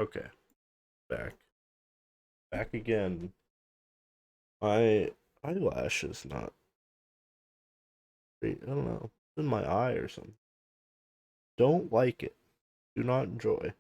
Okay, back. Back again. My eyelash is not great. I don't know. It's in my eye or something. Don't like it. Do not enjoy.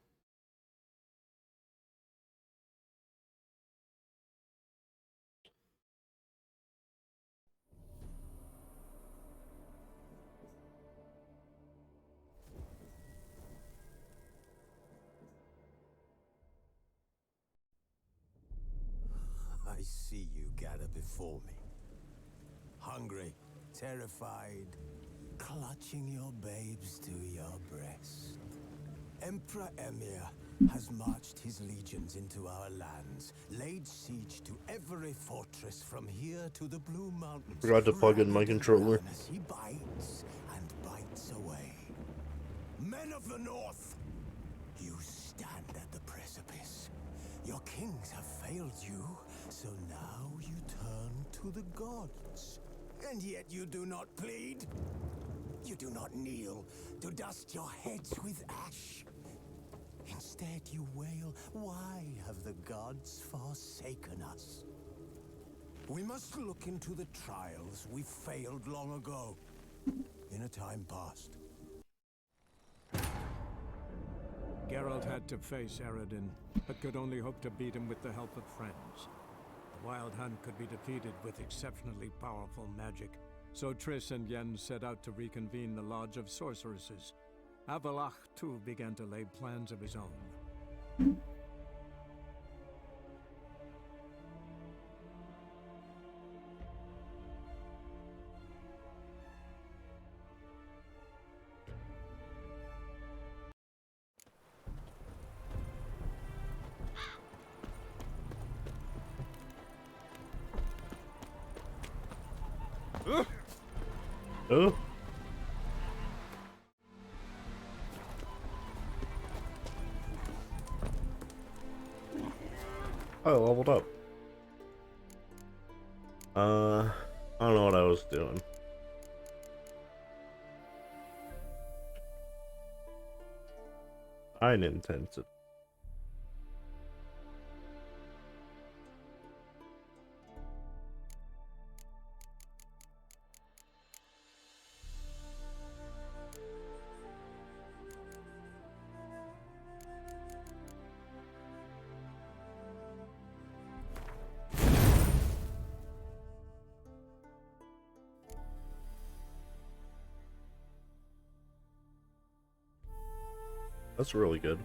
I see you gather before me. Hungry, terrified, clutching your babes to your breast. Emperor Emir has marched his legions into our lands, laid siege to every fortress from here to the Blue Mountains. Forgot to plug in my Rabid and controller. ravenous, he bites and bites away. Men of the North, you stand at the precipice. Your kings have failed you, so now you turn to the gods. And yet you do not plead. You do not kneel to dust your heads with ash. Instead you wail, why have the gods forsaken us? We must look into the trials we failed long ago, in a time past. Geralt had to face Eredin, but could only hope to beat him with the help of friends. The Wild Hunt could be defeated with exceptionally powerful magic, so Triss and Yen set out to reconvene the Lodge of Sorceresses. Avallac'h, too, began to lay plans of his own. Oh, I leveled up. I don't know what I was doing. I didn't intend to. That's really good.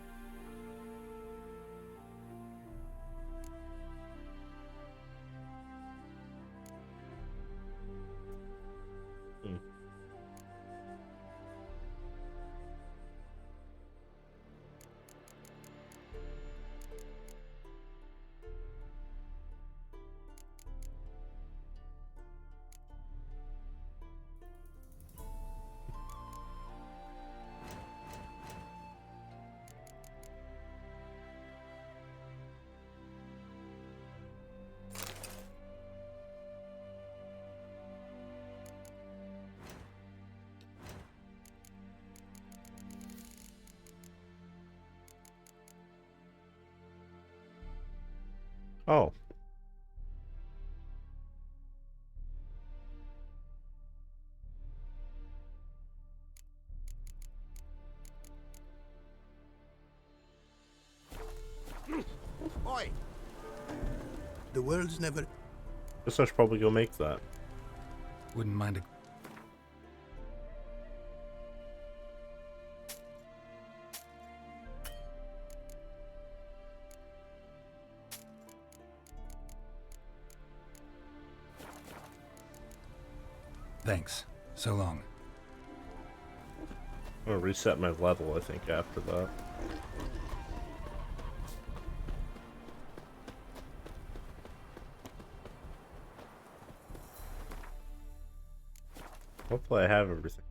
Hmm. Oh, Oi! The world's never... guess I should probably go make that. Wouldn't mind a... Thanks. So long. I'm gonna reset my level, I think, after that. Hopefully I have everything.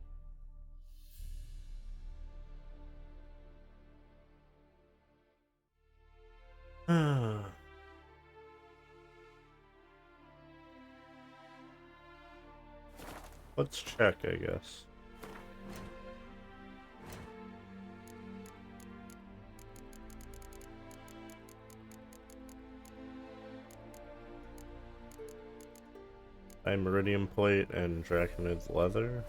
Let's check, I guess. Meridian plate and Draconid leather.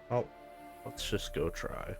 Oh, let's just go try.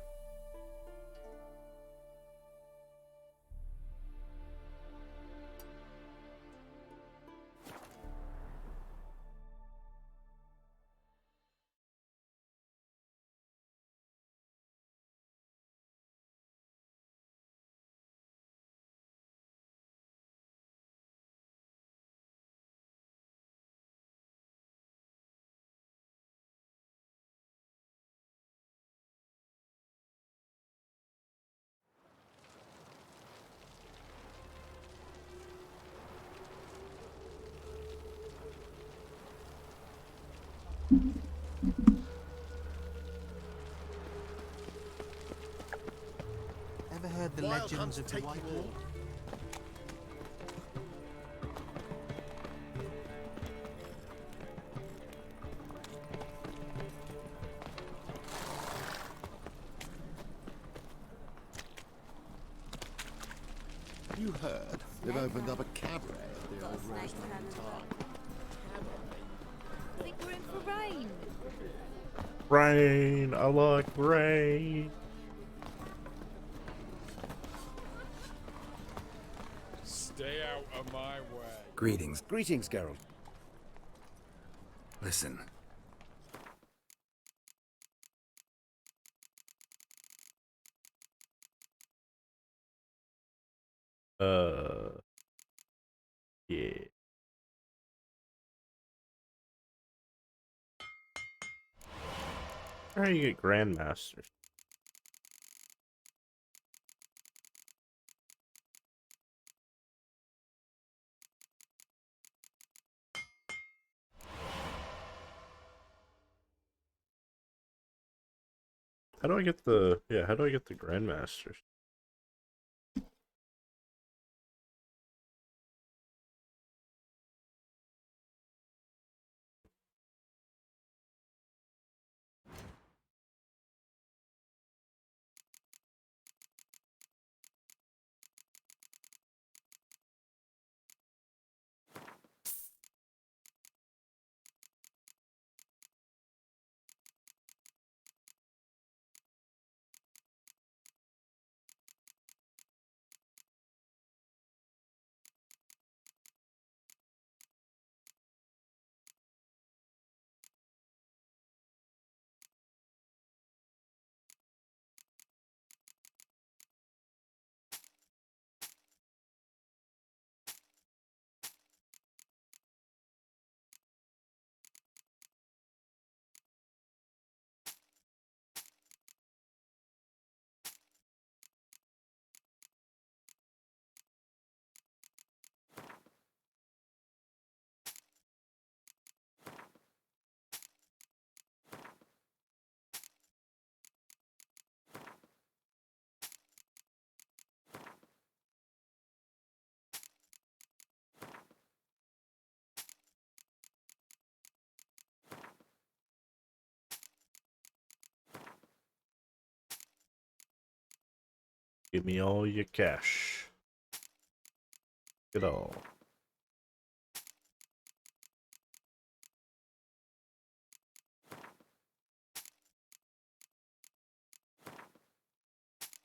Ever heard the Wild legends hunts of the take White you all. Wolf? You heard? They've opened up a cabaret at the old Rosemary Tarn. I think we're in for rain. Rain, I like rain. Stay out of my way. Greetings. Greetings, Geralt. Listen. Yeah. How do you get Grandmasters? How do I get the, yeah, how do I get the Grandmasters? Give me all your cash. Get all.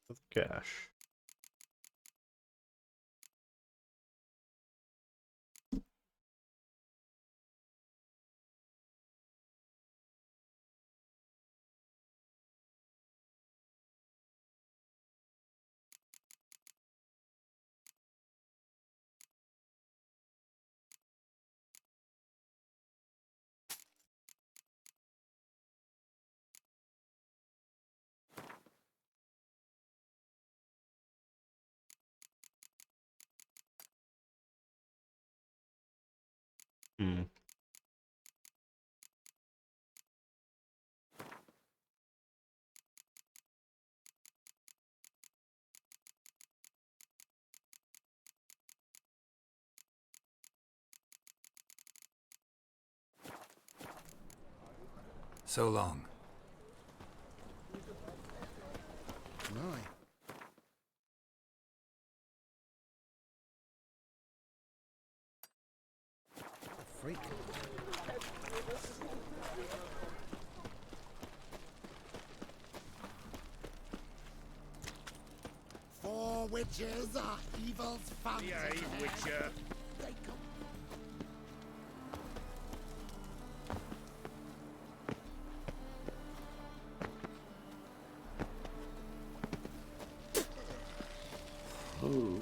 With cash. Hmm. So long. Aye. freak. 4 witches are evil's fountain. Witcher. Oh.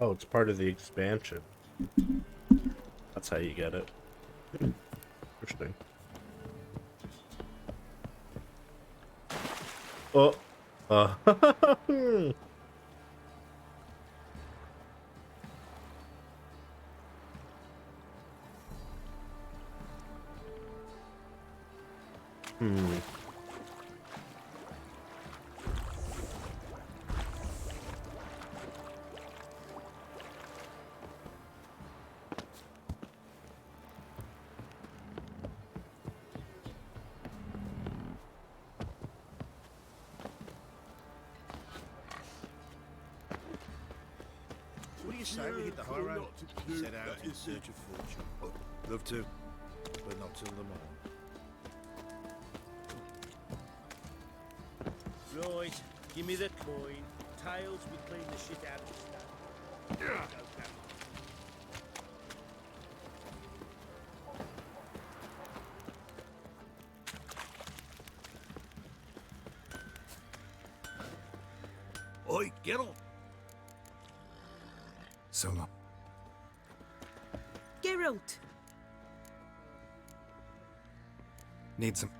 Oh, it's part of the expansion. That's how you get it. Interesting. Oh. Hmm. What do you say we hit the high road? Set out in search of fortune. Love to, but not till the morn. Right, give me the coin. Tails will clean the shit out of this stuff. There you go, Captain. Oi, Geralt! So long. Geralt! Need some.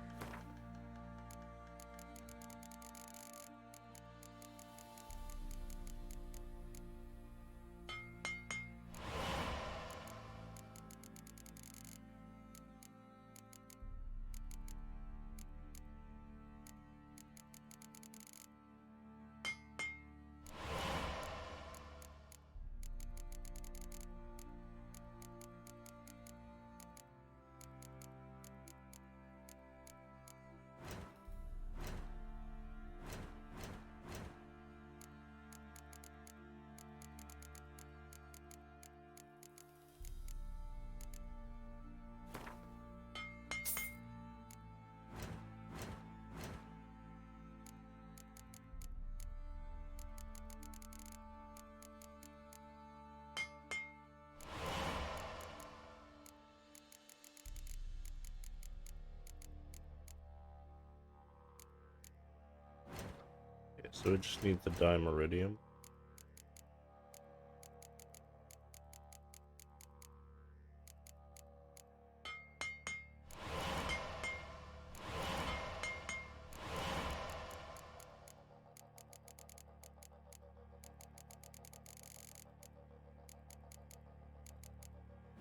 Okay, so we just need the Dimeridium.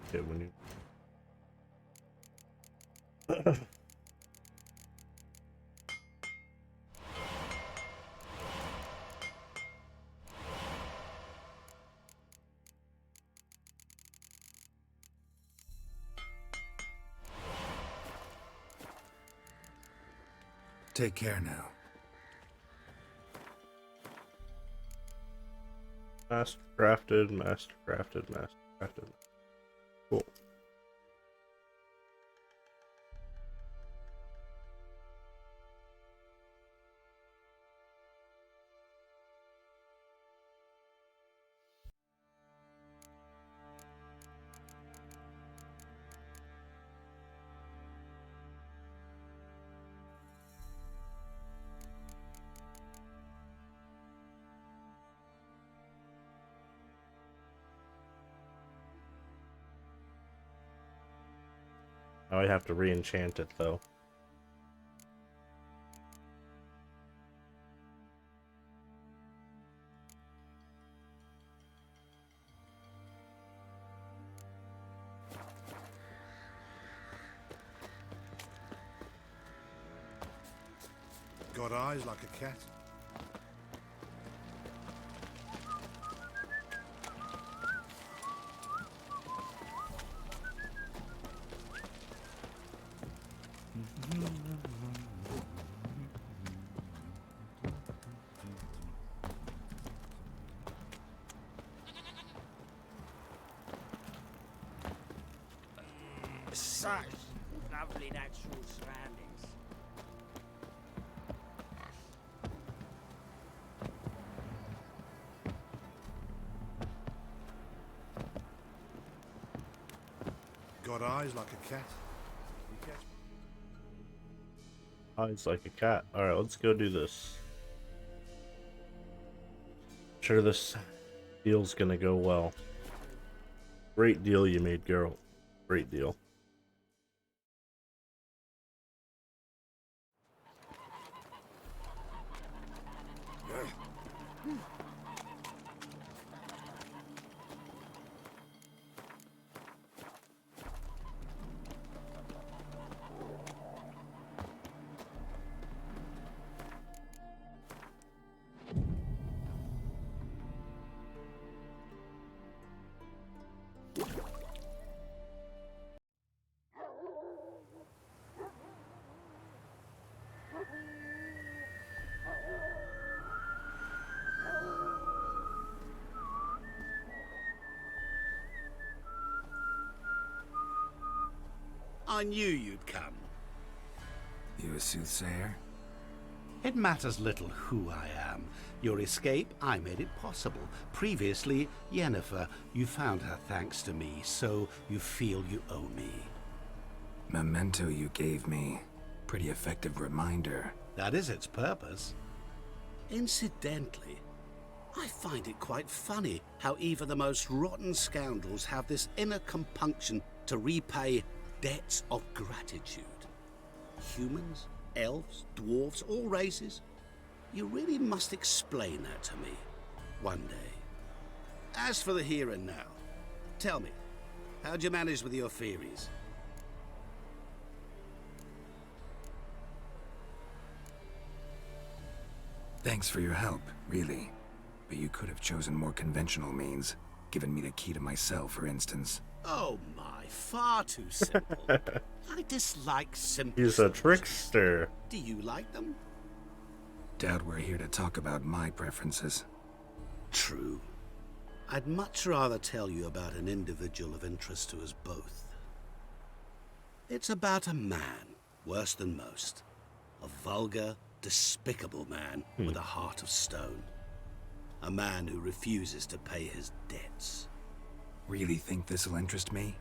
Okay, when you Take care now. master crafted, master crafted, master crafted. Cool. Now I have to re-enchant it though. Got eyes like a cat. Such lovely natural surroundings. Got eyes like a cat. You catch Eyes like a cat. Alright, let's go do this. Sure, this deal's gonna go well. Great deal you made, Geralt. Great deal. I knew you'd come. You a soothsayer? It matters little who I am. Your escape, I made it possible. Previously, Yennefer, you found her thanks to me, so you feel you owe me. Memento you gave me. Pretty effective reminder. That is its purpose. Incidentally, I find it quite funny how even the most rotten scoundrels have this inner compunction to repay debts of gratitude. Humans, elves, dwarves, all races. You really must explain that to me one day. As for the here and now, tell me, how'd you manage with your theories? Thanks for your help, really. But you could have chosen more conventional means. Given me the key to my cell, for instance. Oh my, far too simple. I dislike simple He's a solutions. trickster. Do you like them? Doubt we're here to talk about my preferences. True. I'd much rather tell you about an individual of interest to us both. It's about a man, worse than most. A vulgar, despicable man with a heart of stone. A man who refuses to pay his debts. Really think this'll interest me?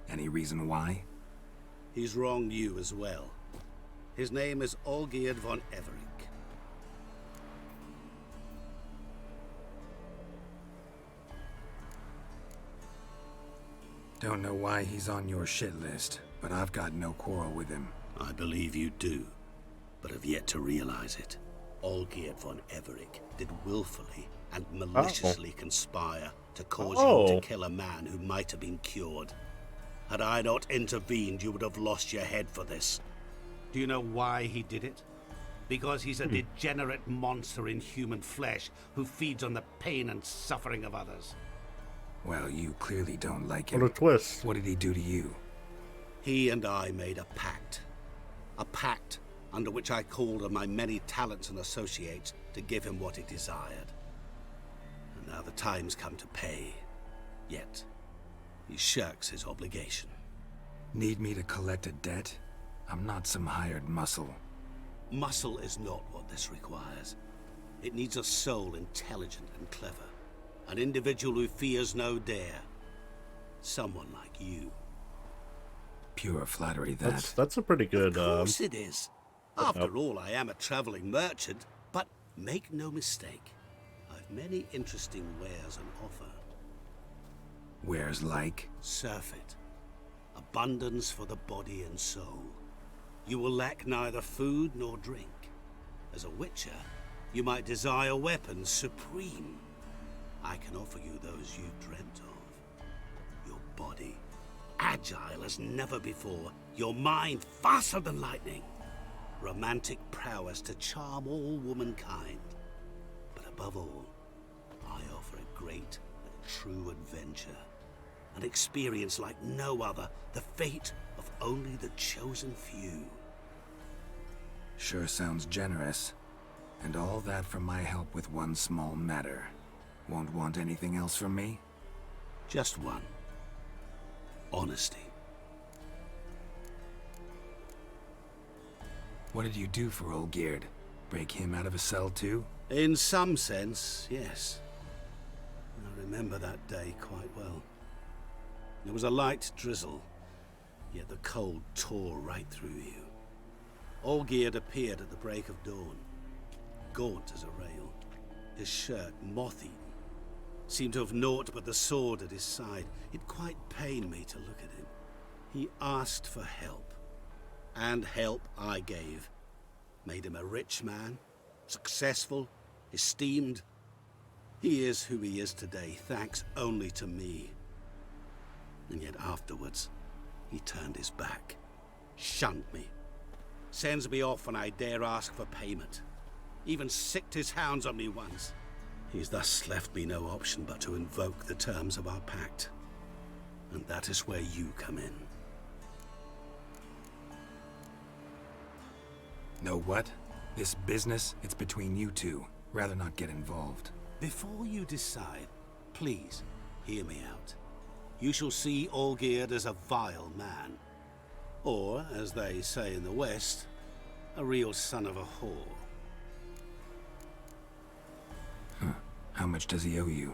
Any reason why? He's wronged you as well. His name is Olgierd von Everec. Don't know why he's on your shit list, but I've got no quarrel with him. I believe you do, but have yet to realize it. Olgierd von Everec did willfully and maliciously conspire to cause you to kill a man who might have been cured. Had I not intervened, you would have lost your head for this. Do you know why he did it? Because he's a degenerate monster in human flesh who feeds on the pain and suffering of others. Well, you clearly don't like him. What a twist. What did he do to you? He and I made a pact. A pact under which I called on my many talents and associates to give him what he desired. And now the time's come to pay. Yet, he shirks his obligation. Need me to collect a debt? I'm not some hired muscle. Muscle is not what this requires. It needs a soul intelligent and clever. An individual who fears no dare. Someone like you. Pure flattery, that. That's a pretty good. Of course it is. After all, I am a traveling merchant, but make no mistake, I've many interesting wares on offer. Wares like? Surfeit. Abundance for the body and soul. You will lack neither food nor drink. As a witcher, you might desire weapons supreme. I can offer you those you've dreamt of. Your body, agile as never before. Your mind faster than lightning. romantic prowess to charm all womankind. But above all, I offer a great and true adventure. An experience like no other, the fate of only the chosen few. Sure sounds generous. And all that for my help with one small matter. Won't want anything else from me? Just one. Honesty. What did you do for Olgierd? Break him out of a cell too? In some sense, yes. I remember that day quite well. There was a light drizzle, yet the cold tore right through you. Olgierd appeared at the break of dawn, gaunt as a rail, his shirt moth-eaten. Seemed to have naught but the sword at his side. It quite pained me to look at him. He asked for help, and help I gave. Made him a rich man, successful, esteemed. He is who he is today, thanks only to me. And yet afterwards, he turned his back, shunned me, sends me off when I dare ask for payment. Even sicked his hounds on me once. He's thus left me no option but to invoke the terms of our pact. And that is where you come in. Know what? This business, it's between you two. Rather not get involved. Before you decide, please hear me out. You shall see Olgierd as a vile man. Or, as they say in the West, a real son of a whore. How much does he owe you?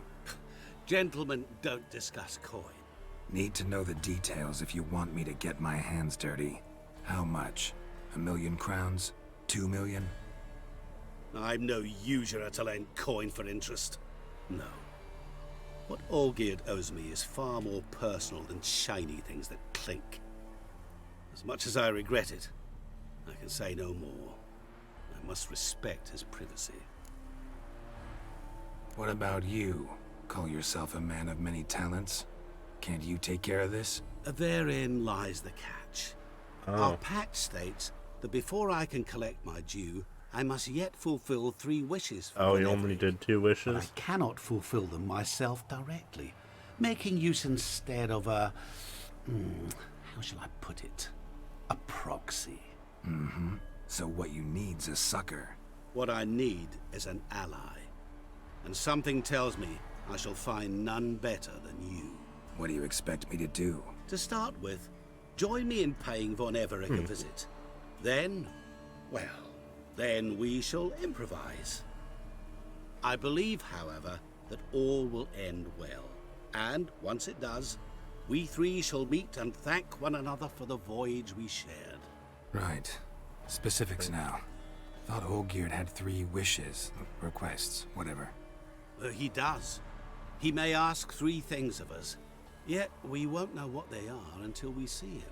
Gentlemen don't discuss coin. Need to know the details if you want me to get my hands dirty. How much? 1,000,000 crowns? 2 million? I'm no usurer to lend coin for interest. No. What Olgierd owes me is far more personal than shiny things that clink. As much as I regret it, I can say no more. I must respect his privacy. What about you? Call yourself a man of many talents? Can't you take care of this? Therein lies the catch. Our pact states that before I can collect my due, I must yet fulfill 3 wishes for Oh, you Venethri. only did 2 But I wishes? cannot fulfill them myself directly, making use instead of a... how shall I put it? A proxy. Mm-hmm. So what you need's a sucker. What I need is an ally. And something tells me I shall find none better than you. What do you expect me to do? To start with, join me in paying Von Everec a visit. Then, well, then we shall improvise. I believe, however, that all will end well. And once it does, we 3 shall meet and thank one another for the voyage we shared. Right. Specifics now. Thought Olgierd had 3 wishes, requests, whatever. He does. He may ask 3 things of us, yet we won't know what they are until we see him.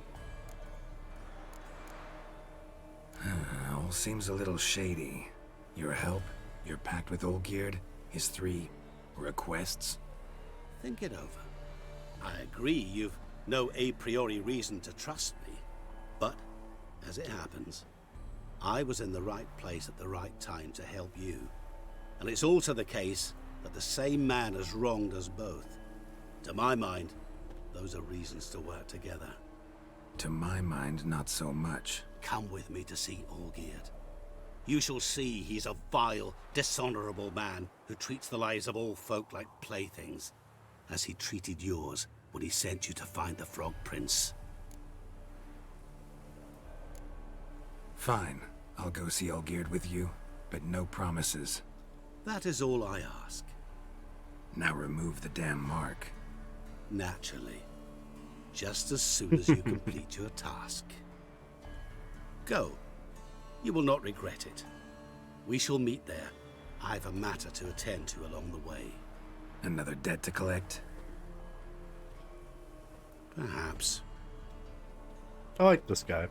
All seems a little shady. Your help, your pact with Olgierd, his 3 requests. Think it over. I agree you've no a priori reason to trust me, but, as it happens, I was in the right place at the right time to help you. And it's also the case that the same man has wronged us both. To my mind, those are reasons to work together. To my mind, not so much. Come with me to see Olgierd. You shall see he's a vile, dishonorable man who treats the lives of all folk like playthings, as he treated yours when he sent you to find the Frog Prince. Fine. I'll go see Olgierd with you, but no promises. That is all I ask. Now remove the damn mark. Naturally. Just as soon as you complete your task. Go. You will not regret it. We shall meet there. I've a matter to attend to along the way. Another debt to collect? Perhaps. I like this guy.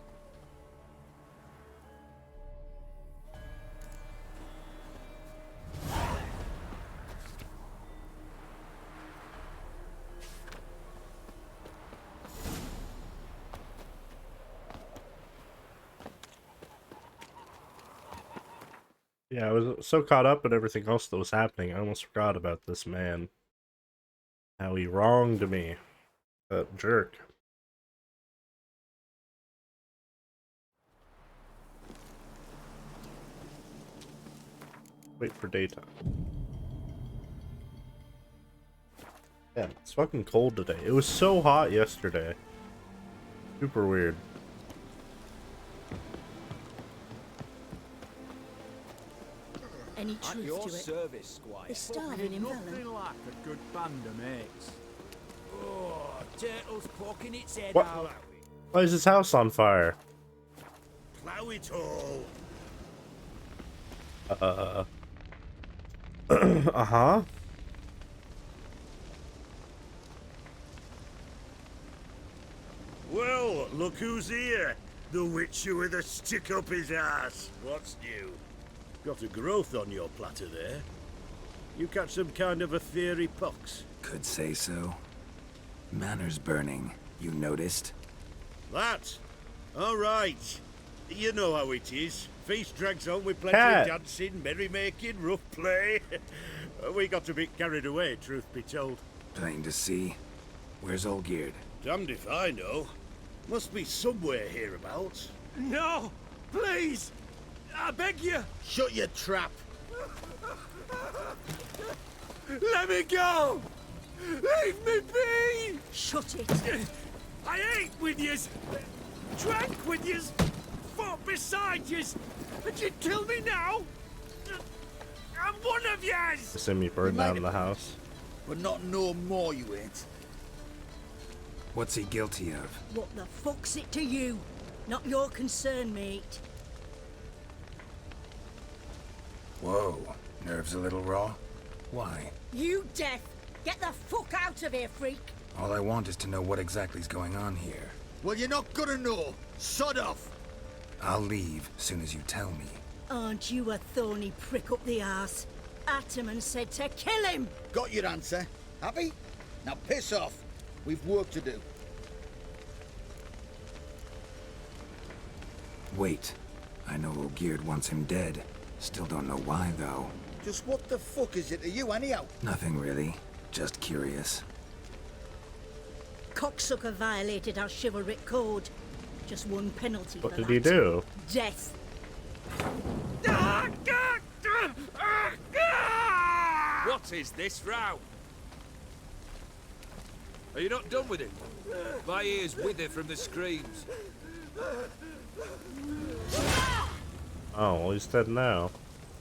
Yeah, I was so caught up in everything else that was happening, I almost forgot about this man. How he wronged me. That jerk. Wait for daytime. Yeah, it's fucking cold today. It was so hot yesterday. Super weird. Any truth to it? service, Squire. They're starving in Velen. like a good band of mates. Oh, turtle's poking its head What? out. Why is his house on fire? Plow it all. Uh-huh. Well, look who's here. The Witcher with a stick up his ass. What's new? Got a growth on your platter there. You catch some kind of a theory pox? Could say so. Manor's burning. You noticed? That? All right. You know how it is. Feast drags on with plenty Cat. of dancing, merrymaking, rough play. We got a bit carried away, truth be told. Plain to see. Where's Olgierd? Damned if I know. Must be somewhere hereabouts. No! Please! I beg you! Shut your trap. Let me go! Leave me be! Shut it. I ate with yous! Drank with yous! Fought beside yous! And you kill me now? I'm one of yous! See me burn down the house. But not no more, you ain't. What's he guilty of? What the fuck's it to you? Not your concern, mate. Whoa. Nerves a little raw? Why? You deaf! Get the fuck out of here, freak! All I want is to know what exactly's going on here. Well, you're not gonna know. Sod off. I'll leave soon as you tell me. Aren't you a thorny prick up the arse? Ataman said to kill him! Got your answer. Happy? Now piss off. We've work to do. Wait. I know Olgierd wants him dead. Still don't know why, though. Just what the fuck is it to you, anyhow? Nothing really. Just curious. Cocksucker violated our chivalric code. Just one penalty What for did that. he do? Death. What is this row? Are you not done with it? My ears wither from the screams. Oh, well, he's dead now.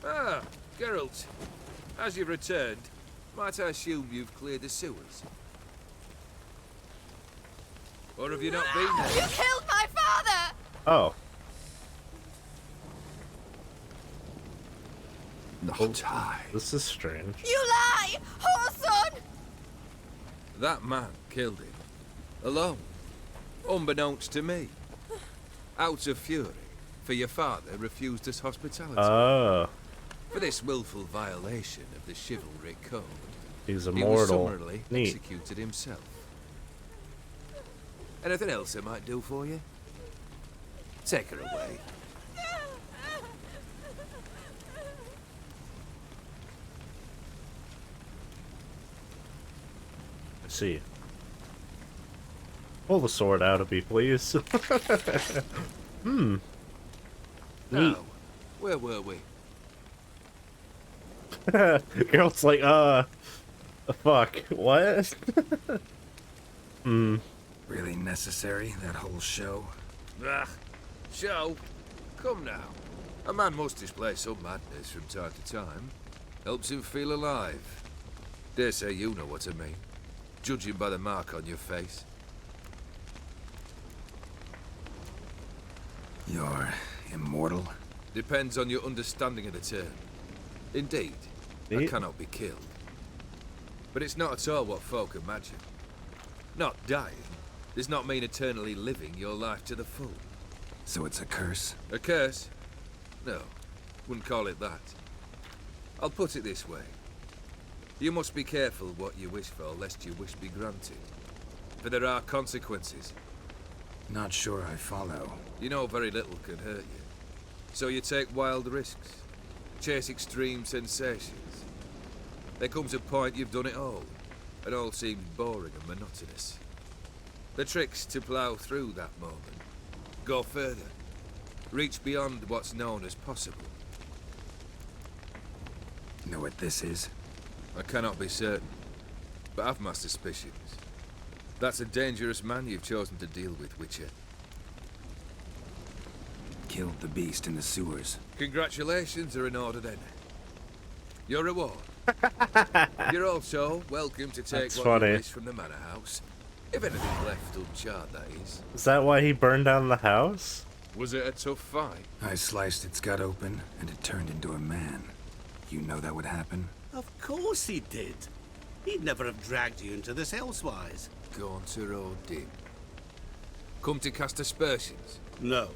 Ah, Geralt. As you've returned, might I assume you've cleared the sewers? Or have you not been there? You killed my father! Oh. Not I. This is strange. You lie! Whoreson! That man killed him. Alone. Unbeknownst to me. Out of fury, for your father refused us hospitality. Oh. For this willful violation of the chivalric code, He's he was immortal. summarily Neat. executed himself. Anything else I might do for you? Take her away. I see. Pull the sword out of me, please. Neat. Now, where were we? Girl's like, fuck, what? Really necessary, that whole show? Ugh. Show? Come now. A man must display some madness from time to time. Helps him feel alive. Dare say you know what I mean. Judging by the mark on your face. You're immortal? Depends on your understanding of the term. Indeed, I Neat. cannot be killed. But it's not at all what folk imagine. Not dying does not mean eternally living your life to the full. So it's a curse? A curse? No, wouldn't call it that. I'll put it this way. You must be careful what you wish for, lest your wish be granted. For there are consequences. Not sure I follow. You know very little can hurt you. So you take wild risks. chase extreme sensations. There comes a point you've done it all, and all seems boring and monotonous. The trick's to plough through that moment, go further, reach beyond what's known as possible. Know what this is? I cannot be certain, but I've my suspicions. That's a dangerous man you've chosen to deal with, Witcher. Killed the beast in the sewers. Congratulations are in order then. Your reward. You're also welcome to take That's what funny. you wish from the manor house. If anything's left uncharred, that is. Is that why he burned down the house? Was it a tough fight? I sliced its gut open, and it turned into a man. You know that would happen? Of course he did. He'd never have dragged you into this elsewise. Gaunter Odin. Come to cast aspersions. No.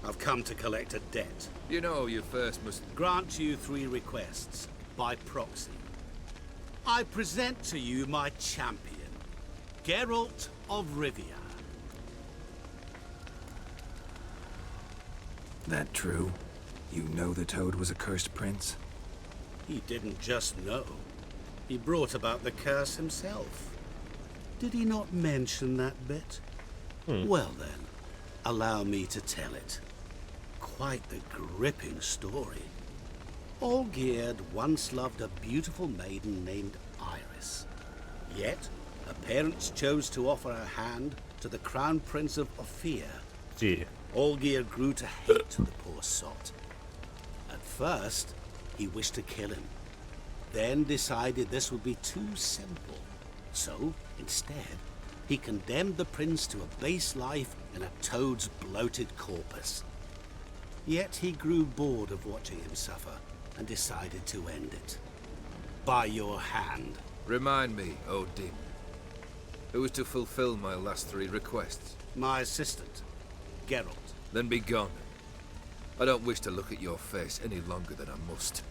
I've come to collect a debt. You know you first must... Grant you 3 requests, by proxy. I present to you my champion, Geralt of Rivia. That true? You know the Toad was a cursed prince? He didn't just know. He brought about the curse himself. Did he not mention that bit? Well then, allow me to tell it. Quite the gripping story. Olgierd once loved a beautiful maiden named Iris. Yet, her parents chose to offer her hand to the Crown Prince of Ophir. Gee. Olgierd grew to hate the poor sot. At first, he wished to kill him. Then decided this would be too simple. So, instead, he condemned the prince to a base life in a toad's bloated corpus. Yet he grew bored of watching him suffer and decided to end it. By your hand. Remind me, Odin. Who was to fulfill my last 3 requests? My assistant, Geralt. Then be gone. I don't wish to look at your face any longer than I must.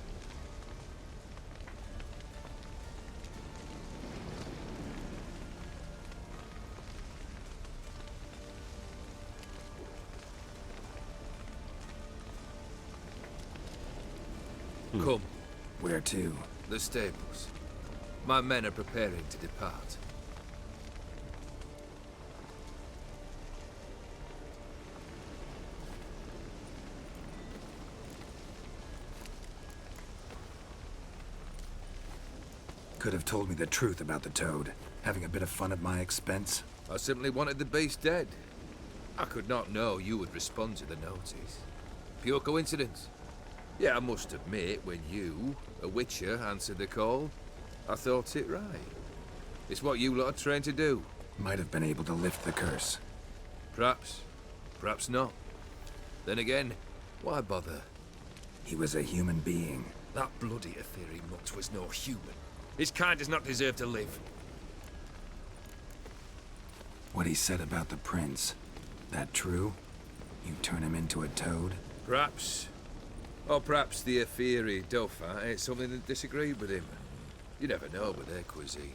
Come, Where to? the stables. My men are preparing to depart. Could have told me the truth about the Toad. Having a bit of fun at my expense. I simply wanted the beast dead. I could not know you would respond to the notice. Pure coincidence. Yeah, I must admit, when you, a Witcher, answered the call, I thought it right. It's what you lot are trained to do. Might have been able to lift the curse. Perhaps. Perhaps not. Then again, why bother? He was a human being. That bloody Aetheri mutt was no human. His kind does not deserve to live. What he said about the prince. That true? You turn him into a toad? Perhaps. Or perhaps the Aetheri Dauphin ate something that disagreed with him. You never know with their cuisine.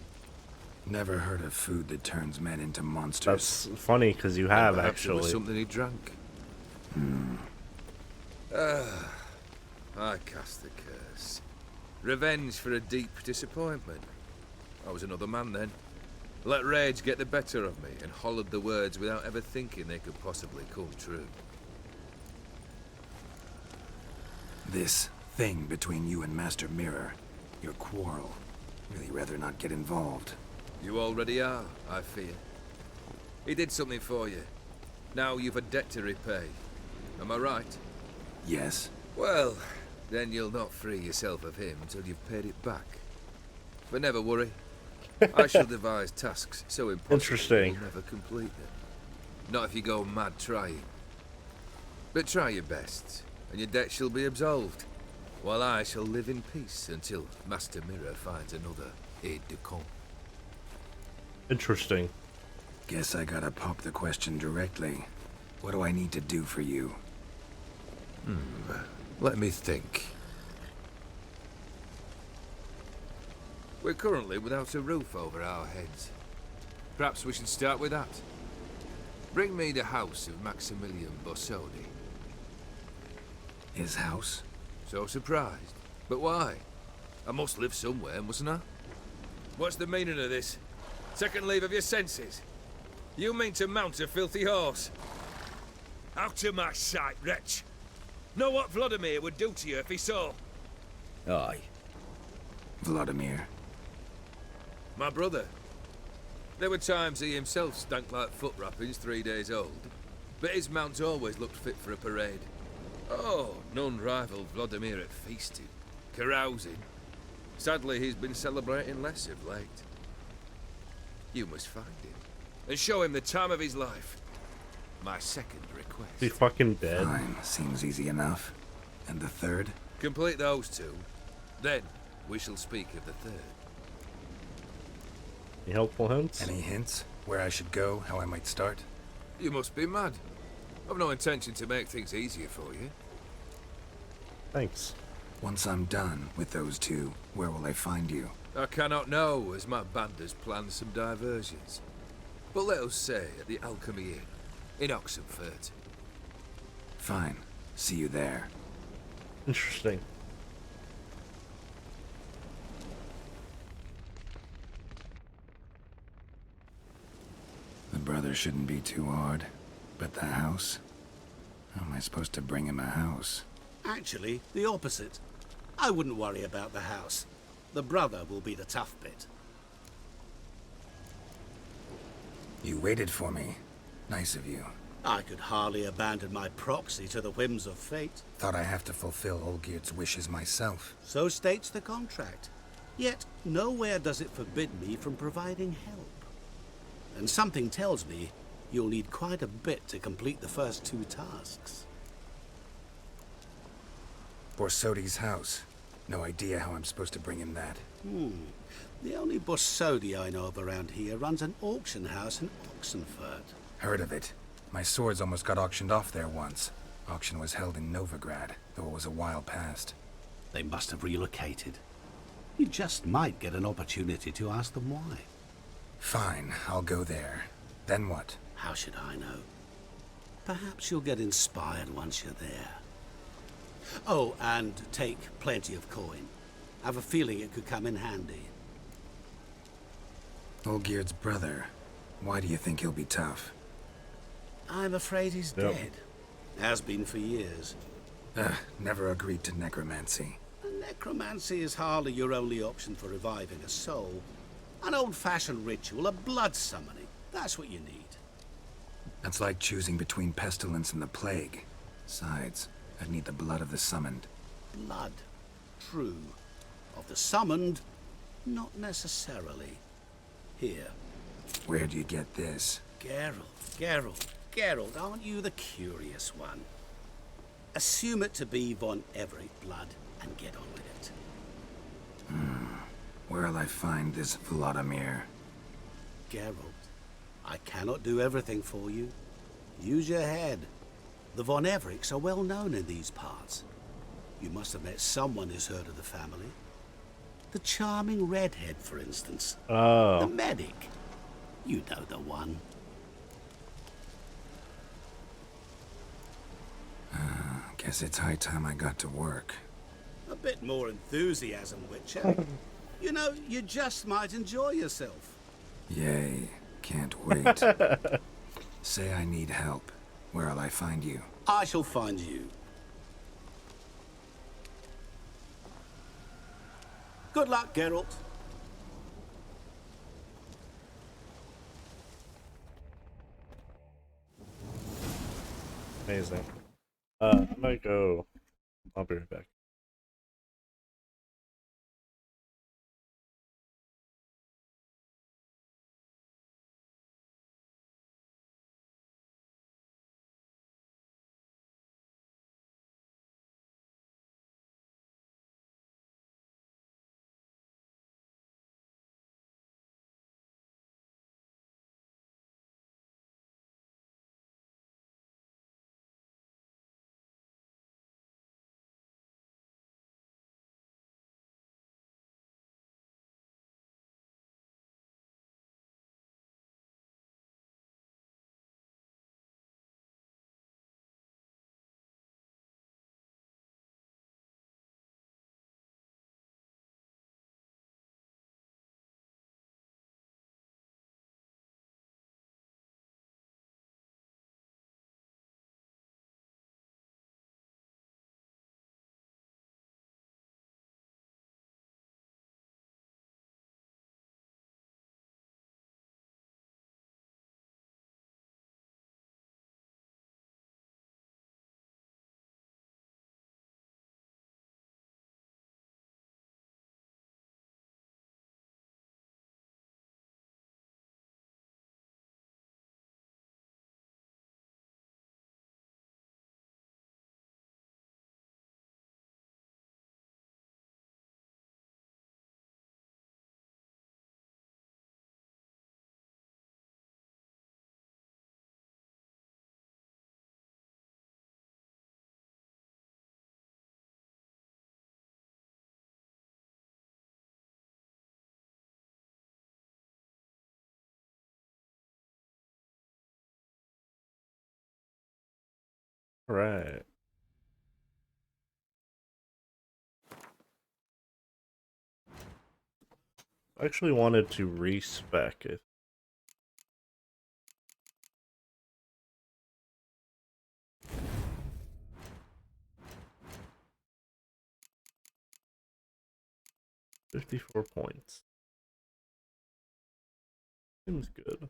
Never heard of food that turns men into monsters. That's funny because you have Perhaps it was actually. something he drank. I cast the curse. Revenge for a deep disappointment. I was another man then. Let rage get the better of me and hollered the words without ever thinking they could possibly come true. This thing between you and Master Mirror, your quarrel, really rather not get involved. You already are, I fear. He did something for you. Now you've a debt to repay. Am I right? Yes? Well, then you'll not free yourself of him until you've paid it back. But never worry. I shall devise tasks so impossible Interesting. you'll never complete them. Not if you go mad trying. But try your best, and your debt shall be absolved, while I shall live in peace until Master Mirror finds another aide-de-camp. Interesting. Guess I gotta pop the question directly. What do I need to do for you? Let me think. We're currently without a roof over our heads. Perhaps we should start with that. Bring me the house of Maximilian Bossoni. His house? So surprised. But why? I must live somewhere, mustn't I? What's the meaning of this? Second leave of your senses? You mean to mount a filthy horse? Out of my sight, wretch! Know what Vladimir would do to you if he saw? Aye. Vladimir. My brother. There were times he himself stank like foot wrappings 3 days old, but his mount always looked fit for a parade. Oh, none rivaled Vladimir at feasting, carousing. Sadly, he's been celebrating less of late. You must find him, and show him the time of his life. My second request. Is he fucking dead? Fine, seems easy enough. And the third? Complete those two, then we shall speak of the third. Any helpful hints? Any hints? Where I should go, how I might start? You must be mad. I've no intention to make things easier for you. Thanks. Once I'm done with those two, where will I find you? I cannot know, as my band has planned some diversions. But let us say at the Alchemy Inn, in Oxenfurt. Fine. See you there. Interesting. The brother shouldn't be too hard. But the house? How am I supposed to bring him a house? Actually, the opposite. I wouldn't worry about the house. The brother will be the tough bit. You waited for me. Nice of you. I could hardly abandon my proxy to the whims of fate. Thought I have to fulfill Olgierd's wishes myself. So states the contract. Yet, nowhere does it forbid me from providing help. And something tells me you'll need quite a bit to complete the first 2 tasks. Borsodi's house. No idea how I'm supposed to bring him that. The only Borsodi I know of around here runs an auction house in Oxenfurt. Heard of it. My swords almost got auctioned off there once. Auction was held in Novigrad, though it was a while past. They must have relocated. You just might get an opportunity to ask them why. Fine, I'll go there. Then what? How should I know? Perhaps you'll get inspired once you're there. Oh, and take plenty of coin. I have a feeling it could come in handy. Olgierd's brother. Why do you think he'll be tough? I'm afraid he's Yep. dead. Has been for years. Never agreed to necromancy. Necromancy is hardly your only option for reviving a soul. An old-fashioned ritual, a blood summoning. That's what you need. That's like choosing between pestilence and the plague. Besides, I'd need the blood of the summoned. Blood. True. Of the summoned, not necessarily. Here. Where do you get this? Geralt, aren't you the curious one? Assume it to be von Everett blood and get on with it. Where'll I find this Vladimir? Geralt, I cannot do everything for you. Use your head. The von Evericks are well known in these parts. You must have met someone who's heard of the family. The charming redhead, for instance. Oh. The medic. You know the one. Guess it's high time I got to work. A bit more enthusiasm, Witcher. You know, you just might enjoy yourself. Yay, can't wait. Say I need help. Where'll I find you? I shall find you. Good luck, Geralt. Amazing. I might go. I'll be right back. Alright. I actually wanted to respec it. $54. Seems good.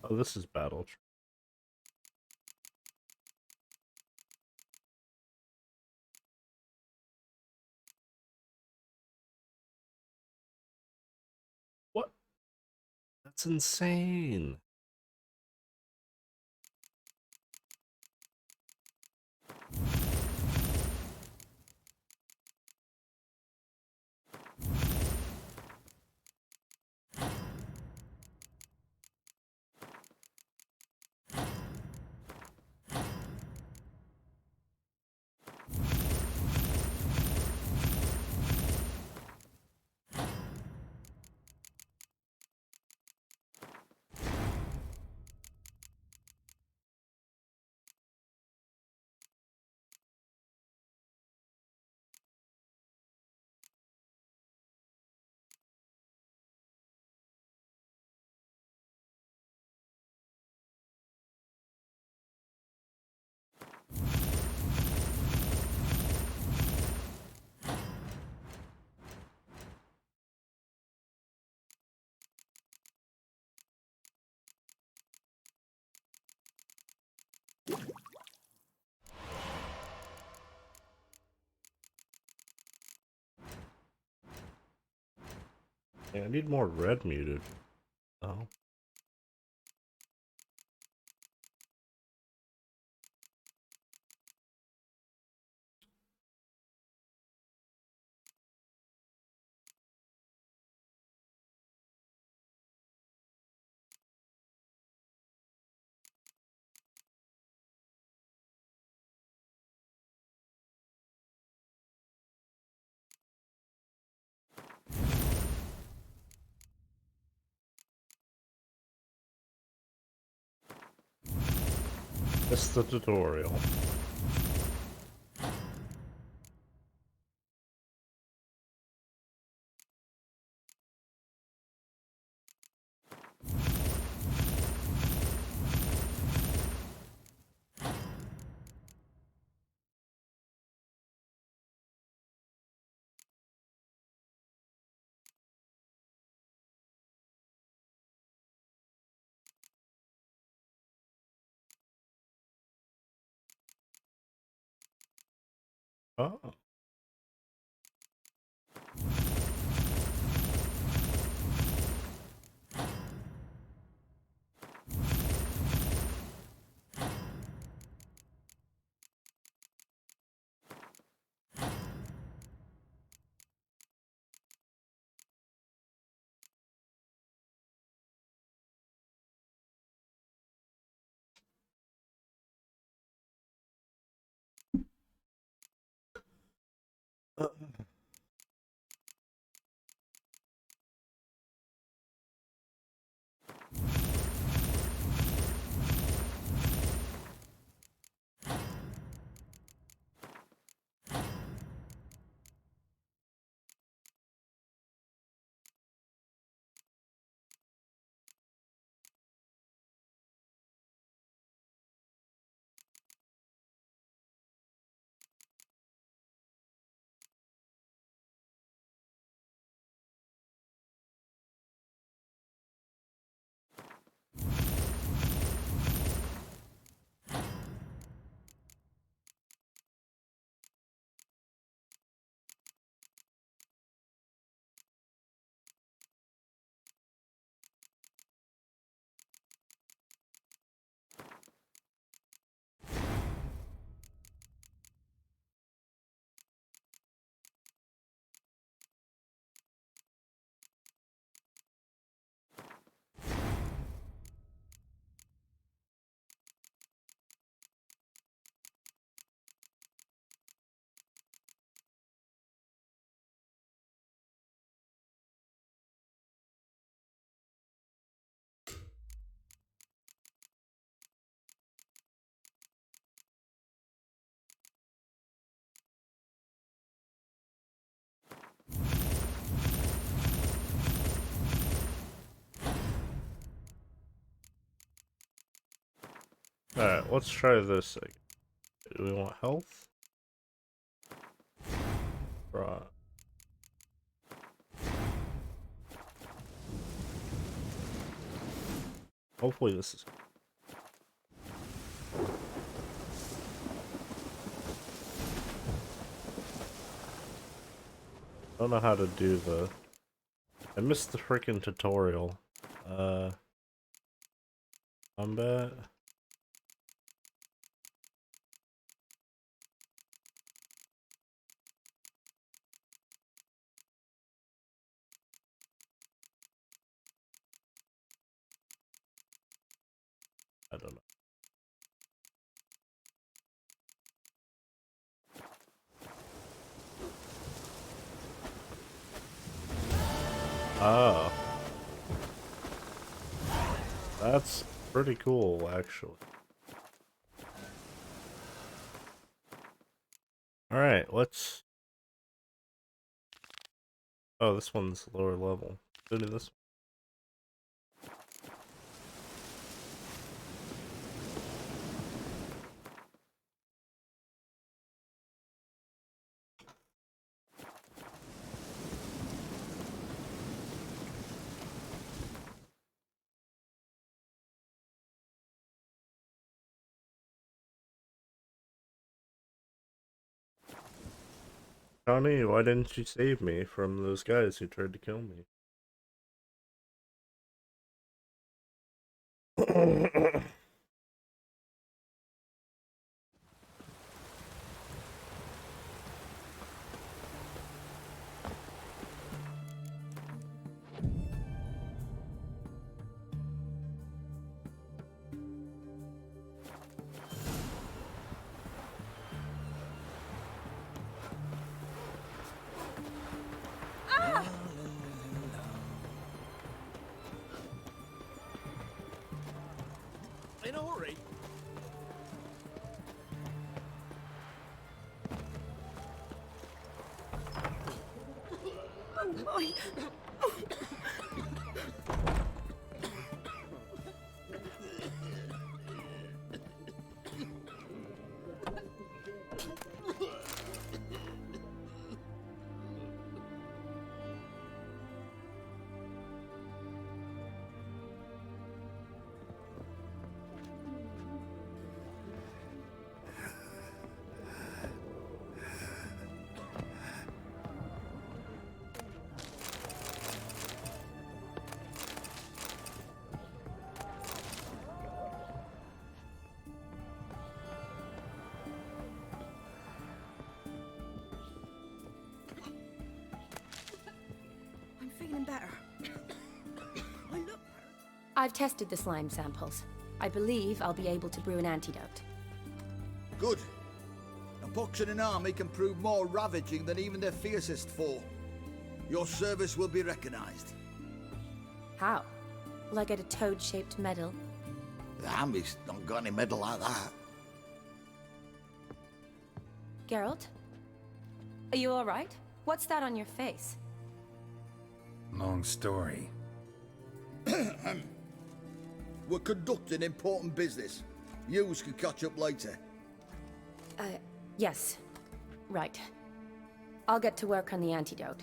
Oh, this is battle. What? That's insane. Yeah, I need more red muted. Oh. That's the tutorial. Oh. Alright, let's try this. Do we want health? Right. Hopefully this is... I don't know how to do the... I missed the freaking tutorial. Combat? I don't know. Oh. That's pretty cool, actually. Alright, let's... Oh, this one's lower level. Go to this one. Johnny, why didn't you save me from those guys who tried to kill me? In a hurry. Oh my! Feeling better. I've tested the slime samples. I believe I'll be able to brew an antidote. Good. A pox in an army can prove more ravaging than even their fiercest foe. Your service will be recognized. How? Will I get a toad-shaped medal? The army's not got any medal like that. Geralt? Are you alright? What's that on your face? Long story. We're conducting important business. Yous can catch up later. Yes. Right. I'll get to work on the antidote.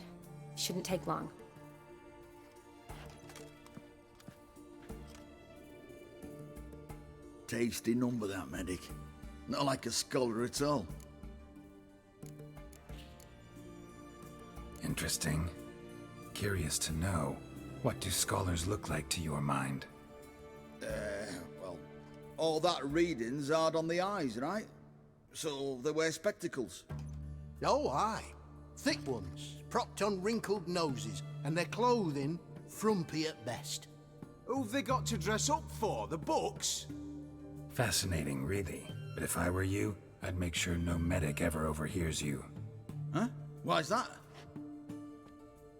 Shouldn't take long. Tasty number, that medic. Not like a scholar at all. Interesting. Curious to know, what do scholars look like to your mind? Well, all that reading's hard on the eyes, right? So they wear spectacles. Oh, aye. Thick ones, propped on wrinkled noses, and their clothing frumpy at best. Who've they got to dress up for? The books? Fascinating, really. But if I were you, I'd make sure no medic ever overhears you. Huh? Why's that?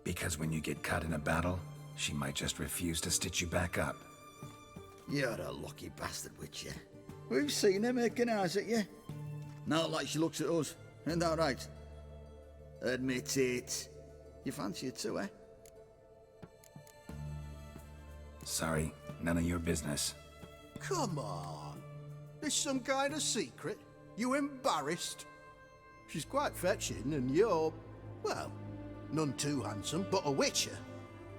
Because when you get caught in a battle, she might just refuse to stitch you back up. You're a lucky bastard, witch, you. We've seen her making eyes at you. Not like she looks at us. Ain't that right? Admit it. You fancy it too, eh? Sorry, none of your business. Come on. This some kind of secret? You embarrassed? She's quite fetching, and you're, well, none too handsome, but a witcher.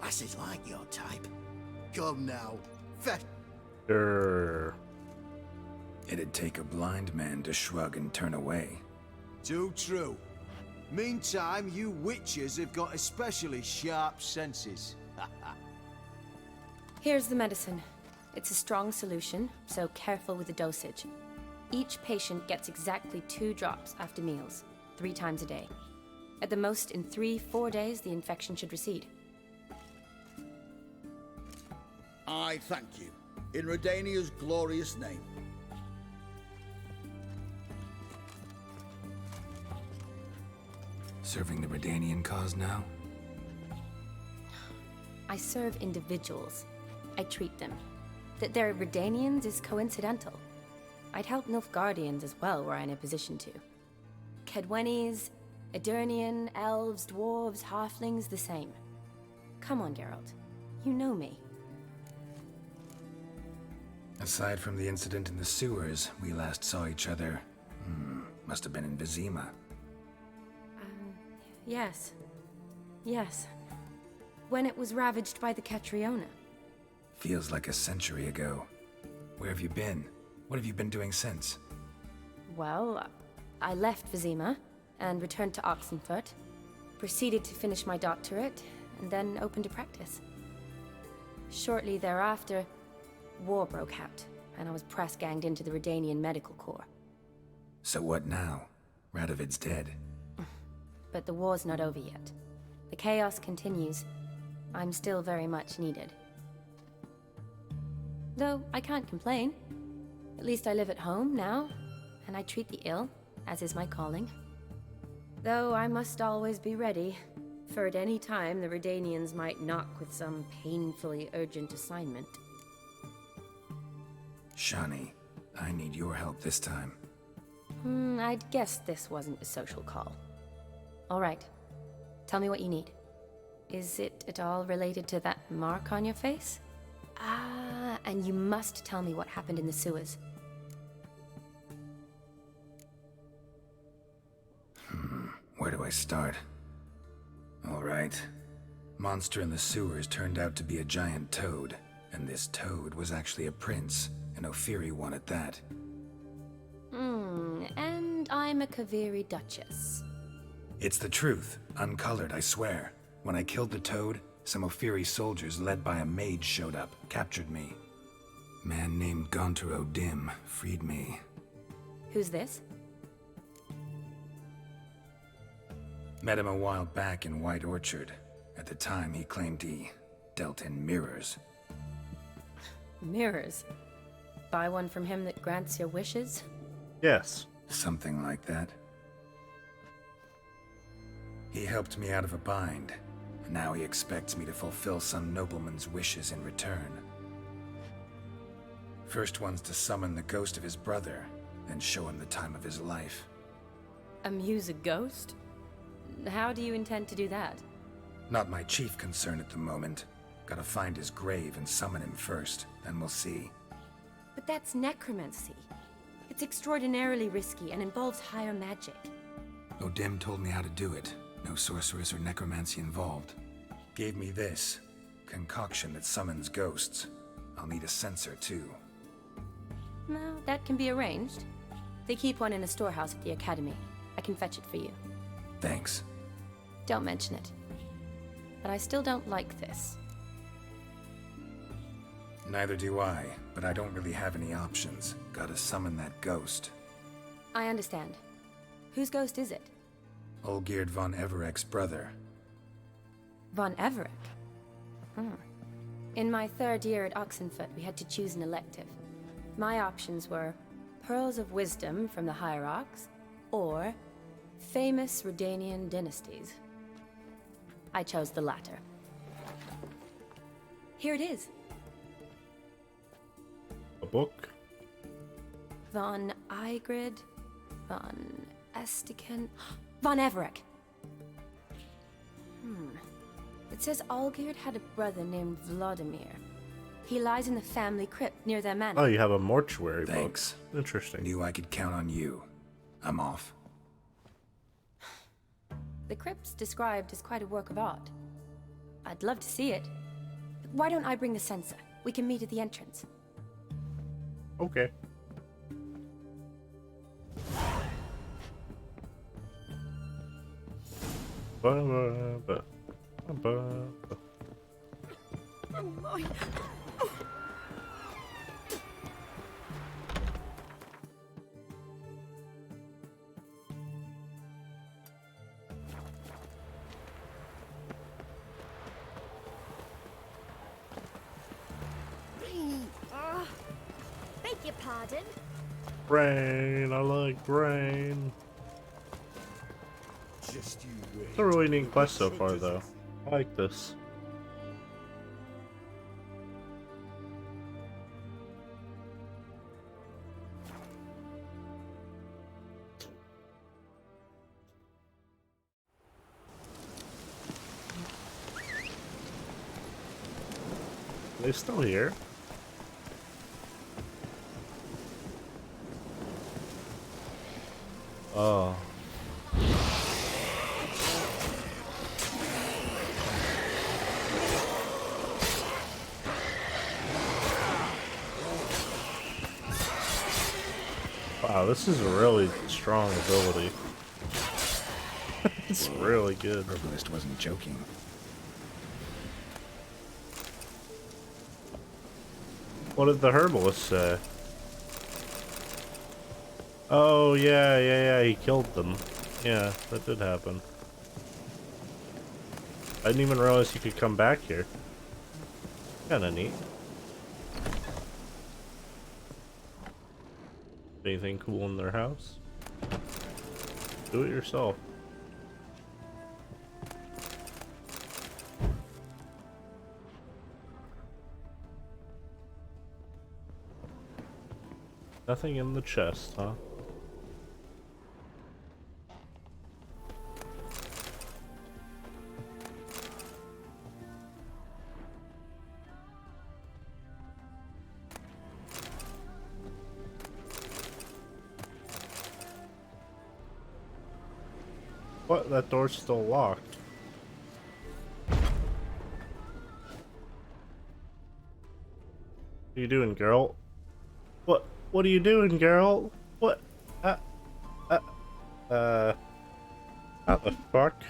Lasses like your type. Come now, fetch. Sure. It'd take a blind man to shrug and turn away. Too true. Meantime, you witches have got especially sharp senses. Here's the medicine. It's a strong solution, so careful with the dosage. Each patient gets exactly 2 drops after meals, 3 times a day. At the most, in 3-4 days, the infection should recede. I thank you. In Redania's glorious name. Serving the Redanian cause now? I serve individuals. I treat them. That they're Redanians is coincidental. I'd help Nilfgaardians as well were I in a position to. Kedwenis, Edirnian, elves, dwarves, halflings, the same. Come on, Geralt. You know me. Aside from the incident in the sewers, we last saw each other. Must have been in Vizima. Yes. Yes. When it was ravaged by the Catriona. Feels like a century ago. Where have you been? What have you been doing since? Well, I left Vizima and returned to Oxenfurt, proceeded to finish my doctorate, and then opened a practice. Shortly thereafter, war broke out, and I was press-ganged into the Redanian Medical Corps. So what now? Radovid's dead. But the war's not over yet. The chaos continues. I'm still very much needed. Though I can't complain. At least I live at home now, and I treat the ill, as is my calling. Though I must always be ready, for at any time the Redanians might knock with some painfully urgent assignment. Shani, I need your help this time. I'd guessed this wasn't a social call. All right. Tell me what you need. Is it at all related to that mark on your face? Ah, and you must tell me what happened in the sewers. Where do I start? All right. Monster in the sewers turned out to be a giant toad, and this toad was actually a prince, an Ophiri one at that. And I'm a Kaviri Duchess. It's the truth, uncolored, I swear. When I killed the toad, some Ophiri soldiers led by a mage showed up, captured me. Man named Gontar O'Dim freed me. Who's this? Met him a while back in White Orchard. At the time, he claimed he dealt in mirrors. Mirrors? Buy one from him that grants your wishes? Yes. Something like that. He helped me out of a bind, and now he expects me to fulfill some nobleman's wishes in return. First one's to summon the ghost of his brother, and show him the time of his life. Amuse a ghost? How do you intend to do that? Not my chief concern at the moment. Gotta find his grave and summon him first, then we'll see. But that's necromancy. It's extraordinarily risky and involves higher magic. O'Dim told me how to do it. No sorceress or necromancy involved. Gave me this concoction that summons ghosts. I'll need a censer too. No, that can be arranged. They keep one in a storehouse at the academy. I can fetch it for you. Thanks. Don't mention it. But I still don't like this. Neither do I, but I don't really have any options. Gotta summon that ghost. I understand. Whose ghost is it? Olgierd von Everek's brother. Von Everek? In my 3rd year at Oxenfurt, we had to choose an elective. My options were Pearls of Wisdom from the Hierarchs, or Famous Redanian Dynasties. I chose the latter. Here it is. A book? Von Igrid, von Estiken, von Everek. It says Olgierd had a brother named Vladimir. He lies in the family crypt near their manor. Oh, you have a mortuary book. Thanks. Interesting. Knew I could count on you. I'm off. The crypt's described as quite a work of art. I'd love to see it. Why don't I bring the censer? We can meet at the entrance. Okay. Oh my. Beg your pardon? Brain, I like brain. Just you wait. It's a really neat quest so far, though. I like this. Are they still here? Oh. Wow, this is a really strong ability. It's really good. Herbalist wasn't joking. What did the herbalist say? Oh, yeah, he killed them. Yeah, that did happen. I didn't even realize he could come back here. Kinda neat. Anything cool in their house? Do it yourself. Nothing in the chest, huh? What? That door's still locked. What are you doing, girl? What are you doing, girl? What? How the fuck?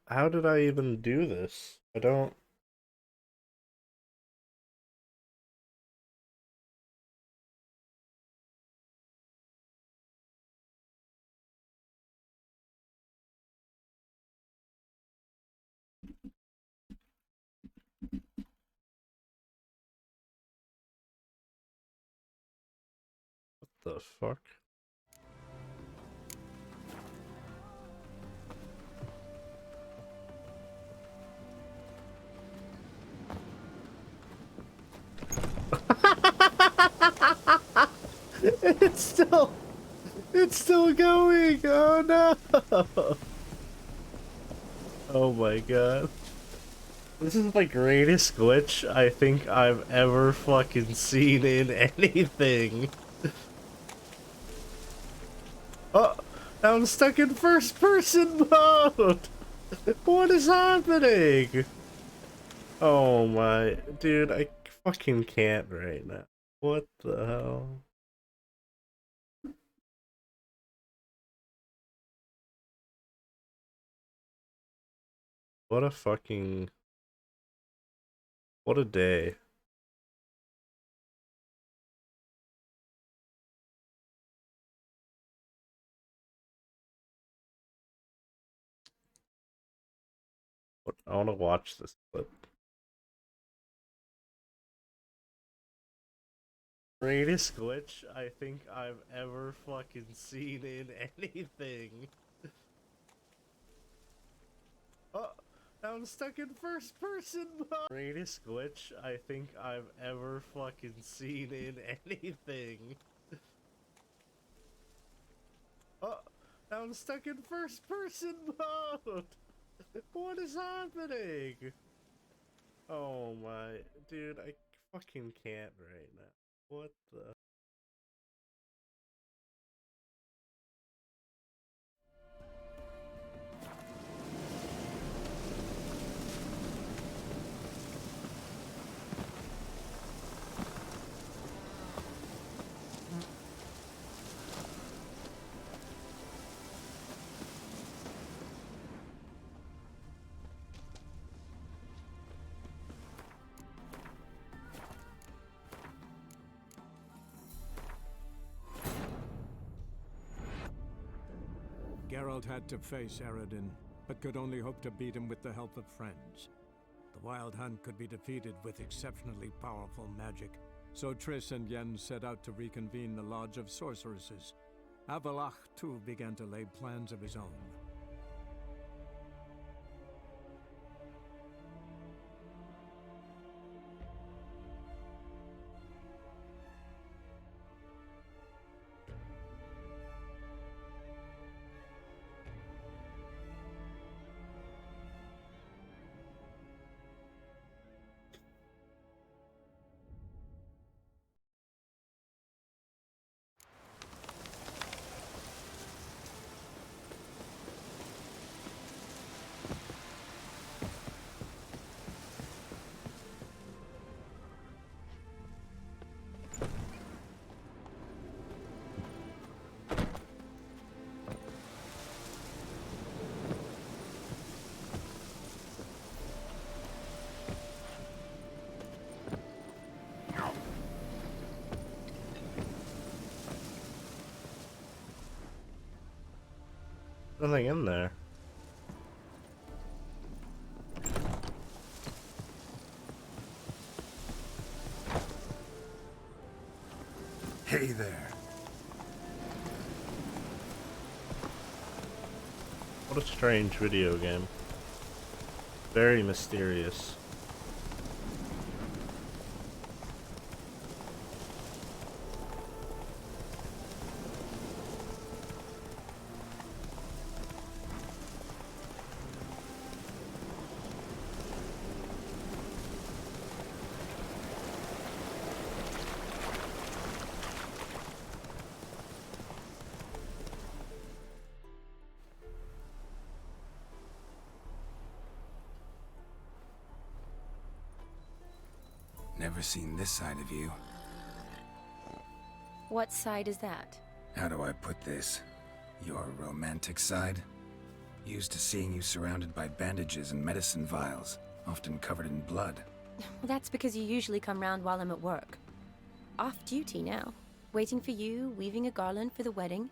How did I even do this? I don't... What the fuck? It's still going. Oh no. Oh my god. This is the greatest glitch I think I've ever fucking seen in anything. Oh, I'm stuck in first person mode. What is happening? Oh my, dude, I fucking can't right now. What the hell? What a fucking... What a day. I want to watch this clip. Greatest glitch I think I've ever fucking seen in anything. Oh, I'm stuck in first person mode. Greatest glitch I think I've ever fucking seen in anything. Oh, I'm stuck in first person mode. What is happening? Oh my, dude, I fucking can't right now. What the? Geralt had to face Eredin, but could only hope to beat him with the help of friends. The Wild Hunt could be defeated with exceptionally powerful magic, so Triss and Yen set out to reconvene the Lodge of Sorceresses. Avallac'h, too, began to lay plans of his own. Nothing in there. Hey there. What a strange video game. Very mysterious. Never seen this side of you. What side is that? How do I put this? Your romantic side? Used to seeing you surrounded by bandages and medicine vials, often covered in blood. Well, that's because you usually come round while I'm at work. Off duty now. Waiting for you, weaving a garland for the wedding.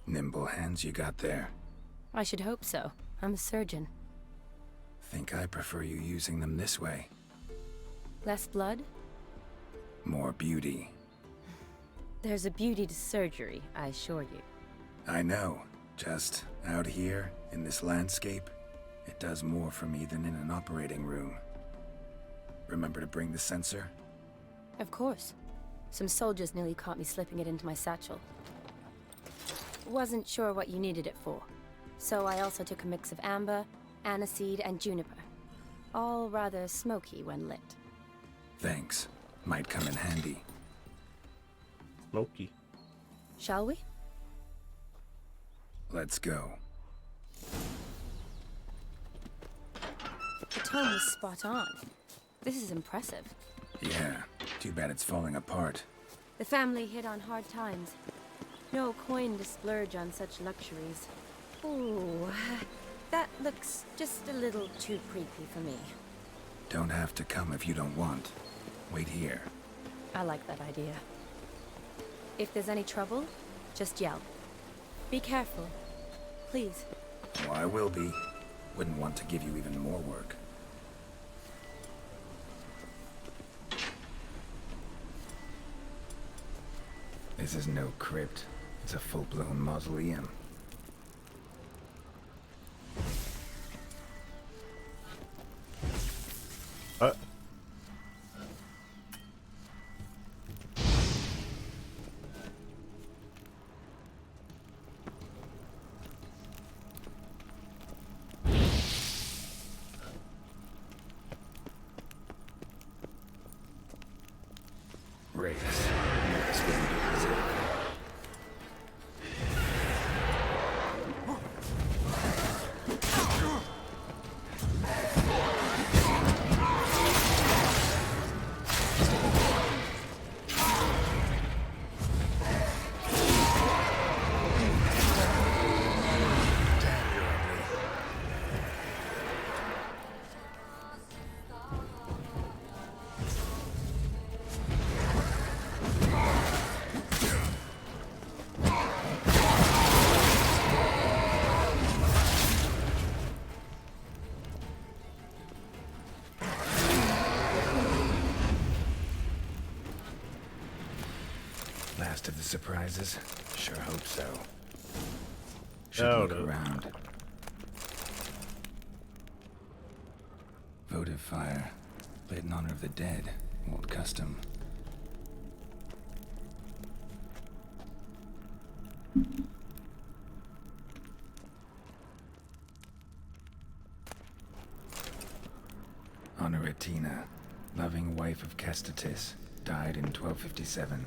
Nimble hands you got there. I should hope so. I'm a surgeon. Think I prefer you using them this way. Less blood? More beauty. There's a beauty to surgery, I assure you. I know. Just out here, in this landscape, it does more for me than in an operating room. Remember to bring the sensor? Of course. Some soldiers nearly caught me slipping it into my satchel. Wasn't sure what you needed it for, so I also took a mix of amber, aniseed, and juniper. All rather smoky when lit. Thanks. Might come in handy. Smoky. Shall we? Let's go. The tone was spot on. This is impressive. Yeah, too bad it's falling apart. The family hit on hard times. No coin to splurge on such luxuries. Ooh, that looks just a little too creepy for me. Don't have to come if you don't want. Wait here. I like that idea. If there's any trouble, just yell. Be careful. Please. Oh, I will be. Wouldn't want to give you even more work. This is no crypt. It's a full-blown mausoleum. last of the surprises? Sure hope so. Should Oh, look no. around. Votive fire. Lit in honor of the dead. Old custom. Honoratina, loving wife of Kestatis, died in 1257.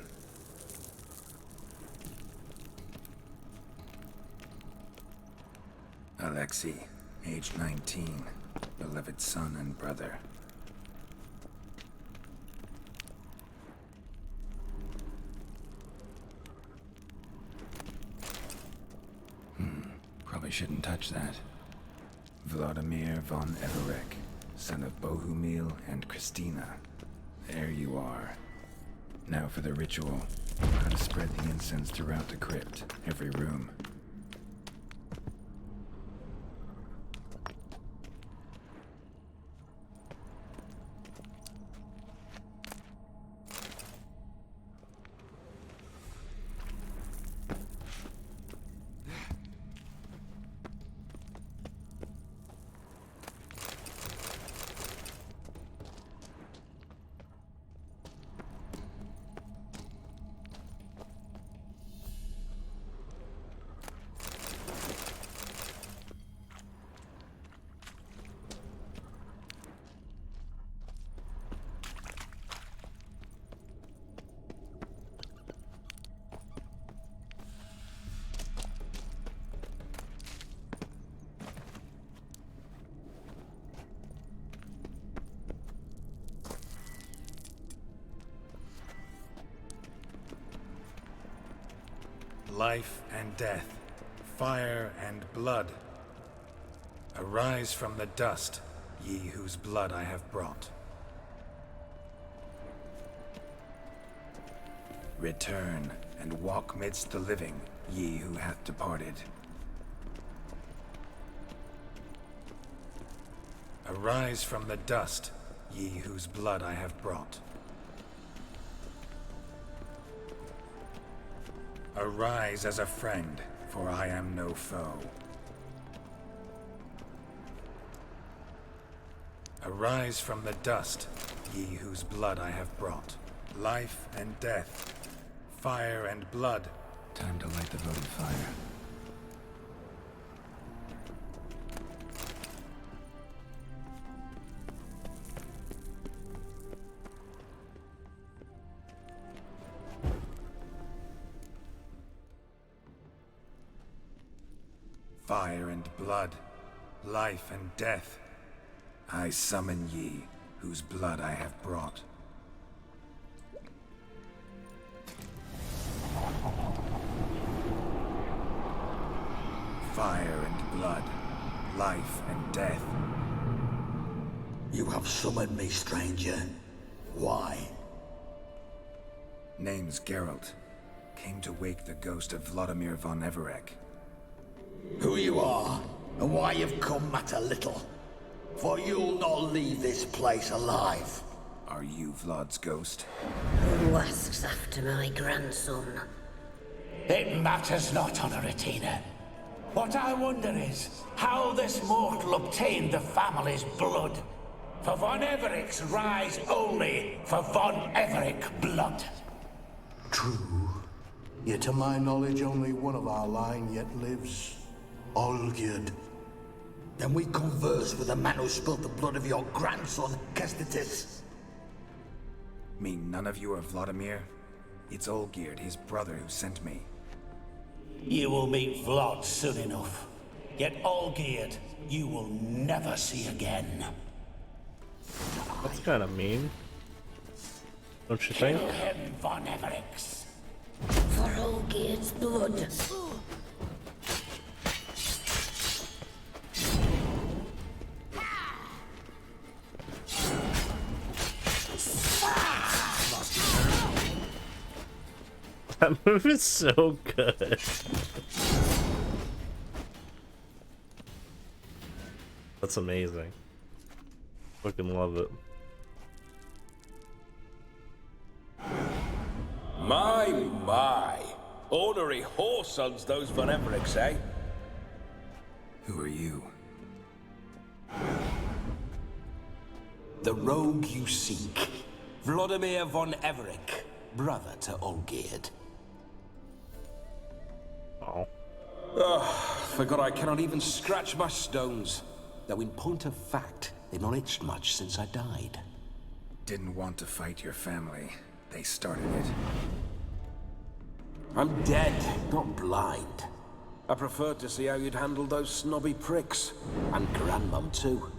Alexei, aged 19, beloved son and brother. Probably shouldn't touch that. Vladimir von Everek, son of Bohumil and Christina. There you are. Now for the ritual. How to spread the incense throughout the crypt, every room. Life and death, fire and blood. Arise from the dust, ye whose blood I have brought. Return and walk midst the living, ye who hath departed. Arise from the dust, ye whose blood I have brought. Arise as a friend, for I am no foe. Arise from the dust, ye whose blood I have brought. Life and death, fire and blood. Time to light the votive fire. Fire and blood, life and death. I summon ye, whose blood I have brought. Fire and blood, life and death. You have summoned me, stranger. Why? Name's Geralt. Came to wake the ghost of Vladimir von Everek. Who you are, and why you've come matter little. For you'll not leave this place alive. Are you Vlad's ghost? Who asks after my grandson? It matters not, Honoratina. What I wonder is how this mortal obtained the family's blood. For von Everek's rise only for von Everek blood. True. Yet to my knowledge, only one of our line yet lives. Olgierd. Then we converse with the man who spilled the blood of your grandson, Kestatis. Mean none of you are Vladimir? It's Olgierd, his brother, who sent me. You will meet Vlad soon enough. Yet Olgierd, you will never see again. That's kind of mean. Don't you think? Kill him, von Evereks. For Olgierd's blood. That move is so good. That's amazing. Fucking love it. My. Ornery whoresons, those Von Evericks, eh? Who are you? The rogue you seek. Vladimir von Everec, brother to Olgierd. Oh. Forgot I cannot even scratch my stones. Though in point of fact, they've not itched much since I died. Didn't want to fight your family. They started it. I'm dead, not blind. I preferred to see how you'd handle those snobby pricks. And Grandmum, too.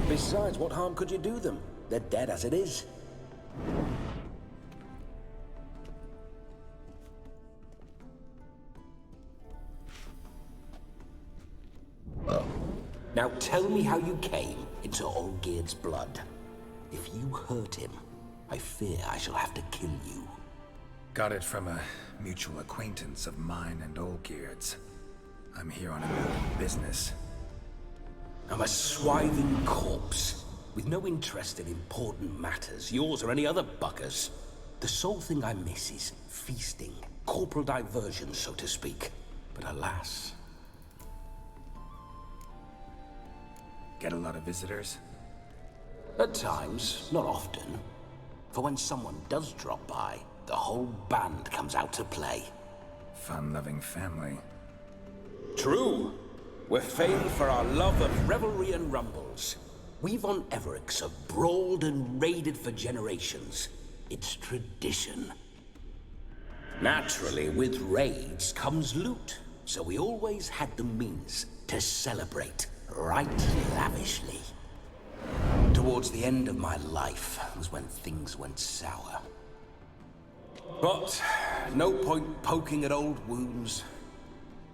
Besides, what harm could you do them? They're dead as it is. Now tell me how you came into Olgierd's blood. If you hurt him, I fear I shall have to kill you. Got it from a mutual acquaintance of mine and Olgierd's. I'm here on a business. I'm a swithing corpse, with no interest in important matters, yours or any other buggers. The sole thing I miss is feasting, corporal diversion, so to speak. But alas... Get a lot of visitors? At times, not often. For when someone does drop by, the whole band comes out to play. Fun-loving family. True. We're famed for our love of revelry and rumbles. We Von Evericks have brawled and raided for generations. It's tradition. Naturally, with raids comes loot, so we always had the means to celebrate right lavishly. Towards the end of my life was when things went sour. But no point poking at old wounds.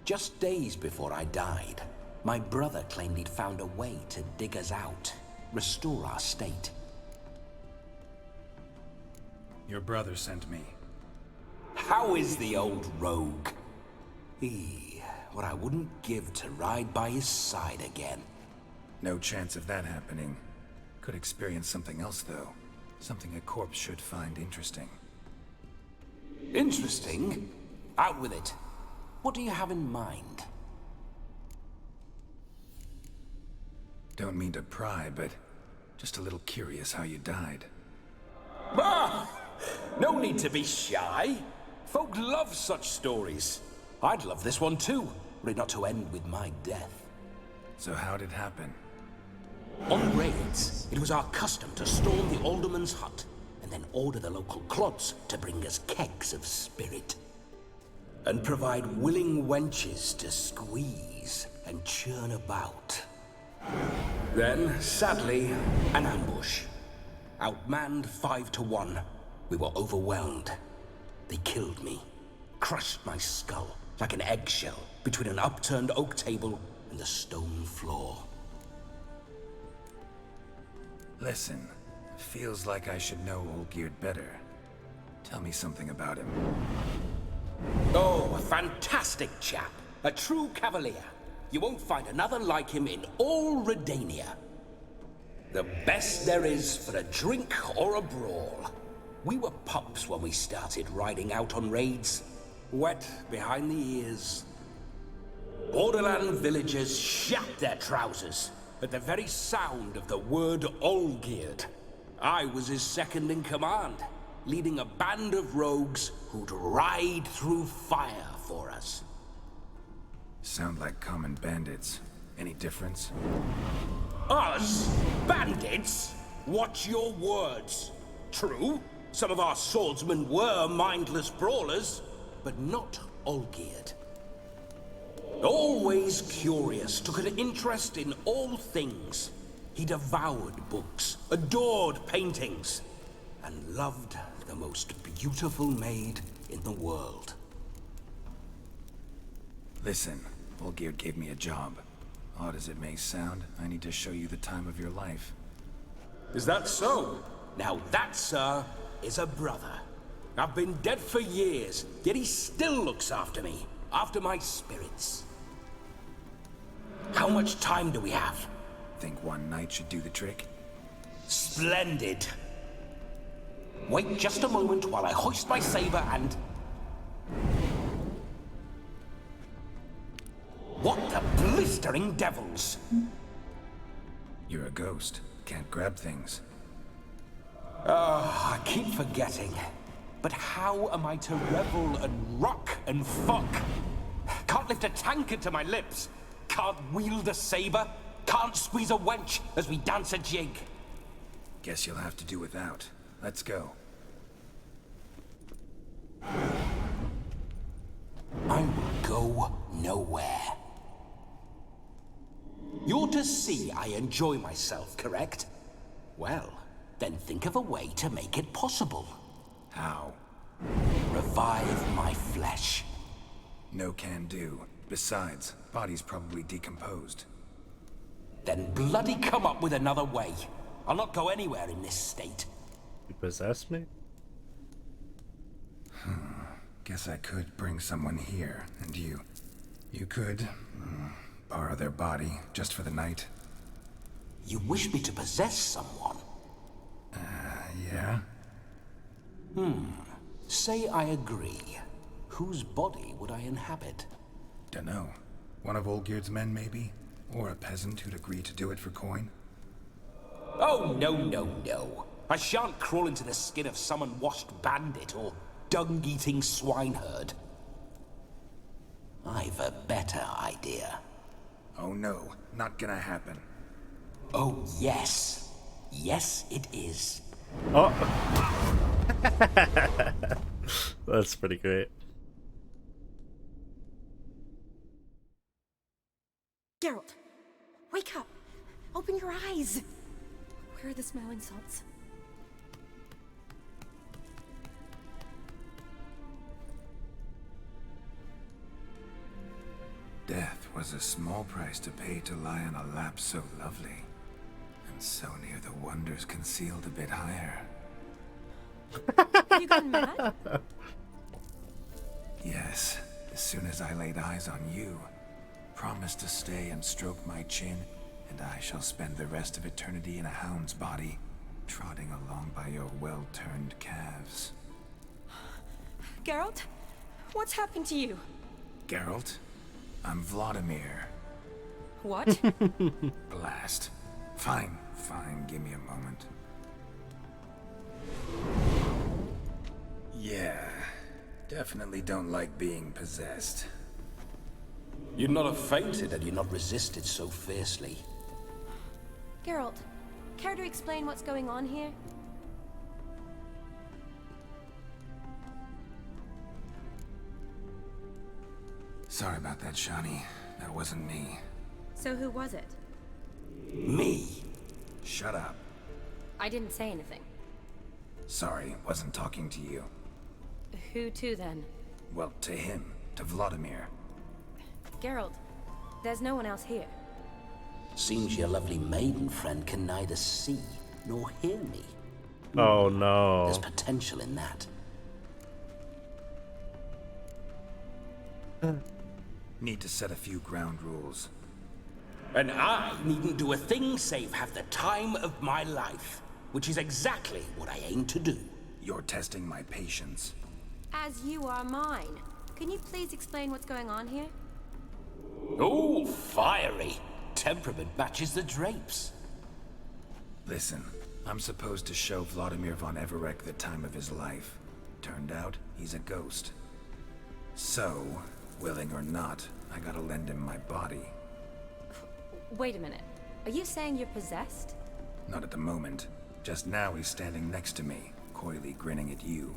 Just days before I died, my brother claimed he'd found a way to dig us out, restore our state. Your brother sent me. How is the old rogue? What I wouldn't give to ride by his side again. No chance of that happening. Could experience something else, though. Something a corpse should find interesting. Interesting? Out with it. What do you have in mind? Don't mean to pry, but just a little curious how you died. Ah! No need to be shy. Folk love such stories. I'd love this one too, were it not to end with my death. So how'd it happen? On raids, it was our custom to storm the alderman's hut, and then order the local clods to bring us kegs of spirit. And provide willing wenches to squeeze and churn about. Then, sadly, an ambush. Outmanned 5 to 1, we were overwhelmed. They killed me, crushed my skull like an eggshell between an upturned oak table and the stone floor. Listen, feels like I should know Olgierd better. Tell me something about him. Oh, a fantastic chap. A true cavalier. You won't find another like him in all Redania. The best there is for a drink or a brawl. We were pups when we started riding out on raids. Wet behind the ears. Borderland villagers shat their trousers at the very sound of the word Olgierd. I was his second in command, leading a band of rogues who'd ride through fire for us. Sound like common bandits. Any difference? Us? Bandits? Watch your words. True, some of our swordsmen were mindless brawlers, but not Olgierd. Always curious, took an interest in all things. He devoured books, adored paintings, and loved the most beautiful maid in the world. Listen, Olgierd gave me a job. Odd as it may sound, I need to show you the time of your life. Is that so? Now that, sir, is a brother. I've been dead for years, yet he still looks after me, after my spirits. How much time do we have? Think one night should do the trick? Splendid. Wait just a moment while I hoist my saber and... What the blistering devils? You're a ghost. Can't grab things. I keep forgetting. But how am I to revel and rock and fuck? Can't lift a tankard to my lips. Can't wield a saber. Can't squeeze a wench as we dance a jig. Guess you'll have to do without. Let's go. I will go nowhere. You're to see I enjoy myself, correct? Well, then think of a way to make it possible. How? Revive my flesh. No can do. Besides, body's probably decomposed. Then bloody come up with another way. I'll not go anywhere in this state. You possess me? Guess I could bring someone here, and you could borrow their body just for the night. You wish me to possess someone? Yeah? Say I agree. Whose body would I inhabit? Dunno. One of Olgierd's men, maybe? Or a peasant who'd agree to do it for coin? Oh, no. I shan't crawl into the skin of some unwashed bandit or dung-eating swineherd. I've a better idea. Oh no, not gonna happen. Oh, yes. Yes, it is. Oh. That's pretty great. Geralt, wake up. Open your eyes. Where are the smelling salts? Death was a small price to pay to lie on a lap so lovely, and so near the wonders concealed a bit higher. Have you gone mad? Yes, as soon as I laid eyes on you, promised to stay and stroke my chin, and I shall spend the rest of eternity in a hound's body, trotting along by your well-turned calves. Geralt, what's happened to you? Geralt? I'm Vladimir. What? Blast. Fine, give me a moment. Yeah, definitely don't like being possessed. You'd not have fainted had you not resisted so fiercely. Geralt, care to explain what's going on here? Sorry about that, Shani. That wasn't me. So who was it? Me. Shut up. I didn't say anything. Sorry, wasn't talking to you. Who to then? Well, to him. To Vladimir. Geralt, there's no one else here. Seems your lovely maiden friend can neither see nor hear me. Oh no. There's potential in that. Need to set a few ground rules. And I needn't do a thing save have the time of my life, which is exactly what I aim to do. You're testing my patience. As you are mine. Can you please explain what's going on here? Oh, fiery. Temperament matches the drapes. Listen, I'm supposed to show Vladimir von Everec the time of his life. Turned out, he's a ghost. So, willing or not, I gotta lend him my body. Wait a minute. Are you saying you're possessed? Not at the moment. Just now he's standing next to me, coyly grinning at you.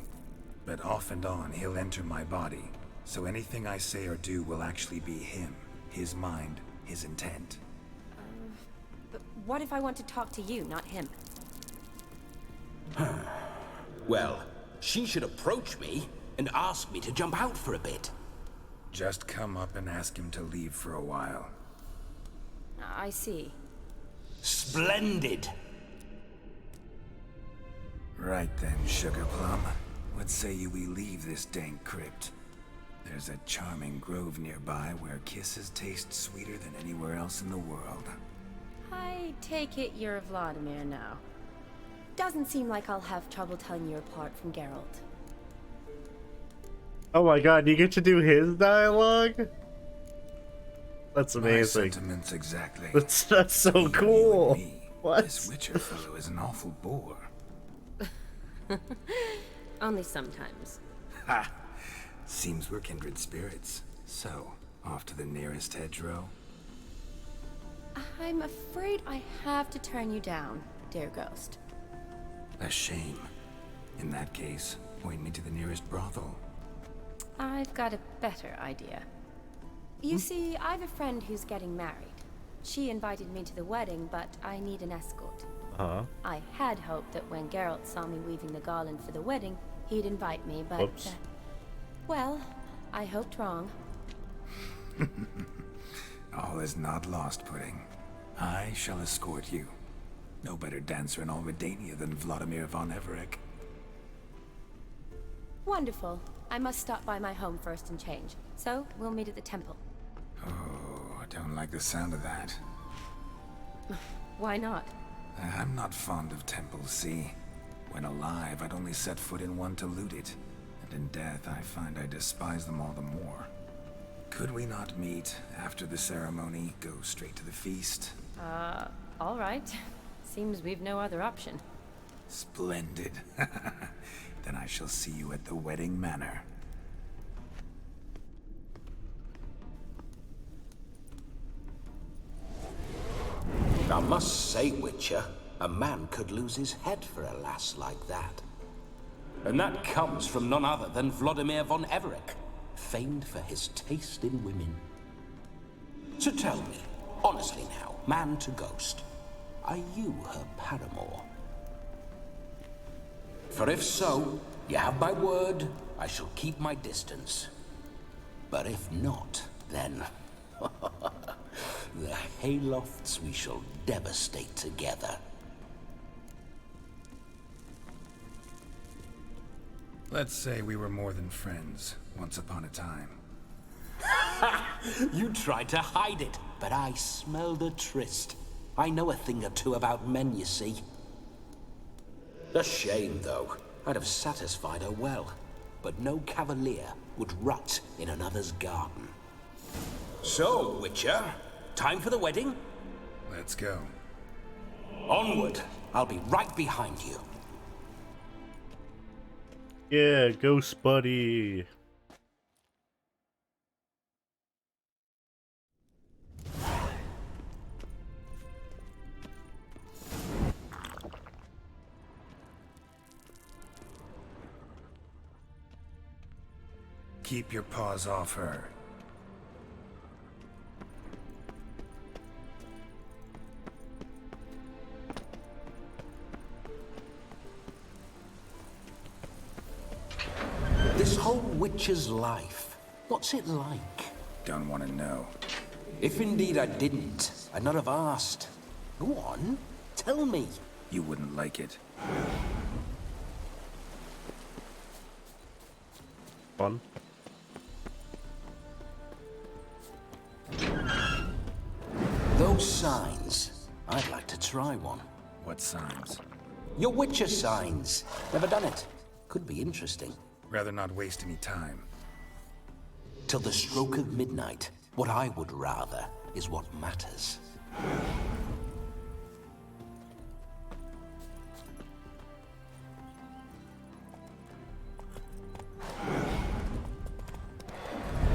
But off and on, he'll enter my body. So anything I say or do will actually be him. His mind, his intent. But what if I want to talk to you, not him? Well, she should approach me and ask me to jump out for a bit. Just come up and ask him to leave for a while. I see. Splendid! Right then, Sugar Plum. What say you we leave this dank crypt? There's a charming grove nearby where kisses taste sweeter than anywhere else in the world. I take it you're Vladimir now. Doesn't seem like I'll have trouble telling you apart from Geralt. Oh my god, you get to do his dialogue? That's My amazing. sentiments exactly. That's so cool. What? This Witcher fellow is an awful bore. Only sometimes. Ha! Seems we're kindred spirits. So, off to the nearest hedgerow? I'm afraid I have to turn you down, dear ghost. A shame. In that case, point me to the nearest brothel. I've got a better idea. You see, I've a friend who's getting married. She invited me to the wedding, but I need an escort. I had hoped that when Geralt saw me weaving the garland for the wedding, he'd invite me, but... well, I hoped wrong. All is not lost, Pudding. I shall escort you. No better dancer in all Redania than Vladimir von Everec. Wonderful. I must stop by my home first and change. So, we'll meet at the temple. Oh, I don't like the sound of that. Why not? I'm not fond of temples, see? When alive, I'd only set foot in one to loot it. And in death, I find I despise them all the more. Could we not meet after the ceremony, go straight to the feast? All right. Seems we've no other option. Splendid. Then I shall see you at the wedding manor. I must say, Witcher, a man could lose his head for a lass like that. And that comes from none other than Vladimir von Everec, famed for his taste in women. So tell me, honestly now, man to ghost, are you her paramour? For if so, you have my word, I shall keep my distance. But if not, then... the haylofts we shall devastate together. Let's say we were more than friends, once upon a time. You tried to hide it, but I smelled a tryst. I know a thing or two about men, you see. A shame, though. I'd have satisfied her well, but no cavalier would rot in another's garden. So, Witcher, time for the wedding? Let's go. Onward! I'll be right behind you. Yeah, ghost buddy. Keep your paws off her. This whole Witcher's life, what's it like? Don't want to know. If indeed I didn't, I'd not have asked. Go on, tell me. You wouldn't like it. Fun. Those signs, I'd like to try one. What signs? Your Witcher signs. Never done it. Could be interesting. Rather not waste any time. Till the stroke of midnight, what I would rather is what matters.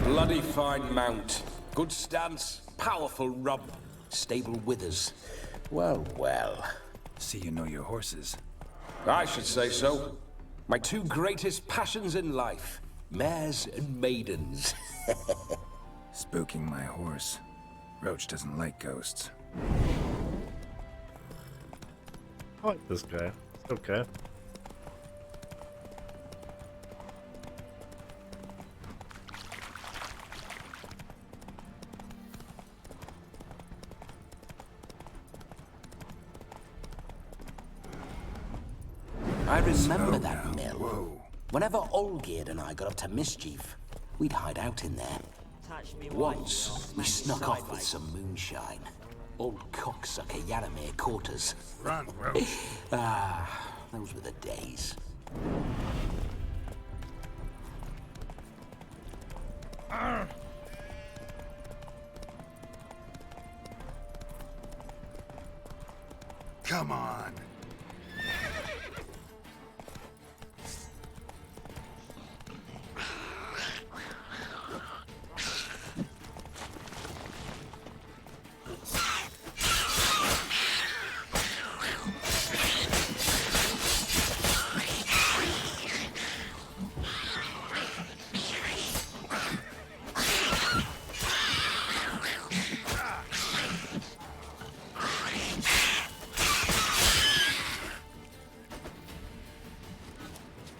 Bloody fine mount. Good stance, powerful rub, stable withers. Well, well. See you know your horses. I should say so. My two greatest passions in life, mares and maidens. Spooking my horse. Roach doesn't like ghosts. I like this guy. It's okay. I remember that mill. Whoa. Whenever Olgierd and I got up to mischief, we'd hide out in there. Once, we snuck off with some moonshine. Old cocksucker Yaramir caught us. Run, Roach. Those were the days. Come on.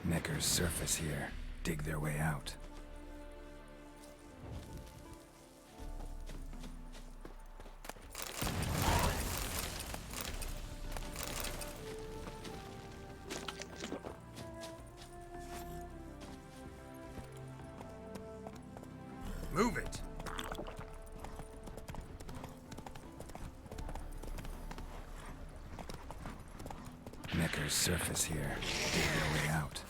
Necker's surface here. Dig their way out. Move it! Necker's surface here. Dig their way out.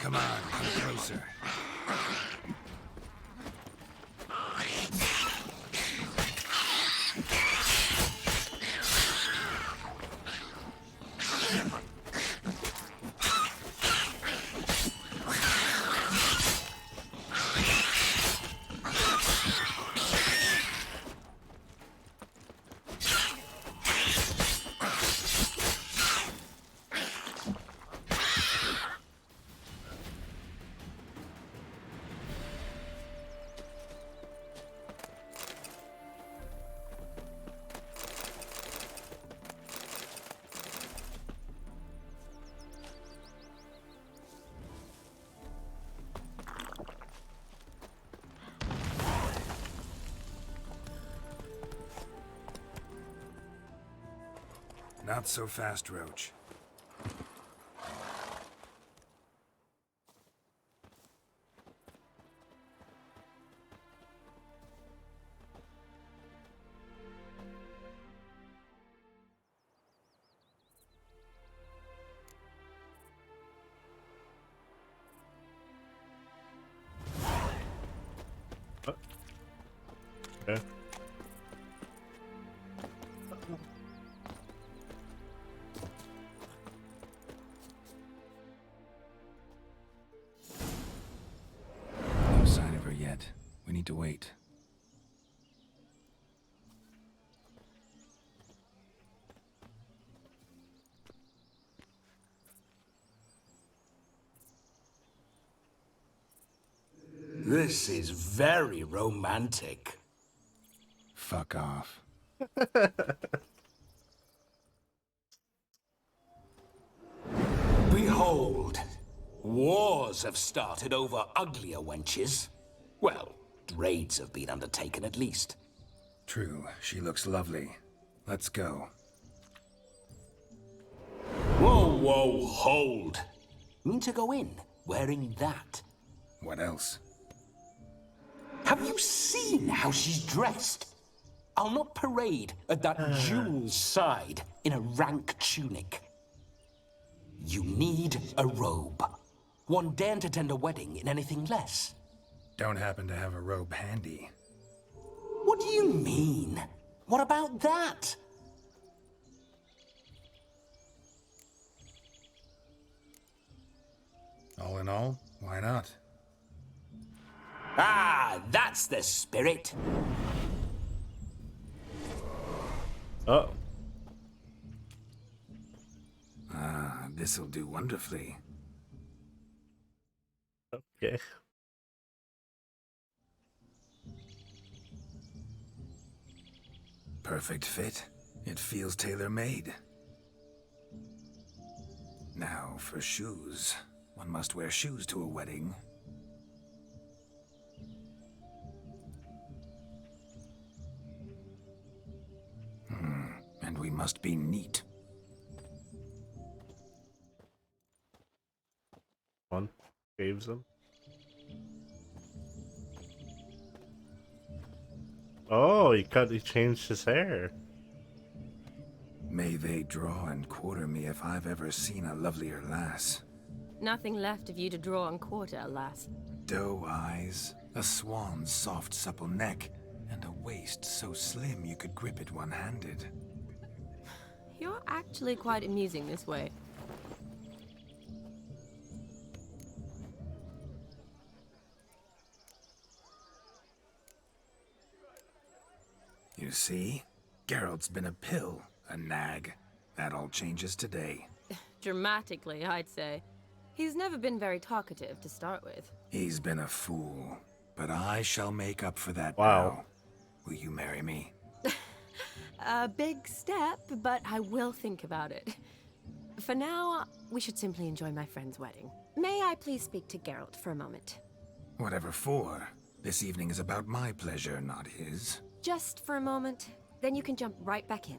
Come on, come closer. Not so fast, Roach. Okay. No sign of her yet. We need to wait. This is very romantic. Fuck off. Behold, wars have started over uglier wenches. Well, raids have been undertaken at least. True, she looks lovely. Let's go. Whoa, whoa, hold. Mean to go in, wearing that. What else? Have you seen how she's dressed? I'll not parade at that jewel's side in a rank tunic. You need a robe. One daren't attend a wedding in anything less. Don't happen to have a robe handy. What do you mean? What about that? All in all, why not? Ah, that's the spirit. Oh. Ah, this'll do wonderfully. Okay. Perfect fit. It feels tailor-made. Now, for shoes. One must wear shoes to a wedding. And we must be neat. One shaves him. Oh, he changed his hair. they draw and quarter me if I've ever seen a lovelier lass. Nothing left of you to draw and quarter, alas. Doe eyes, a swan's soft supple neck, and a waist so slim you could grip it one-handed. You're actually quite amusing this way. You see? Geralt's been a pill, a nag. That all changes today. Dramatically, I'd say. He's never been very talkative to start with. He's been a fool, but I shall make up for that Wow. now. Will you marry me? A big step, but I will think about it. For now, we should simply enjoy my friend's wedding. May I please speak to Geralt for a moment? Whatever for. This evening is about my pleasure, not his. Just for a moment, then you can jump right back in.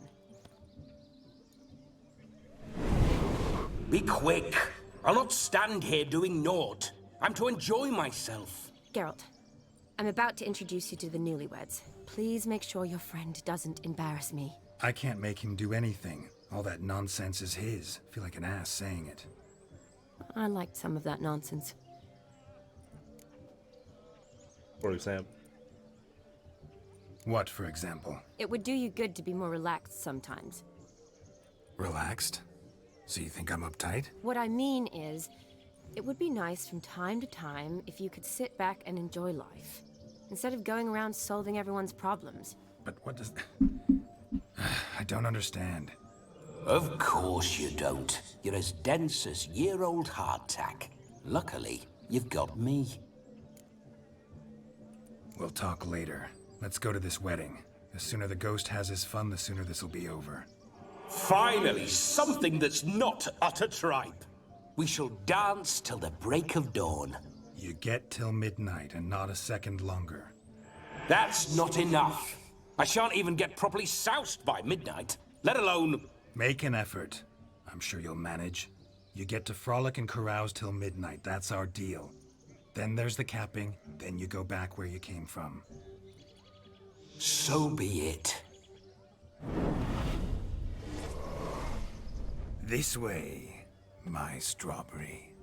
Be quick. I'll not stand here doing naught. I'm to enjoy myself. Geralt, I'm about to introduce you to the newlyweds. Please make sure your friend doesn't embarrass me. I can't make him do anything. All that nonsense is his. Feel like an ass saying it. I liked some of that nonsense. For example. What, for example? It would do you good to be more relaxed sometimes. Relaxed? So you think I'm uptight? What I mean is, it would be nice from time to time if you could sit back and enjoy life, instead of going around solving everyone's problems. But what does... I don't understand. Of course you don't. You're as dense as year-old hardtack. Luckily, you've got me. We'll talk later. Let's go to this wedding. The sooner the ghost has his fun, the sooner this'll be over. Finally, something that's not utter tripe. We shall dance till the break of dawn. You get till midnight and not a second longer. That's not enough. I shan't even get properly soused by midnight, let alone... Make an effort. I'm sure you'll manage. You get to frolic and carouse till midnight. That's our deal. Then there's the capping, then you go back where you came from. So be it. This way, my strawberry.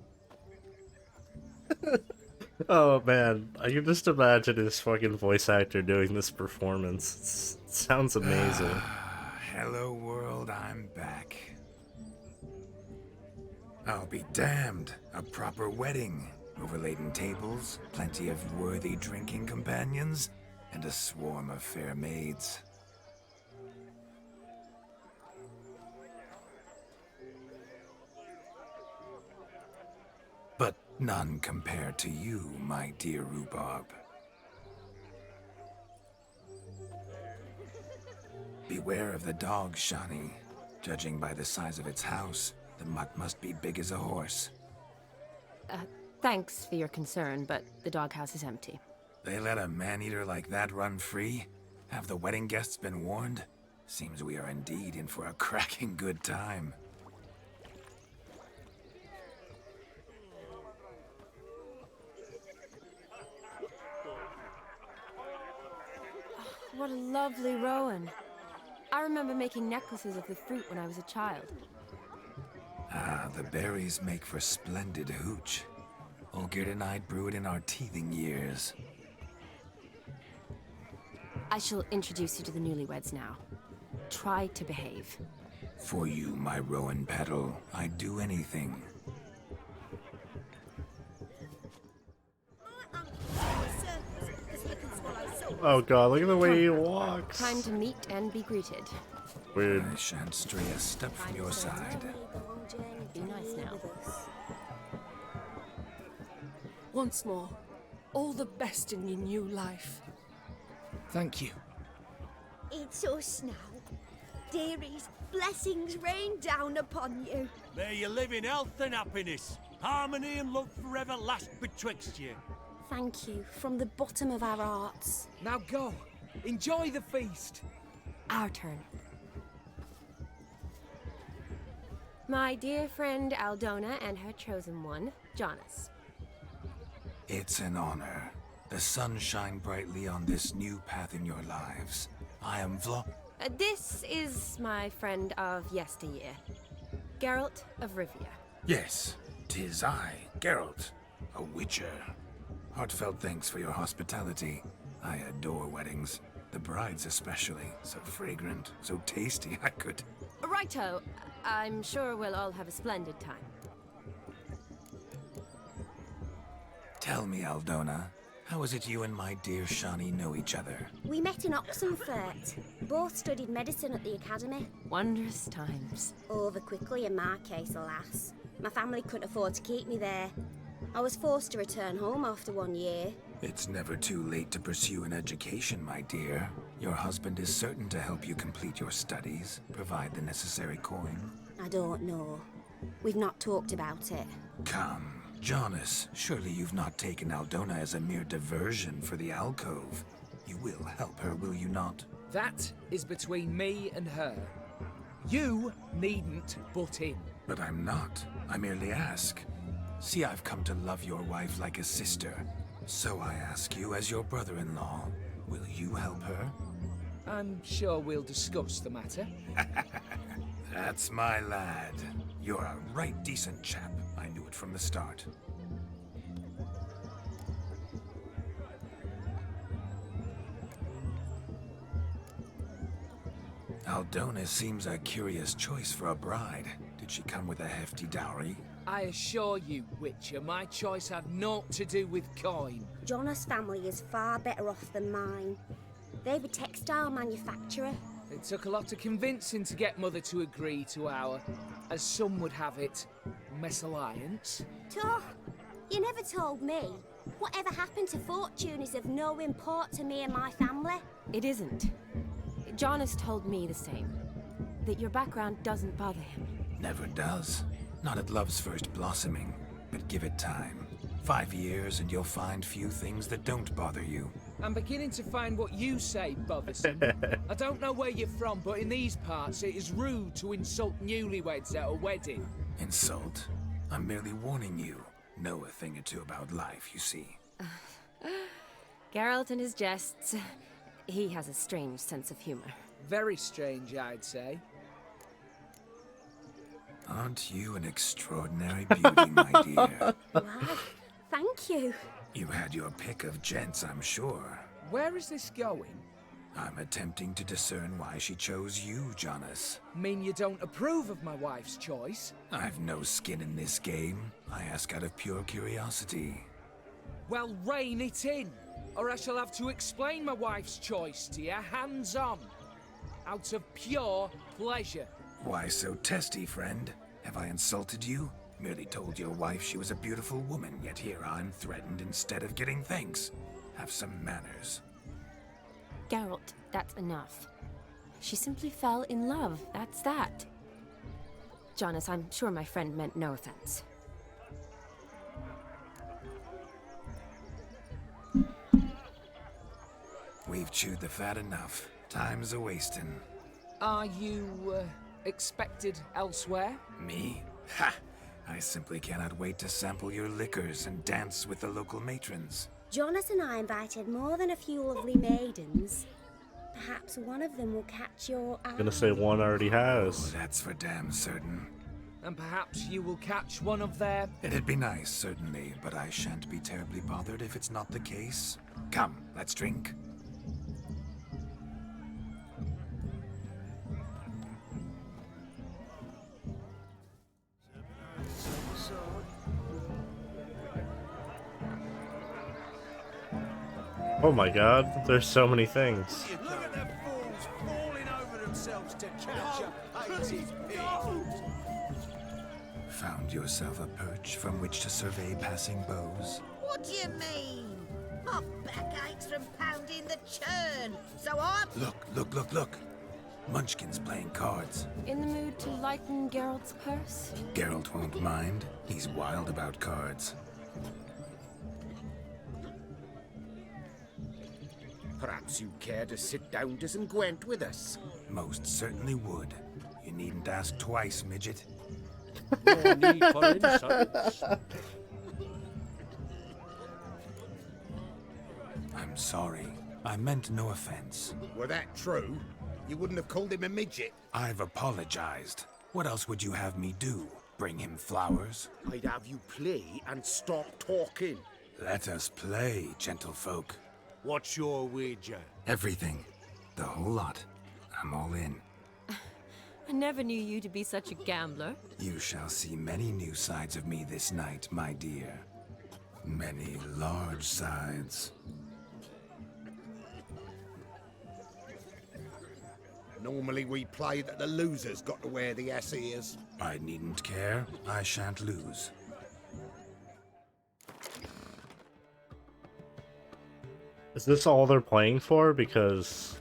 Oh man, I can just imagine his fucking voice actor doing this performance. It sounds amazing. Hello world, I'm back. I'll be damned. A proper wedding. Overladen tables, plenty of worthy drinking companions, and a swarm of fair maids. But none compared to you, my dear rhubarb. Beware of the dog, Shani. Judging by the size of its house, the mutt must be big as a horse. Thanks for your concern, but the doghouse is empty. They let a man-eater like that run free? Have the wedding guests been warned? Seems we are indeed in for a cracking good time. What a lovely rowan. I remember making necklaces of the fruit when I was a child. Ah, the berries make for splendid hooch. Olgerd and I brew it in our teething years. I shall introduce you to the newlyweds now. Try to behave. For you, my rowan petal, I'd do anything. Oh god, look at the way he walks. Time to meet and be greeted. Weird. I shan't stray a step from your side. Be nice now. Once more, all the best in your new life. Thank you. It's us now. Dearies, blessings rain down upon you. May you live in health and happiness. Harmony and love forever last betwixt you. Thank you, from the bottom of our hearts. Now go. Enjoy the feast. Our turn. My dear friend Aldona and her chosen one, Jonas. It's an honor. The sun shine brightly on this new path in your lives. I am This is my friend of yesteryear, Geralt of Rivia. Yes, 'tis I, Geralt, a witcher. Heartfelt thanks for your hospitality. I adore weddings. The brides especially. So fragrant, so tasty, I could... Righto. I'm sure we'll all have a splendid time. Tell me, Aldona, how is it you and my dear Shani know each other? We met in Oxenfurt. Both studied medicine at the academy. Wondrous times. Over quickly in my case, alas. My family couldn't afford to keep me there. I was forced to return home after 1 year. It's never too late to pursue an education, my dear. Your husband is certain to help you complete your studies, provide the necessary coin. I don't know. We've not talked about it. Come, Jonas, surely you've not taken Aldona as a mere diversion for the alcove. You will help her, will you not? That is between me and her. You needn't butt in. But I'm not. I merely ask. See, I've come to love your wife like a sister. So I ask you, as your brother-in-law, will you help her? I'm sure we'll discuss the matter. That's my lad. You're a right decent chap. I knew it from the start. Aldona seems a curious choice for a bride. Did she come with a hefty dowry? I assure you, Witcher, my choice had naught to do with coin. Jonas' family is far better off than mine. They're a textile manufacturer. It took a lot of convincing to get Mother to agree to our, as some would have it, mesalliance. Toh, you never told me. Whatever happened to fortune is of no import to me and my family. It isn't. Jonas told me the same. That your background doesn't bother him. Never does. Not at love's first blossoming, but give it time. 5 years and you'll find few things that don't bother you. I'm beginning to find what you say bothersome. I don't know where you're from, but in these parts it is rude to insult newlyweds at a wedding. Insult? I'm merely warning you. Know a thing or two about life, you see. Geralt and his jests. He has a strange sense of humor. Very strange, I'd say. Aren't you an extraordinary beauty, my dear? Why, thank you. You had your pick of gents, I'm sure. Where is this going? I'm attempting to discern why she chose you, Jonas. Mean you don't approve of my wife's choice? I've no skin in this game. I ask out of pure curiosity. Well, rein it in, or I shall have to explain my wife's choice to you hands-on. Out of pure pleasure. Why so testy, friend? Have I insulted you? Merely told your wife she was a beautiful woman, yet here I'm threatened instead of getting thanks. Have some manners. Geralt, that's enough. She simply fell in love, that's that. Jonas, I'm sure my friend meant no offense. We've chewed the fat enough. Time's a-wasting. Are you, expected elsewhere? Me? Ha! I simply cannot wait to sample your liquors and dance with the local matrons. Jonas and I invited more than a few lovely maidens. Perhaps one of them will catch your eye. Gonna say one already has. Oh, that's for damn certain. And perhaps you will catch one of their... It'd be nice, certainly, but I shan't be terribly bothered if it's not the case. Come, let's drink. Oh my god, there's so many things. Look at them fools falling over themselves to catch a hazy pig. Found yourself a perch from which to survey passing bows? What do you mean? My back aches from pounding the churn, so I'm... Look. Munchkin's playing cards. In the mood to lighten Geralt's purse? Geralt won't mind. He's wild about cards. Perhaps you care to sit down to some Gwent with us? Most certainly would. You needn't ask twice, midget. No need for insults. I'm sorry. I meant no offense. Were that true? You wouldn't have called him a midget. I've apologized. What else would you have me do? Bring him flowers? I'd have you play and stop talking. Let us play, gentlefolk. What's your wager? Everything. The whole lot. I'm all in. I never knew you to be such a gambler. You shall see many new sides of me this night, my dear. Many large sides. Normally we play that the loser's got to wear the ass ears. I needn't care. I shan't lose. Is this all they're playing for? Because...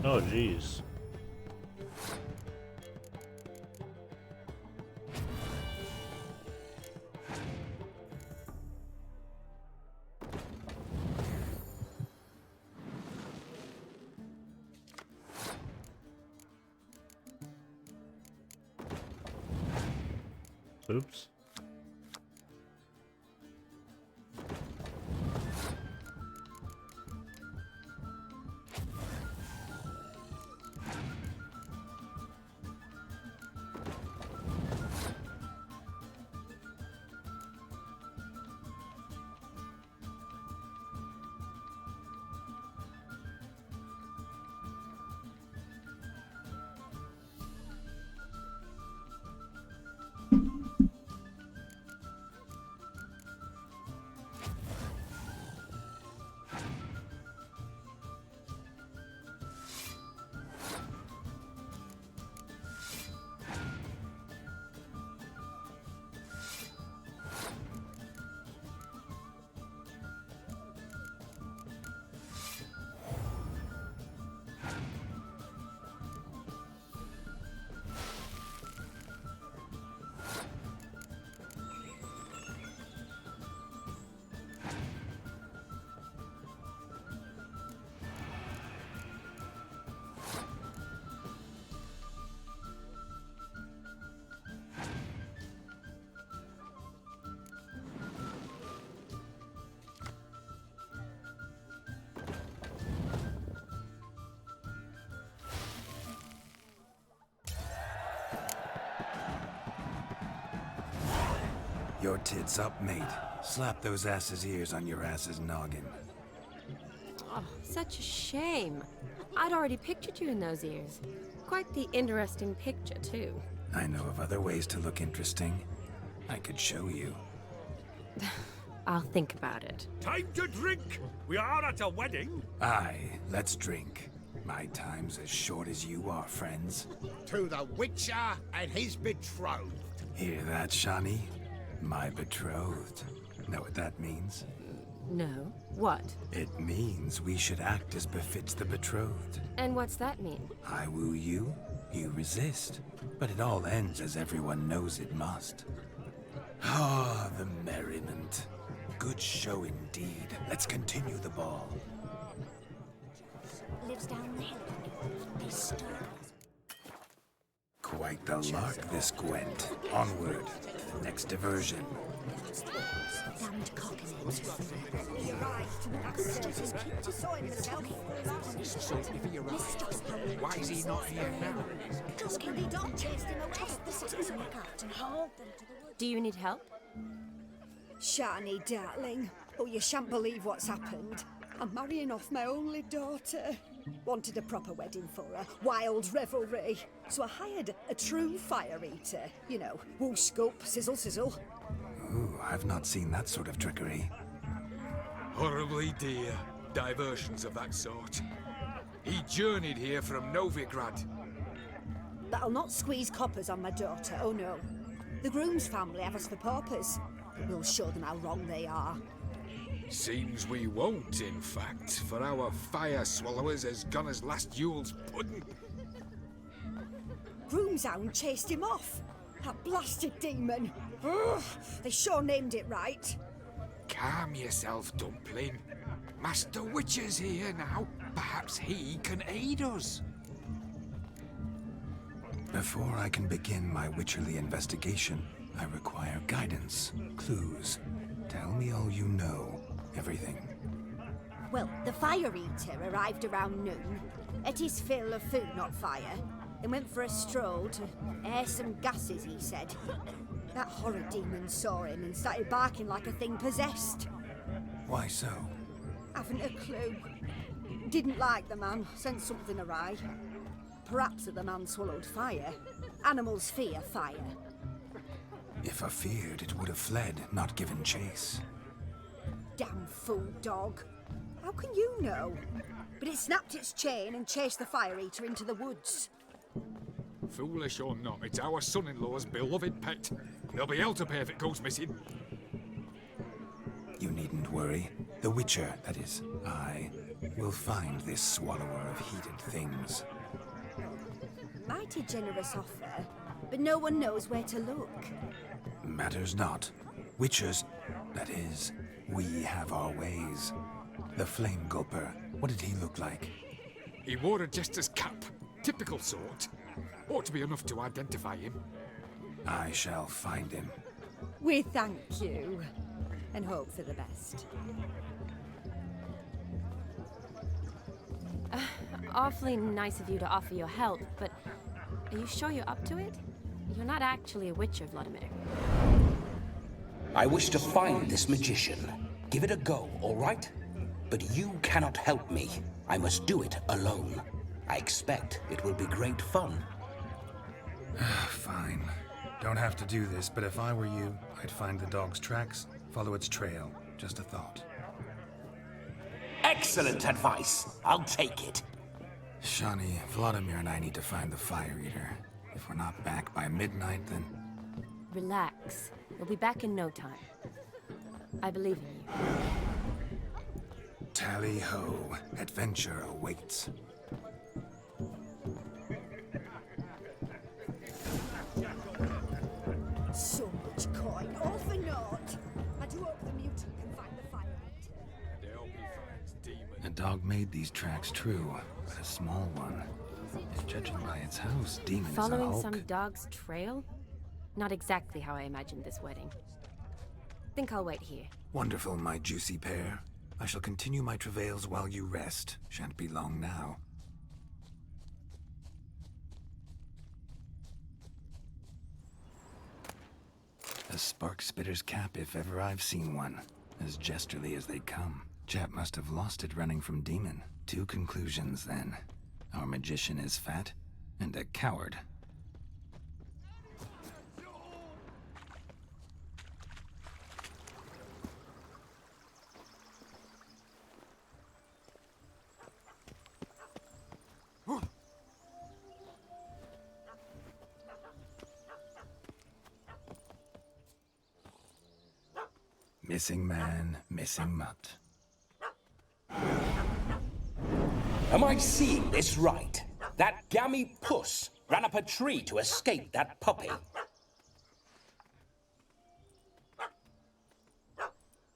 Oh, jeez. Oops. Your tits up, mate. Slap those asses' ears on your ass's noggin. Oh, such a shame. I'd already pictured you in those ears. Quite the interesting picture, too. I know of other ways to look interesting. I could show you. I'll think about it. Time to drink! We are at a wedding. Aye, let's drink. My time's as short as you are, friends. To the Witcher and his betrothed. Hear that, Shani? My betrothed. Know what that means? No. What? It means we should act as befits the betrothed. And what's that mean? I woo you, you resist. But it all ends as everyone knows it must. Ah, the merriment. Good show indeed. Let's continue the ball. Lives down the hill. They stir. Quite the lark, this Gwent. Onward to the Next diversion. Damned cockneys. You're right. That's keep to saw himself. So if you're right, why is he not here now? Because Killy Dog chased him away. The citizen look out and hauled them to the woods. Do you need help? Shani, darling. Oh, you shan't believe what's happened. I'm marrying off my only daughter. Wanted a proper wedding for her, wild revelry. So I hired a true fire eater. You know, whoosh, scoop, sizzle, sizzle. Ooh, I've not seen that sort of trickery. Horribly dear diversions of that sort. He journeyed here from Novigrad. But I'll not squeeze coppers on my daughter, oh no. The groom's family have us for paupers. We'll show them how wrong they are. Seems we won't, in fact, for our fire swallowers has gone as last Yule's pudding. Groomshound chased him off. That blasted demon. Ugh, they sure named it right. Calm yourself, Dumpling. Master Witcher's here now. Perhaps he can aid us. Before I can begin my witcherly investigation, I require guidance, clues. Tell me all you know. Everything. Well, the fire eater arrived around noon, ate his fill of food, not fire, then went for a stroll to air some gases, he said. That horrid demon saw him and started barking like a thing possessed. Why so? Haven't a clue. Didn't like the man, sent something awry. Perhaps the man swallowed fire. Animals fear fire. If I feared, it would have fled, not given chase. Damn fool dog. How can you know? But it snapped its chain and chased the fire eater into the woods. Foolish or not, it's our son-in-law's beloved pet. There'll be hell to pay if it goes missing. You needn't worry. The Witcher, that is, I, will find this swallower of heated things. Mighty generous offer, but no one knows where to look. Matters not. Witchers, that is, we have our ways. The Flame Gulper, what did he look like? He wore a jester's cap. Typical sort. Ought to be enough to identify him. I shall find him. We thank you, and hope for the best. Awfully nice of you to offer your help, but are you sure you're up to it? You're not actually a witcher, Vladimir. I wish to find this magician. Give it a go, all right? But you cannot help me. I must do it alone. I expect it will be great fun. Fine. Don't have to do this, but if I were you, I'd find the dog's tracks, follow its trail. Just a thought. Excellent advice. I'll take it. Shani, Vladimir and I need to find the fire eater. If we're not back by midnight, then... Relax. We'll be back in no time. I believe in you. Tally-ho. Adventure awaits. So much coin, all for naught. I do hope the mutant can find the fire eater. A dog made these tracks true, but a small one. Judging by its house, demon is a Following hulk. some dog's trail? Not exactly how I imagined this wedding. Think I'll wait here. Wonderful, my juicy pair. I shall continue my travails while you rest. Shan't be long now. A spark spitter's cap if ever I've seen one. As jesterly as they come. Chap must have lost it running from demon. Two conclusions then. Our magician is fat, and a coward. Missing man, missing mutt. Am I seeing this right? That gammy puss ran up a tree to escape that puppy.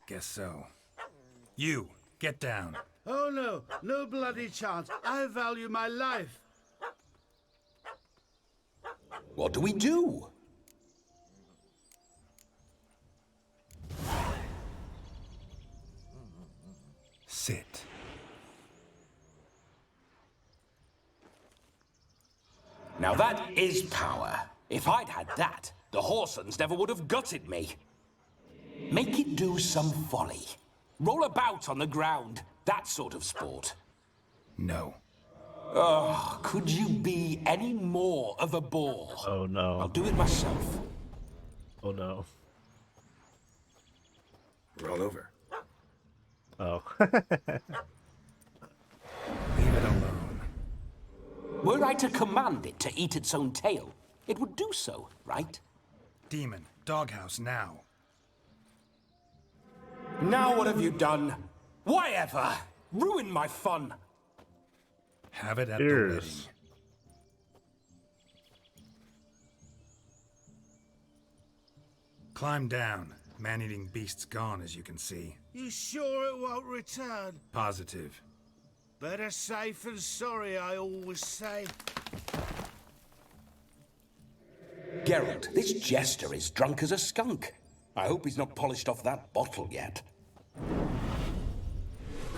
Guess so. You, get down. Oh no, no bloody chance. I value my life. What do we do? Sit. Now that is power. If I'd had that, the Horsons never would have gutted me. Make it do some folly. Roll about on the ground. That sort of sport. No. Oh, could you be any more of a bore? Oh no. I'll do it myself. Oh no. Roll over. Oh. Leave it alone. Were I to command it to eat its own tail, it would do so, right? Demon, doghouse now. Now what have you done? Why ever? Ruin my fun. Have it at the wedding. Climb down. Man-eating beast's gone, as you can see. You sure it won't return? Positive. Better safe than sorry, I always say. Geralt, this jester is drunk as a skunk. I hope he's not polished off that bottle yet.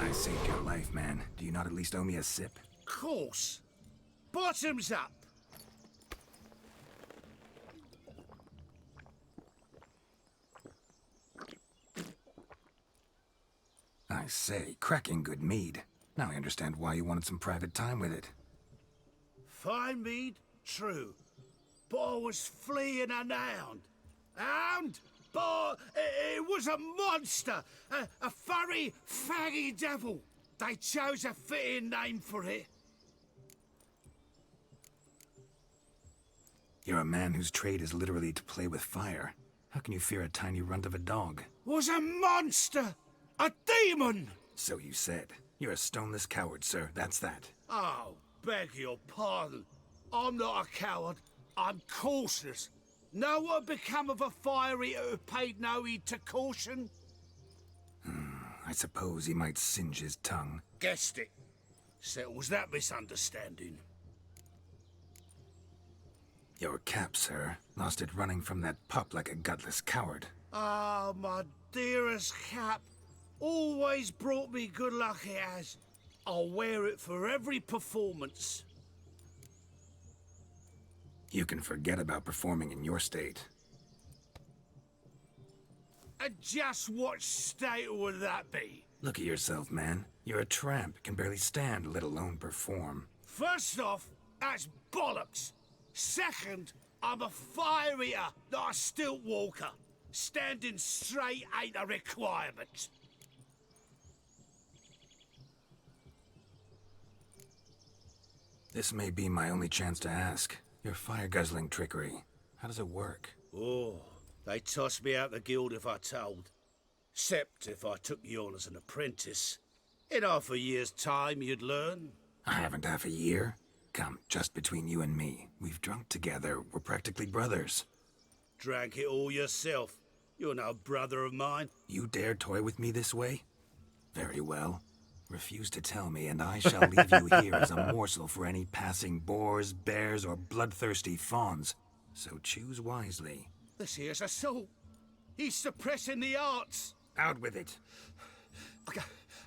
I saved your life, man. Do you not at least owe me a sip? Course. Bottoms up. I say, cracking good mead. Now I understand why you wanted some private time with it. Fine mead, true. But I was fleeing an hound. Hound? But it was a monster. A furry, faggy devil. They chose a fitting name for it. You're a man whose trade is literally to play with fire. How can you fear a tiny runt of a dog? Was a monster. A demon. So you said. You're a stoneless coward, sir. That's that. Oh, beg your pardon. I'm not a coward. I'm cautious. Know what become of a fire eater who paid no heed to caution? I suppose he might singe his tongue. Guessed it. Settles that misunderstanding. Your cap, sir. Lost it running from that pup like a gutless coward. Ah, my dearest cap. Always brought me good luck it has. I'll wear it for every performance. You can forget about performing in your state. And just what state would that be? Look at yourself, man. You're a tramp, can barely stand, let alone perform. First off, that's bollocks. Second, I'm a fire eater, not a stilt walker. Standing straight ain't a requirement. This may be my only chance to ask. Your fire-guzzling trickery. How does it work? Oh, they toss me out the guild if I told. Except if I took you on as an apprentice. In half a year's time, you'd learn. I haven't half a year. Come, just between you and me. We've drunk together. We're practically brothers. Drank it all yourself. You're no brother of mine. You dare toy with me this way? Very well. Refuse to tell me, and I shall leave you here as a morsel for any passing boars, bears, or bloodthirsty fawns. So choose wisely. This here's assault. He's suppressing the arts. Out with it. I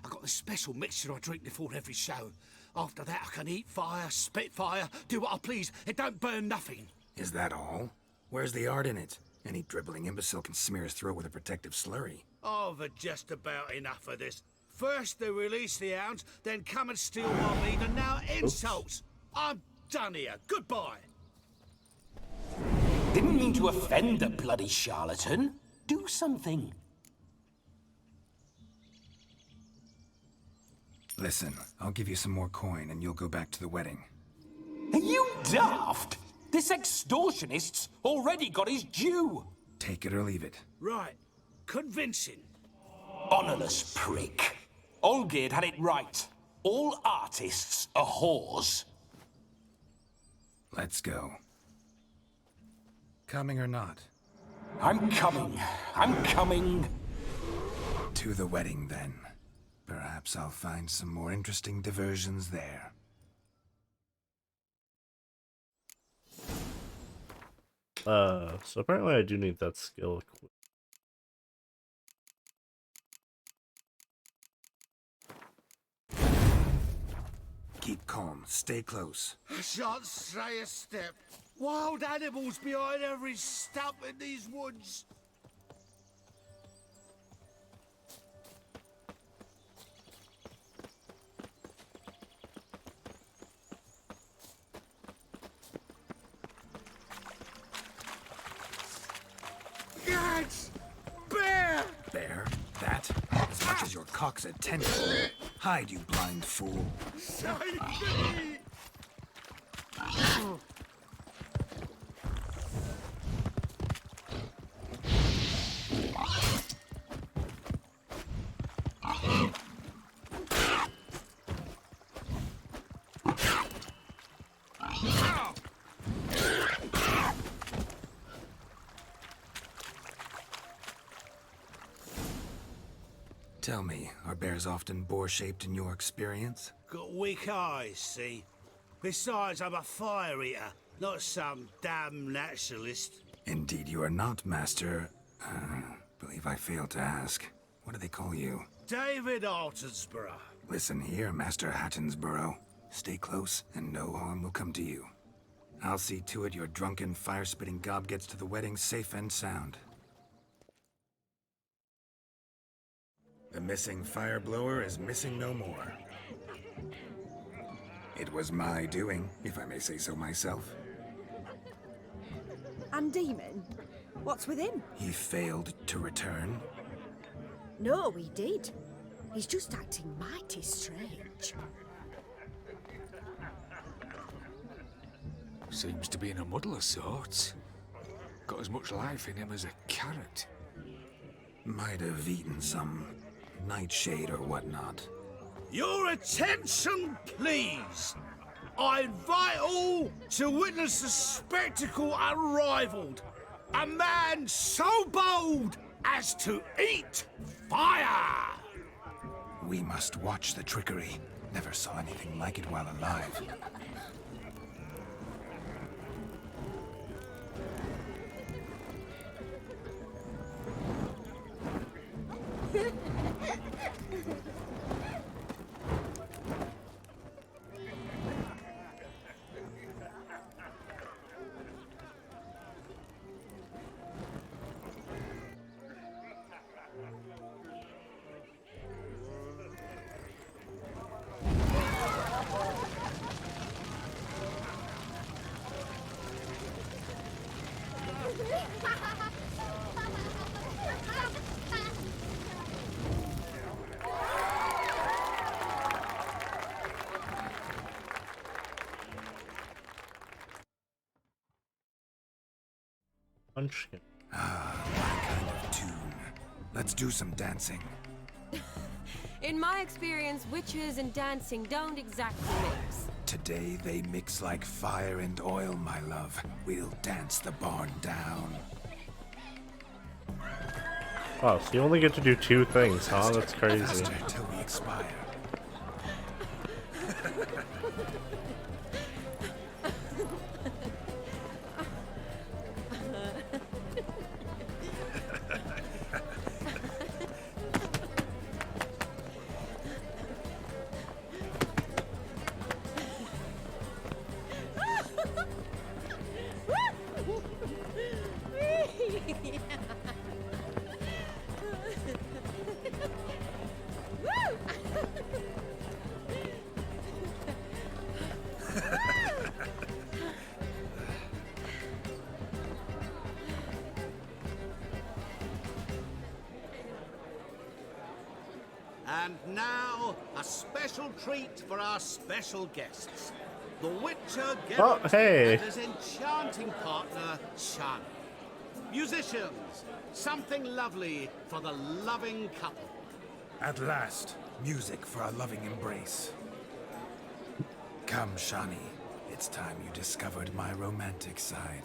got this special mixture I drink before every show. After that, I can eat fire, spit fire, do what I please. It don't burn nothing. Is that all? Where's the art in it? Any dribbling imbecile can smear his throat with a protective slurry. I've had just about enough of this. First they release the hounds, then come and steal my meat, and now insults. I'm done here. Goodbye. Didn't mean to offend the bloody charlatan. Do something. Listen, I'll give you some more coin and you'll go back to the wedding. Are you daft? This extortionist's already got his due. Take it or leave it. Right. Convincing. Honorless prick. Olgierd had it right. All artists are whores. Let's go. Coming or not? I'm coming. I'm coming. To the wedding, then. Perhaps I'll find some more interesting diversions there. So apparently I do need that skill equipped. Keep calm. Stay close. I shan't stray a step. Wild animals behind every stump in these woods. Gads! Bear! Bear? That? As much as your cock's a tentacle. Hide, you blind fool. Save me! Tell me, are bears often boar-shaped in your experience? Got weak eyes, see? Besides, I'm a fire eater, not some damn naturalist. Indeed you are not, Master... believe I failed to ask. What do they call you? David Altonsborough. Listen here, Master Hattonsborough. Stay close, and no harm will come to you. I'll see to it your drunken, fire-spitting gob gets to the wedding safe and sound. The missing fire blower is missing no more. It was my doing, if I may say so myself. And Demon? What's with him? He failed to return. No, he did. He's just acting mighty strange. Seems to be in a muddle of sorts. Got as much life in him as a carrot. Might have eaten some nightshade or whatnot. Your attention, please! I invite all to witness a spectacle unrivaled. A man so bold as to eat fire! We must watch the trickery. Never saw anything like it while alive. Munchkin. Ah, my kind of tune. Let's do some dancing. In my experience, witches and dancing don't exactly mix. Today they mix like fire and oil, my love. We'll dance the barn down. Wow, so you only get to do two things, huh? That's crazy. Faster till we expire. And now, a special treat for our special guests. The Witcher Geralt hey. and his enchanting partner, Shani. Musicians, something lovely for the loving couple. At last, music for a loving embrace. Come, Shani. It's time you discovered my romantic side.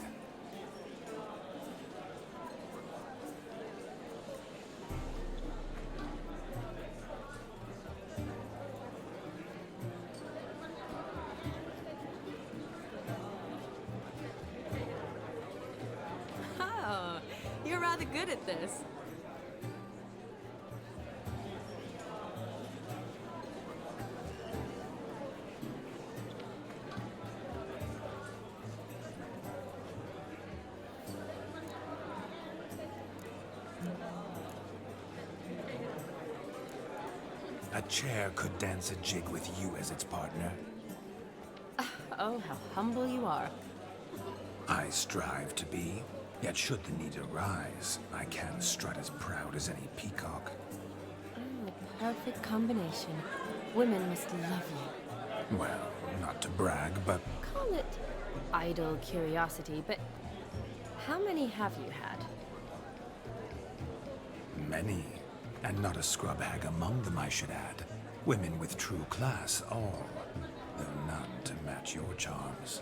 Oh, you're rather good at this. a chair could dance a jig with you as its partner. Oh, how humble you are. I strive to be, yet should the need arise, I can strut as proud as any peacock. The perfect combination. Women must love you. Well, not to brag, but Call it idle curiosity, but how many have you had? many. And not a scrub hag among them, I should add. Women with true class, all. Though none to match your charms.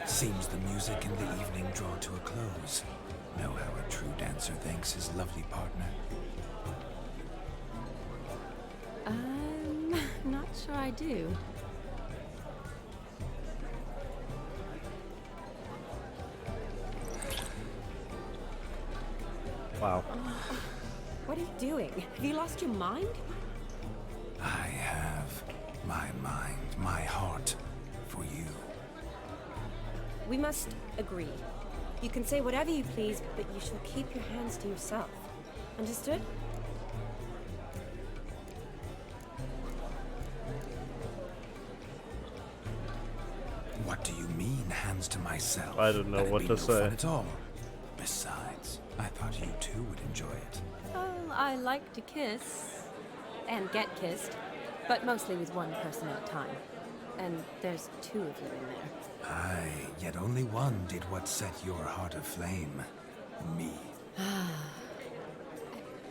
Seems the music and the evening draw to a close. Know how a true dancer thanks his lovely partner? Not sure I do. Wow. What are you doing? Have you lost your mind? I have my mind, my heart for you. We must agree. You can say whatever you please, but you shall keep your hands to yourself. Understood? What do you mean, hands to myself? I don't know That'd what be to no say. fun at all. Besides, I thought you too would enjoy it. Well, I like to kiss. And get kissed. But mostly with one person at a time. And there's two of you in there. Aye, yet only one did what set your heart aflame. Me.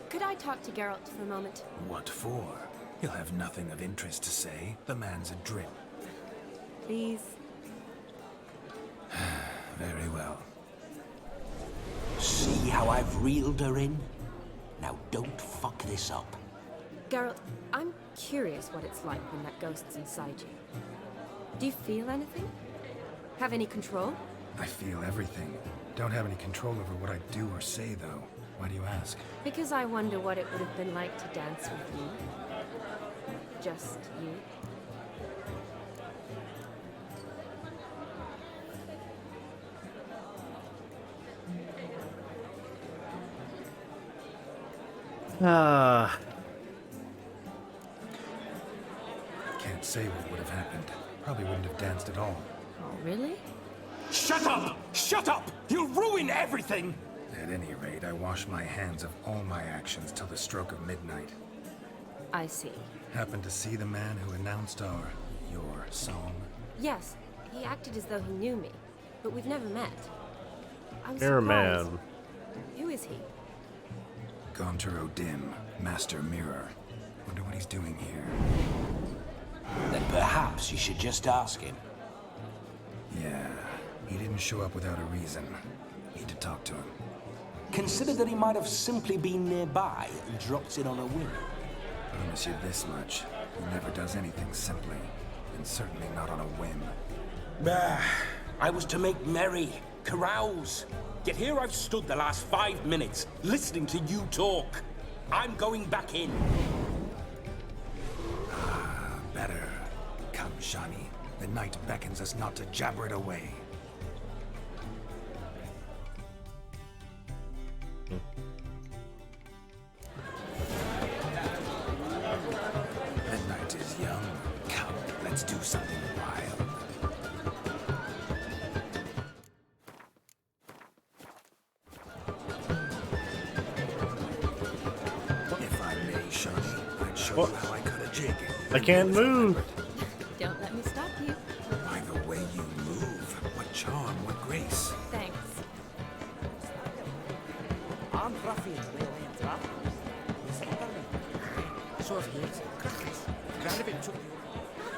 Could I talk to Geralt for a moment? What for? He'll have nothing of interest to say. The man's adrift. Please? Very well. See how I've reeled her in? Now don't fuck this up. Geralt, I'm curious what it's like when that ghost's inside you. Do you feel anything? Have any control? I feel everything. Don't have any control over what I do or say, though. Why do you ask? Because I wonder what it would have been like to dance with you. Just you. Can't say what would have happened. Probably wouldn't have danced at all. Oh, really? Shut up! Shut up! You'll ruin everything! At any rate, I wash my hands of all my actions till the stroke of midnight. I see. Happened to see the man who announced your song? Yes, he acted as though he knew me, but we've never met. I'm You're a surprised. man. Who is he? Gaunter O'Dim, Master Mirror. Wonder what he's doing here. Then perhaps you should just ask him. Yeah, he didn't show up without a reason. Need to talk to him. Consider that he might have simply been nearby and dropped in on a whim. Promise you this much. He never does anything simply. And certainly not on a whim. I was to make merry, carouse. Yet here I've stood the last 5 minutes, listening to you talk. I'm going back in. Better. Come, Shani. The night beckons us not to jabber it away. The night is young. Come, let's do something wild. If I may, Shani, I'd show you how I cut a jig. I can't move. Don't let me stop you. By the way you move, what charm, what grace. Thanks.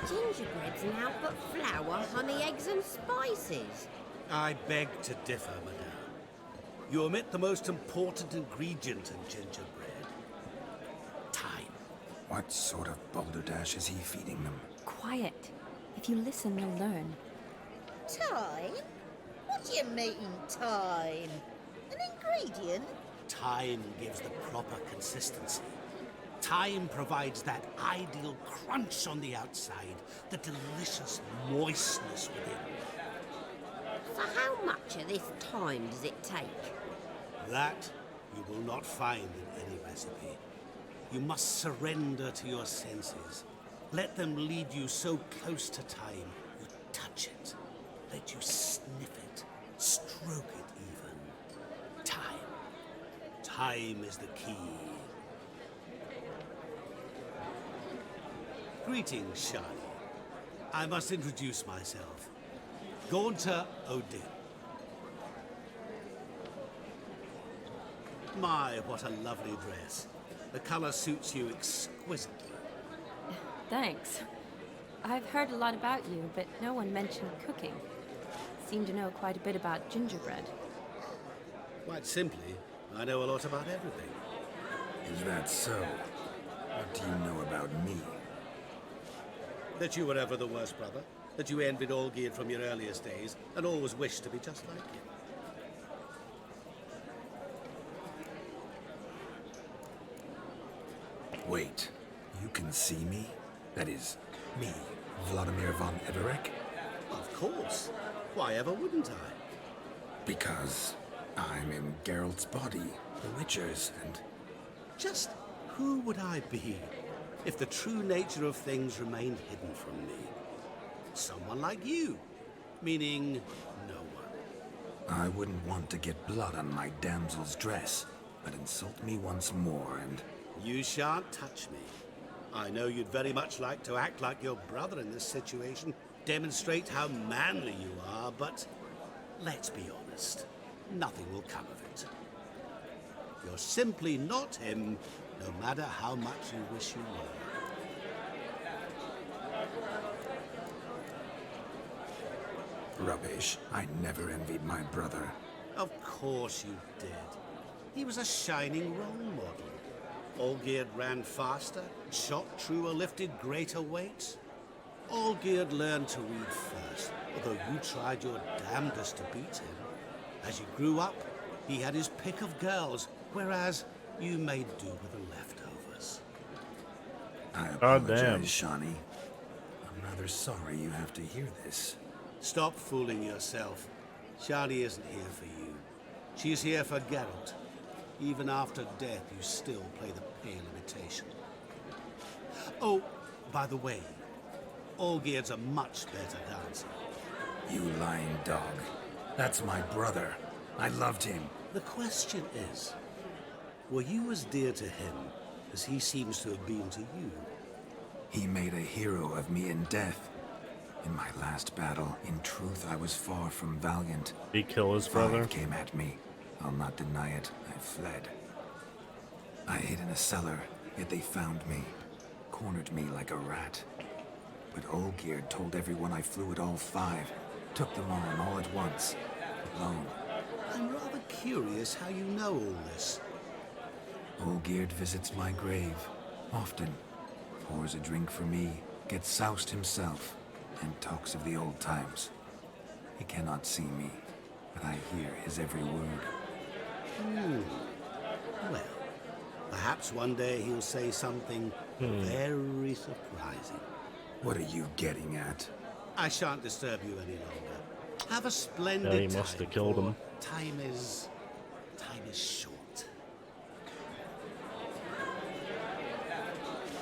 Gingerbread's now but flour, honey, eggs, and spices. I beg to differ, madame. You omit the most important ingredient in gingerbread. Time. What sort of balderdash is he feeding them? Quiet. If you listen, you'll learn. Time? What do you mean, time? An ingredient? Time gives the proper consistency. Time provides that ideal crunch on the outside, the delicious moistness within. butcher this time does it take? That you will not find in any recipe. You must surrender to your senses. Let them lead you so close to time, you touch it. Let you sniff it, stroke it even. Time. Time is the key. Greetings, Shani. I must introduce myself. Gaunter Odin. My, what a lovely dress. The color suits you exquisitely. Thanks. I've heard a lot about you, but no one mentioned cooking. Seem to know quite a bit about gingerbread. Quite simply, I know a lot about everything. Is that so? What do you know about me? That you were ever the worst brother. That you envied Olgierd from your earliest days, and always wished to be just like him. Wait, you can see me? That is, me, Vladimir von Everec? Of course. Why ever wouldn't I? Because I'm in Geralt's body, the Witcher's, and... Just who would I be if the true nature of things remained hidden from me? Someone like you, meaning no one. I wouldn't want to get blood on my damsel's dress, but insult me once more and... You shan't touch me. I know you'd very much like to act like your brother in this situation, demonstrate how manly you are, but let's be honest, nothing will come of it. You're simply not him, no matter how much you wish you were. Rubbish. I never envied my brother. Of course you did. He was a shining role model. Olgierd ran faster, shot truer, lifted greater weights. Olgierd learned to read first, although you tried your damnedest to beat him. As you grew up, he had his pick of girls, whereas you made do with the leftovers. I apologize, Shani. I'm rather sorry you have to hear this. Stop fooling yourself. Shani isn't here for you. She's here for Geralt. Even after death, you still play the pale imitation. Oh, by the way, Olgierd's a much better dancer. You lying dog. That's my brother. I loved him. The question is, were you as dear to him as he seems to have been to you? He made a hero of me in death. In my last battle, in truth, I was far from valiant. He killed his brother? 5 came at me. I'll not deny it. I fled. I hid in a cellar, yet they found me. Cornered me like a rat. But Olgierd told everyone I flew at all 5. Took them on all at once. Alone. I'm rather curious how you know all this. Olgierd visits my grave. Often. Pours a drink for me. Gets soused himself. And talks of the old times. He cannot see me. But I hear his every word. Well, perhaps one day he'll say something very surprising. What are you getting at? I shan't disturb you any longer. Have a splendid Yeah, he must have killed him. Time is short.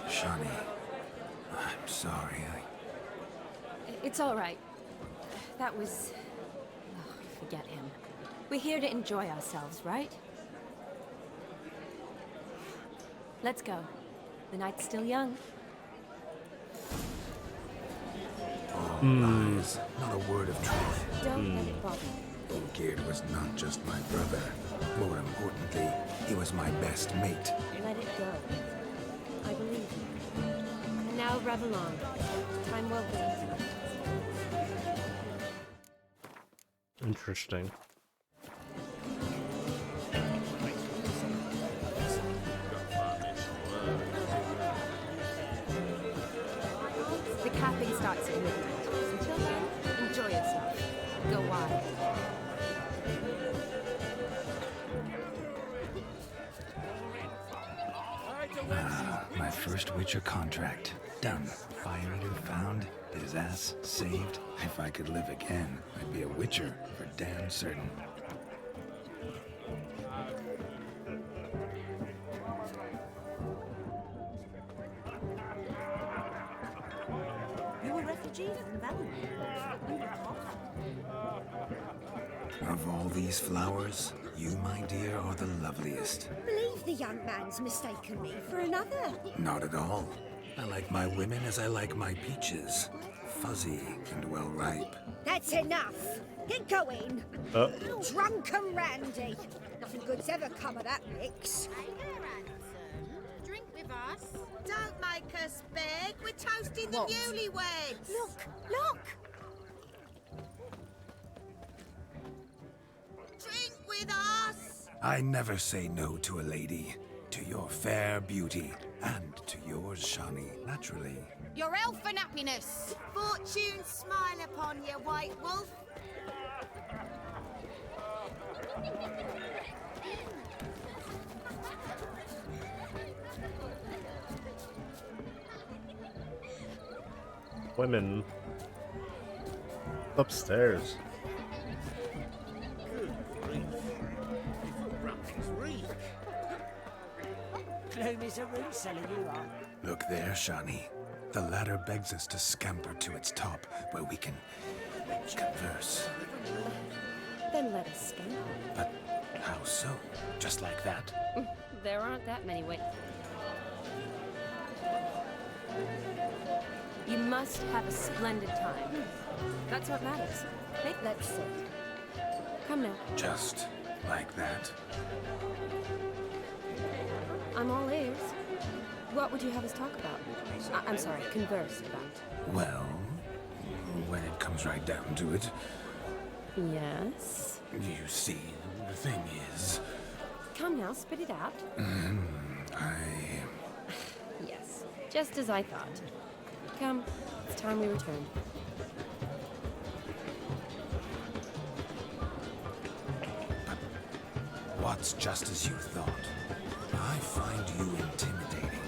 Shani, I'm sorry. It's all right. That was... Oh, forget him. We're here to enjoy ourselves, right? Let's go. The night's still young. All lies, not a word of truth. Don't let it bother you. Olgierd was not just my brother. More importantly, he was my best mate. Let it go. I believe you. And now revel on. Time well spent. Interesting. The capping starts at midnight. Until then, enjoy yourself. Go wild. My first Witcher contract. Done. Fire eater found. His ass saved. If I could live again, I'd be a witcher for damn certain. You a refugee from Valenwood? Of all these flowers, you, my dear, are the loveliest. Believe the young man's mistaken me for another. Not at all. I like my women as I like my peaches. Fuzzy and well ripe. That's enough. Get going. Drunken Randy. Nothing good's ever come of that mix. Drink with us. Don't make us beg. We're toasting the newlyweds. Look. Drink with us. I never say no to a lady. To your fair beauty. And to yours, Shani, naturally. Your elfin happiness. Fortune smile upon you, White Wolf. Women. Upstairs. Gloomies a root cellar, you are. Look there, Shani. The ladder begs us to scamper to its top, where we can converse. Then let us scamper. But how so? Just like that? There aren't that many ways. You must have a splendid time. That's what matters. Let's sit. Come now. Just like that? I'm all ears. What would you have us talk about? I'm sorry, converse about. Well, when it comes right down to it. Yes? You see, the thing is... Come now, spit it out. Yes, just as I thought. Come, it's time we return. But what's just as you thought? I find you intimidating.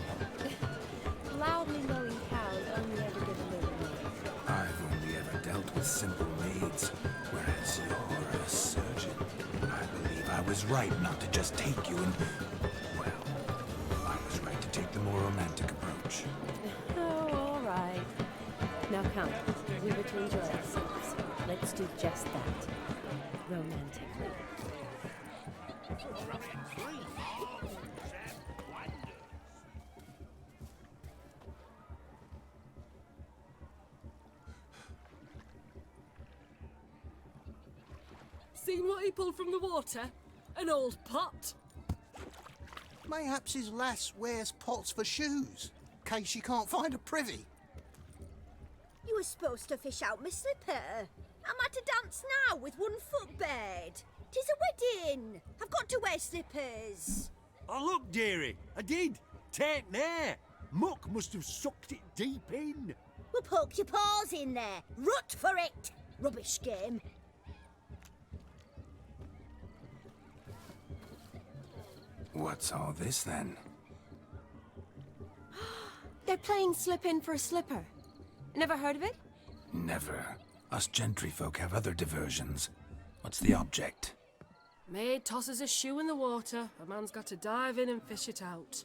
Loudly lowing cows only ever give a little noise. I've only ever dealt with simple maids, whereas you're a surgeon. I believe I was right not to just take you and... Well, I was right to take the more romantic approach. Oh, all right. Now come, we were to enjoy ourselves. Let's do just that. Romantically. Seen what he pulled from the water? An old pot. Mayhaps his lass wears pots for shoes, case she can't find a privy. You were supposed to fish out my slipper. I'm at a dance now with 1 foot bared. 'Tis a wedding. I've got to wear slippers. Oh, look, dearie, I did. Take there. Muck must have sucked it deep in. Well, poke your paws in there. Rut for it. Rubbish game. What's all this, then? They're playing slip in for a slipper. Never heard of it? Never. Us gentry folk have other diversions. What's the object? Maid tosses a shoe in the water. A man's got to dive in and fish it out.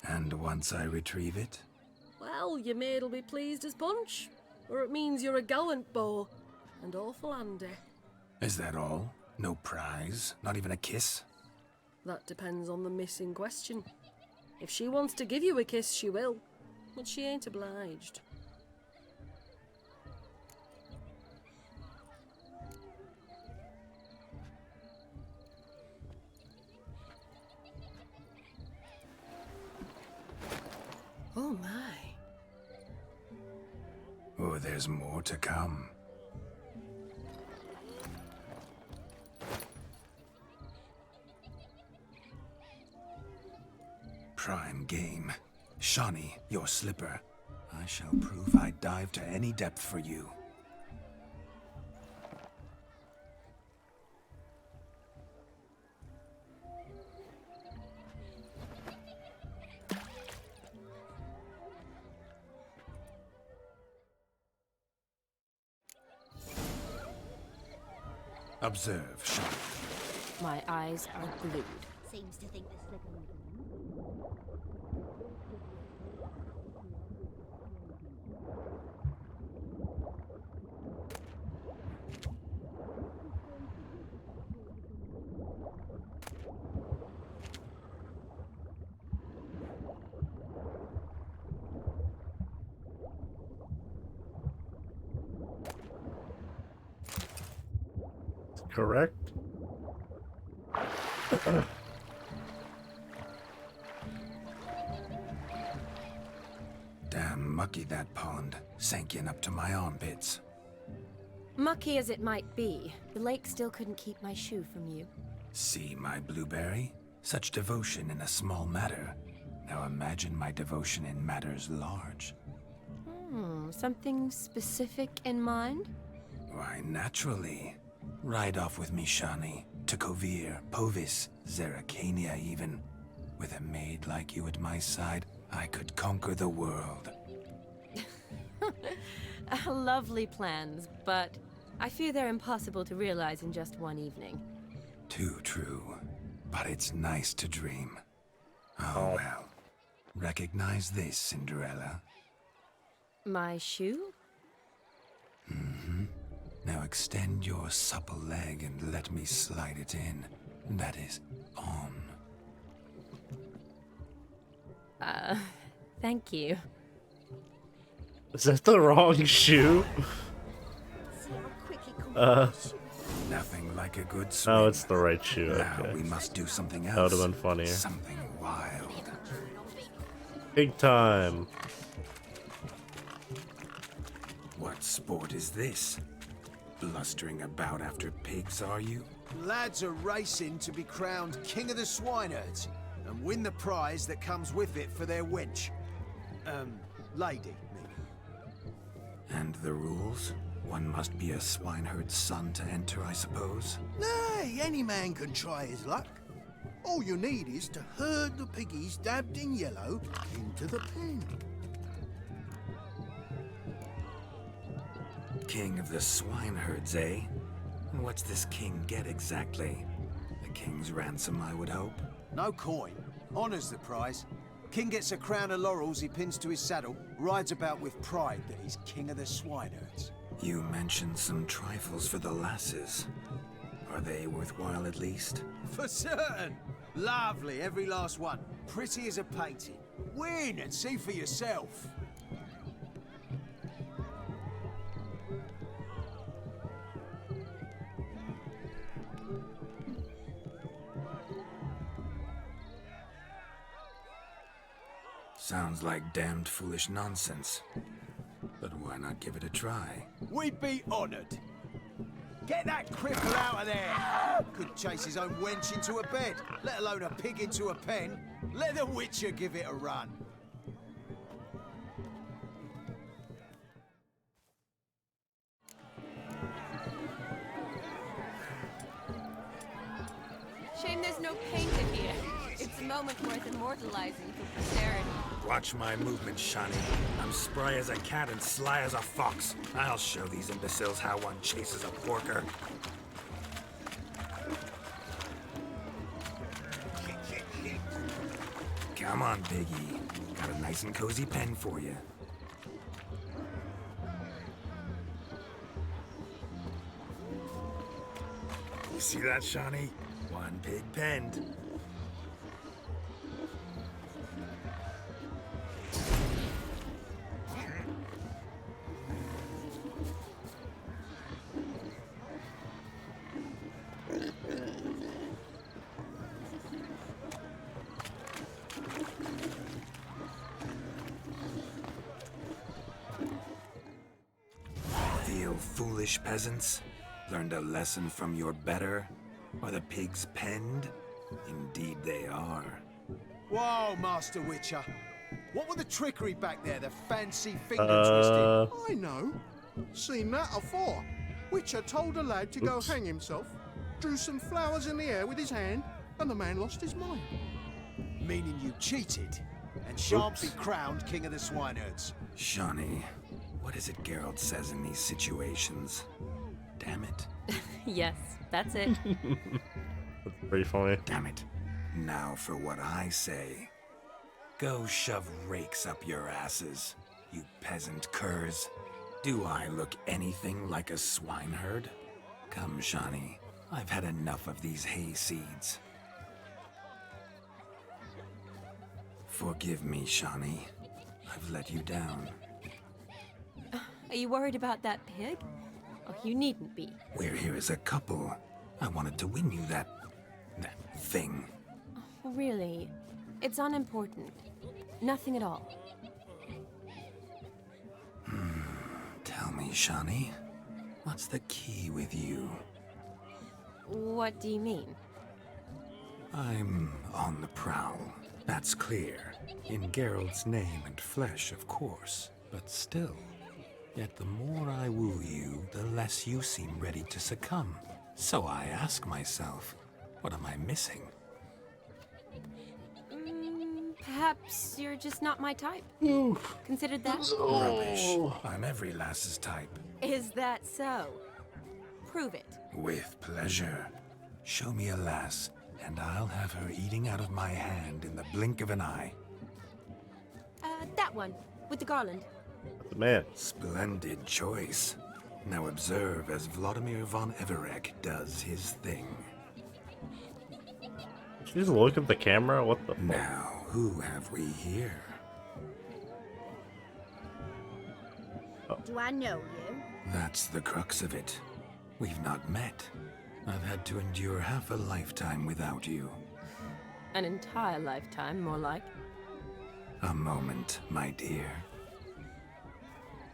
And once I retrieve it? Well, your maid'll be pleased as punch. Or it means you're a gallant beau. And awful handy. Is that all? No prize? Not even a kiss? That depends on the miss in question. If she wants to give you a kiss, she will. But she ain't obliged. Oh my. Oh, there's more to come. Prime game. Shani, your slipper. I shall prove I'd dive to any depth for you. Observe, Shawnee. My eyes are glued. Seems to think the slippery. Correct. Damn mucky that pond. Sank in up to my armpits. Mucky as it might be, the lake still couldn't keep my shoe from you. See, my blueberry? Such devotion in a small matter. Now imagine my devotion in matters large. Something specific in mind? Why, naturally. Ride off with me, Shani. To Kovir, Povis, Zeracania even. With a maid like you at my side, I could conquer the world. Lovely plans, but I fear they're impossible to realize in just one evening. Too true. But it's nice to dream. Oh well. Recognize this, Cinderella? My shoe? Mm-hmm. Now extend your supple leg and let me slide it in. That is, on. Thank you. Is that the wrong shoe? Nothing like a good swim. Oh, it's the right shoe. Now Okay. we must do something else. That would have been funnier. Something wild. Big time. What sport is this? Blustering about after pigs, are you? Lads are racing to be crowned King of the Swineherds and win the prize that comes with it for their wench. Lady, maybe. And the rules? One must be a swineherd's son to enter, I suppose? Nay, any man can try his luck. All you need is to herd the piggies dabbed in yellow into the pen. King of the swineherds, eh? And what's this king get exactly? A king's ransom, I would hope. No coin. Honours the prize. King gets a crown of laurels he pins to his saddle, rides about with pride that he's King of the Swineherds. You mentioned some trifles for the lasses. Are they worthwhile at least? For certain! Lovely, every last one. Pretty as a painting. Win and see for yourself. Sounds like damned foolish nonsense. But why not give it a try? We'd be honoured. Get that cripple out of there! Could chase his own wench into a bed, let alone a pig into a pen. Let the Witcher give it a run. Shame there's no paint in here. It's a moment worth immortalizing for posterity. Watch my movement, Shani. I'm spry as a cat and sly as a fox. I'll show these imbeciles how one chases a porker. Come on, Piggy. Got a nice and cozy pen for you. You see that, Shani? One pig penned. Feel foolish, peasants? Learned a lesson from your better? Are the pigs penned? Indeed they are. Whoa, Master Witcher. What were the trickery back there, the fancy finger twisting? I know. Seen that afore. Witcher told a lad to go hang himself, drew some flowers in the air with his hand, and the man lost his mind. Meaning you cheated, and shan't be crowned King of the Swineherds. Shani, what is it Geralt says in these situations? Damn it. Yes, That's it. That's pretty funny. Damn it. Now for what I say. Go shove rakes up your asses, you peasant curs. Do I look anything like a swineherd? Come, Shani. I've had enough of these hay seeds. Forgive me, Shani. I've let you down. Are you worried about that pig? Oh, you needn't be. We're here as a couple. I wanted to win you that thing. Oh, really? It's unimportant. Nothing at all. Tell me, Shani, what's the key with you? What do you mean? I'm on the prowl. That's clear. In Geralt's name and flesh, of course. But still. Yet the more I woo you, the less you seem ready to succumb. So I ask myself, what am I missing? Perhaps you're just not my type. Considered that? Rubbish. I'm every lass's type. Is that so? Prove it. With pleasure. Show me a lass, and I'll have her eating out of my hand in the blink of an eye. That one, with the garland. The man. Splendid choice. Now observe as Vladimir von Everec does his thing. Did you just look at the camera? What the fuck? Now, who have we here? Do I know you? That's the crux of it. We've not met. I've had to endure half a lifetime without you. An entire lifetime, more like. A moment, my dear.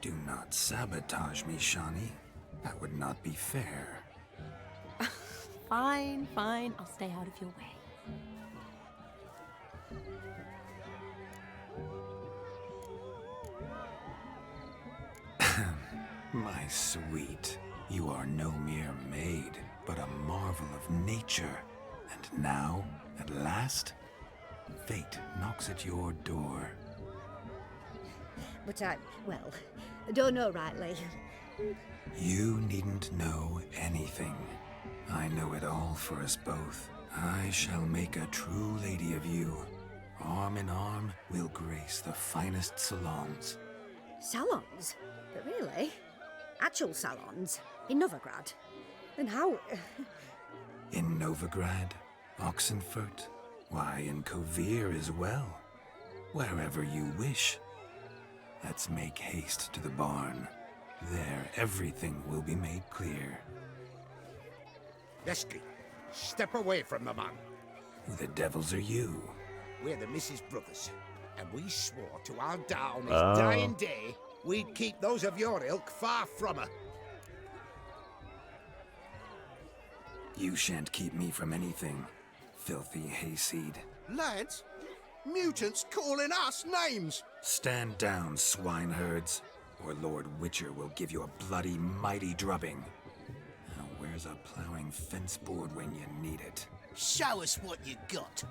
Do not sabotage me, Shani. That would not be fair. Fine, fine. I'll stay out of your way. My sweet, you are no mere maid, but a marvel of nature. And now, at last, fate knocks at your door. But I don't know rightly. You needn't know anything. I know it all for us both. I shall make a true lady of you. Arm in arm, we'll grace the finest salons. Salons? But really? Actual salons? In Novigrad? And how? In Novigrad, Oxenfurt, why, in Kovir as well. Wherever you wish. Let's make haste to the barn. There, everything will be made clear. Leslie, step away from the man. Who the devils are you? We're the Mrs. Brothers, and we swore to our down his dying day we'd keep those of your ilk far from her. You shan't keep me from anything, filthy hayseed. Lads, mutants calling us names. Stand down, swineherds, or Lord Witcher will give you a bloody mighty drubbing. Now where's a plowing fence board when you need it? Show us what you got.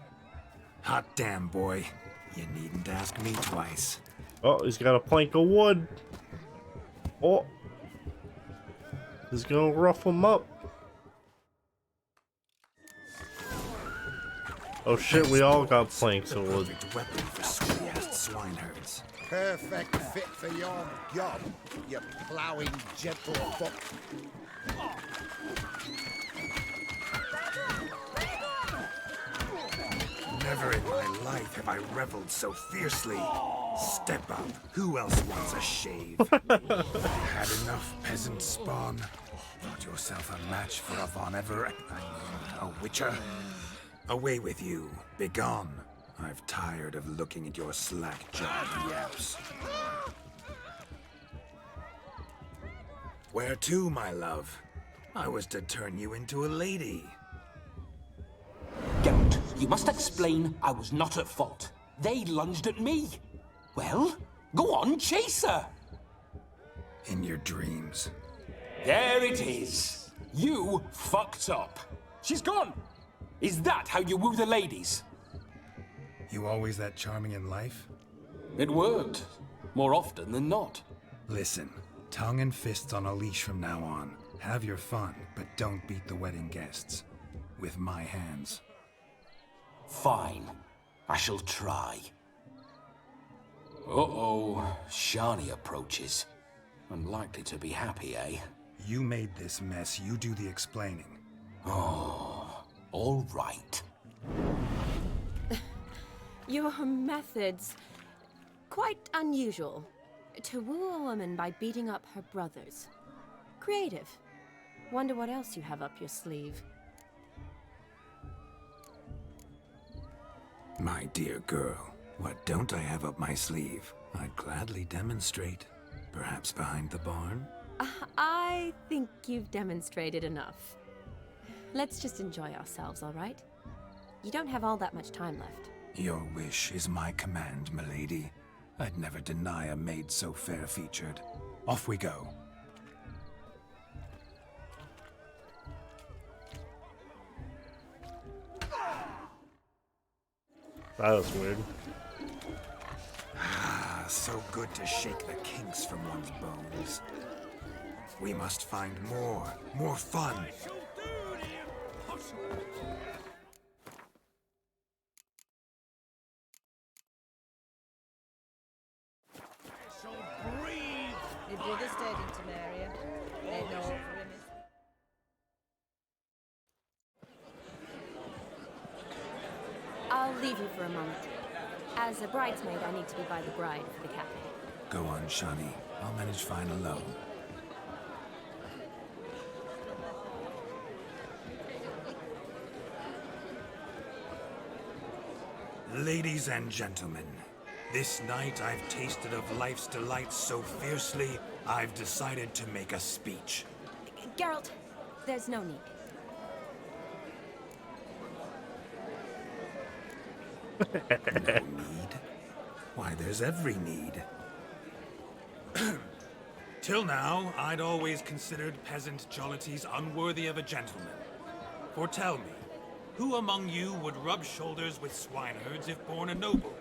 Hot damn, boy. You needn't ask me twice. Oh, he's got a plank of wood. Oh. He's gonna rough him up. Oh shit, we all got planks of wood. Weapon for sweet-assed swineherds. Perfect fit for your job, you ploughing gentlefolk. Never in my life have I reveled so fiercely. Step up. Who else wants a shave? Had enough, peasant spawn. Thought yourself a match for a Von Everett. A Witcher. Away with you. Begone. I've tired of looking at your slack-jawed yaps. Where to, my love? I was to turn you into a lady. Geralt, you must explain I was not at fault. They lunged at me. Well, go on, chase her. In your dreams. There it is. You fucked up. She's gone. Is that how you woo the ladies? You always that charming in life? It worked. More often than not. Listen, tongue and fists on a leash from now on. Have your fun, but don't beat the wedding guests. With my hands. Fine. I shall try. Uh-oh. Shani approaches. Unlikely to be happy, eh? You made this mess. You do the explaining. Oh, all right. Your methods... quite unusual. To woo a woman by beating up her brothers. Creative. Wonder what else you have up your sleeve. My dear girl, what don't I have up my sleeve? I'd gladly demonstrate. Perhaps behind the barn? I think you've demonstrated enough. Let's just enjoy ourselves, all right? You don't have all that much time left. Your wish is my command, milady. I'd never deny a maid so fair-featured. Off we go. That was weird. Ah, so good to shake the kinks from one's bones. We must find more fun. My brother stayed in Temeria. Ain't no hope for him. I'll leave you for a moment. As a bridesmaid, I need to be by the bride for the cafe. Go on, Shani. I'll manage fine alone. Ladies and gentlemen, this night I've tasted of life's delights so fiercely, I've decided to make a speech. Geralt, there's no need. No need? Why, there's every need. Till now, I'd always considered peasant jollities unworthy of a gentleman. For tell me, who among you would rub shoulders with swineherds if born a noble?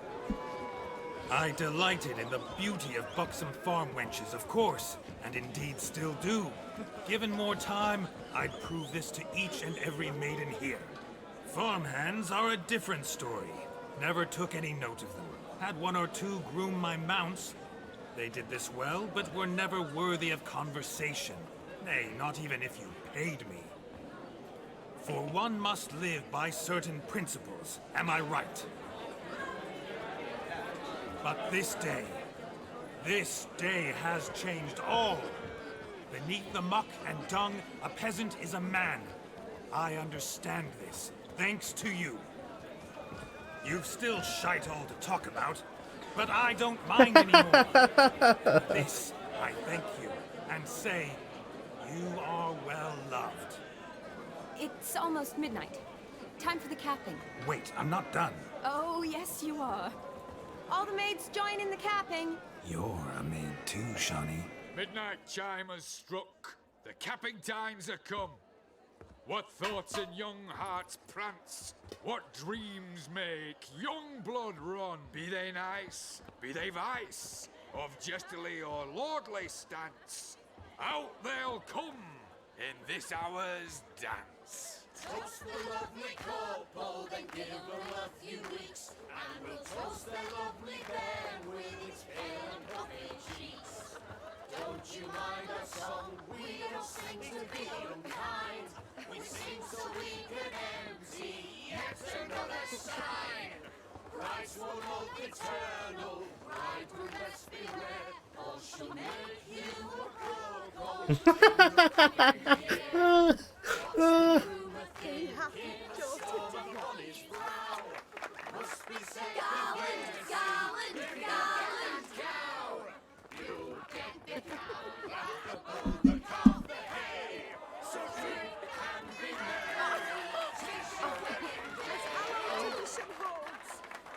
I delighted in the beauty of buxom farm wenches, of course, and indeed still do. Given more time, I'd prove this to each and every maiden here. Farmhands are a different story. Never took any note of them. Had one or two groom my mounts. They did this well, but were never worthy of conversation. Nay, not even if you paid me. For one must live by certain principles, am I right? But this day has changed all. Beneath the muck and dung, a peasant is a man. I understand this, thanks to you. You've still shite all to talk about, but I don't mind anymore. This, I thank you, and say, you are well loved. It's almost midnight. Time for the capping. Wait, I'm not done. Oh, yes, you are. All the maids join in the capping. You're a maid too, Shani. Midnight chime has struck. The capping times are come. What thoughts in young hearts prance? What dreams make young blood run? Be they nice, be they vice, of jestily or lordly stance, out they'll come in this hour's dance. Toast the lovely couple, then give them a few weeks, and we'll toast their lovely bairn with its pale and puffy cheeks. Don't you mind our song? We don't sing to be unkind. We sing so we can empty yet another sign. Brides will love eternal, bride will best beware, or she'll make you a cook.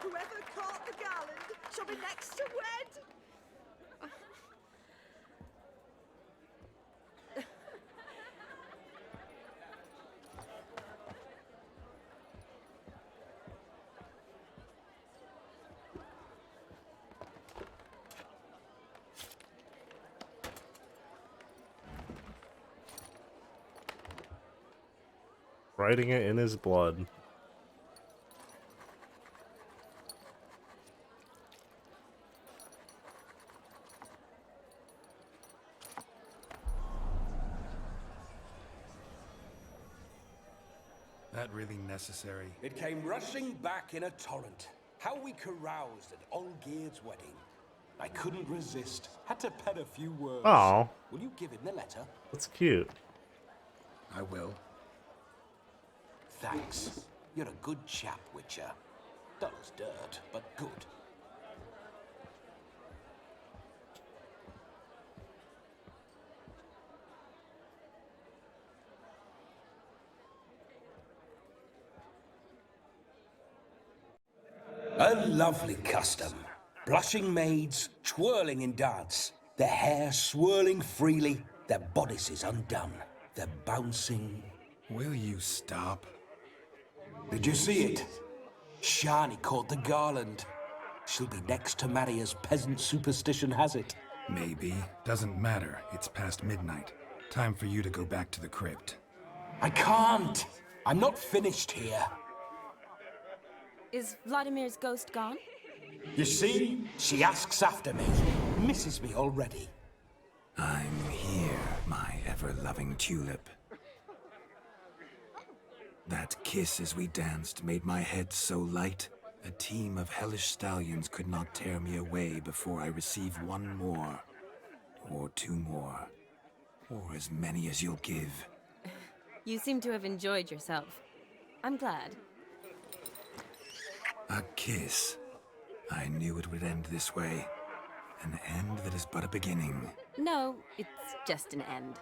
Whoever caught the garland shall be next to wed. Writing it in his blood. That really necessary? It came rushing back in a torrent. How we caroused at Olgierd's wedding. I couldn't resist. Had to pen a few words. Aw. Will you give him the letter? That's cute. I will. Thanks. You're a good chap, Witcher. Dull as dirt, but good. A lovely custom. Blushing maids, twirling in dance, their hair swirling freely, their bodices undone, their bouncing... Will you stop? Did you see it? Shani caught the garland. She'll be next to marry as peasant superstition has it. Maybe. Doesn't matter. It's past midnight. Time for you to go back to the crypt. I can't. I'm not finished here. Is Vladimir's ghost gone? You see? She asks after me. Misses me already. I'm here, my ever-loving tulip. That kiss as we danced made my head so light, a team of hellish stallions could not tear me away before I receive one more, or two more, or as many as you'll give. You seem to have enjoyed yourself. I'm glad. A kiss. I knew it would end this way. An end that is but a beginning. No, it's just an end.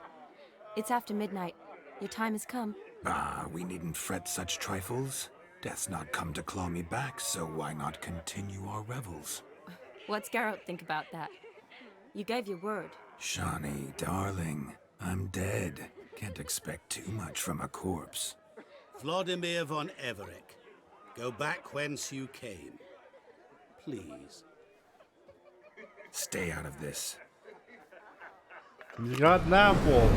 It's after midnight. Your time has come. Ah, we needn't fret such trifles. Death's not come to claw me back, so why not continue our revels? What's Geralt think about that? You gave your word. Shani, darling, I'm dead. Can't expect too much from a corpse. Vladimir von Everec, go back whence you came. Please. Stay out of this. You got an apple.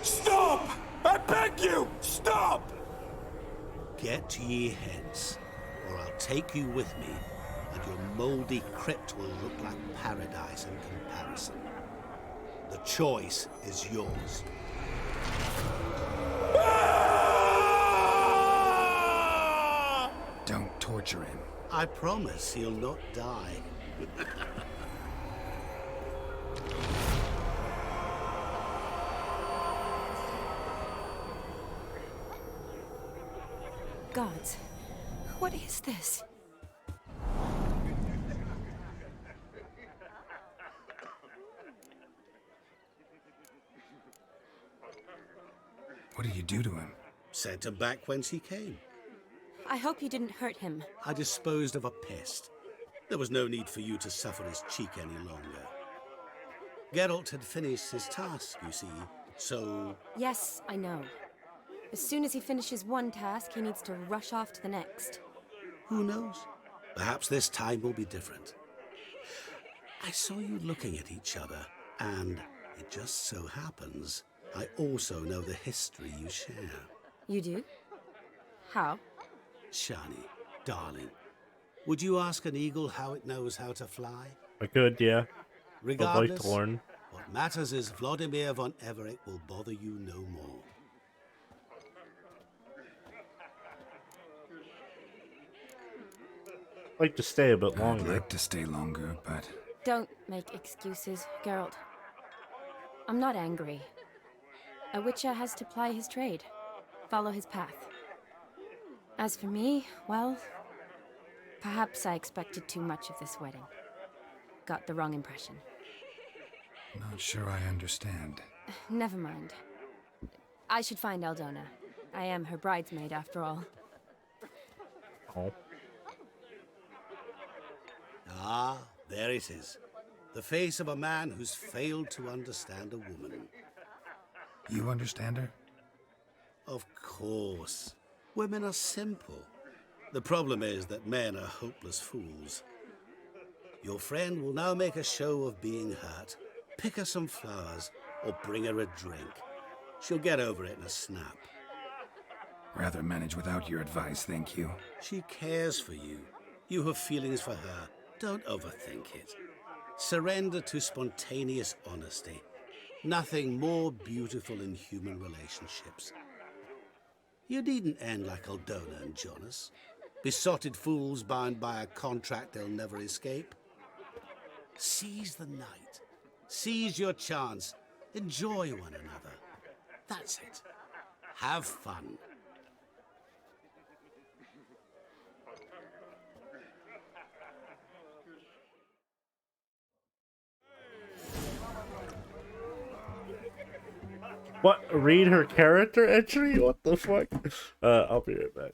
Stop! I beg you! Stop! Get ye hence, or I'll take you with me, and your mouldy crypt will look like paradise in comparison. The choice is yours. Don't torture him. I promise he'll not die. Gods, what is this? What did you do to him? Sent him back whence he came. I hope you didn't hurt him. I disposed of a pest. There was no need for you to suffer his cheek any longer. Geralt had finished his task, you see, so... Yes, I know. As soon as he finishes one task, he needs to rush off to the next. Who knows? Perhaps this time will be different. I saw you looking at each other, and it just so happens I also know the history you share. You do? How? Shani, darling, would you ask an eagle how it knows how to fly? I could, yeah. Regardless, I'd like to learn. What matters is Vladimir von Everec will bother you no more. I'd like to stay a bit I'd longer. like to stay longer, but... Don't make excuses, Geralt. I'm not angry. A Witcher has to ply his trade, follow his path. As for me, well, perhaps I expected too much of this wedding. Got the wrong impression. Not sure I understand. Never mind. I should find Aldona. I am her bridesmaid, after all. Oh. Ah, there it is. The face of a man who's failed to understand a woman. You understand her? Of course. Women are simple. The problem is that men are hopeless fools. Your friend will now make a show of being hurt, pick her some flowers, or bring her a drink. She'll get over it in a snap. Rather manage without your advice, thank you. She cares for you. You have feelings for her. Don't overthink it. Surrender to spontaneous honesty. Nothing more beautiful in human relationships. You needn't end like Aldona and Jonas. Besotted fools bound by a contract they'll never escape. Seize the night. Seize your chance. Enjoy one another. That's it. Have fun. What? Read her character entry? What the fuck? I'll be right back.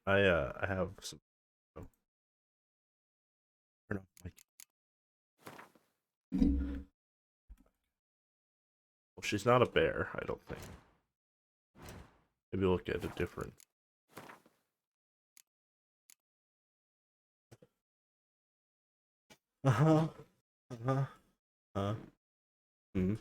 I have some. Oh. Turn off my. Well, she's not a bear, I don't think. Maybe look at a different. Uh-huh. Uh-huh. Hmm.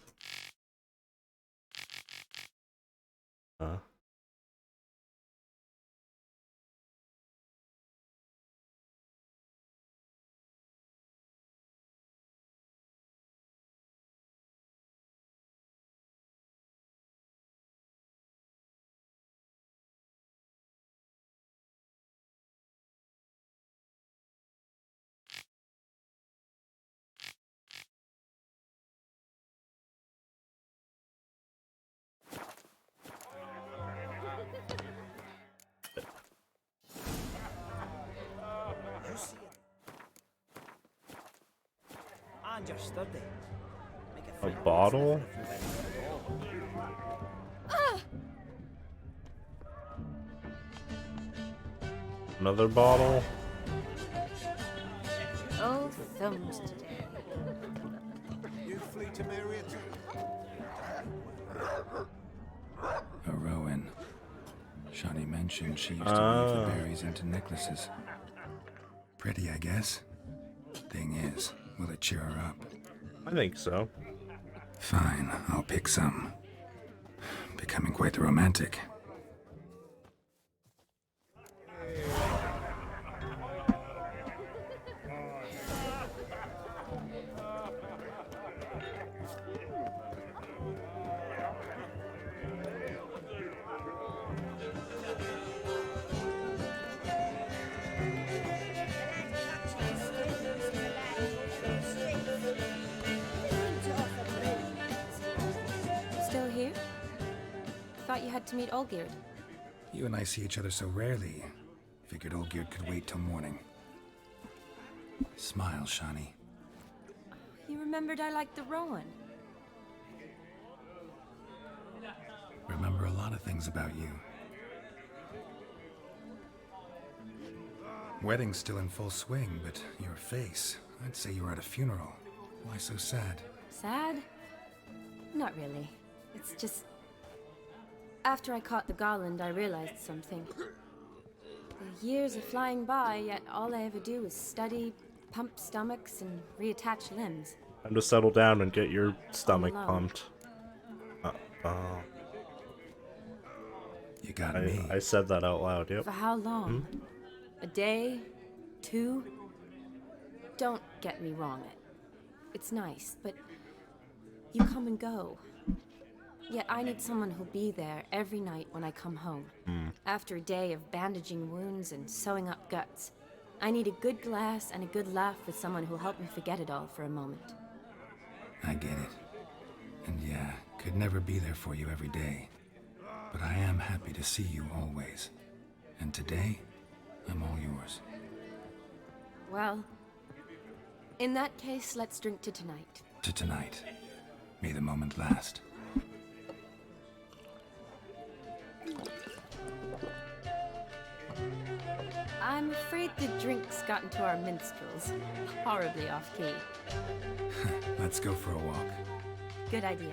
And you're sturdy. Make it A fine bottle? Another bottle? Oh, thumbs today. You flee to Maria too? A Rowan. Shani mentioned she used to weave the berries into necklaces. Pretty, I guess. Thing is, will it cheer her up? I think so. Fine, I'll pick some. Becoming quite the romantic. Still here? Thought you had to meet Olgierd. You and I see each other so rarely. Figured Olgierd could wait till morning. Smile, Shani. You remembered I liked the Rowan. Remember a lot of things about you. Wedding's still in full swing, but your face, I'd say you were at a funeral. Why so sad? Sad? Not really. It's just... After I caught the garland, I realized something. The years are flying by, yet all I ever do is study, pump stomachs, and reattach limbs. Time to settle down and get your stomach Alone. pumped. You got me. I said that out loud, yep. For how long? A day? 2? Don't get me wrong. It's nice, but you come and go. Yet I need someone who'll be there every night when I come home. After a day of bandaging wounds and sewing up guts, I need a good glass and a good laugh with someone who'll help me forget it all for a moment. I get it. And yeah, could never be there for you every day. But I am happy to see you always. And today, I'm all yours. Well, in that case, let's drink to tonight. To tonight. May the moment last. I'm afraid the drinks got into our minstrels. Horribly off-key. Let's go for a walk. Good idea.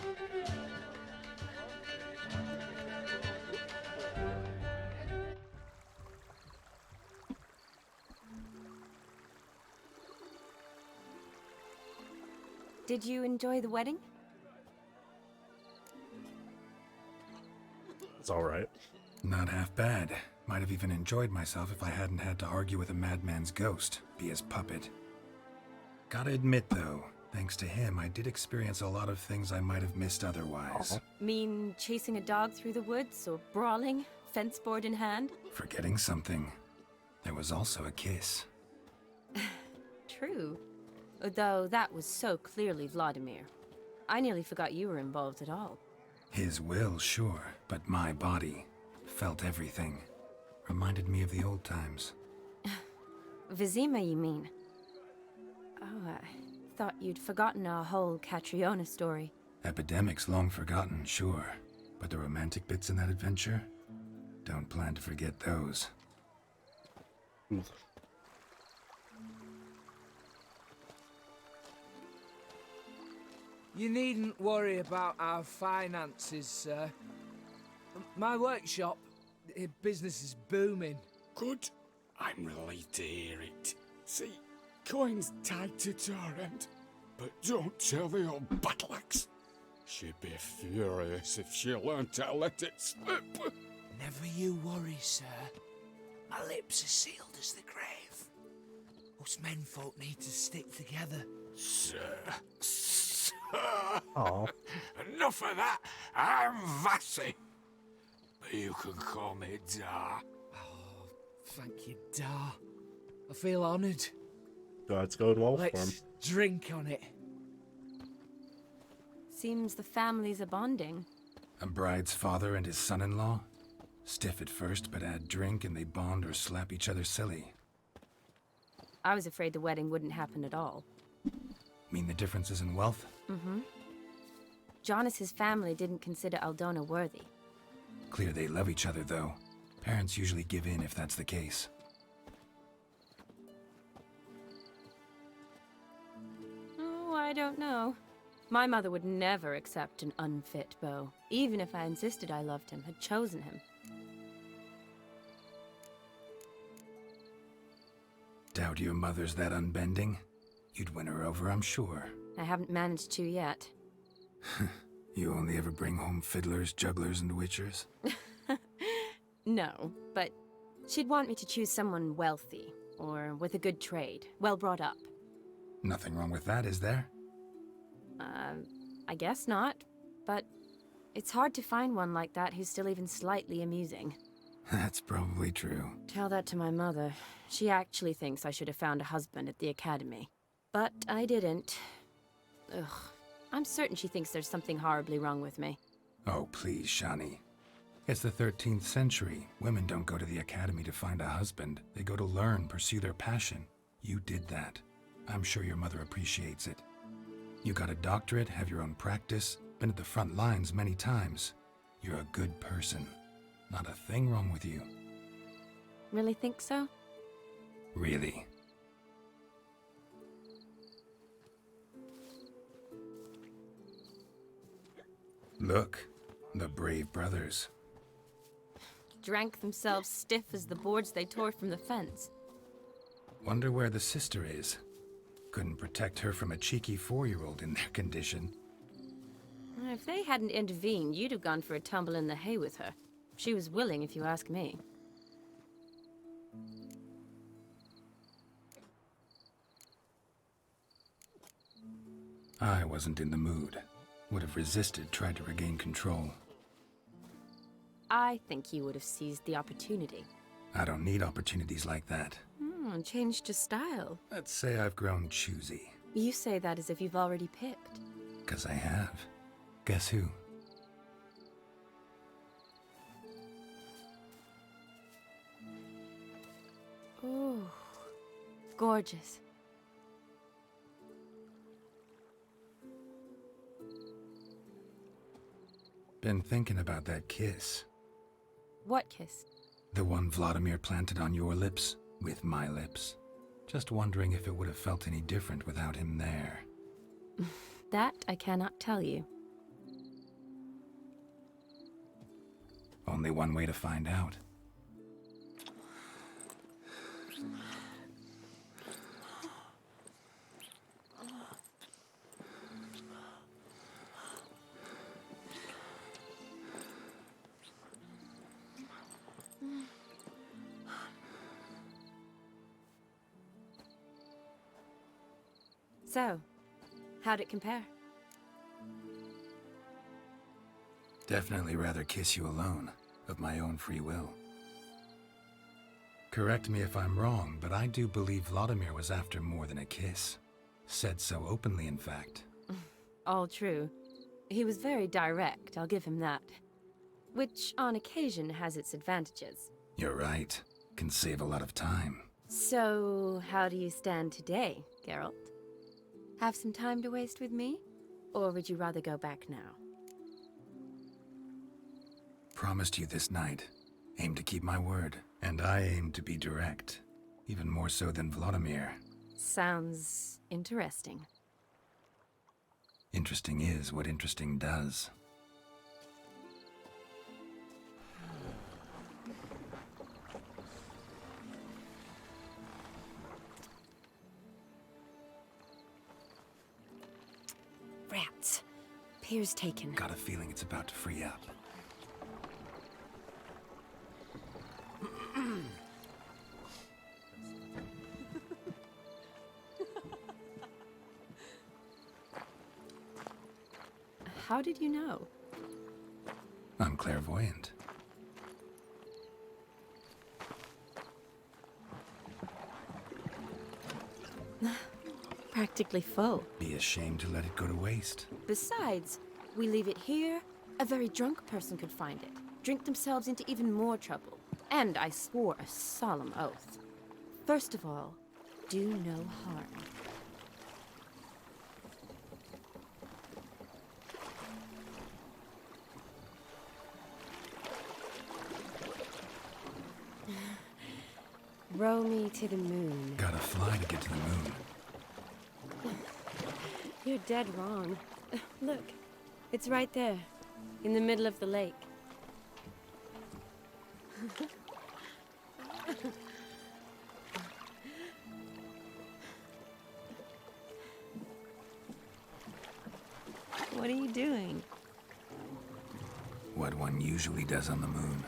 Did you enjoy the wedding? It's alright. Not half bad. Might have even enjoyed myself if I hadn't had to argue with a madman's ghost, be his puppet. Gotta admit, though, thanks to him, I did experience a lot of things I might have missed otherwise. Mean chasing a dog through the woods, or brawling, fence board in hand? Forgetting something. There was also a kiss. True. Though that was so clearly Vladimir. I nearly forgot you were involved at all. His will, sure, but my body felt everything. Reminded me of the old times. Vizima, you mean? Oh, I thought you'd forgotten our whole Catriona story. Epidemics long forgotten, sure. But the romantic bits in that adventure? Don't plan to forget those. You needn't worry about our finances, sir. My workshop, business is booming. Good. I'm relieved to hear it. See, Cohen's tied to Torrent, but don't tell the old battleaxe. She'd be furious if she learned to let it slip. Never you worry, sir. My lips are sealed as the grave. Us menfolk need to stick together. Sir. Oh. Enough of that. I'm Vassy. But you can call me Dar. Oh, thank you, Dar. I feel honoured. God's going well for him. Let's drink on it. Seems the families are bonding. A bride's father and his son-in-law? Stiff at first, but add drink and they bond or slap each other silly. I was afraid the wedding wouldn't happen at all. Mean the differences in wealth? Mm-hmm. Jonas's family didn't consider Aldona worthy. Clear they love each other, though. Parents usually give in if that's the case. Oh, I don't know. My mother would never accept an unfit beau, even if I insisted I loved him, had chosen him. Doubt your mother's that unbending? You'd win her over, I'm sure. I haven't managed to yet. You only ever bring home fiddlers, jugglers, and witchers? No, but she'd want me to choose someone wealthy, or with a good trade, well brought up. Nothing wrong with that, is there? I guess not, but it's hard to find one like that who's still even slightly amusing. That's probably true. Tell that to my mother. She actually thinks I should have found a husband at the academy. But I didn't. Ugh. I'm certain she thinks there's something horribly wrong with me. Oh, please, Shani. It's the 13th century. Women don't go to the academy to find a husband. They go to learn, pursue their passion. You did that. I'm sure your mother appreciates it. You got a doctorate, have your own practice, been at the front lines many times. You're a good person. Not a thing wrong with you. Really think so? Really. Look, the brave brothers. Drank themselves stiff as the boards they tore from the fence. Wonder where the sister is. Couldn't protect her from a cheeky 4-year-old in their condition. If they hadn't intervened, you'd have gone for a tumble in the hay with her. She was willing, if you ask me. I wasn't in the mood. Would have resisted, tried to regain control. I think you would have seized the opportunity. I don't need opportunities like that. Changed your style. Let's say I've grown choosy. You say that as if you've already picked. 'Cause I have. Guess who? Ooh, gorgeous. Been thinking about that kiss. What kiss? The one Vladimir planted on your lips, with my lips. Just wondering if it would have felt any different without him there. That I cannot tell you. Only one way to find out. So, how'd it compare? Definitely rather kiss you alone, of my own free will. Correct me if I'm wrong, but I do believe Vladimir was after more than a kiss. Said so openly, in fact. All true. He was very direct, I'll give him that. Which, on occasion, has its advantages. You're right. Can save a lot of time. So, how do you stand today, Geralt? Have some time to waste with me? Or would you rather go back now? Promised you this night. Aim to keep my word. And I aim to be direct. Even more so than Vladimir. Sounds interesting. Interesting is what interesting does. Rats. Pier's taken. Got a feeling it's about to free up. How did you know? I'm clairvoyant. Practically full. Be ashamed to let it go to waste. Besides, we leave it here, a very drunk person could find it, drink themselves into even more trouble. And I swore a solemn oath. First of all, do no harm. Row me to the moon. Gotta fly to get to the moon. You're dead wrong. Look, it's right there, in the middle of the lake. What are you doing? What one usually does on the moon.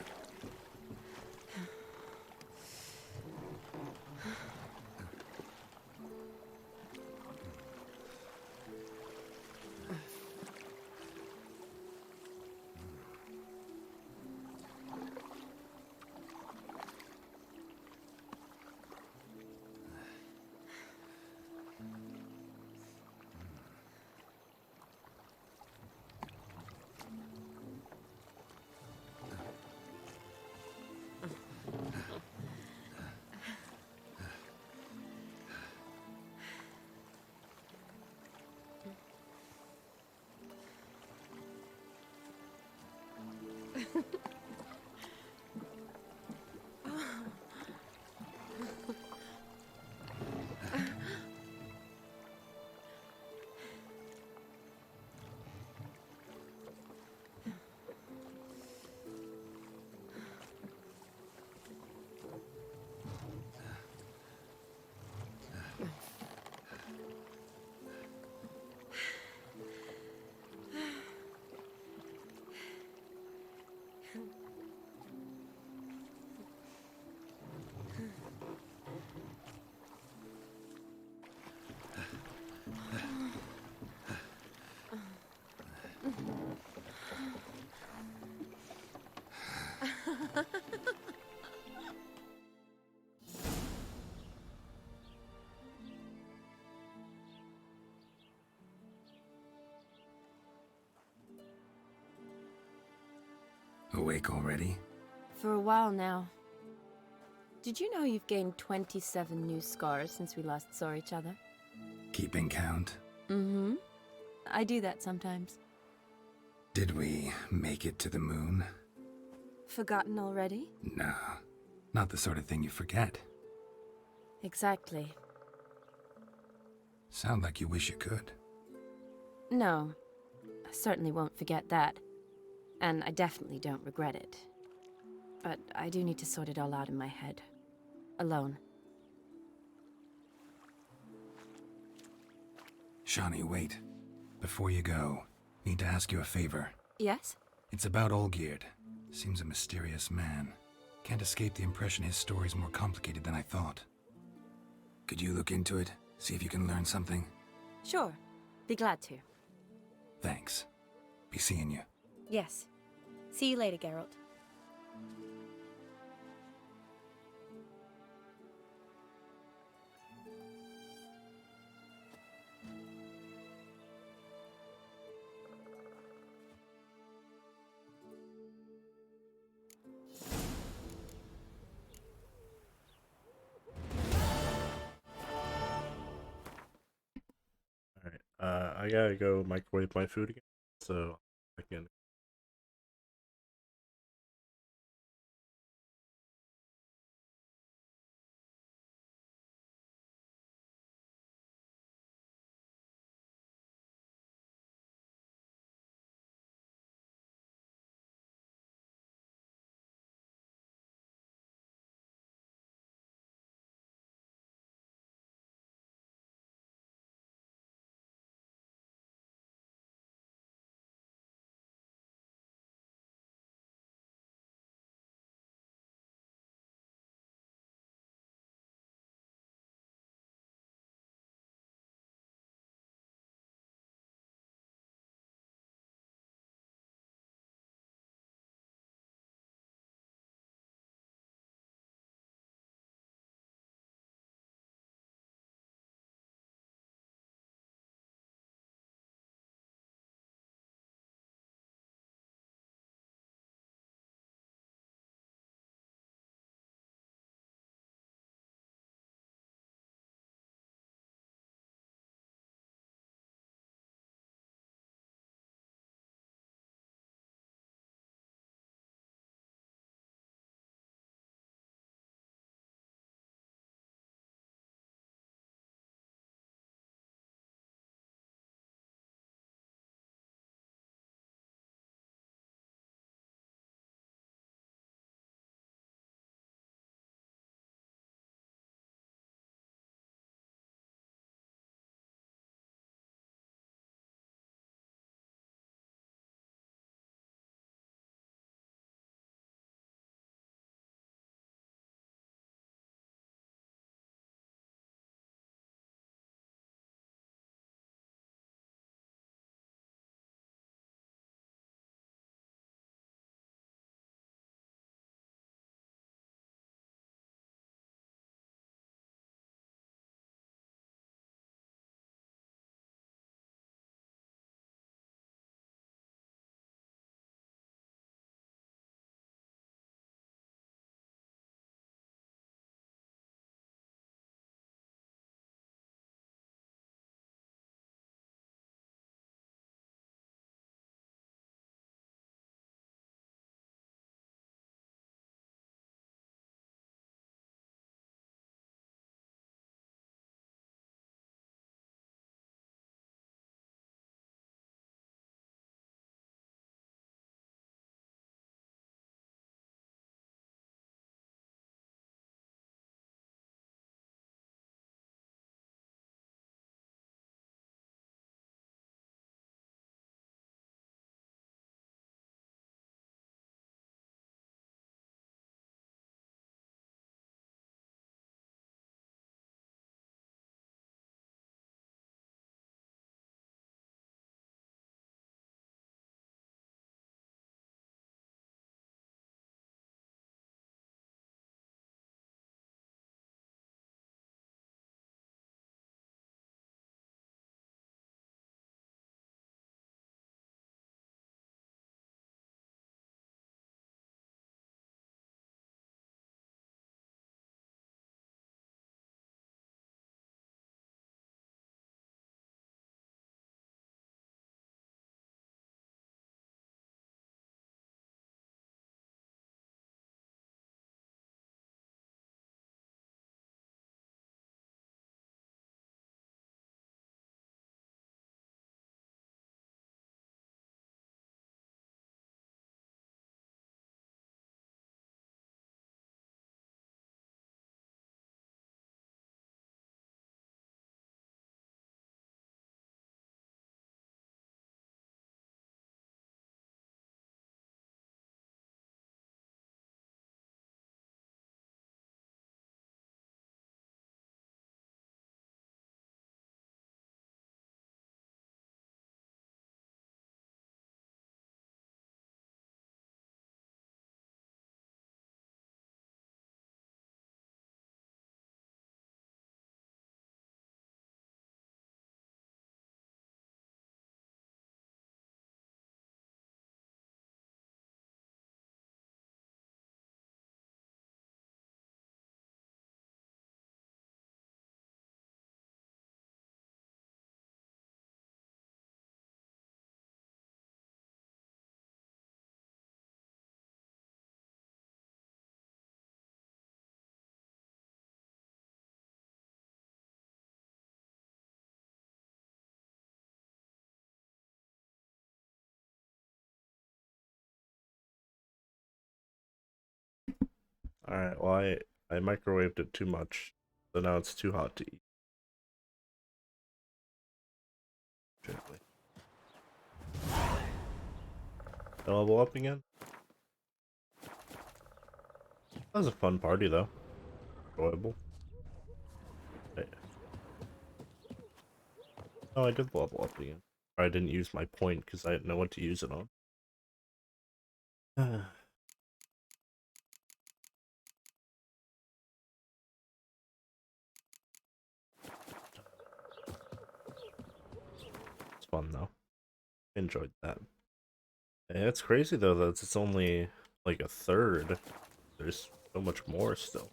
Awake already? For a while now. Did you know you've gained 27 new scars since we last saw each other? Keeping count? Mm-hmm. I do that sometimes. Did we make it to the moon? Forgotten already? No, not the sort of thing you forget. Exactly. Sound like you wish you could. No, I certainly won't forget that. And I definitely don't regret it. But I do need to sort it all out in my head. Alone. Shani, wait. Before you go, need to ask you a favor. Yes? It's about Olgierd. Seems a mysterious man. Can't escape the impression his story's more complicated than I thought. Could you look into it? See if you can learn something? Sure. Be glad to. Thanks. Be seeing you. Yes. See you later, Geralt. Alright, I gotta go microwave my food again, so I can Alright, well I microwaved it too much, so now it's too hot to eat. Gently. Level up again? That was a fun party though. Enjoyable. Right. Oh, I did level up again. I didn't use my point because I didn't know what to use it on. It's fun though. Enjoyed that. Yeah, it's crazy though that it's only like a third. There's so much more still.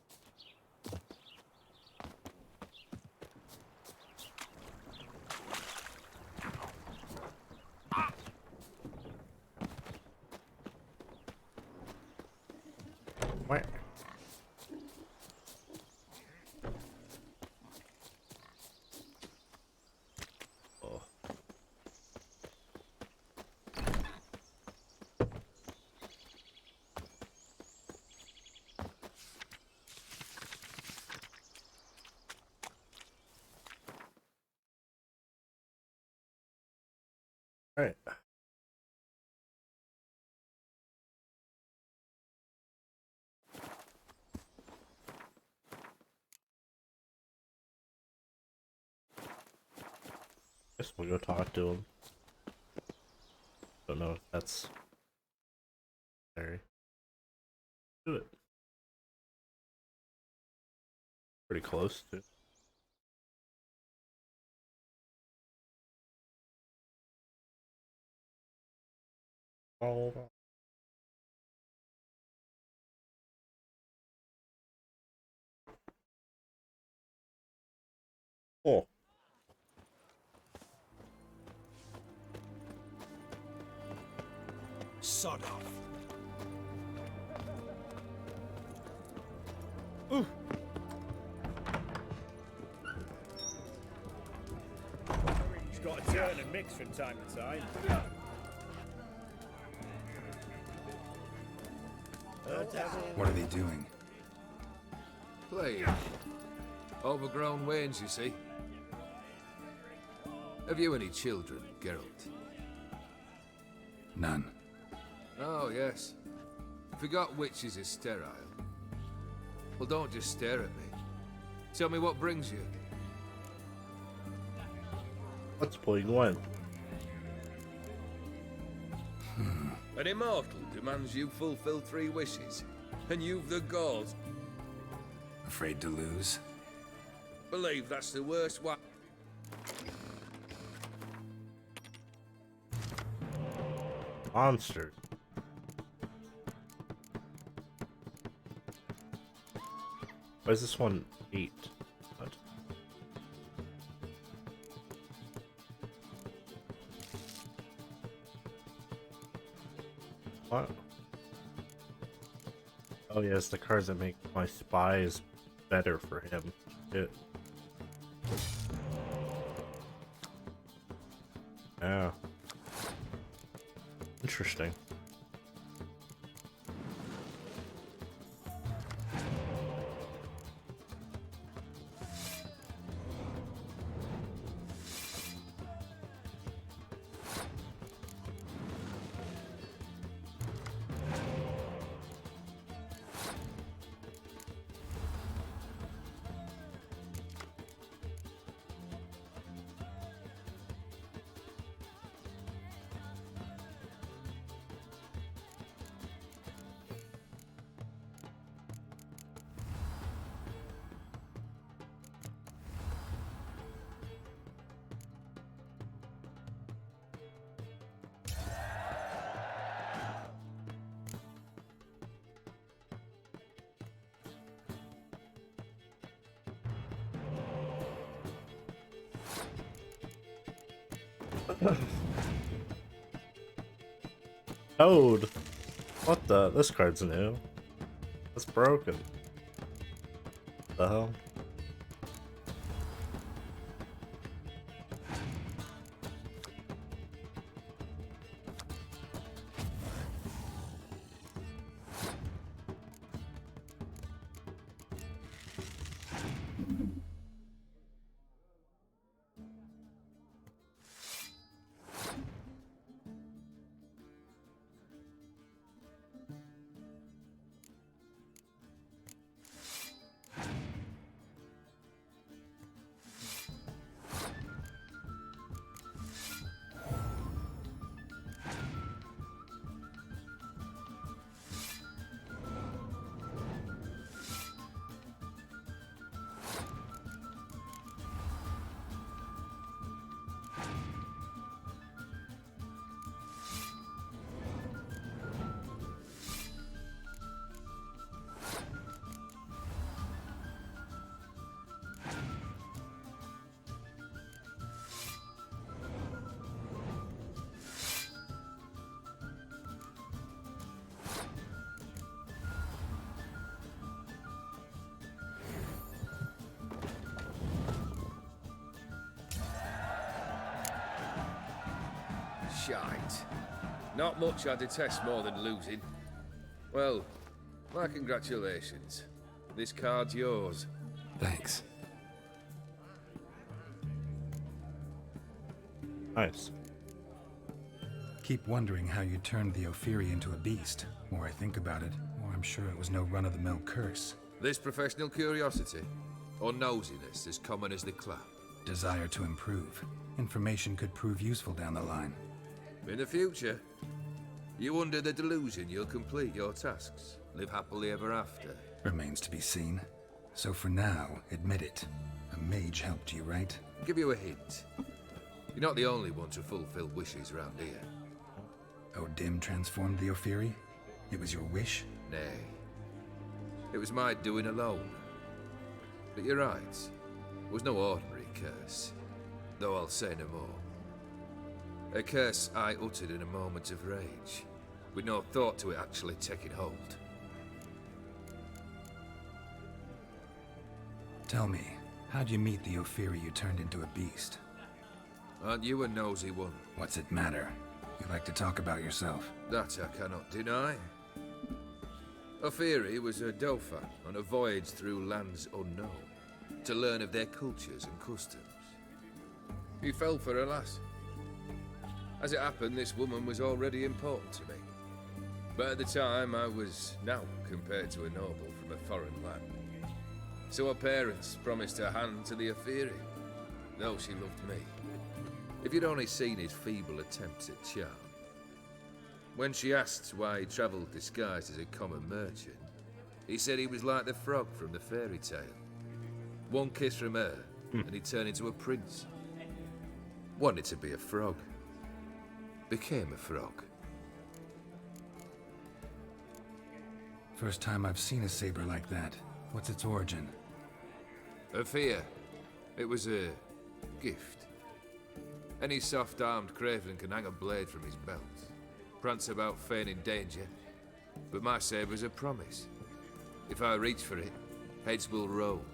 Where? Oh. All right. Guess we'll go talk to him. Don't know if that's necessary. Do it. Pretty close to. Hold on. Oh. Sod off. Ooh. He's got to turn and mix from time to time. What are they doing? Playing. Overgrown wains, you see. Have you any children, Geralt? None. Oh, yes. Forgot witches is sterile. Well, don't just stare at me. Tell me what brings you. Let's play one. An immortal demands you fulfill 3 wishes, and you've the gall. Afraid to lose? Believe that's the worst one. Monsters. Why is this one 8? What? What? Oh yes, the cards that make my spies better for him. Shit. Yeah. Interesting. Toad. What the? This card's new. That's broken. The hell? shite. Not much I detest more than losing. Well, my congratulations. This card's yours. Thanks. Nice. Keep wondering how you turned the Ophiri into a beast. The more I think about it, the more I'm sure it was no run-of-the-mill curse. This professional curiosity, or nosiness as common as the clap. Desire to improve. Information could prove useful down the line. In the future, you under the delusion you'll complete your tasks, live happily ever after. Remains to be seen. So for now, admit it. A mage helped you, right? Give you a hint. You're not the only one to fulfill wishes around here. O'Dim transformed the Ophiri? It was your wish? Nay. It was my doing alone. But you're right. It was no ordinary curse. Though I'll say no more. A curse I uttered in a moment of rage, with no thought to it actually taking hold. Tell me, how'd you meet the Ophiri you turned into a beast? Aren't you a nosy one? What's it matter? You like to talk about yourself. That I cannot deny. Ophiri was a Dauphin on a voyage through lands unknown, to learn of their cultures and customs. He fell for a lass. As it happened, this woman was already important to me. But at the time, I was now compared to a noble from a foreign land. So her parents promised her hand to the Ophiri, though she loved me. If you'd only seen his feeble attempts at charm. When she asked why he travelled disguised as a common merchant, he said he was like the frog from the fairy tale. One kiss from her, and he'd turn into a prince. Wanted to be a frog. Became a frog. First time I've seen a saber like that. What's its origin? A fear. It was a gift. Any soft-armed craven can hang a blade from his belt, prance about feigning danger, but my saber's a promise. If I reach for it, heads will roll.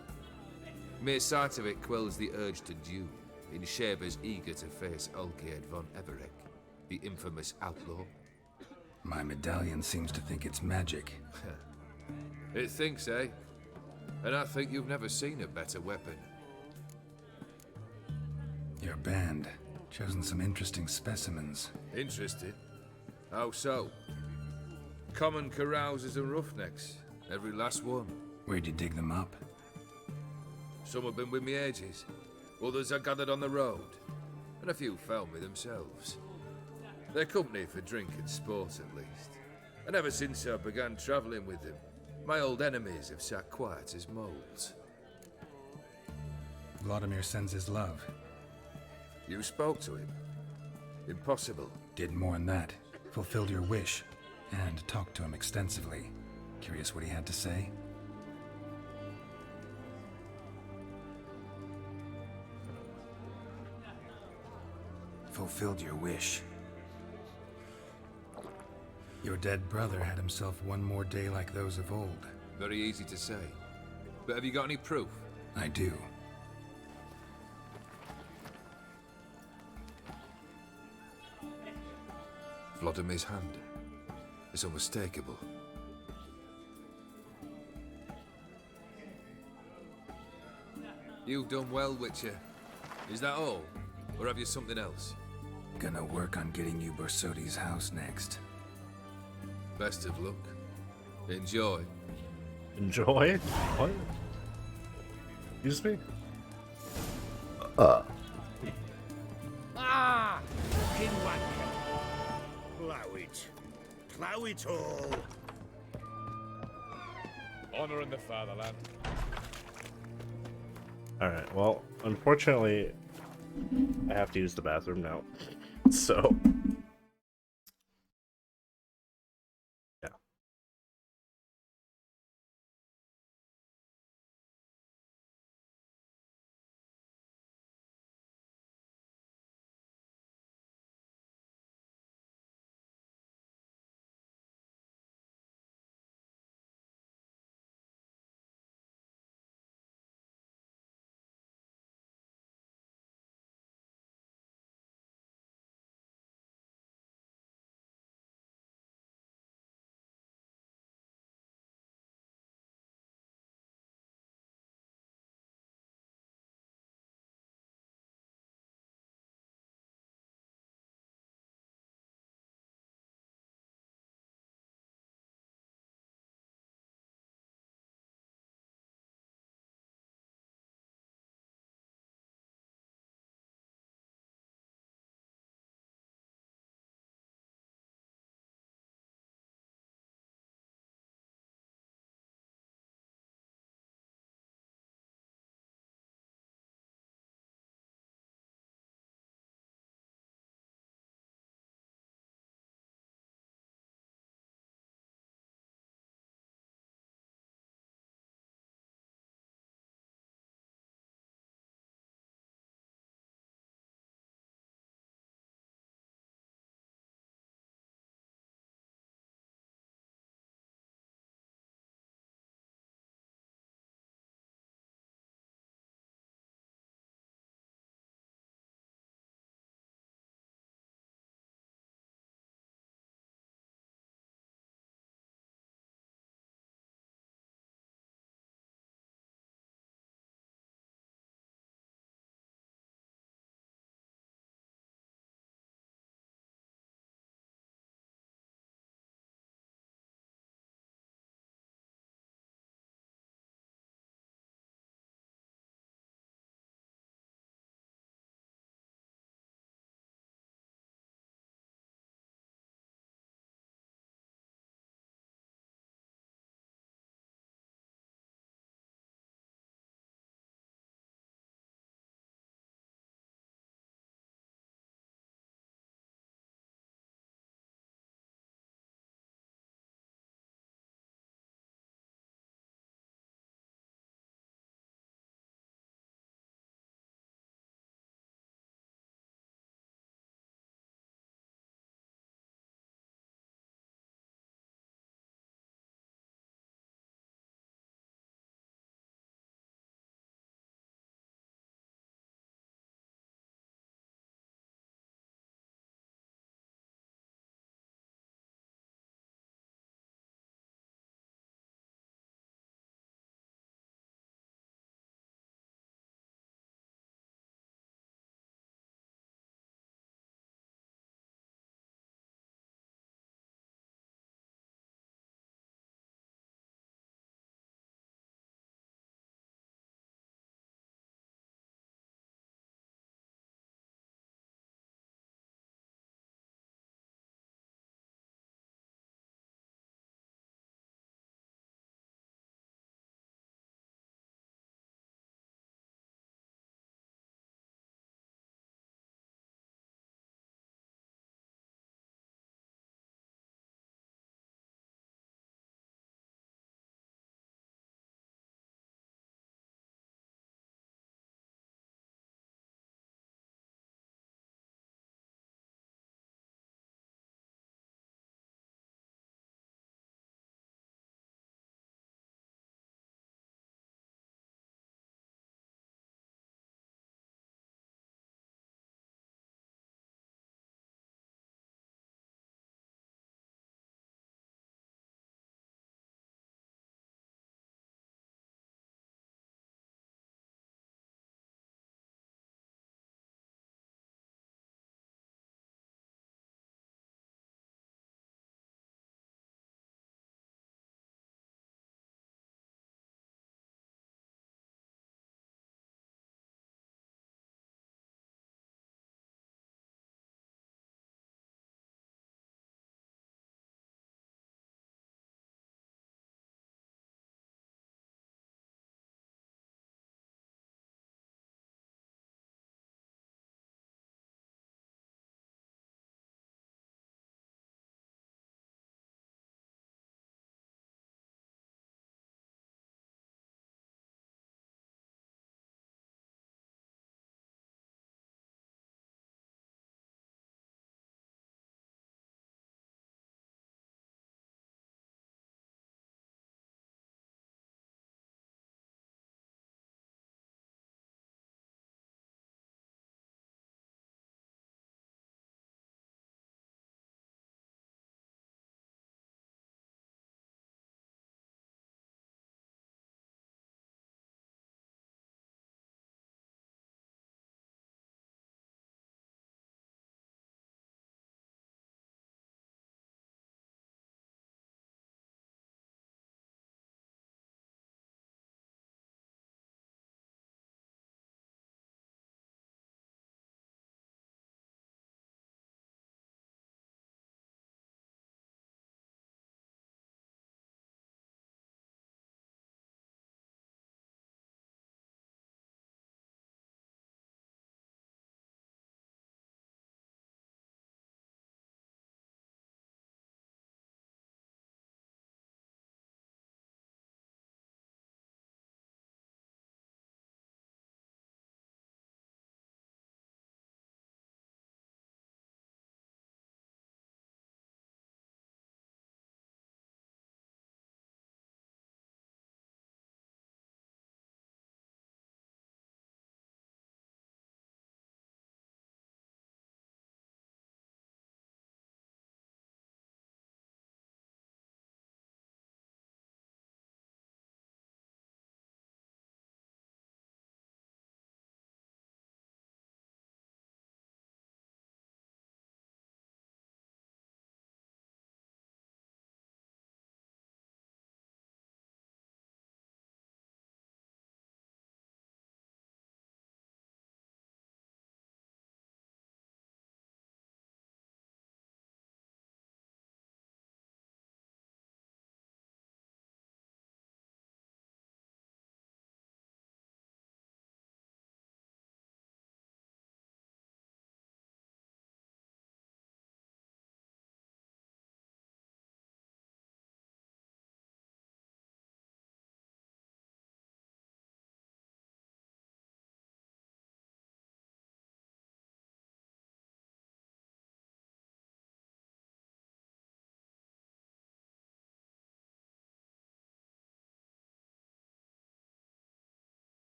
Mere sight of it quells the urge to duel, in Shabers eager to face Olgierd von Everec, the infamous outlaw. My medallion seems to think it's magic. It thinks, eh? And I think you've never seen a better weapon. Your band. Chosen some interesting specimens. Interested? How so? Common carousers and roughnecks. Every last one. Where'd you dig them up? Some have been with me ages. Others I gathered on the road. And a few found me themselves. They're company for drink and sport at least. And ever since I began travelling with them, my old enemies have sat quiet as moles. Vladimir sends his love. You spoke to him? Impossible. Did more than that. Fulfilled your wish. And talked to him extensively. Curious what he had to say? Fulfilled your wish. Your dead brother had himself one more day like those of old. Very easy to say. But have you got any proof? I do. Vladimir's hand. It's unmistakable. You've done well, Witcher. Is that all? Or have you something else? Gonna work on getting you Borsodi's house next. Best of luck. Enjoy. Enjoy? What? Excuse me? Ah! Fucking wanker. Plow it. Plow it all. Honor in the fatherland. Alright, well, unfortunately, I have to use the bathroom now. So...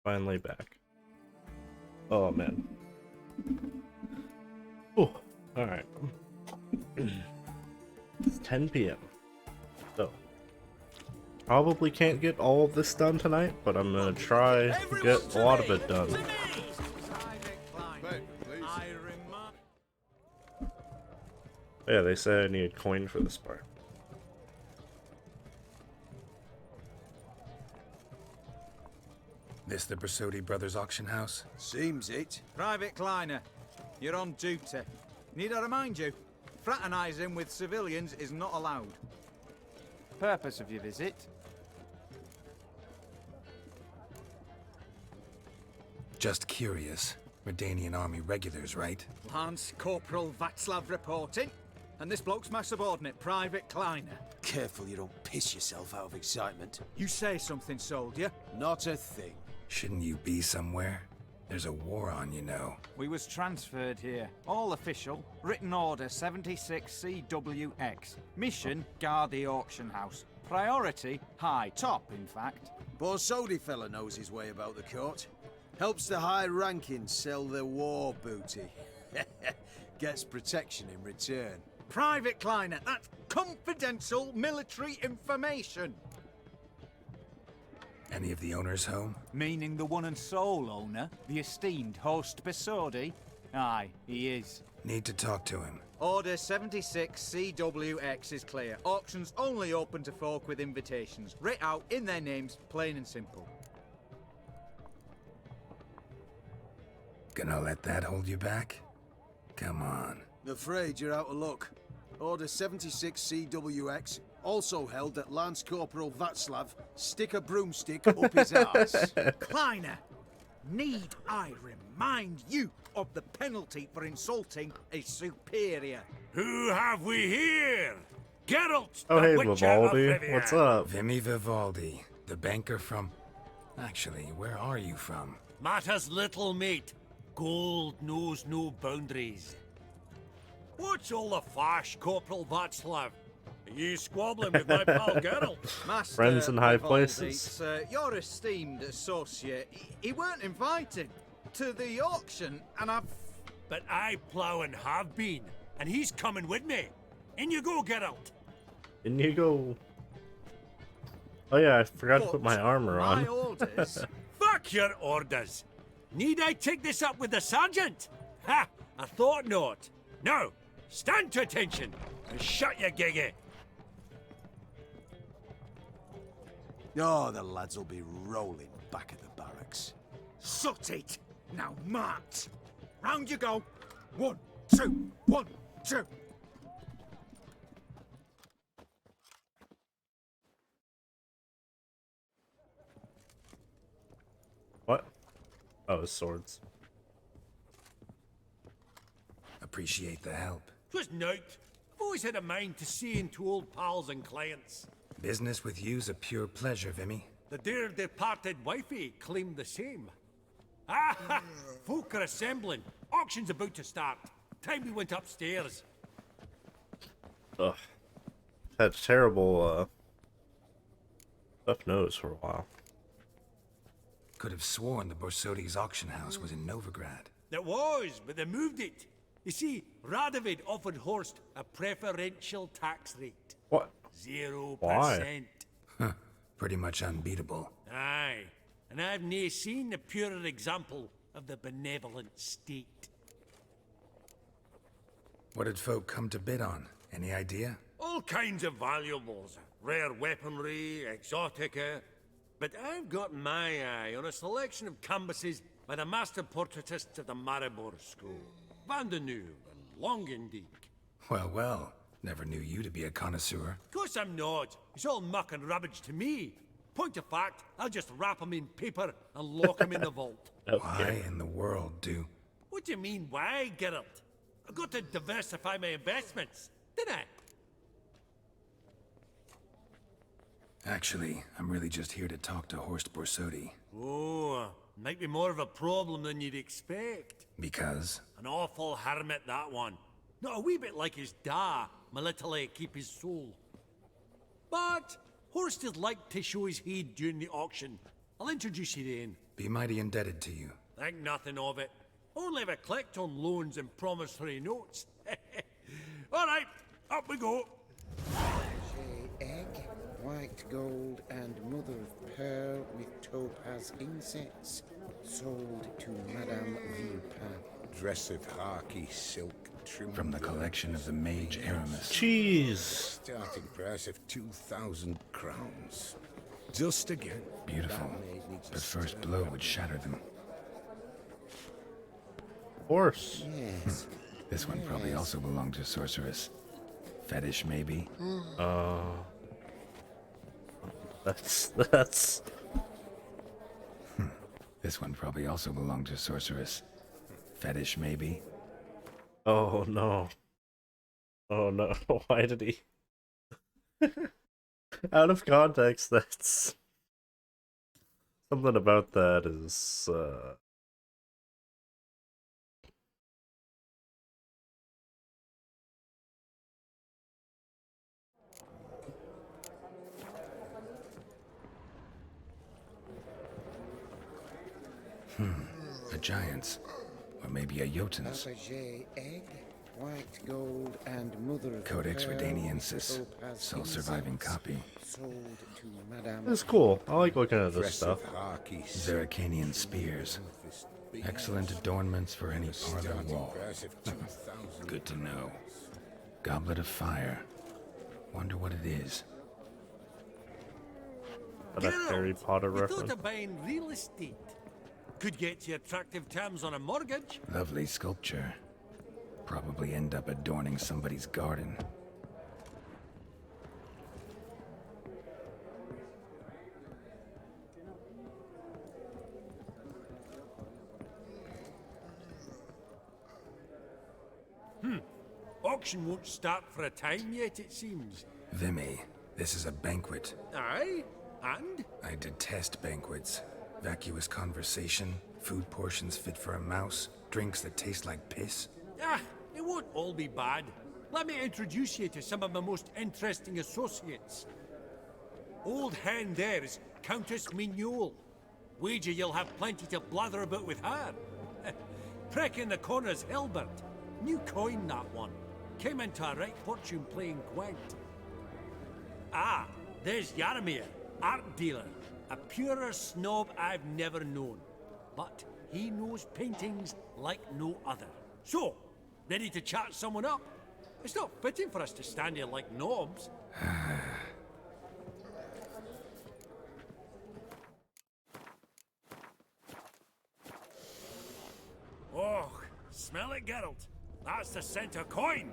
Finally back. Oh man. Oh, alright. It's 10 p.m. So, probably can't get all of this done tonight, but I'm gonna try to get a lot of it done. Yeah, they said I need coin for this part. This the Bersodi Brothers auction house? Seems it. Private Kleiner, you're on duty. Need I remind you, fraternizing with civilians is not allowed. Purpose of your visit? Just curious. Redanian army regulars, right? Lance Corporal Václav reporting. And this bloke's my subordinate, Private Kleiner. Careful you don't piss yourself out of excitement. You say something, soldier? Not a thing. Shouldn't you be somewhere? There's a war on, you know. We was transferred here. All official. Written order 76 CWX. Mission, guard the auction house. Priority, high. Top, in fact. Borsodi fella knows his way about the court. Helps the high rankings sell their war booty. Gets protection in return. Private Kleiner, that's confidential military information. Any of the owners home? Meaning the one and sole owner, the esteemed host Bersodi? Aye, he is. Need to talk to him. Order 76 CWX is clear. Auctions only open to folk with invitations. Writ out in their names, plain and simple. Gonna let that hold you back? Come on. Afraid you're out of luck. Order 76 CWX, also held that Lance Corporal Václav stick a broomstick up his ass. Kleiner, need I remind you of the penalty for insulting a superior? Who have we here? Geralt, Oh, the hey, Witcher of Vivaldi. Rivia. What's up? Vimy Vivaldi, the banker from... Actually, where are you from? Matters little, mate. Gold knows no boundaries. What's all the fash, Corporal Václav? Are you squabbling with my pal Geralt? Master Friends in high Vivaldi, places. Your esteemed associate, he weren't invited to the auction, and I've... But I plough and have been, and he's coming with me. In you go, Geralt. In you go. Oh yeah, I forgot to put my armor on. My orders... Fuck your orders. Need I take this up with the sergeant? Ha! I thought not. Now, stand to attention and shut your giggy. Oh, the lads will be rolling back at the barracks. Sut it! Now march! Round you go! 1, 2, 1, 2! What? Oh, swords. Appreciate the help. 'Twas night. I've always had a mind to see into old pals and clients. Business with you's a pure pleasure, Vimy. The dear departed wifey claimed the same. Ah, folk are assembling. Auction's about to start. Time we went upstairs. Ugh. Had terrible, tough nose for a while. Could have sworn the Borsodi's auction house was in Novigrad. It was, but they moved it. You see, Radovid offered Horst a preferential tax rate. What? 0%. Why? Huh. Pretty much unbeatable. Aye, and I've nae seen a purer example of the benevolent state. What did folk come to bid on? Any idea? All kinds of valuables. Rare weaponry, exotica. But I've got my eye on a selection of canvases by the master portraitists of the Maribor School. Van de Neuve and Longendijk. Well, well. Never knew you to be a connoisseur. Of course I'm not. It's all muck and rubbish to me. Point of fact, I'll just wrap them in paper and lock them in the vault. Why in the world do... What do you mean, why, Geralt? I've got to diversify my investments, didn't I? Actually, I'm really just here to talk to Horst Borsodi. Oh, might be more of a problem than you'd expect. Because? An awful hermit, that one. Not a wee bit like his da, military keep his soul. But Horst is like to show his head during the auction. I'll introduce you to Ian. Be mighty indebted to you. Think nothing of it. Only ever collect on loans and promissory notes. All right, up we go. Egg, white gold, and mother of pearl with topaz insets. Sold to Madame Villepin. Dress of harky silk trim. From the collection of the mage Aramis. Jeez. Starting price of 2,000 crowns. Just again. Beautiful. But first blow would shatter them. Of course. Yes. This one probably also belonged to Sorceress. Fetish, maybe? That's... This one probably also belonged to Sorceress. Fetish, maybe? Oh, no. Oh, no. Why did he... Out of context, that's... Something about that is, A giant's. Or maybe a Jotun's. Fabergé egg, white gold, and mother of Codex pearl Redaniensis. with topaz Sole surviving insets. copy. Sold to Madame. it's cool. I like looking at this Dress stuff. of harky Zeracanian spears. Excellent adornments for any parlor Starting wall. price of 2,000. Good to know. Goblet of fire. Wonder what it is. But a Harry Potter You reference. thought of buying real estate. Could get you attractive terms on a mortgage. Lovely sculpture. Probably end up adorning somebody's garden. Auction won't start for a time yet, it seems. Vimy, this is a banquet. Aye? And? I detest banquets. Vacuous conversation, food portions fit for a mouse, drinks that taste like piss. Ah, it won't all be bad. Let me introduce you to some of my most interesting associates. Old hen there is Countess Mignol. Wager you'll have plenty to blather about with her. Prick in the corner's Hilbert. New coin, that one. Came into a right fortune playing Gwent. Ah, there's Yaramir, art dealer. A purer snob I've never known. But he knows paintings like no other. So, ready to chat someone up? It's not fitting for us to stand here like knobs. Oh, smell it, Geralt. That's the center coin.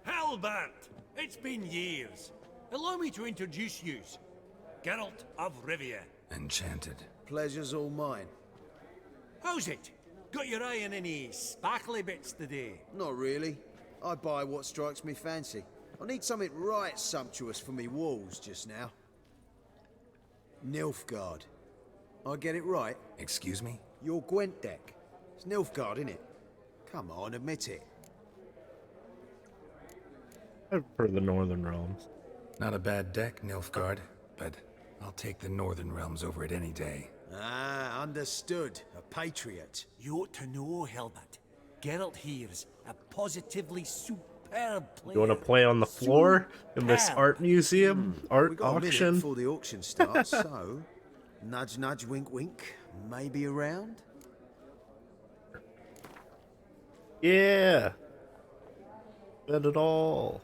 Halbert! It's been years. Allow me to introduce yous. Geralt of Rivia. Enchanted. Pleasure's all mine. How's it? Got your eye on any sparkly bits today? Not really. I buy what strikes me fancy. I need something right sumptuous for me walls just now. Nilfgaard. I get it right? Excuse me? Your Gwent deck. It's Nilfgaard, innit? Come on, admit it. I prefer the Northern Realms. Not a bad deck, Nilfgaard, but I'll take the Northern Realms over it any day. Ah, understood. A patriot. You ought to know, Hilbert. Geralt here's a positively superb player. You want to play on the floor in this art museum, art We got a minute auction? before the auction starts, so nudge, nudge, wink, wink. Maybe around. Yeah. Bet it all.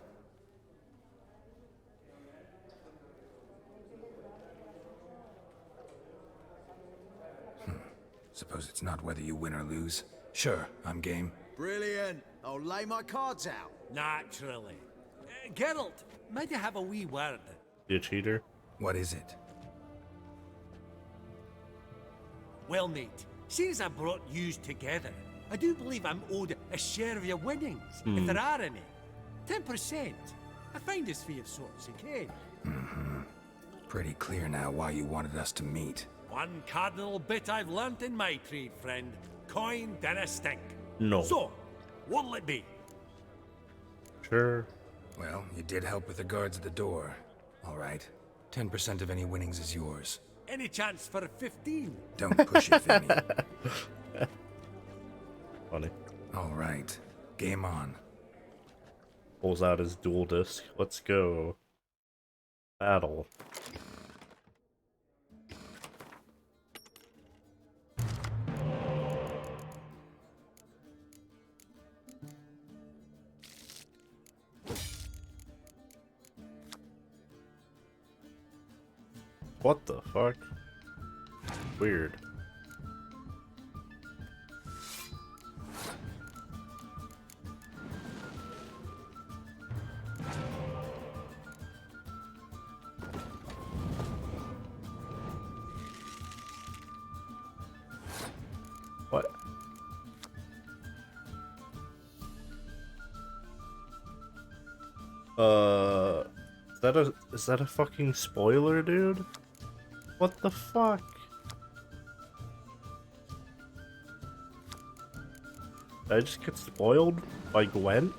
Suppose it's not whether you win or lose. Sure, I'm game. Brilliant. I'll lay my cards out. Naturally. Geralt, might I have a wee word? You cheater. What is it? Well, mate, since I brought yous together, I do believe I'm owed a share of your winnings, if there are any. 10%. I find this fee of sorts, okay? Pretty clear now why you wanted us to meet. One cardinal bit I've learnt in my trade, friend. Coin dinna stink. No. So, what'll it be? Sure. Well, you did help with the guards at the door. All right. 10% of any winnings is yours. Any chance for 15? Don't push it, Vinny. Funny. All right. Game on. Pulls out his dual disc. Let's go. Battle. What the fuck? Weird. What? Is that a fucking spoiler, dude? What the fuck? Did I just get spoiled by Gwent?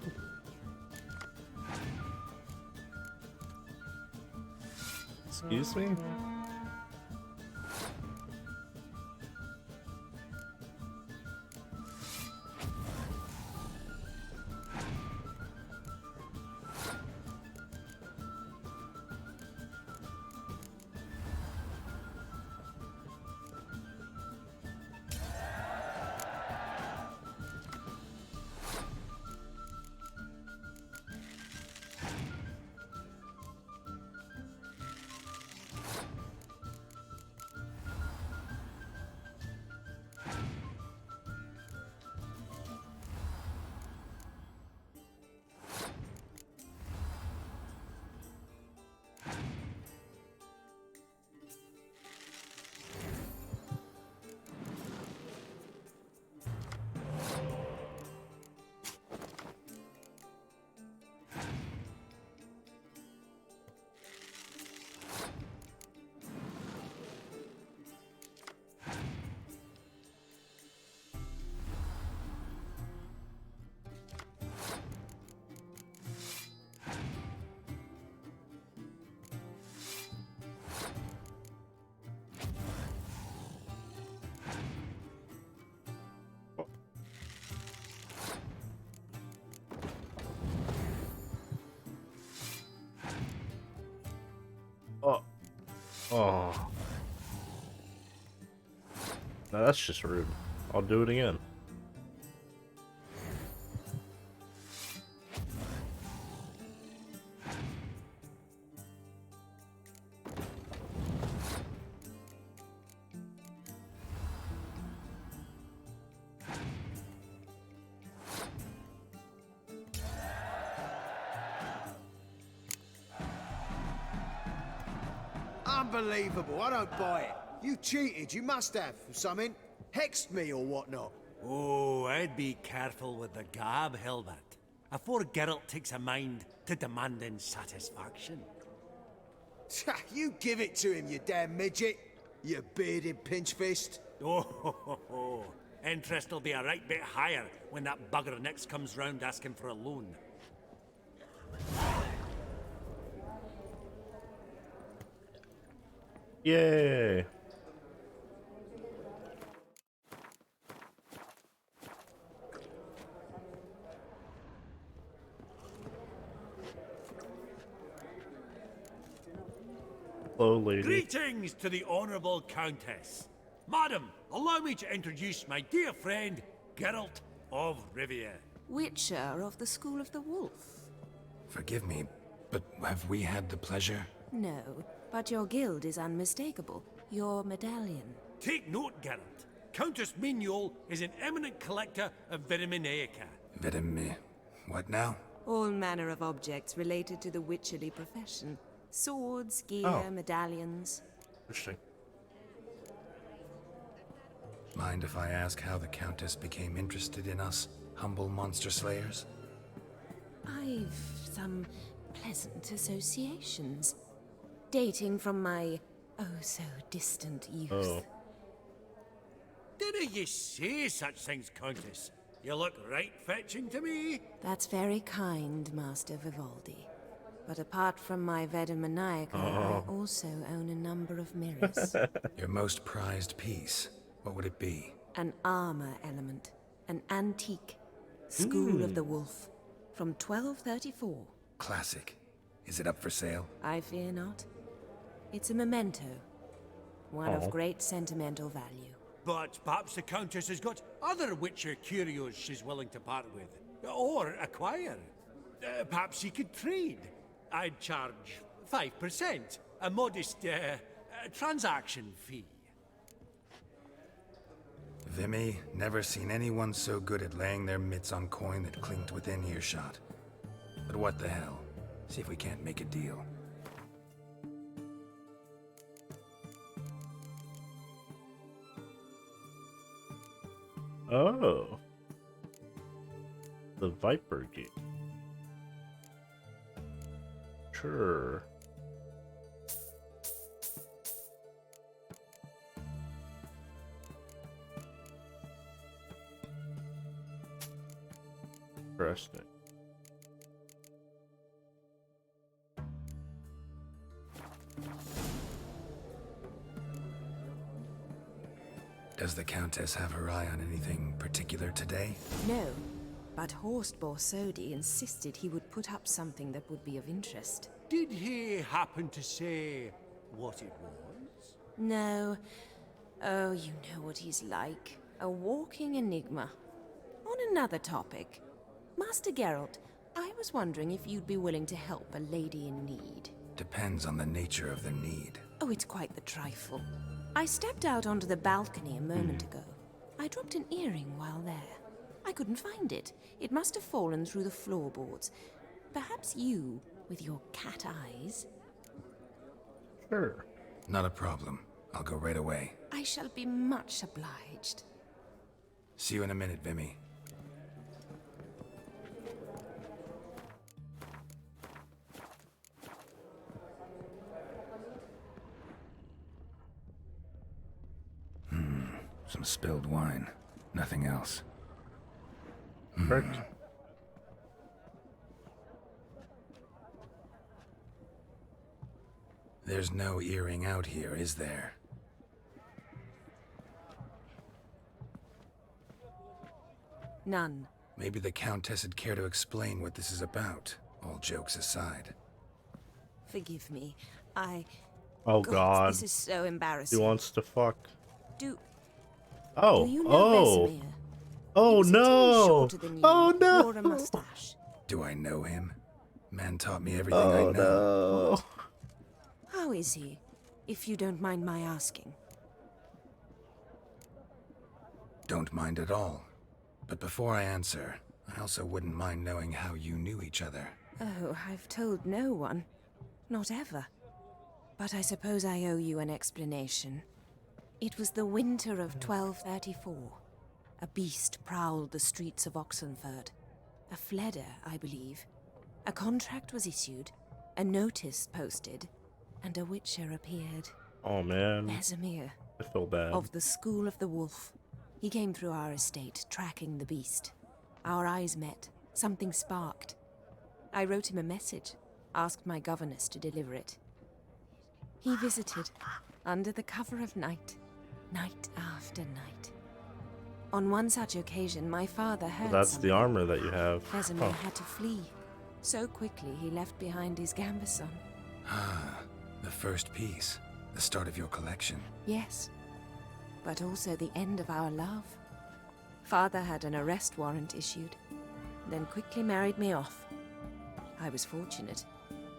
Excuse me? Oh. Oh. No, that's just rude. I'll do it again. Unbelievable, I don't buy it. You cheated, you must have, or something. Hexed me or whatnot. Oh, I'd be careful with the gab, Hilbert, afore Geralt takes a mind to demanding satisfaction. You give it to him, you damn midget. You bearded pinchfist. Oh, interest will be a right bit higher when that bugger next comes round asking for a loan. Yay! Hello, lady. Greetings to the Honourable Countess. Madam, allow me to introduce my dear friend, Geralt of Rivia. Witcher of the School of the Wolf. Forgive me, but have we had the pleasure? No, but your guild is unmistakable. Your medallion. Take note, Geralt. Countess Mignol is an eminent collector of Vitaminaica. What now? All manner of objects related to the witcherly profession. Swords, gear, medallions. Interesting. Mind if I ask how the Countess became interested in us, humble monster slayers? I've some pleasant associations. Dating from my oh-so-distant youth. Didn't you say such things, Countess? You look right fetching to me. That's very kind, Master Vivaldi. But apart from my Veda Maniaca, I also own a number of mirrors. Your most prized piece, what would it be? An armor element. An antique. School of the Wolf. From 1234. Classic. Is it up for sale? I fear not. It's a memento. One of great sentimental value. But perhaps the Countess has got other Witcher curios she's willing to part with. Or acquire. Perhaps you could trade. I'd charge 5%. A modest transaction fee. Vimy, never seen anyone so good at laying their mitts on coin that clinked within earshot. But what the hell? See if we can't make a deal. Oh. The Viper Gate. Sure. Interesting. Does the Countess have her eye on anything particular today? No, but Horst Borsodi insisted he would put up something that would be of interest. Did he happen to say what it was? No. Oh, you know what he's like. A walking enigma. On another topic, Master Geralt, I was wondering if you'd be willing to help a lady in need. Depends on the nature of the need. Oh, it's quite the trifle. I stepped out onto the balcony a moment ago. I dropped an earring while there. I couldn't find it. It must have fallen through the floorboards. Perhaps you, with your cat eyes... Sure. Not a problem. I'll go right away. I shall be much obliged. See you in a minute, Vimy. Some spilled wine. Nothing else. Correct. There's no earring out here, is there? None. Maybe the Countess would care to explain what this is about, all jokes aside. Forgive me. I... Oh God. This is so embarrassing. He wants to fuck. Do Oh you know Vesemir? Oh no! Oh no! Wore a mustache. Do I know him? Man taught me everything I know. No. How is he, if you don't mind my asking? Don't mind at all. But before I answer, I also wouldn't mind knowing how you knew each other. Oh, I've told no one. Not ever. But I suppose I owe you an explanation. It was the winter of 1234. A beast prowled the streets of Oxenford. A Fleder, I believe. A contract was issued, a notice posted, and a Witcher appeared. Oh man. Vesemir. I feel bad. Of the School of the Wolf. He came through our estate, tracking the beast. Our eyes met. Something sparked. I wrote him a message, asked my governess to deliver it. He visited, under the cover of night, night after night. On one such occasion, my father heard That's something. the armor that you have. Vesemir had to flee. So quickly, he left behind his gambeson. Ah, the first piece. The start of your collection. Yes, but also the end of our love. Father had an arrest warrant issued, then quickly married me off. I was fortunate.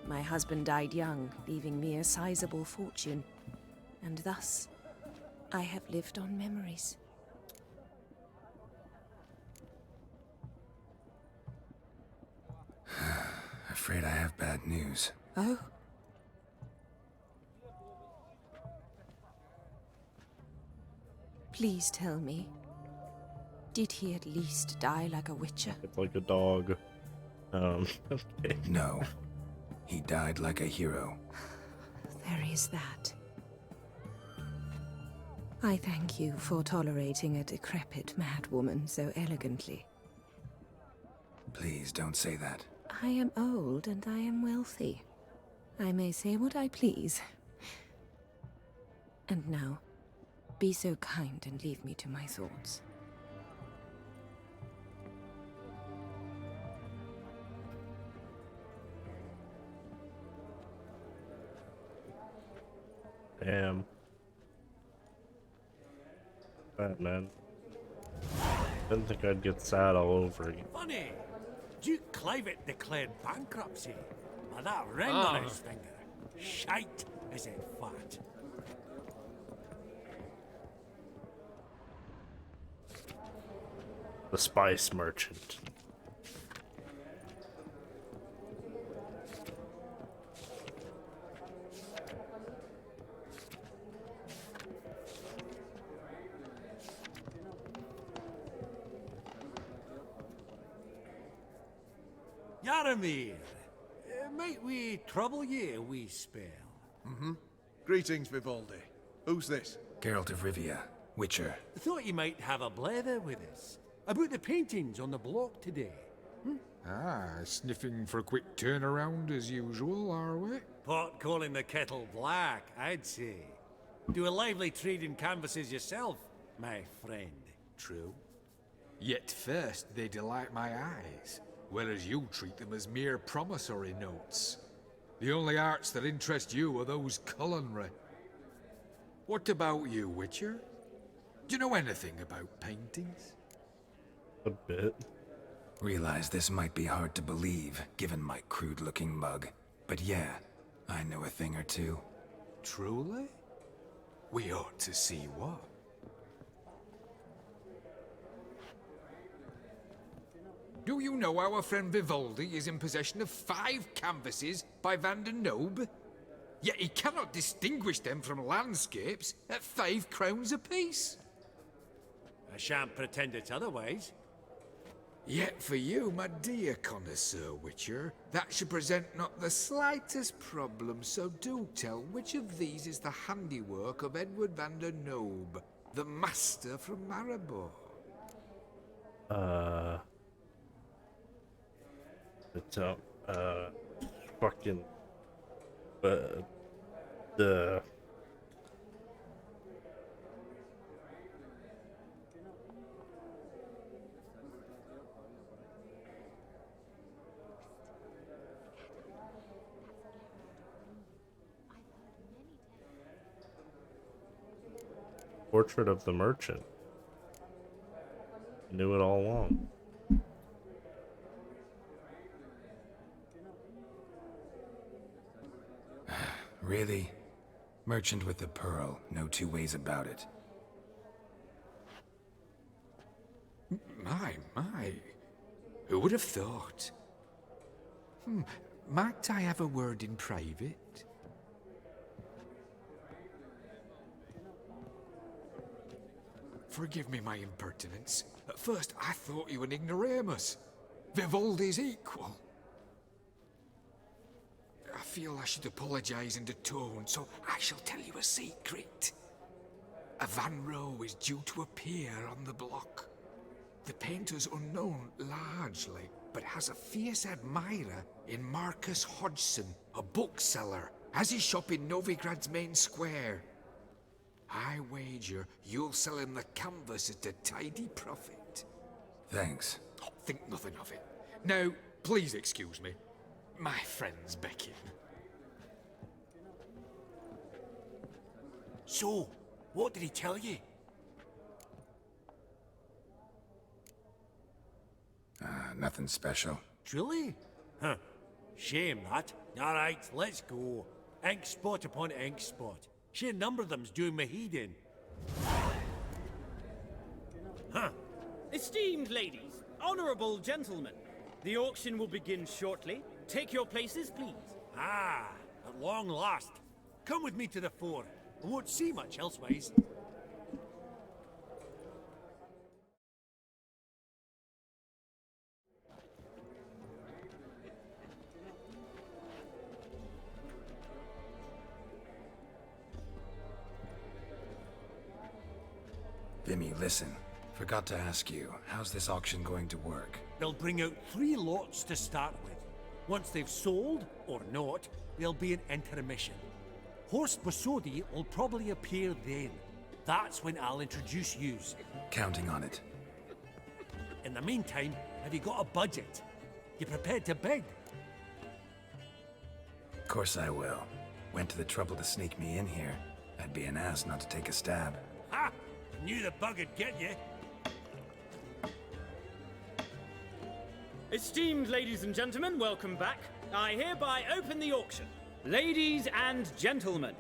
My husband died young, leaving me a sizable fortune. And thus, I have lived on memories. Afraid I have bad news. Oh? Please tell me. Did he at least die like a witcher? It's like a dog. Okay. No. He died like a hero. There is that. I thank you for tolerating a decrepit madwoman so elegantly. Please don't say that. I am old and I am wealthy. I may say what I please. And now, be so kind and leave me to my thoughts. Damn. Bad man. Didn't think I'd get sad all over again. Funny, Duke Clivet declared bankruptcy. With that ring on his finger. Shite, is it fat? The spice merchant. Yaramir, might we trouble ye a wee spell? Mm-hmm. Greetings, Vivaldi. Who's this? Geralt of Rivia, Witcher. Thought you might have a blather with us. About the paintings on the block today. Ah, sniffing for a quick turnaround as usual, are we? Pot calling the kettle black, I'd say. Do a lively trade in canvases yourself, my friend. True? Yet first they delight my eyes, whereas you treat them as mere promissory notes. The only arts that interest you are those culinary. What about you, Witcher? Do you know anything about paintings? A bit. Realize this might be hard to believe, given my crude-looking mug. But yeah, I know a thing or two. Truly? We ought to see what. Do you know our friend Vivaldi is in possession of 5 canvases by Van der Nobe? Yet he cannot distinguish them from landscapes at 5 crowns apiece. I shan't pretend it's otherwise. Yet for you, my dear connoisseur Witcher, that should present not the slightest problem, so do tell which of these is the handiwork of Edward van der Nobe, the master from Maribor. It's fucking the Portrait of the Merchant. Knew it all along. Really? Merchant with the pearl, no two ways about it. My. Who would have thought? Might I have a word in private? Forgive me my impertinence. At first I thought you an ignoramus. Vivaldi's equal. I feel I should apologize in atone, so I shall tell you a secret. A Van Row is due to appear on the block. The painter's unknown largely, but has a fierce admirer in Marcus Hodgson, a bookseller, has his shop in Novigrad's main square. I wager you'll sell him the canvas at a tidy profit. Thanks. Oh, think nothing of it. Now, please excuse me. My friend's beckon. So, what did he tell you? Nothing special. Truly? Huh. Shame that. Alright, let's go. Ink spot upon ink spot. Sheer number of them's doing me heed in. Huh. Esteemed ladies, honorable gentlemen, the auction will begin shortly. Take your places, please. Ah, at long last. Come with me to the fore. I won't see much elsewise. Vimy, listen. Forgot to ask you, how's this auction going to work? They'll bring out 3 lots to start with. Once they've sold, or not, there'll be an intermission. Horst Bosodi will probably appear then. That's when I'll introduce yous. Counting on it. In the meantime, have you got a budget? You prepared to bid? Of course I will. Went to the trouble to sneak me in here. I'd be an ass not to take a stab. Ha! Knew the bug would get you. Esteemed ladies and gentlemen, welcome back. I hereby open the auction. Ladies and gentlemen,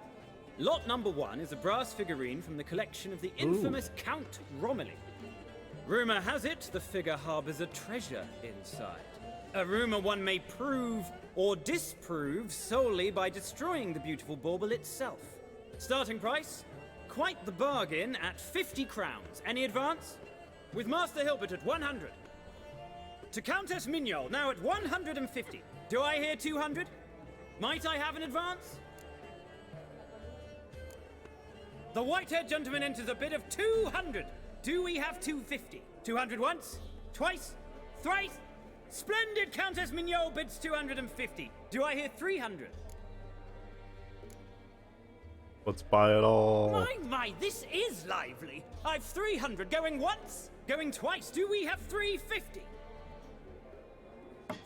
lot number 1 is a brass figurine from the collection of the infamous Count Romilly. Rumor has it the figure harbors a treasure inside. A rumor one may prove or disprove solely by destroying the beautiful bauble itself. Starting price? Quite the bargain at 50 crowns. Any advance? With Master Hilbert at 100. To Countess Mignol, now at 150. Do I hear 200? Might I have an advance? The white-haired gentleman enters a bid of 200. Do we have 250? 200 once? Twice? Thrice? Splendid Countess Mignol bids 250. Do I hear 300? Let's buy it all. My, this is lively. I've 300 going once, going twice. Do we have 350?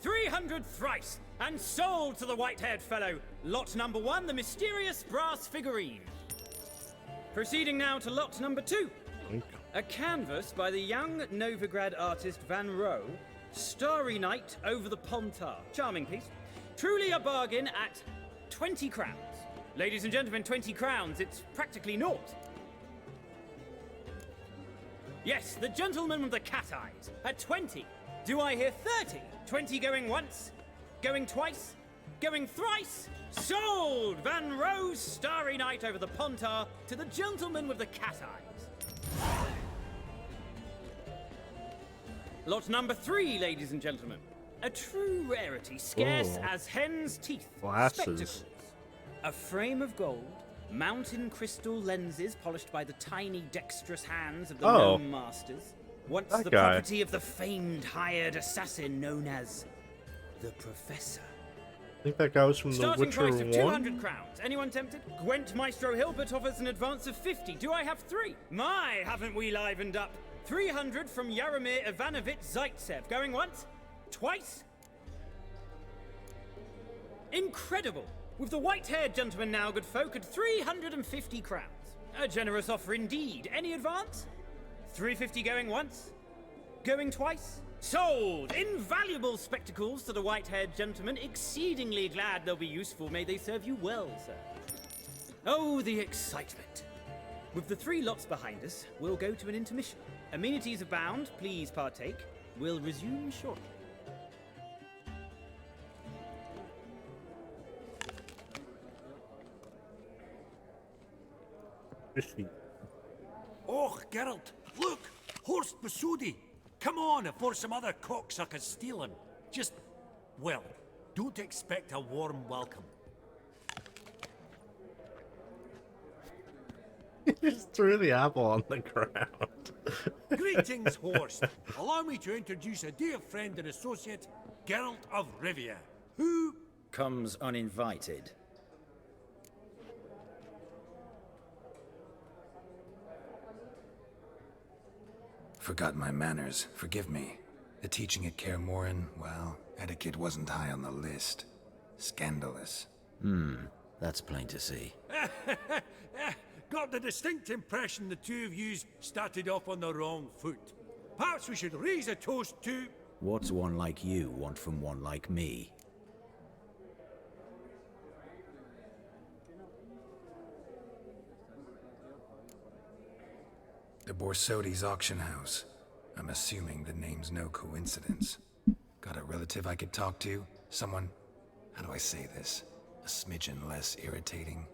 300 thrice, and sold to the white-haired fellow. Lot number 1, the mysterious brass figurine. Proceeding now to lot number 2. A canvas by the young Novigrad artist Van Rohe, Starry Night over the Pontar. Charming piece. Truly a bargain at 20 crowns. Ladies and gentlemen, 20 crowns, it's practically naught. Yes, the gentleman with the cat eyes, at 20. Do I hear 30? 20 going once, going twice, going thrice? Sold! Van Rohe's Starry Night over the Pontar to the gentleman with the cat eyes. Lot number 3, ladies and gentlemen. A true rarity, scarce as hen's teeth. Glasses. Spectacles. A frame of gold, mountain crystal lenses polished by the tiny, dexterous hands of the gnome masters. Once That the guy. property of the famed hired assassin known as the Professor. I think that guy was from The Starting Witcher price of 1. 200 crowns. Anyone tempted? Gwent Maestro Hilbert offers an advance of 50. Do I have 3? My, haven't we livened up? 300 from Yaromir Ivanovich Zaitsev. Going once? Twice? Incredible! With the white-haired gentleman now, good folk, at 350 crowns. A generous offer indeed. Any advance? 350 going once? Going twice? Sold! Invaluable spectacles to the white-haired gentleman. Exceedingly glad they'll be useful. May they serve you well, sir. Oh, the excitement. With the 3 lots behind us, we'll go to an intermission. Amenities abound. Please partake. We'll resume shortly. Oh, Geralt, look! Horst Bosodi! Come on before some other cocksuckers steal him. Just, well, don't expect a warm welcome. He just threw the apple on the ground. Greetings, Horst. Allow me to introduce a dear friend and associate, Geralt of Rivia, who comes uninvited. Forgot my manners. Forgive me. The teaching at Kaer Morhen, well, etiquette wasn't high on the list. Scandalous. That's plain to see. got the distinct impression the two of yous started off on the wrong foot. Perhaps we should raise a toast to... What's one like you want from one like me? The Borsodi's auction house. I'm assuming the name's no coincidence. Got a relative I could talk to? Someone, how do I say this? A smidgen less irritating.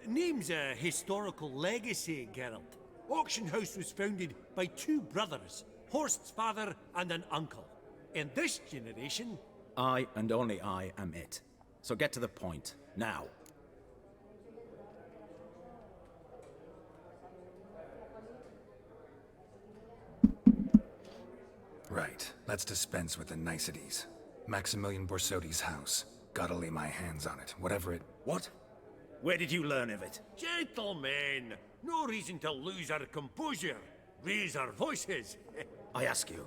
Name's a historical legacy, Geralt. Auction house was founded by two brothers, Horst's father and an uncle. In this generation... I and only I am it. So get to the point, now. Right. Let's dispense with the niceties. Maximilian Borsodi's house. Gotta lay my hands on it, whatever it... What? Where did you learn of it? Gentlemen, no reason to lose our composure. Raise our voices. I ask you,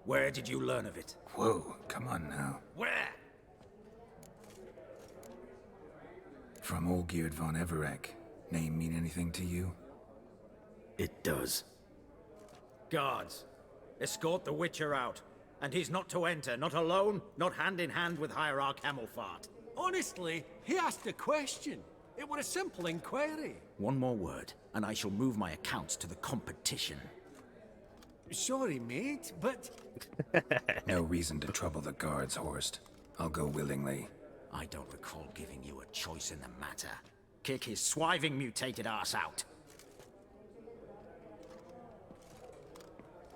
where did you learn of it? Whoa, come on now. Where? From Olgierd von Everec. Name mean anything to you? It does. Guards, escort the Witcher out. And he's not to enter, not alone, not hand in hand with Hierarch Hamelfart. Honestly, he asked a question. It were a simple inquiry. One more word, and I shall move my accounts to the competition. Sorry, mate, but... No reason to trouble the guards, Horst. I'll go willingly. I don't recall giving you a choice in the matter. Kick his swiving mutated ass out.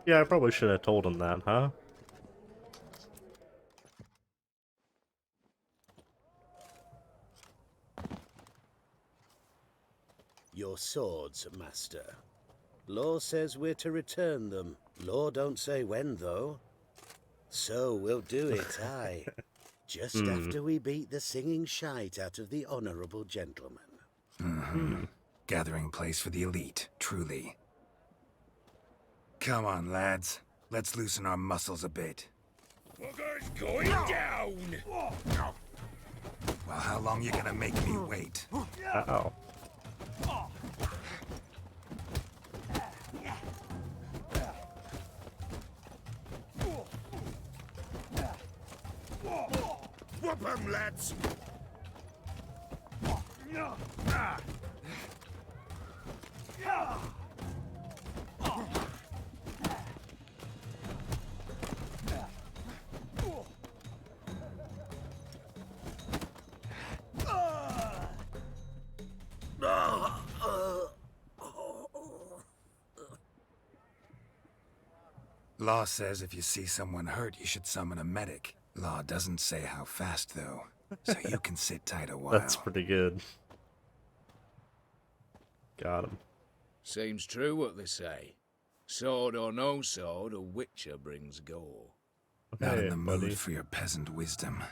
Yeah, I probably should have told him that, huh? Your swords, master. Law says we're to return them. Law don't say when, though. So we'll do it, aye. Just after we beat the singing shite out of the honorable gentleman. Mm-hmm. Gathering place for the elite, truly. Come on, lads. Let's loosen our muscles a bit. Bugger's going down! Well, how long you gonna make me wait? Uh-oh. Whoop 'em, lads! Law says if you see someone hurt, you should summon a medic. Law doesn't say how fast, though, so you can sit tight a while. That's pretty good. Got him. Seems true what they say. Sword or no sword, a witcher brings gore. Not in the mood for your peasant wisdom.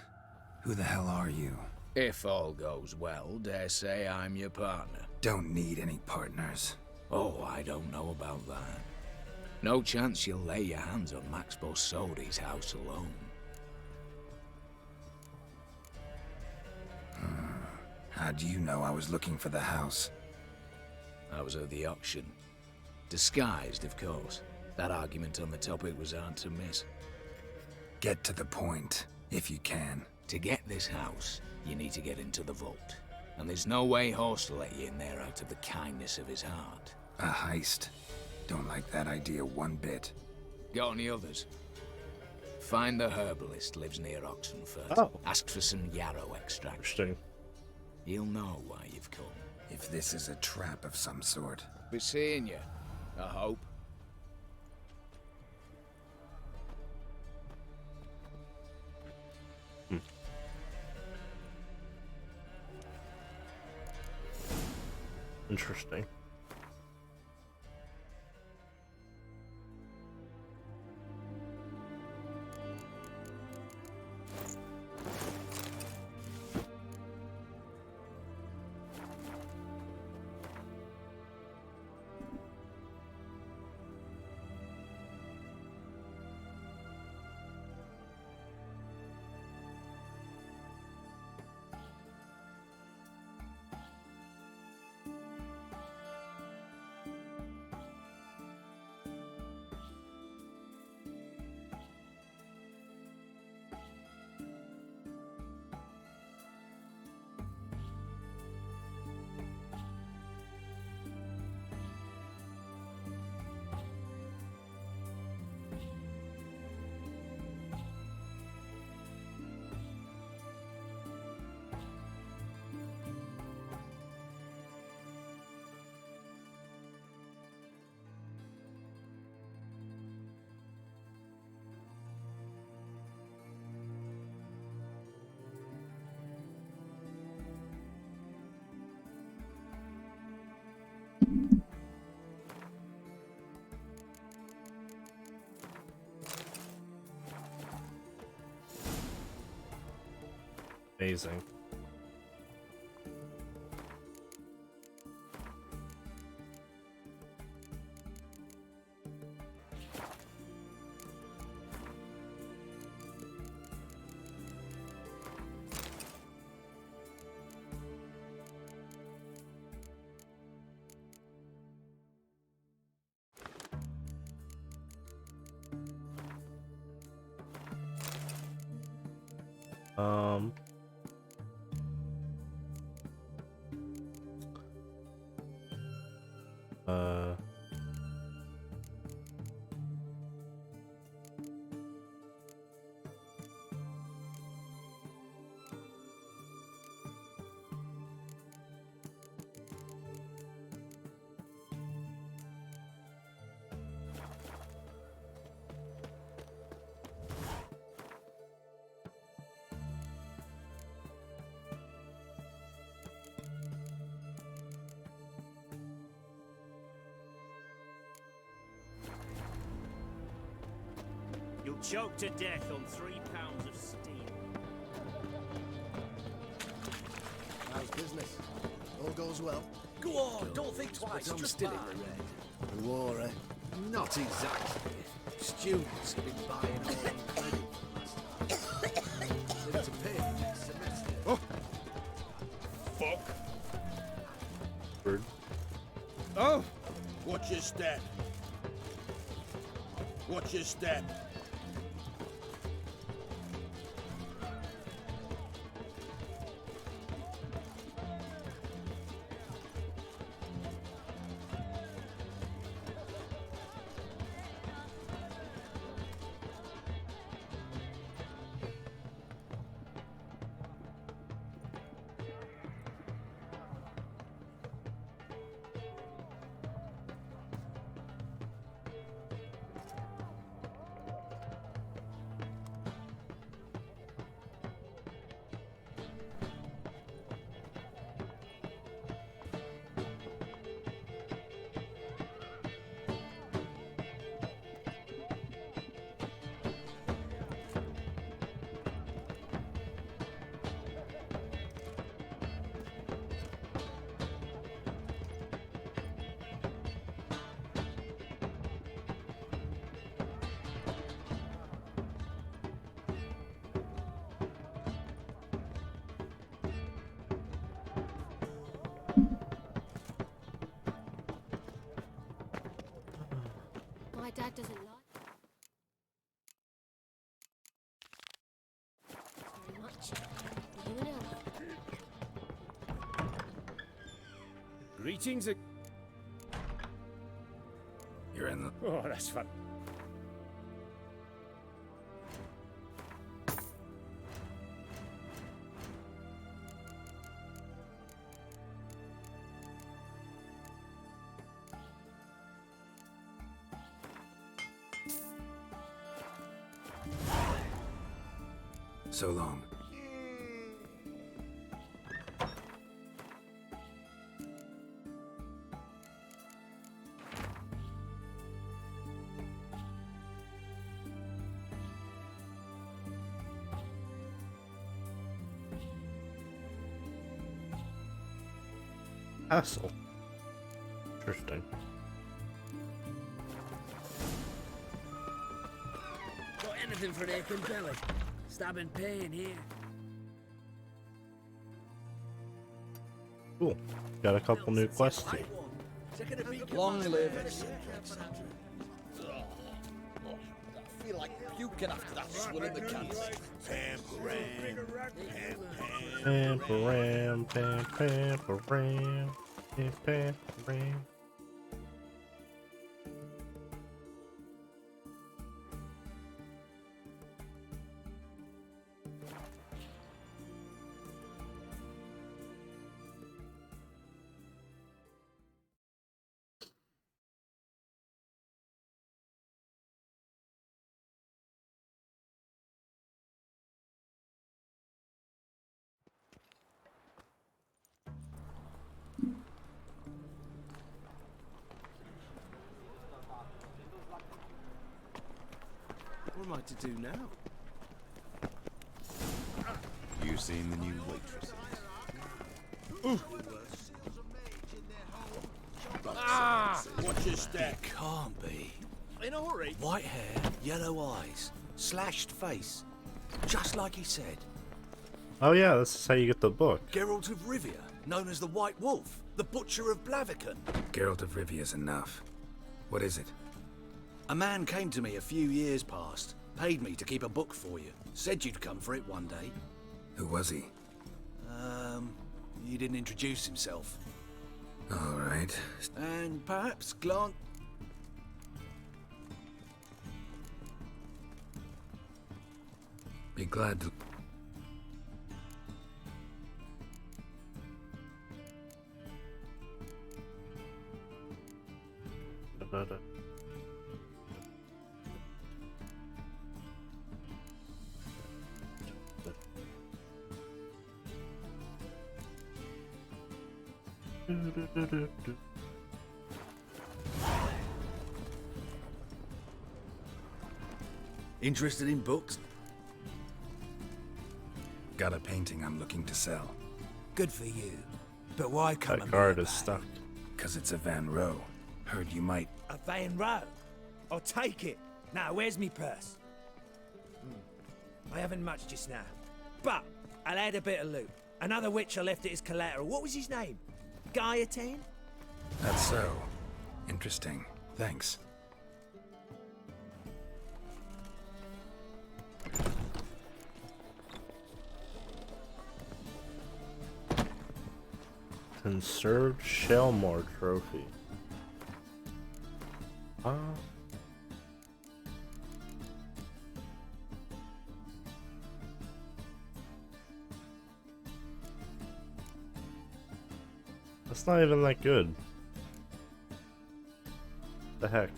Who the hell are you? If all goes well, dare say I'm your partner. Don't need any partners. Oh, I don't know about that. No chance you'll lay your hands on Max Borsodi's house alone. How do you know I was looking for the house? I was at the auction. Disguised, of course. That argument on the topic was hard to miss. Get to the point, if you can. To get this house, you need to get into the vault. And there's no way Horst will let you in there out of the kindness of his heart. A heist. Don't like that idea one bit. Got any others? Find the herbalist lives near Oxenfurt. Oh. Ask for some yarrow extract. Interesting. He'll know why you've come. If this is a trap of some sort. Be seeing you, I hope. Interesting. Amazing. Um, You'll choke to death on 3 pounds of steel. How's business? All goes well? Go on, don't think twice. But I'm Just still in buy. the red. The war, eh? Not exactly. Students have been buying all the credit for last time. They're to pay for next semester. Oh! Fuck! Bird. Oh! Watch your step. Watch your step. My dad doesn't like very much. You know. Greetings. You're in the... Oh, that's fun. So long. Castle. Interesting. Got anything for an aching belly? Stabbing pain here. Cool. Got a couple new quests here. Long live it. I feel like puking after that swill in the cancer. Pam, param, pam, pam, param, pam, pam, param. What am I to do now? You you seen the new waitresses? Watch your step. Can't be. In a hurry. White hair, yellow eyes, slashed face. Just like he said. Oh yeah, this is how you get the book. Geralt of Rivia, known as the White Wolf, the Butcher of Blaviken. Geralt of Rivia's enough. What is it? A man came to me a few years past, paid me to keep a book for you. Said you'd come for it one day. Who was he? He didn't introduce himself. All right. And perhaps glance... Be glad to... Interested in books? Got a painting I'm looking to sell. Good for you. But why come That card is stuck. Cause it's a Van Row. Heard you might... A Van Row? I'll take it. Now, where's me purse? I haven't much just now. But I'll add a bit of loot. Another witcher left it as collateral. What was his name? Gaiatan? That's so. Interesting. Thanks. Conserved Shelmore Trophy. That's not even that good. The heck?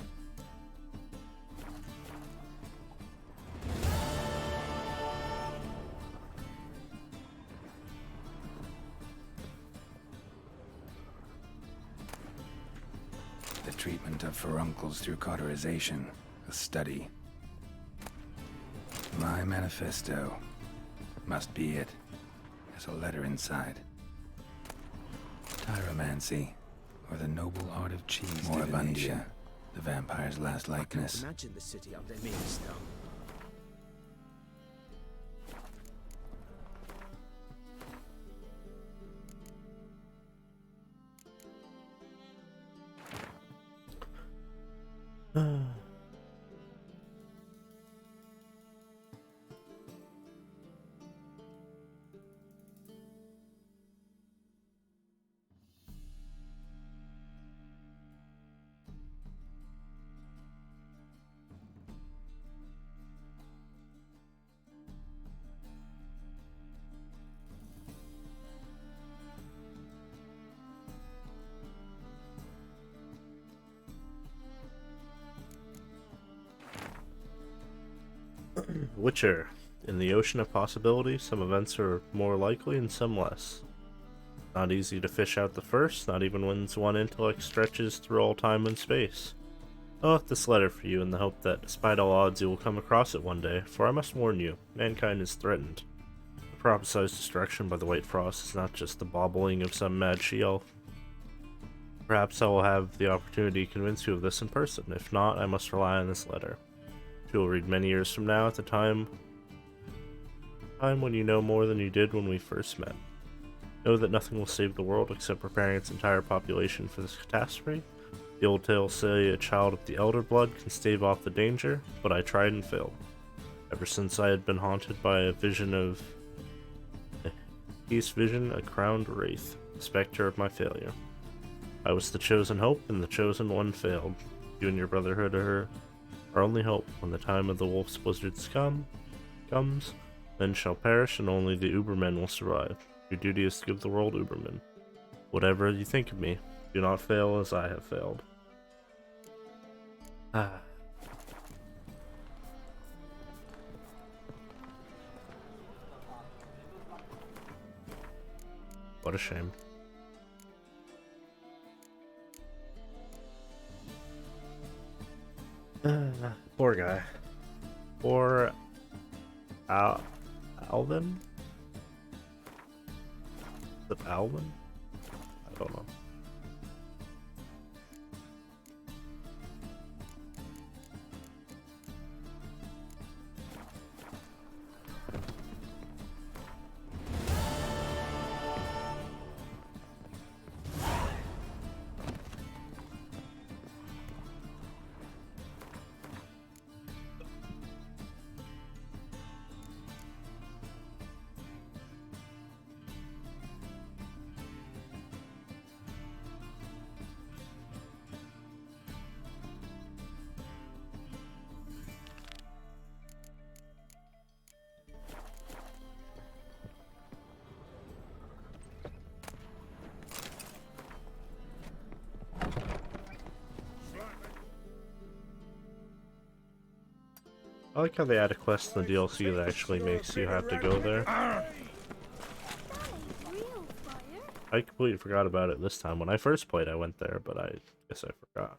The treatment of furuncles through cauterization. A study. My manifesto. Must be it. There's a letter inside. Tyromancy, or the noble art of cheese divination. The vampire's last likeness. Imagine the city under me stone. Witcher. In the ocean of possibility, some events are more likely and some less. Not easy to fish out the first, not even when one's intellect stretches through all time and space. I left this letter for you in the hope that, despite all odds, you will come across it one day, for I must warn you, mankind is threatened. The prophesized destruction by the White Frost is not just the bobbling of some mad she-elf. Perhaps I will have the opportunity to convince you of this in person. If not, I must rely on this letter. You will read many years from now, at the time when you know more than you did when we first met. Know that nothing will save the world except preparing its entire population for this catastrophe. The old tales say a child of the elder blood can stave off the danger, but I tried and failed. Ever since I had been haunted by a peace vision, a crowned wraith, the specter of my failure. I was the chosen hope, and the chosen one failed. You and your brotherhood are our only hope. When the time of the wolf's blizzards comes, then shall perish, and only the Ubermen will survive. Your duty is to give the world Ubermen. Whatever you think of me, do not fail as I have failed. What a shame. Poor guy. Poor Alvin? Is it Alvin? I don't know. I like how they add a quest in the DLC that actually makes you have to go there. I completely forgot about it this time. When I first played, I went there, but I guess I forgot.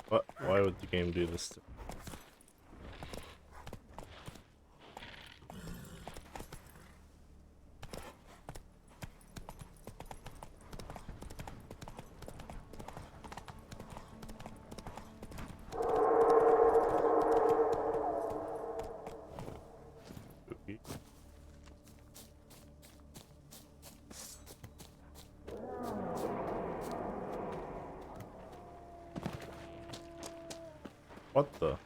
What? Why would the game do this to me? What the?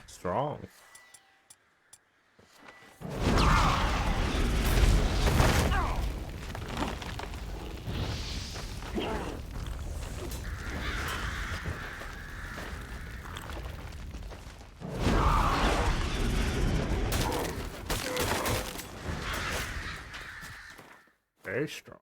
Strong. Very strong.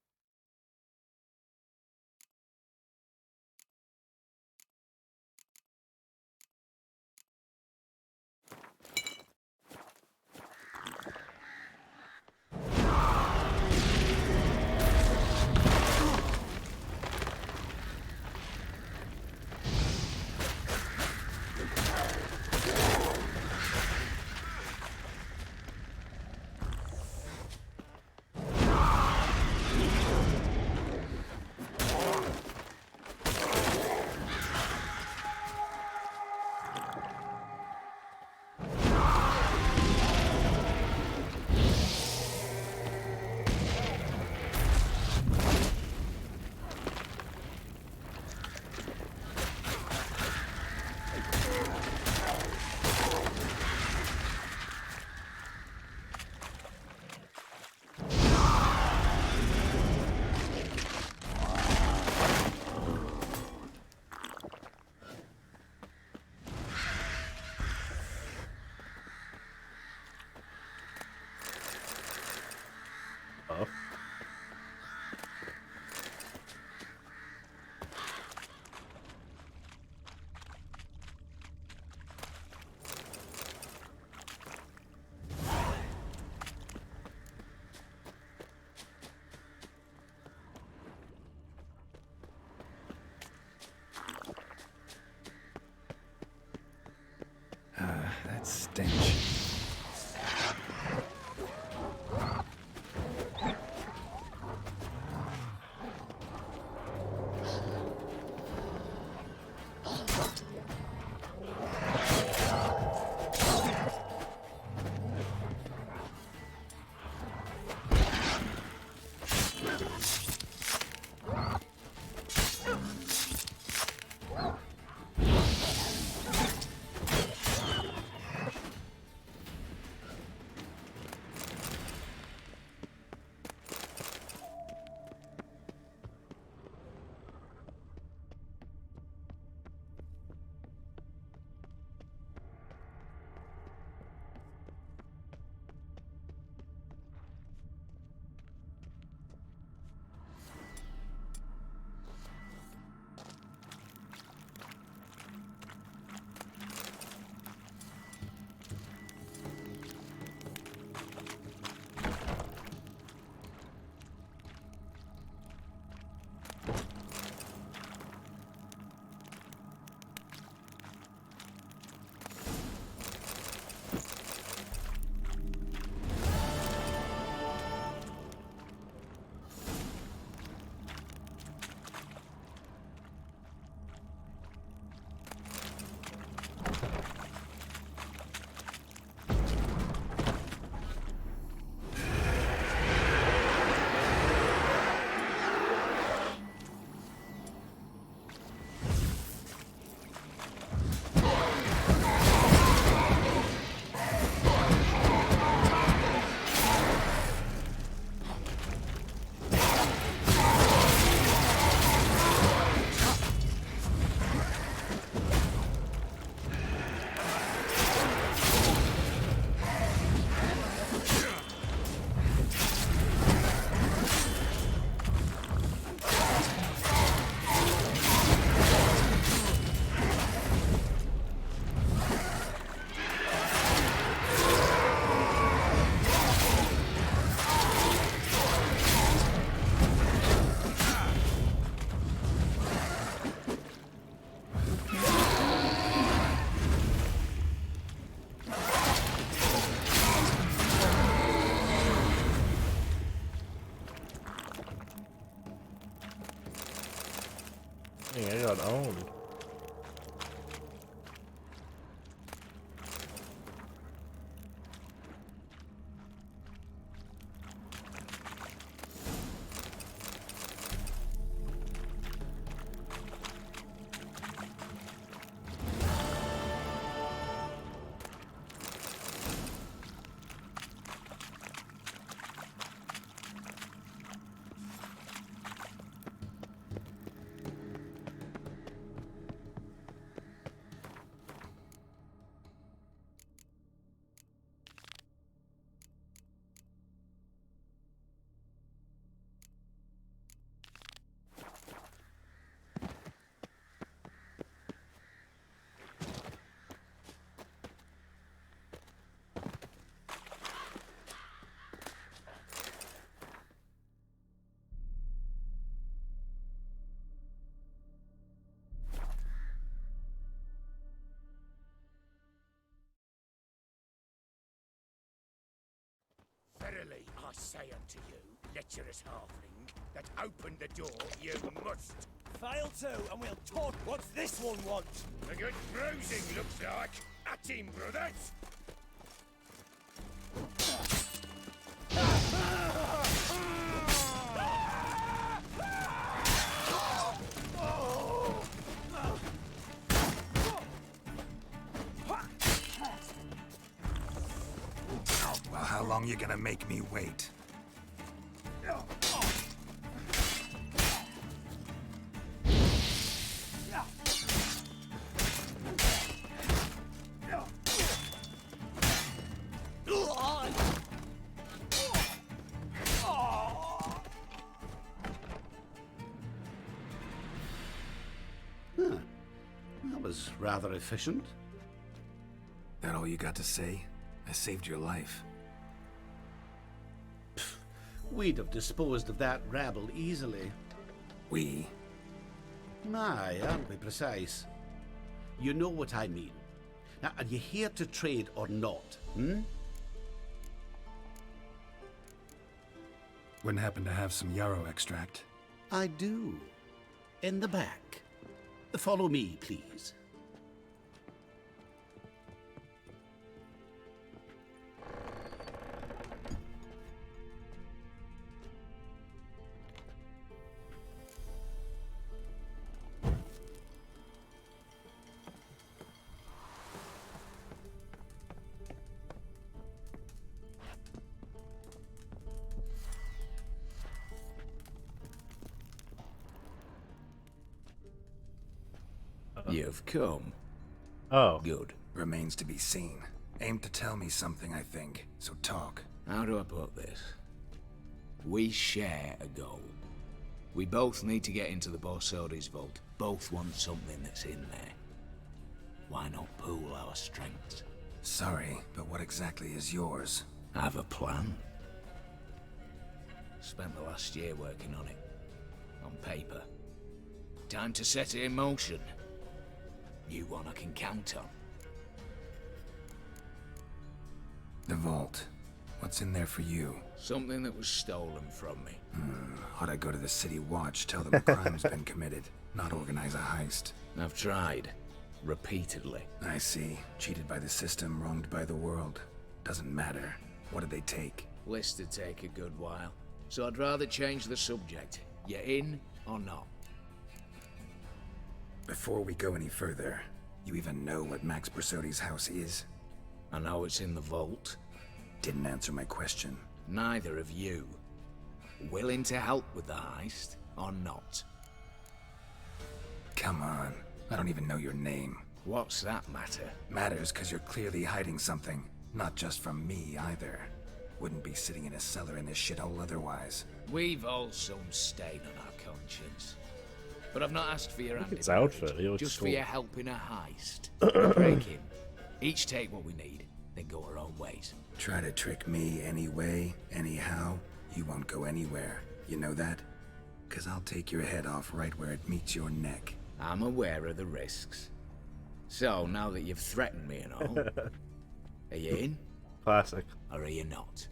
stench. Dang, I got owned. Verily, I say unto you, lecherous halfling, that open the door you must. Fail to, and we'll talk. What's this one want? A good bruising, looks like. At him, brothers! Well, how long you gonna make me wait? Huh. That was rather efficient. That all you got to say? I saved your life. We'd have disposed of that rabble easily. We? Aye, aren't we precise? You know what I mean. Now, are you here to trade or not? Hmm? Wouldn't happen to have some yarrow extract? I do. In the back. Follow me, please. You've come. Oh. Good. Remains to be seen. Aim to tell me something, I think. So talk. How do I put this? We share a goal. We both need to get into the Borsodi's vault. Both want something that's in there. Why not pool our strengths? Sorry, but what exactly is yours? I have a plan. Spent the last year working on it. On paper. Time to set it in motion. You one I can count on. The vault. What's in there for you? Something that was stolen from me. Ought I go to the City Watch, tell them a crime's been committed, not organize a heist? I've tried. Repeatedly. I see. Cheated by the system, wronged by the world. Doesn't matter. What did they take? List to take a good while. So I'd rather change the subject. You in or not? Before we go any further, you even know what Max Borsodi's house is? I know it's in the vault. Didn't answer my question. Neither of you. Willing to help with the heist, or not? Come on. I don't even know your name. What's that matter? Matters because you're clearly hiding something. Not just from me, either. Wouldn't be sitting in a cellar in this shithole otherwise. We've all some stain on our conscience. But I've not asked for your hand. His outfit, he looks just cool. for your help in a heist. Break him. Each take what we need, then go our own ways. Try to trick me anyway, anyhow, you won't go anywhere. You know that? 'Cause I'll take your head off right where it meets your neck. I'm aware of the risks. So, now that you've threatened me and all, are you in? Classic. Or are you not?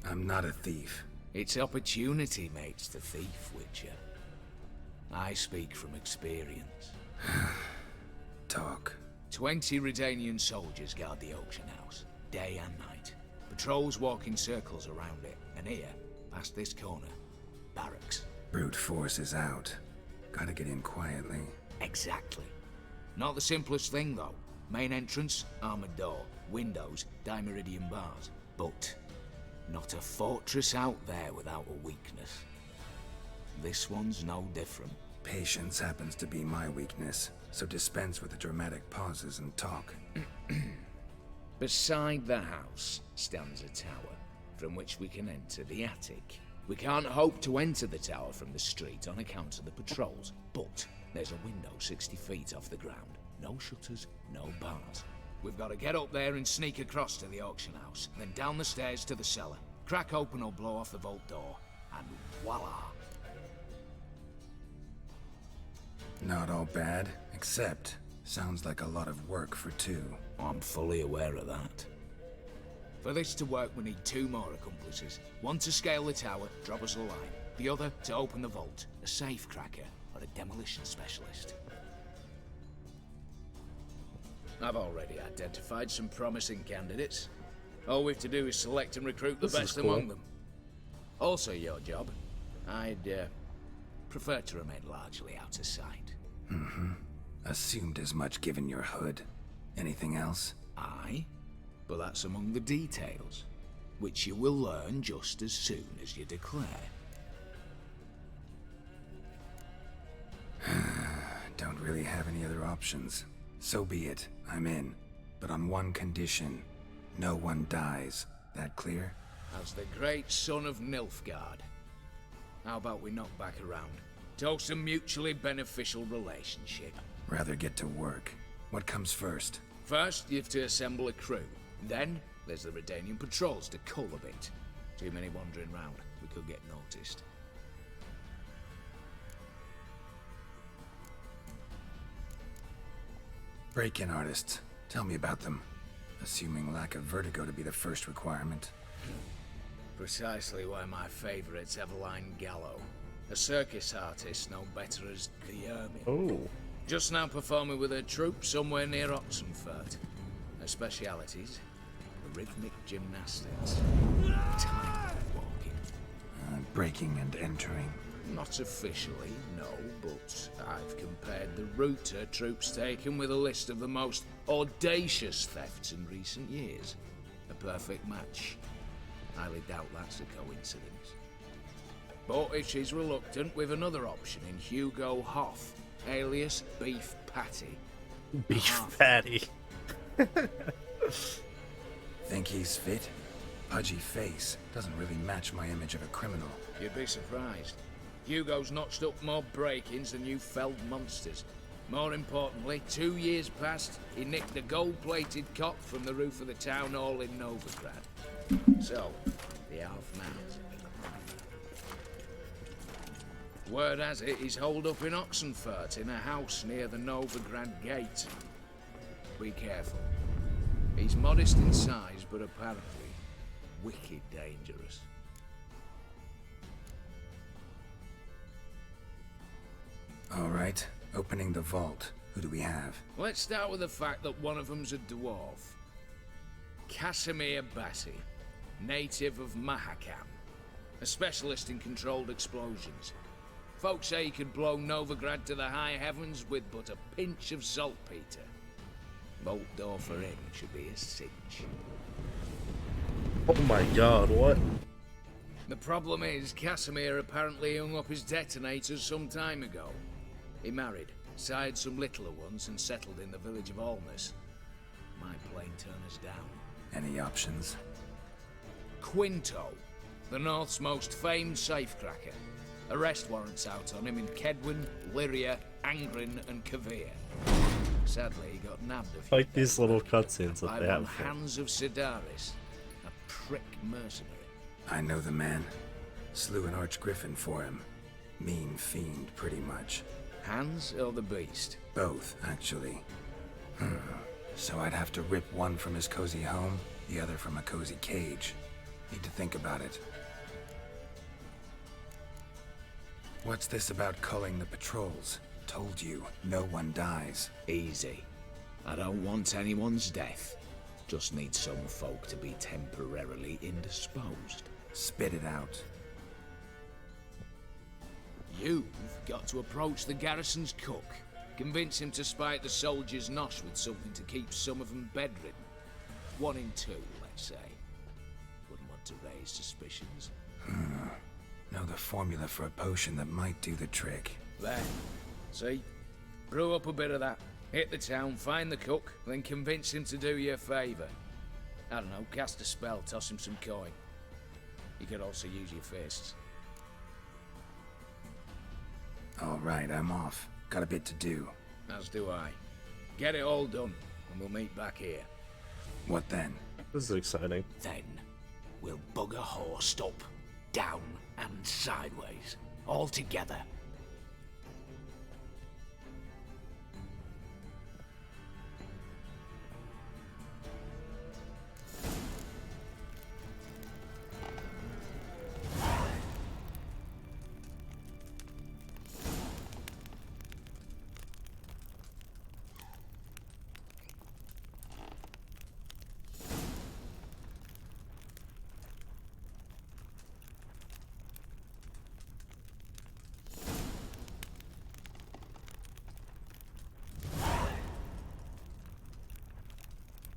I'm not a thief. It's opportunity makes the thief, Witcher. I speak from experience. Talk. 20 Redanian soldiers guard the auction house, day and night. Patrols walk in circles around it, and here, past this corner, barracks. Brute force is out. Gotta get in quietly. Exactly. Not the simplest thing, though. Main entrance, armored door. Windows, dimeridian bars. But not a fortress out there without a weakness. This one's no different. Patience happens to be my weakness, so dispense with the dramatic pauses and talk. Beside the house stands a tower, from which we can enter the attic. We can't hope to enter the tower from the street on account of the patrols, but there's a window 60 feet off the ground. No shutters, no bars. We've got to get up there and sneak across to the auction house, then down the stairs to the cellar. Crack open or blow off the vault door, and voila! Not all bad, except sounds like a lot of work for two. I'm fully aware of that. For this to work, we need 2 more accomplices. One to scale the tower, drop us a line. The other to open the vault, a safe cracker or a demolition specialist. I've already identified some promising candidates. All we have to do is select and recruit the best among them. Also your job. I'd prefer to remain largely out of sight. Assumed as much given your hood. Anything else? Aye, but that's among the details, which you will learn just as soon as you declare. Don't really have any other options. So be it, I'm in. But on one condition. No one dies. That clear? As the great son of Nilfgaard. How about we knock back around? Toast a mutually beneficial relationship. Rather get to work. What comes first? First, you have to assemble a crew. Then, there's the Redanian patrols to cull a bit. Too many wandering round. We could get noticed. Break-in artists. Tell me about them. Assuming lack of vertigo to be the first requirement. Precisely why my favourite's Eveline Gallo, a circus artist known better as the Ermine. Oh. Just now performing with her troupe somewhere near Oxenfurt. Her specialities, rhythmic gymnastics, time walking. Breaking and entering. Not officially, no, but I've compared the route her troops taken with a list of the most audacious thefts in recent years. A perfect match. Highly doubt that's a coincidence. But if she's reluctant, with another option in Hugo Hoff, alias Beef Patty. Beef Patty. Think he's fit? Pudgy face doesn't really match my image of a criminal. You'd be surprised. Hugo's notched up more break-ins than you felled monsters. More importantly, 2 years past, he nicked a gold-plated cock from the roof of the town hall in Novigrad. So, the half-mount. Word has it he's holed up in Oxenfurt in a house near the Novigrad gate. Be careful. He's modest in size, but apparently wicked dangerous. All right, opening the vault. Who do we have? Let's start with the fact that one of them's a dwarf. Casimir Bassi, native of Mahakam, a specialist in controlled explosions. Folks say he could blow Novigrad to the high heavens with but a pinch of saltpeter. Bolt door for him should be a cinch. Oh my god, what? The problem is, Casimir apparently hung up his detonators some time ago. He married, sired some littler ones, and settled in the village of Alness. Might plain turn us down. Any options? Quinto, the North's most famed safecracker. Arrest warrants out on him in Kedwin, Lyria, Angren, and Kavir. Sadly, he got nabbed a few Like these little cutscenes that by they one have. for- Hans of Sidaris, a prick mercenary. I know the man. Slew an archgriffin for him. Mean fiend, pretty much. Hans or the beast? Both, actually. So I'd have to rip one from his cozy home, the other from a cozy cage. Need to think about it. What's this about culling the patrols? Told you, no one dies. Easy. I don't want anyone's death. Just need some folk to be temporarily indisposed. Spit it out. You've got to approach the garrison's cook. Convince him to spike the soldiers' nosh with something to keep some of them bedridden. 1 in 2, let's say. Wouldn't want to raise suspicions. Know the formula for a potion that might do the trick. There. See? Brew up a bit of that. Hit the town, find the cook, then convince him to do you a favour. I don't know, cast a spell, toss him some coin. You could also use your fists. All right, I'm off. Got a bit to do. As do I. Get it all done, and we'll meet back here. What then? This is exciting. Then, we'll bugger horse up, down and sideways, all together.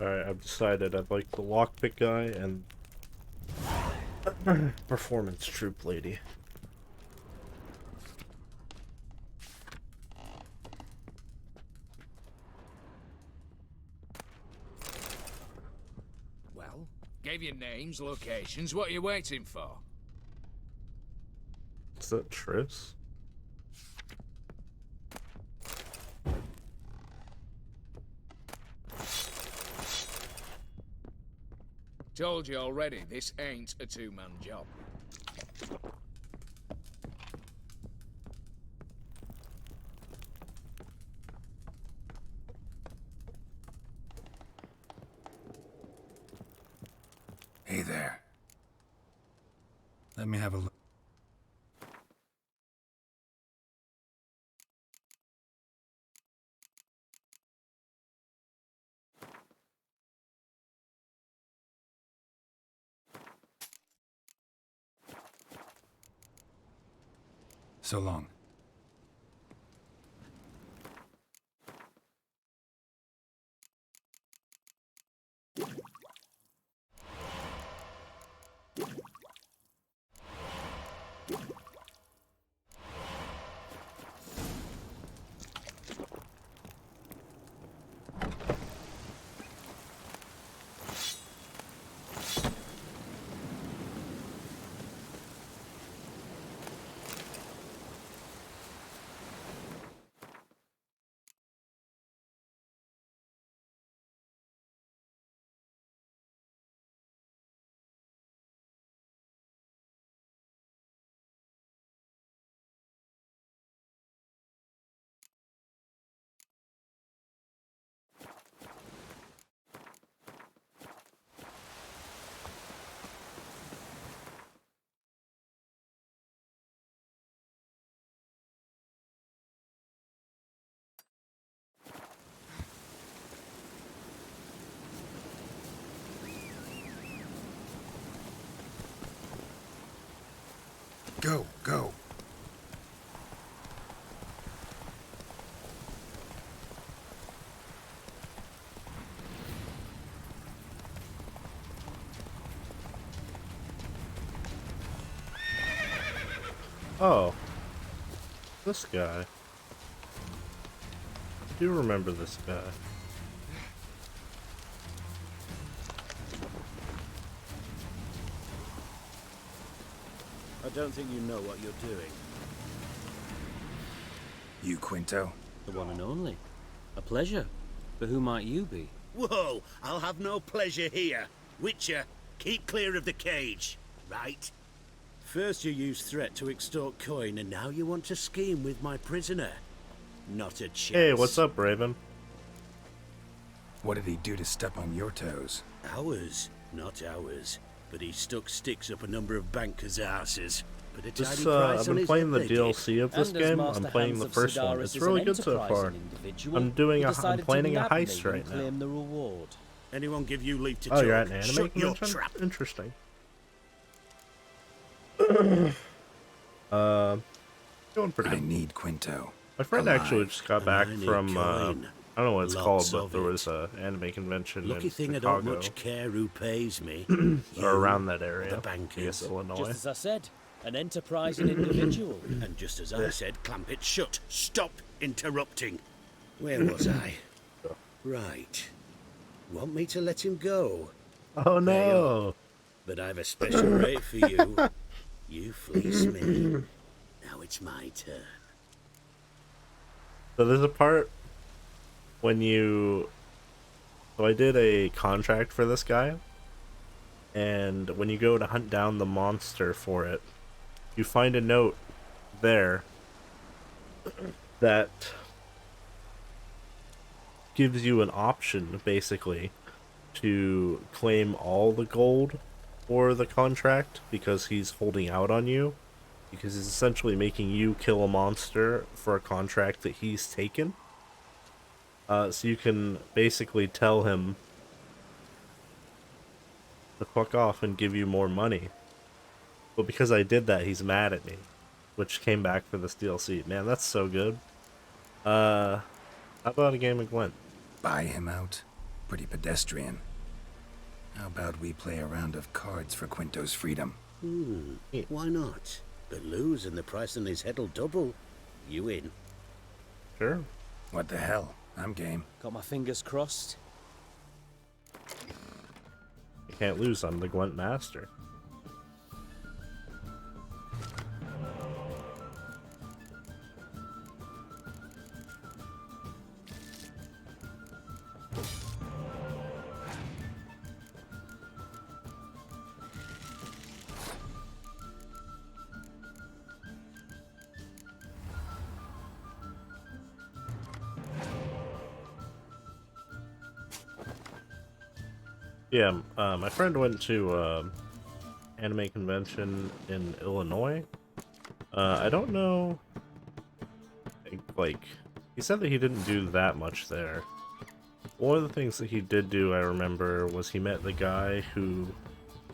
Alright, I've decided I'd like the lockpick guy and performance troop lady. Well, gave you names, locations, what are you waiting for? Is that Triss? Told you already, this ain't a two-man job. Hey there. Let me have a look. So long. Go, go. Oh. This guy. I do remember this guy. I don't think you know what you're doing. You, Quinto? The one and only. A pleasure. But who might you be? Whoa! I'll have no pleasure here. Witcher, keep clear of the cage, right? First you used threat to extort coin, and now you want to scheme with my prisoner. Not a chance. Hey, what's up, Raven? What did he do to step on your toes? Ours, not ours. But he stuck sticks up a number of bankers' asses. But a This, tidy price I've on been his playing the head they DLC of this And as game. Master I'm playing Hans the of first one. Sedaris It's is really an good so enterprising far. individual, I'm doing he I'm decided to planning a nab me heist and right now. claim the reward. Anyone give you leave to Oh, talk? you're at an anime Shut your convention? trap. Interesting. Going pretty good. I need Quinto. My friend alive. actually just got back I need from, coin. I don't know what it's Lots called, of but there it. was a anime convention Lucky in thing I Chicago, don't much care who pays me. or around that area, The I bankers. guess Illinois. Just as I said, an enterprising individual. And just as I said, clamp it shut. Stop interrupting. Where was I? Right. Want me to let him go? Oh no! But I've a special rate for you. You fleece me. Now it's my turn. So there's a part when you... So I did a contract for this guy, and when you go to hunt down the monster for it, you find a note there that gives you an option, basically, to claim all the gold for the contract because he's holding out on you. Because he's essentially making you kill a monster for a contract that he's taken. So you can basically tell him to fuck off and give you more money. But because I did that, he's mad at me. Which came back for this DLC. Man, that's so good. How about a game of Gwent? Buy him out? Pretty pedestrian. How about we play a round of cards for Quinto's freedom? Why not? But lose and the price on his head'll double. You in? Sure. What the hell? I'm game. Got my fingers crossed. You can't lose, I'm the Gwent master. Yeah, my friend went to anime convention in Illinois. I don't know. Like, he said that he didn't do that much there. One of the things that he did do, I remember, was he met the guy who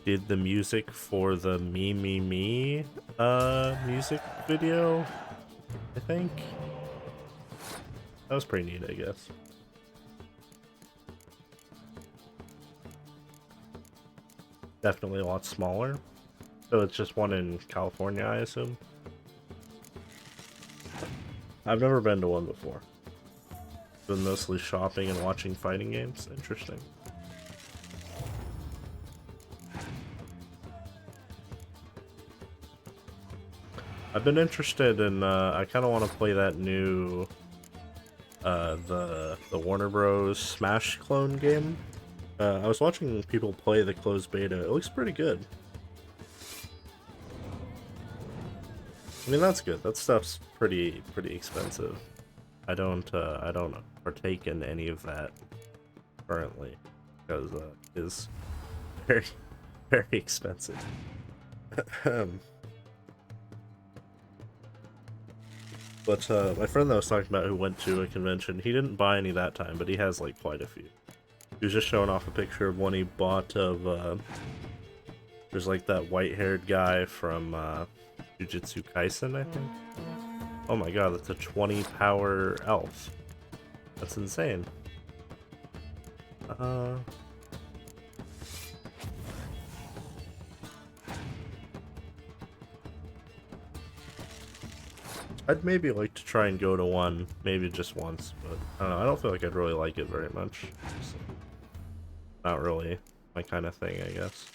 did the music for the Me Me Me music video, I think. That was pretty neat, I guess. Definitely a lot smaller. So it's just one in California, I assume. I've never been to one before. Been mostly shopping and watching fighting games. Interesting. I've been interested in, I kind of want to play that new, the Warner Bros. Smash clone game. I was watching people play the closed beta. It looks pretty good. I mean, that's good. That stuff's pretty expensive. I don't partake in any of that currently because it is very expensive. But my friend that I was talking about who went to a convention, he didn't buy any that time, but he has like quite a few. He was just showing off a picture of one he bought of there's like that white-haired guy from Jujutsu Kaisen, I think. Oh my god, that's a 20 power elf. That's insane. I'd maybe like to try and go to one, maybe just once, but I don't know, I don't feel like I'd really like it very much. Just not really my kind of thing, I guess.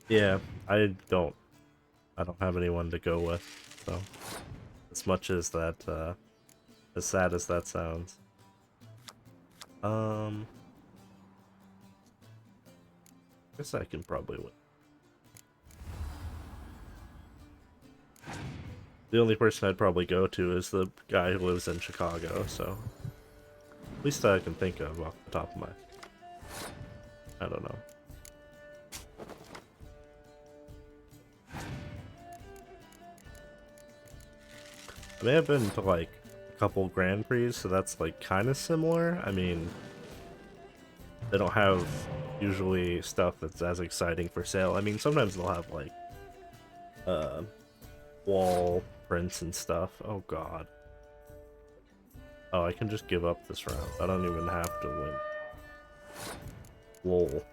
Yeah, I don't have anyone to go with, so as much as that, as sad as that sounds. I guess I can probably win. The only person I'd probably go to is the guy who lives in Chicago, so at least that I can think of off the top of my... I don't know. I may have been to like a couple Grand Prix, so that's like kind of similar. I mean, they don't have usually stuff that's as exciting for sale. I mean, sometimes they'll have like wall prints and stuff. Oh god. Oh, I can just give up this round. I don't even have to win. Lol.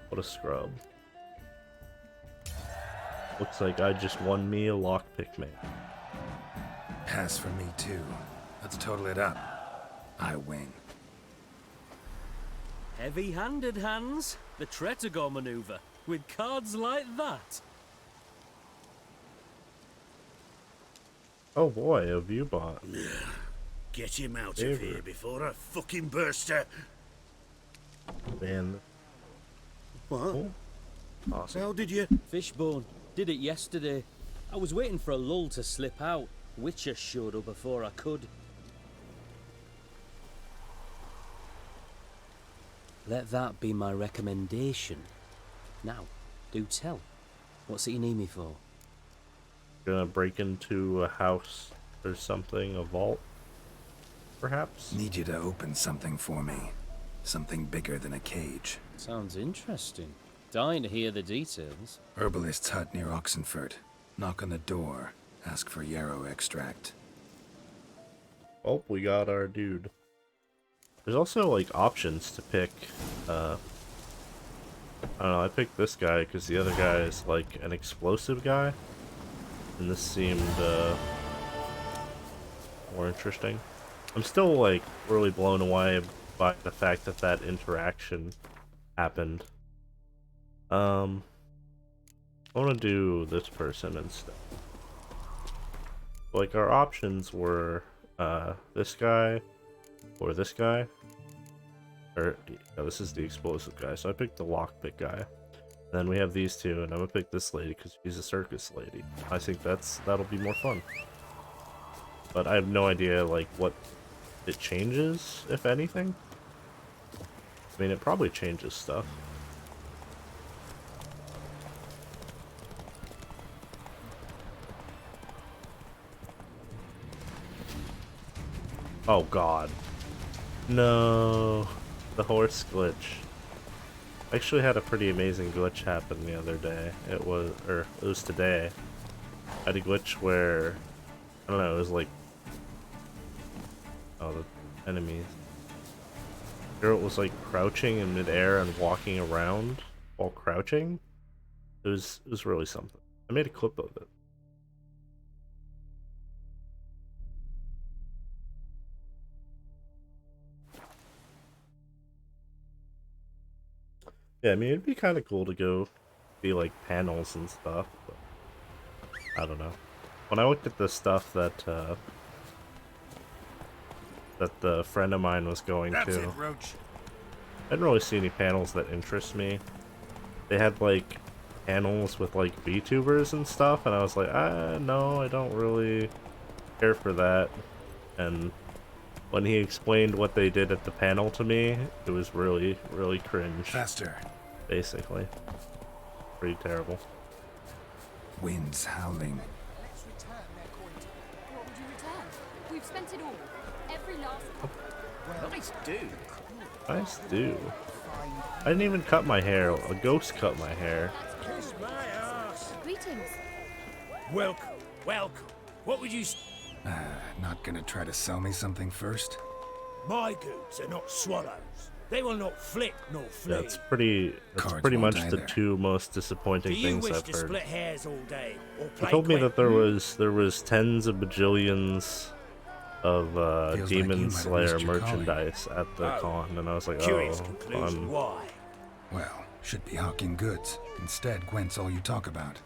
What a scrub. Looks like I just won me a lockpick, man. Pass for me too. Let's total it up. I win. Heavy-handed, Hans. The Tretogor maneuver. With cards like that. Oh boy, a view bot. Get him out of here before I fucking burst out. Man. What? Oh. Awesome. How did you? Fishbone. Did it yesterday. I was waiting for a lull to slip out. Witcher showed up before I could. Let that be my recommendation. Now, do tell. What's it you need me for? Gonna break into a house or something, a vault, perhaps? Need you to open something for me. Something bigger than a cage. Sounds interesting. Dying to hear the details. Herbalist's hut near Oxenfurt. Knock on the door. Ask for yarrow extract. Oh, we got our dude. There's also like options to pick. I don't know, I picked this guy because the other guy is like an explosive guy. And this seemed more interesting. I'm still like really blown away by the fact that that interaction happened. I want to do this person instead. Like our options were this guy or this guy. Or no, this is the explosive guy, so I picked the lockpick guy. Then we have these two, and I'm gonna pick this lady because she's a circus lady. I think that'll be more fun. but I have no idea like what it changes, if anything. I mean, it probably changes stuff. Oh god. No. The horse glitch. I actually had a pretty amazing glitch happen the other day. It was today. I had a glitch where, I don't know, it was like, oh, the enemies. Girl was like crouching in midair and walking around while crouching. It was really something. I made a clip of it. Yeah, I mean, it'd be kind of cool to go be like panels and stuff, but I don't know. When I looked at the stuff that that the friend of mine was going to, I didn't really see any panels that interest me. They had like panels with like VTubers and stuff, and I was like, no, I don't really care for that. And when he explained what they did at the panel to me, it was really, really cringe. Faster. Basically. Pretty terrible. Winds howling. Let's return their coin. What would you return? We've spent it all. Every last... Well, nice do. Nice do. I didn't even cut my hair. A ghost cut my hair. Kiss my ass. Greetings. Welcome, welcome. What would you... Not gonna try to sell me something first? My goods are not swallows. They will not flit nor flee. That's pretty much the two most disappointing things I've heard. Split hairs all day, or He told me that there was tens of bajillions of Demon Slayer merchandise at the con, and I was like, oh, fun. Why? Well, should be hawking goods. Instead, Gwent's all you talk about.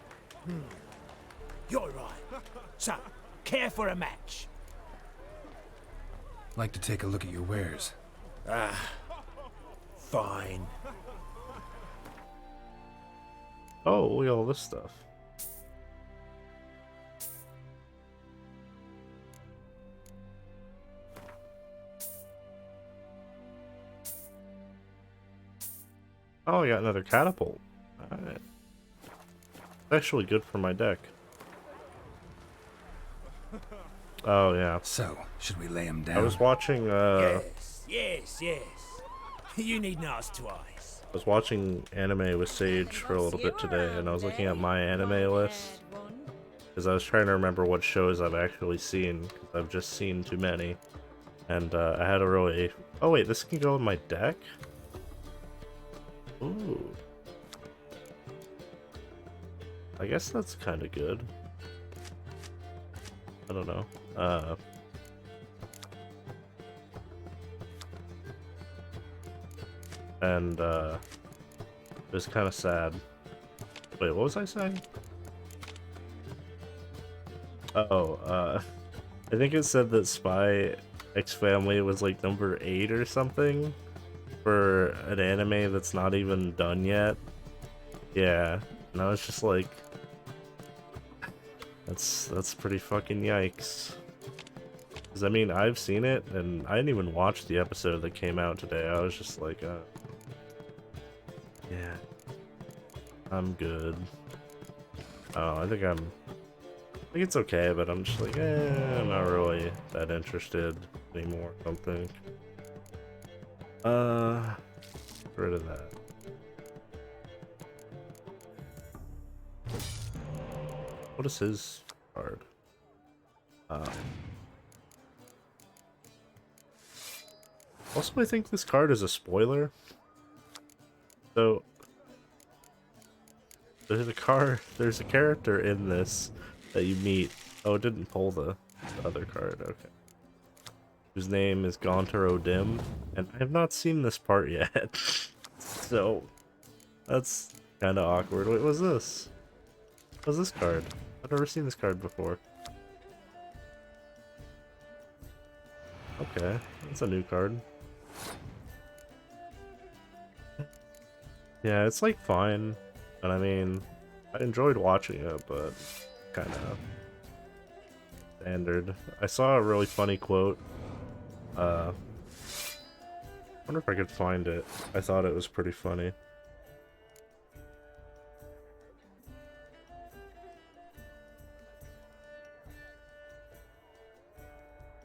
You're right. So, care for a match? Like to take a look at your wares. Fine. Oh, look at all this stuff. Oh, I got another catapult. Alright. Actually good for my deck. Oh, yeah. So, should we lay him down? I was watching, Yes. You need not ask twice. I was watching anime with Sage for a little bit today, and I was looking at my anime list. Because I was trying to remember what shows I've actually seen, because I've just seen too many. And I had a really... Oh wait, this can go in my deck? Ooh. I guess that's kind of good. I don't know. And it was kind of sad. Wait, what was I saying? Oh, I think it said that Spy X Family was like number 8 or something for an anime that's not even done yet. Yeah, and I was just like, that's pretty fucking yikes. Because I mean, I've seen it, and I didn't even watch the episode that came out today. I was just like, yeah, I'm good. Oh, I think it's okay, but I'm just like, I'm not really that interested anymore, I don't think. Get rid of that. What is his card? Also, I think this card is a spoiler. So there's a character in this that you meet. Oh, it didn't pull the other card. Okay. Whose name is Gaunter O'Dim, and I have not seen this part yet. So that's kind of awkward. Wait, what's this? What's this card? I've never seen this card before. Okay, that's a new card. Yeah, it's like fine, and I mean, I enjoyed watching it, but kind of standard. I saw a really funny quote. I wonder if I could find it. I thought it was pretty funny.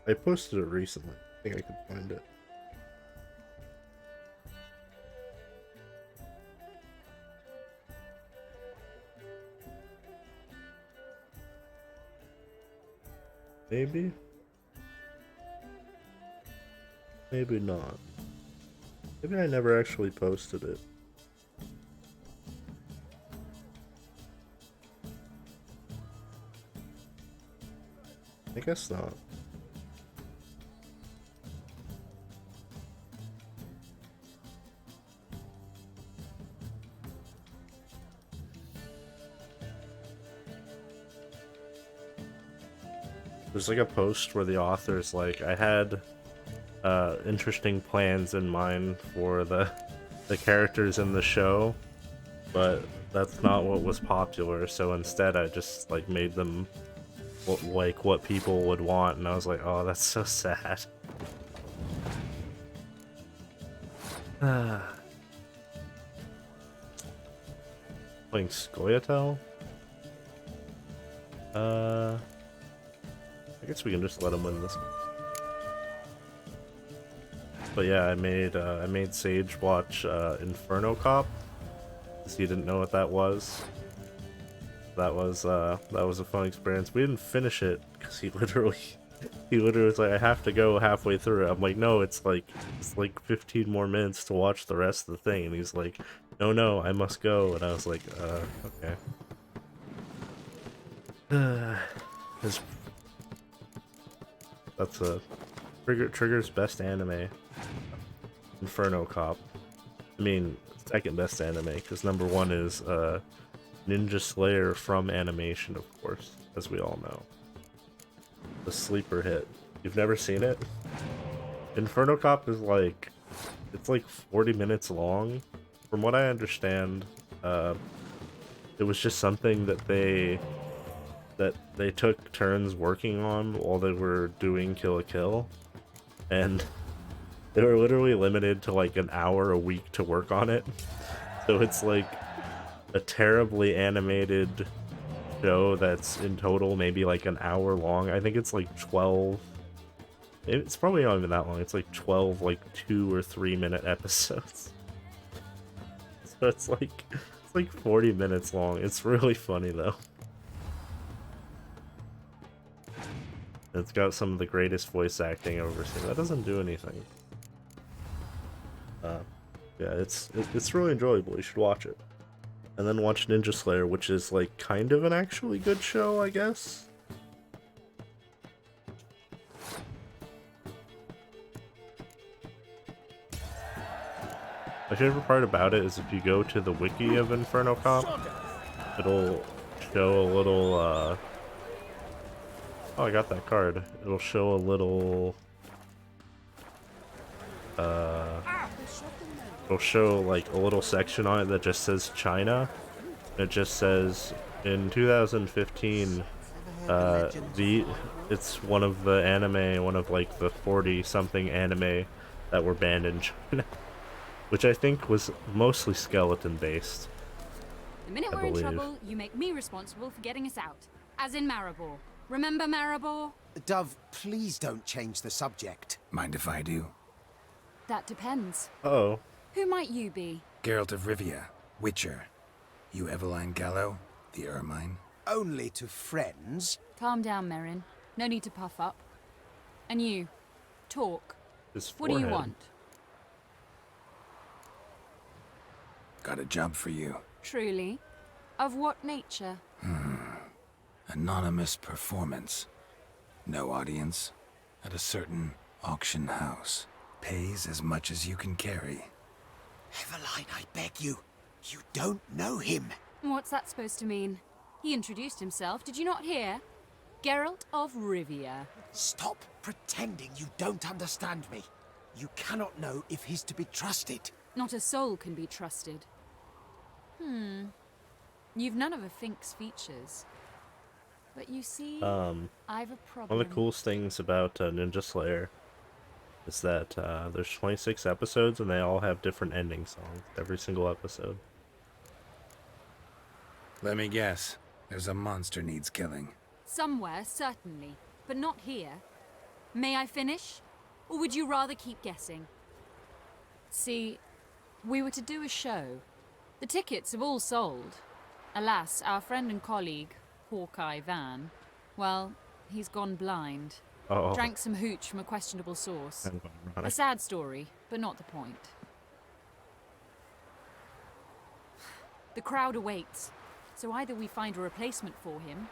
I posted it recently. I think I could find it. Maybe? Maybe not. Maybe I never actually posted it. I guess not. There's like a post where the author's like, I had interesting plans in mind for the characters in the show, but that's not what was popular, so instead I just like made them like what people would want, and I was like, oh, that's so sad. Playing Scoia'tael? I guess we can just let him win this one. But yeah, I made Sage watch Inferno Cop, because he didn't know what that was. That was a fun experience. We didn't finish it because he literally was like, I have to go halfway through it. I'm like, no, it's like 15 more minutes to watch the rest of the thing, and he's like, no, I must go, and I was like, okay. That's a Trigger's best anime. Inferno Cop. I mean, second best anime, because number one is Ninja Slayer from Animation, of course, as we all know. The sleeper hit. You've never seen it? Inferno Cop is like, it's like 40 minutes long. From what I understand, it was just something that they took turns working on while they were doing Kill la Kill, and they were literally limited to like an hour a week to work on it. So it's like a terribly animated show that's in total maybe like an hour long. I think it's like 12. It's probably not even that long. It's like 12 like 2 or 3 minute episodes. So it's like 40 minutes long. It's really funny though. It's got some of the greatest voice acting I've ever seen. That doesn't do anything. Yeah, it's really enjoyable. You should watch it. And then watch Ninja Slayer, which is like kind of an actually good show, I guess. My favorite part about it is if you go to the wiki of Inferno Cop, it'll show a little, oh, I got that card. It'll show a little, it'll show like a little section on it that just says China. It just says, in 2015, it's one of the anime, one of like the 40-something anime that were banned in China. Which I think was mostly skeleton-based. The minute we're in trouble, you make me responsible for getting us out. As in Maribor. Remember Maribor? Dove, please don't change the subject. Mind if I do? That depends. Uh-oh. Who might you be? Geralt of Rivia, Witcher. You Eveline Gallo, the Ermine? Only to friends. Calm down, Merrin. No need to puff up. And you, talk. What do you want? Got a job for you. Truly? Of what nature? Anonymous performance. No audience. At a certain auction house. Pays as much as you can carry. Eveline, I beg you. You don't know him. What's that supposed to mean? He introduced himself, did you not hear? Geralt of Rivia. Stop pretending you don't understand me. You cannot know if he's to be trusted. Not a soul can be trusted. You've none of a Fink's features. But you see, I've a One problem. of the coolest things about Ninja Slayer is that there's 26 episodes and they all have different ending songs every single episode. Let me guess. There's a monster needs killing. Somewhere, certainly, but not here. May I finish? Or would you rather keep guessing? See, we were to do a show. The tickets have all sold. Alas, our friend and colleague, Hawkeye Van, well, he's gone blind. Oh. Drank some hooch from a questionable source. Kind of ironic. A sad story, but not the point. The crowd awaits, so either we find a replacement for him,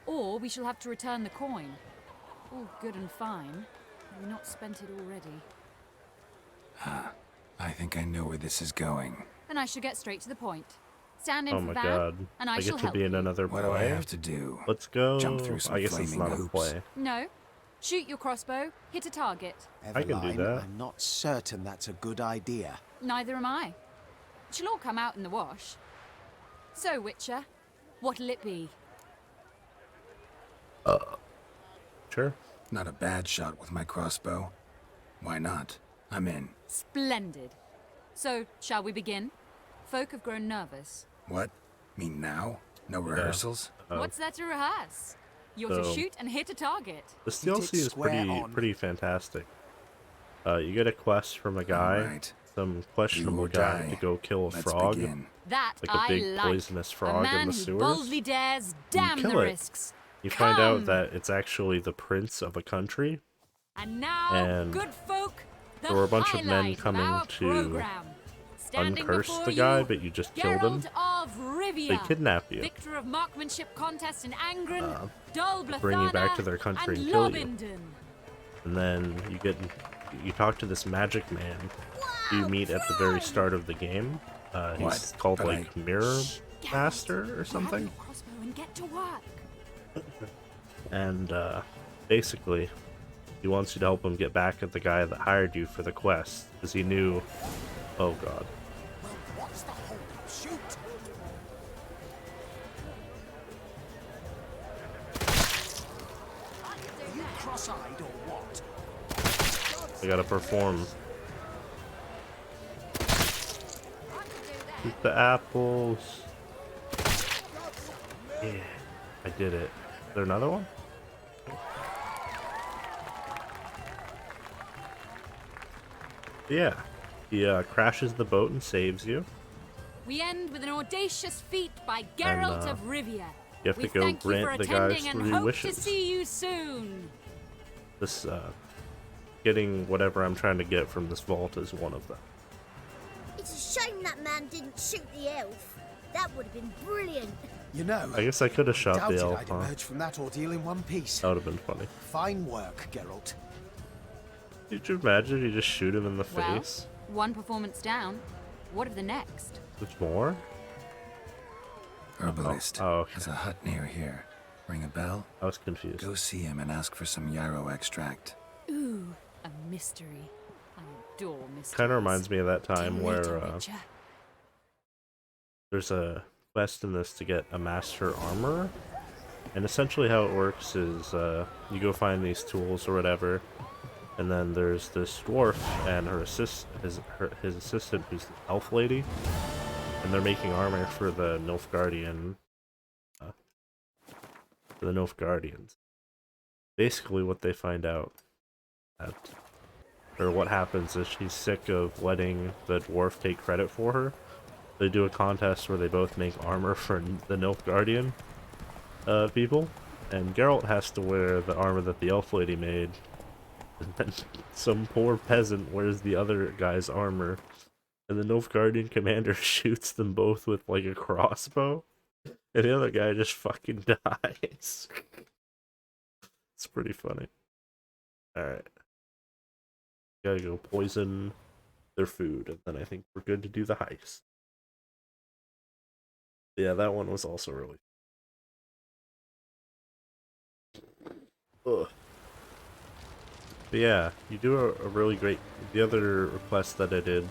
or we shall have to return the coin. All good and fine. Have we not spent it already? I think I know where this is going. Then I shall get straight to the point. Stand in Oh for my Van, god. and I I shall get to help be in you. another What play? do I have to do? Let's go. Jump through some I guess it's flaming not hoops. a play. No. Shoot your crossbow, hit a target. I can do Eveline, that. I'm not certain that's a good idea. Neither am I. It shall all come out in the wash. So, Witcher, what'll it be? Sure. Not a bad shot with my crossbow. Why not? I'm in. Splendid. So, shall we begin? Folk have grown nervous. What? Mean now? No rehearsals? What's there to rehearse? You're to So- shoot and hit a target. This DLC is pretty fantastic. You get a quest from a guy, Alright. some questionable or guy, die. to go kill a Let's frog. begin. That Like a I big like. poisonous A frog man in the who sewers. boldly dares, damn kill the it. risks. You find Come! out that it's actually the prince of a country. And now, And good folk, the there were a bunch of men highlight coming our to program. Standing uncurse before the guy, you, but you just killed him. Geralt of Rivia, They kidnap you. victor of marksmanship contest in Angren, Dol Blathanna, bring you back to their country and kill you. Lobindon. And then you talk to this magic man who you meet at the very start of the game. He's What? called But like Mirror Master or Grab something. your crossbow and get to work. And basically, he wants you to help him get back at the guy that hired you for the quest, because he knew. Oh god. What's the hold up? Shoot! You cross-eyed or what? I gotta perform. Eat the apples. Yeah, I did it. Is there another one? Yeah. He crashes the boat and saves you. We end with an audacious feat by Geralt And, of Rivia. you have we to go thank you for grant the attending guys and 3 hope wishes. to see you soon. This, getting whatever I'm trying to get from this vault is one of them. It's a shame that man didn't shoot the elf. That would have been brilliant. You know, I guess I could have shot doubted the elf, I'd huh? emerge from that ordeal in one piece. That would have been funny. Fine work, Geralt. Could you imagine you just shoot him in the Well, face? one performance down. What of the next? There's more? Herbalist. Oh, okay. Has a hut near here. Ring a bell? I was confused. Go see him and ask for some yarrow extract. Ooh, a mystery. I adore mysteries. Kind of reminds me of that time Till where later, Witcher. there's a quest in this to get a master armor, and essentially how it works is you go find these tools or whatever, and then there's this dwarf and his assistant, who's the elf lady, and they're making armor for the Nilfgaardian Nilfgaardians. Basically, what they find out or what happens is she's sick of letting the dwarf take credit for her. They do a contest where they both make armor for the Nilfgaardian people, and Geralt has to wear the armor that the elf lady made, and then some poor peasant wears the other guy's armor, and the Nilfgaardian commander shoots them both with like a crossbow, and the other guy just fucking dies. It's pretty funny. Alright. Gotta go poison their food, and then I think we're good to do the heist. Yeah, that one was also really... Ugh. But yeah, you do a really great... The other request that I did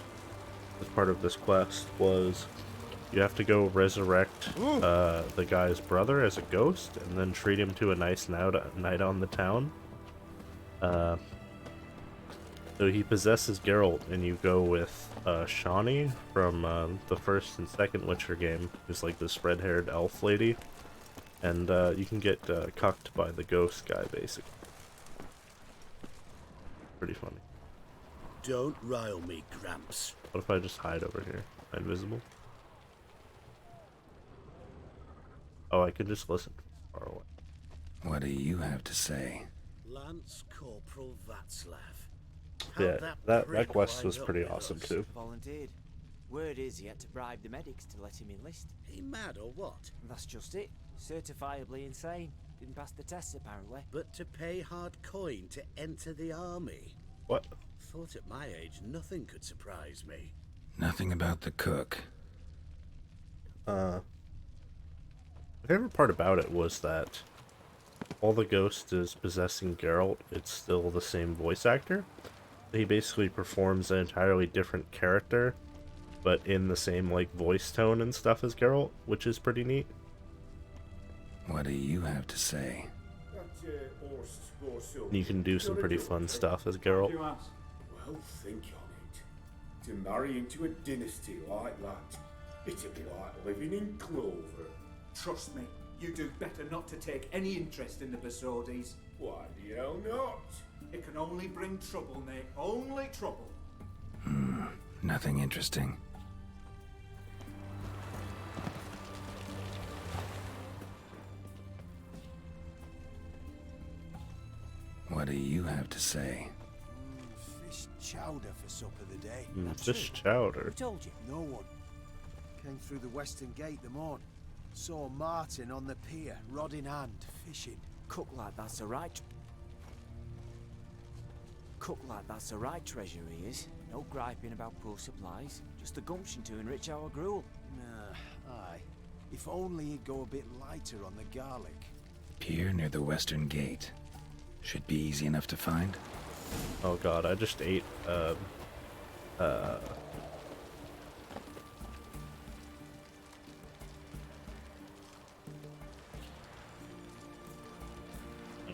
as part of this quest was You have to go resurrect the guy's brother as a ghost, and then treat him to a nice night on the town. So he possesses Geralt, and you go with Shani from the first and second Witcher game, who's like this red-haired elf lady, and you can get cucked by the ghost guy, basically. Pretty funny. Don't rile me, Gramps. What if I just hide over here? Am I invisible? Oh, I can just listen from far away. What do you have to say? Lance Corporal Václav. Yeah, that quest was pretty awesome too. Volunteered. Word is he had to bribe the medics to let him enlist. He mad or what? That's just it. Certifiably insane. Didn't pass the tests apparently. But to pay hard coin to enter the army. What? Thought at my age nothing could surprise me. Nothing about the cook. My favorite part about it was that while the ghost is possessing Geralt, it's still the same voice actor. He basically performs an entirely different character, but in the same like voice tone and stuff as Geralt, which is pretty neat. What do you have to say? You can do some pretty fun stuff as Geralt. Well, think on it. To marry into a dynasty like that, it'd be like living in clover. Trust me, you do better not to take any interest in the Besodis. Why the hell not? It can only bring trouble, Nate. Only trouble. Nothing interesting. What do you have to say? Fish chowder for supper the day. Fish chowder. Who told you? No one. Came through the western gate the morn. Saw Martin on the pier, rod in hand, fishing. Cook like that's the right. Cook like that's the right treasure he is. No griping about poor supplies. Just the gumption to enrich our gruel. Nah, aye. If only he'd go a bit lighter on the garlic. Pier near the western gate. Should be easy enough to find. Oh god, I just ate oh,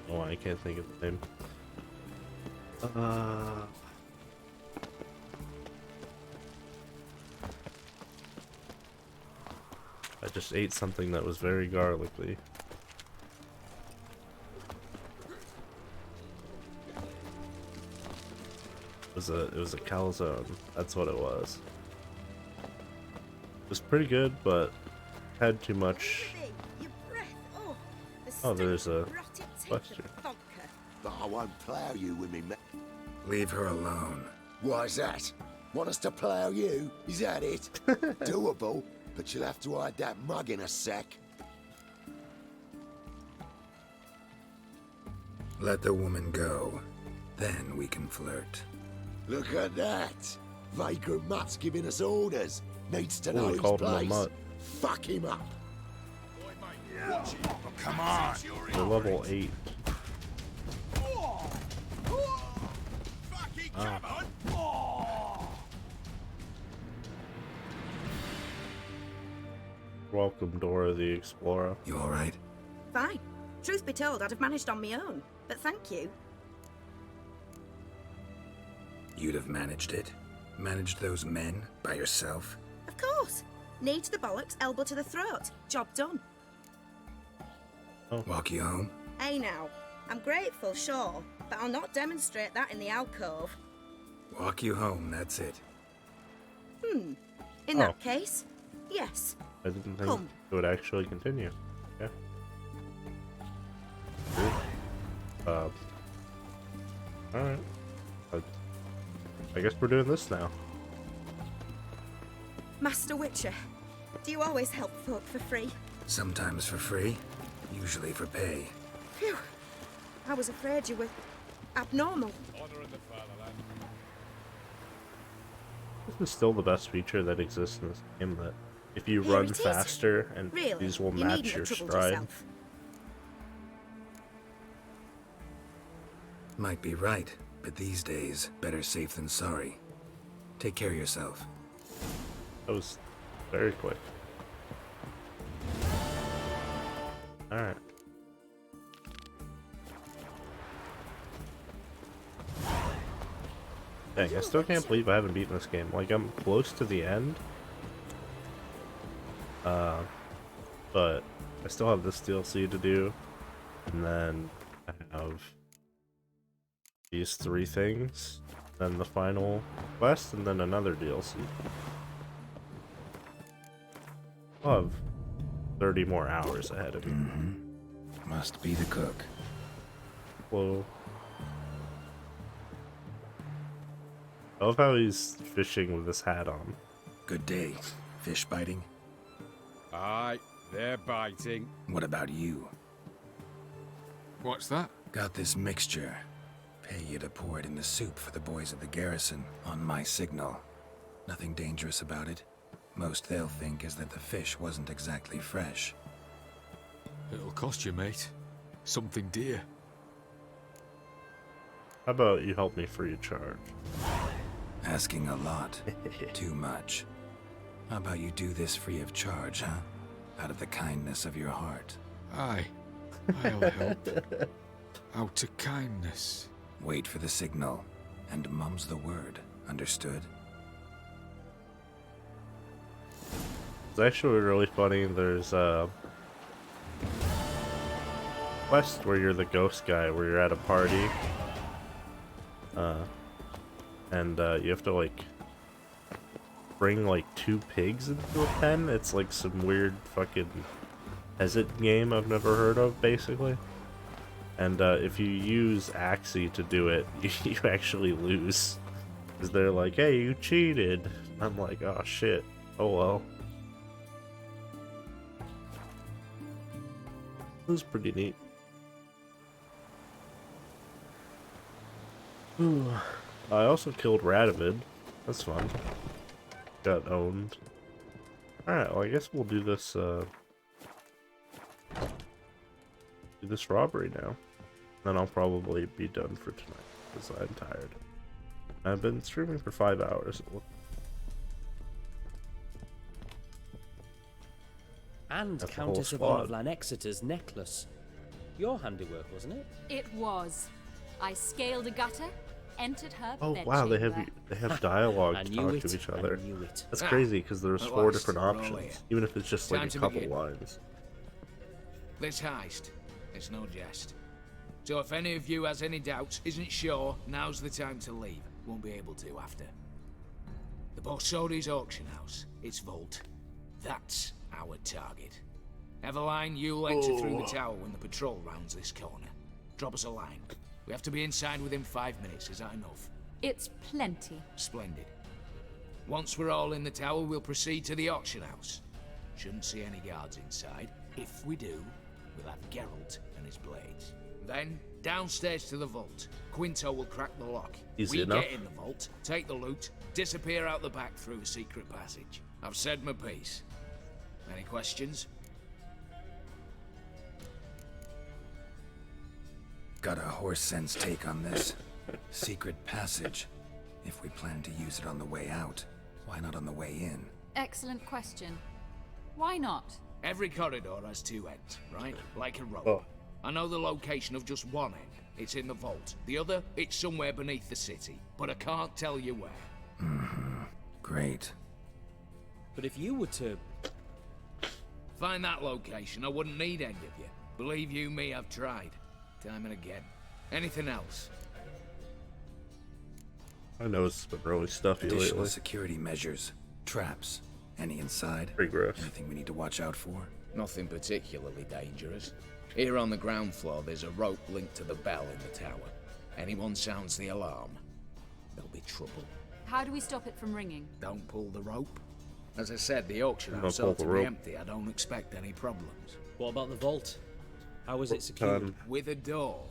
I can't think of the name. I just ate something that was very garlicky. It was a calzone. That's what it was. It was pretty good, but had too much. Oh, there's a question. But I won't plough you with me, Leave her alone. Why's that? Want us to plough you? Is that it? Doable, but you'll have to hide that mug in a sec. Let the woman go. Then we can flirt. Look at that! Vagrant Mutt's giving us orders. Needs to know Ooh, his called him a place. mutt. Fuck him up. Come on! They're level 8. Welcome, Dora the Explorer. You alright? Fine. Truth be told, I'd have managed on my own, but thank you. You'd have managed it? Managed those men by yourself? Of course. Knee to the bollocks, elbow to the throat. Job done. Oh. Walk you home? Hey now, I'm grateful, sure, but I'll not demonstrate that in the alcove. Walk you home, that's it. In that case, yes. I didn't think Come. it would actually continue. Yeah. Alright. I guess we're doing this now. Master Witcher, do you always help folk for free? Sometimes for free, usually for pay. Phew. I was afraid you were abnormal. This is still the best feature that exists in this game, that if you Here run it is. faster and Really? these will You match needn't your have troubled stride. yourself. Might be right, but these days, better safe than sorry. Take care of yourself. That was very quick. Alright. Dang, I still can't believe I haven't beaten this game. Like, I'm close to the end. But I still have this DLC to do. And then I have these 3 things. Then the final quest, and then another DLC. I'll have 30 more hours ahead of me. Must be the cook. Whoa. I love how he's fishing with his hat on. Good day. Fish biting? Aye, they're biting. What about you? What's that? Got this mixture. Pay you to pour it in the soup for the boys of the garrison on my signal. Nothing dangerous about it. Most they'll think is that the fish wasn't exactly fresh. It'll cost you, mate. Something dear. How about you help me free of charge? Asking a lot. Too much. How about you do this free of charge, huh? Out of the kindness of your heart. Aye, I'll help. Out of kindness. Wait for the signal, and mum's the word. Understood? It's actually really funny. There's a quest where you're the ghost guy, where you're at a party. And you have to, like, bring, like, 2 pigs into a pen. It's like some weird fucking peasant game I've never heard of, basically. And if you use Axie to do it, you actually lose. Because they're like, hey, you cheated. I'm like, oh shit. Oh well. It was pretty neat. I also killed Radovid. That's fun. Got owned. Alright, well I guess we'll do this robbery now. Then I'll probably be done for tonight, because I'm tired. I've been streaming for 5 hours. And That's Countess Yvonne of Lanexeter's necklace. Your handiwork, wasn't it? It was. I scaled a gutter, entered her Oh bedchamber. wow, they have dialogue I to knew talk to it, each other. I knew it. That's crazy because there's At 4 last, different we're all options, here. even if it's just like Time a to couple begin. lines. This heist, it's no jest. So if any of you has any doubts, isn't sure, now's the time to leave. Won't be able to after. The Borsodi's auction house, its vault. That's our target. Eveline, you'll enter through the tower when the patrol rounds this corner. Drop us a line. We have to be inside within 5 minutes, is that enough? It's plenty. Splendid. Once we're all in the tower, we'll proceed to the auction house. Shouldn't see any guards inside. If we do, we'll have Geralt and his blades. Then, downstairs to the vault. Quinto will crack the lock. Easy we enough. get in the vault, take the loot, disappear out the back through a secret passage. I've said my piece. Any questions? Got a horse sense take on this. Secret passage. If we plan to use it on the way out, why not on the way in? Excellent question. Why not? Every corridor has 2 ends, right? Like a rope. Oh. I know the location of just one end. It's in the vault. The other, it's somewhere beneath the city. But I can't tell you where. Great. But if you were to... Find that location, I wouldn't need any of you. Believe you me, I've tried. Time and again. Anything else? I know it's been really stuffy Additional lately. security measures. Traps. Any inside? Pretty gross. Anything we need to watch out for? Nothing particularly dangerous. Here on the ground floor, there's a rope linked to the bell in the tower. Anyone sounds the alarm, there'll be trouble. How do we stop it from ringing? Don't pull the rope. As I said, the auction Don't house pull ought the to rope. be empty. I don't expect any problems. What about the vault? How is it secured? With a door.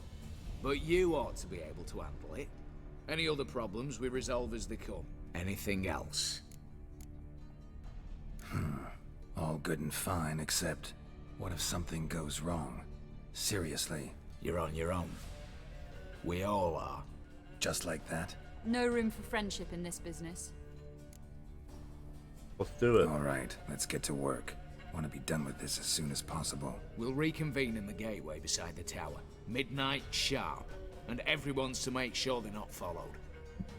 But you ought to be able to handle it. Any other problems we resolve as they come. Anything else? All good and fine, except what if something goes wrong? Seriously. You're on your own. We all are. Just like that? No room for friendship in this business. Let's do it. All right, let's get to work. Want to be done with this as soon as possible. We'll reconvene in the gateway beside the tower. Midnight sharp. And everyone's to make sure they're not followed.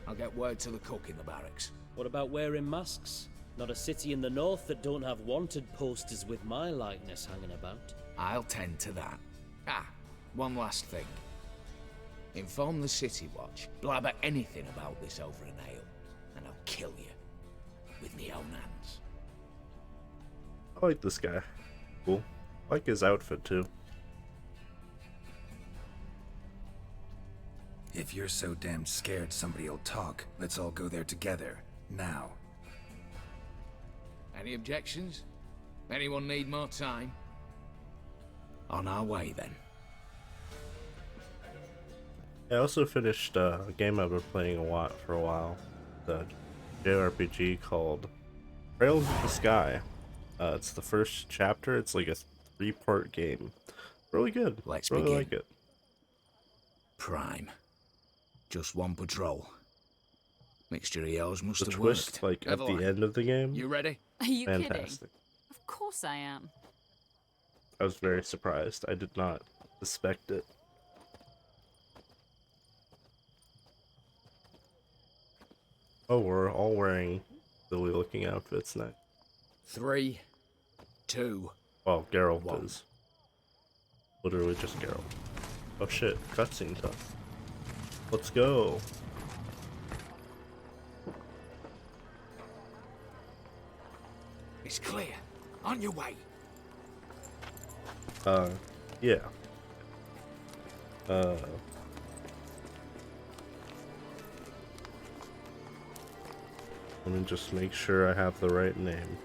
I'll get word to the cook in the barracks. What about wearing masks? Not a city in the north that don't have wanted posters with my likeness hanging about. I'll tend to that. Ah, one last thing. Inform the City Watch. Blabber anything about this over an ale, and I'll kill you. With me own hands. I like this guy. Cool. I like his outfit too. If you're so damn scared somebody'll talk, let's all go there together. Now. Any objections? Anyone need more time? On our way, then. I also finished a game I've been playing for a while. The JRPG called Trails of the Sky. It's the first chapter. It's like a 3-part game. Really good. Let's really begin. like it. Prime. Just one patrol. Mixture of yours must The have twist, worked. like at the end of the game. You ready? Are you Fantastic. kidding? Of course I am. I was very surprised. I did not suspect it. Oh, we're all wearing silly looking outfits now. 3, 2. Well, Geralt One. is. Literally just Geralt. Oh shit, cutscene time. Let's go. It's clear. On your way. Yeah. Let me just make sure I have the right name.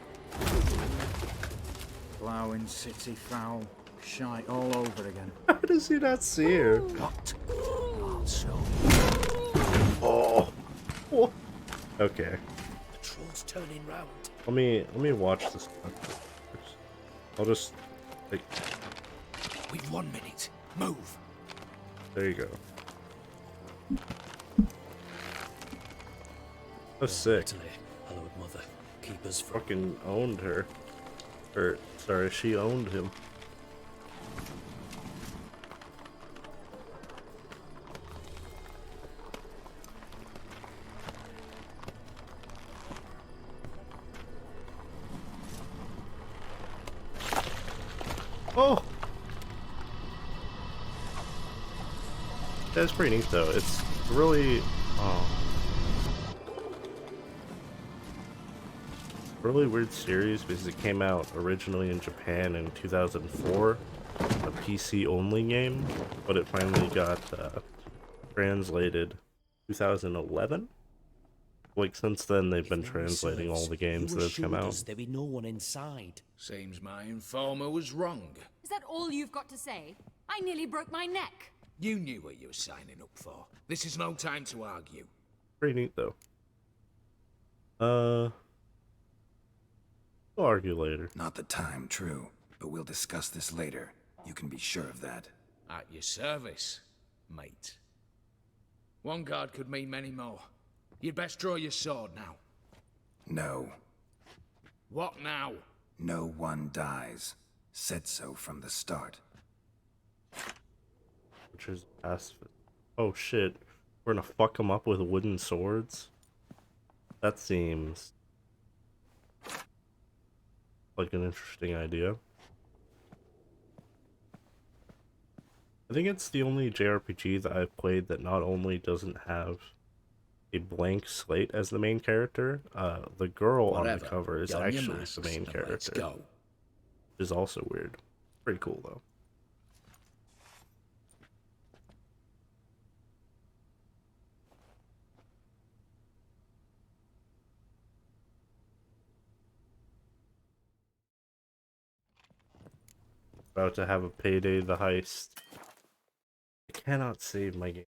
Plowing city foul. Shite all over again. How does he not see her? What? Also. Oh. What? Okay. Patrol's turning round. Let me watch this. I'll just like. We've 1 minute. Move. There you go. That's sick. Hallowed Mother, keep us from... Fucking owned her. Or sorry, she owned him. Oh! That's pretty neat though. It's really really weird series because it came out originally in Japan in 2004, a PC only game, but it finally got translated 2011. Like since then they've been translating all the games that have come out. There be no one inside. Seems my informer was wrong. Is that all you've got to say? I nearly broke my neck. You knew what you were signing up for. This is no time to argue. Pretty neat though. We'll argue later. Not the time, true. But we'll discuss this later. You can be sure of that. At your service, mate. One guard could mean many more. You'd best draw your sword now. No. What now? No one dies. Said so from the start. Which is pacifist. Oh shit. We're gonna fuck them up with wooden swords? That seems like an interesting idea. I think it's the only JRPG that I've played that not only doesn't have a blank slate as the main character, the girl on the cover is actually the main character. Let's go. Which is also weird. Pretty cool though. About to have a payday the heist. I cannot save my game.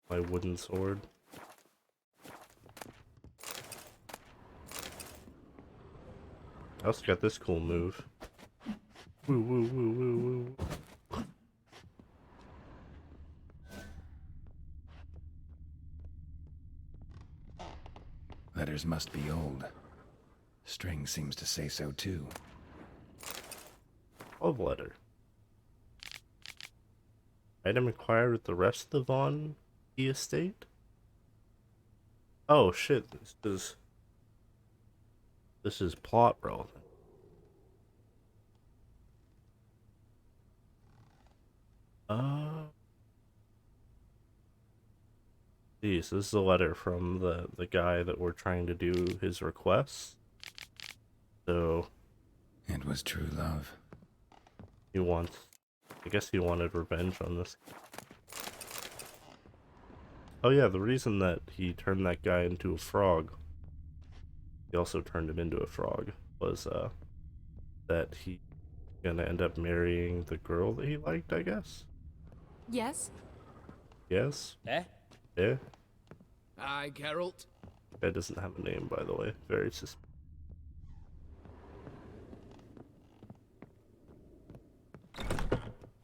My wooden sword. I also got this cool move. Woo woo woo woo woo. letters must be old. String seems to say so too. Love letter. Item acquired with the rest of the Von E estate? Oh shit, this is plot relevant. Geez, this is a letter from the guy that we're trying to do his requests. So it was true love. He wants, I guess he wanted revenge on this. Oh yeah, the reason that he turned that guy into a frog, he also turned him into a frog, was that he gonna end up marrying the girl that he liked, I guess. Yes? Yes? Eh? Yeah? Aye, Geralt. Guy doesn't have a name, by the way. Very suspicious.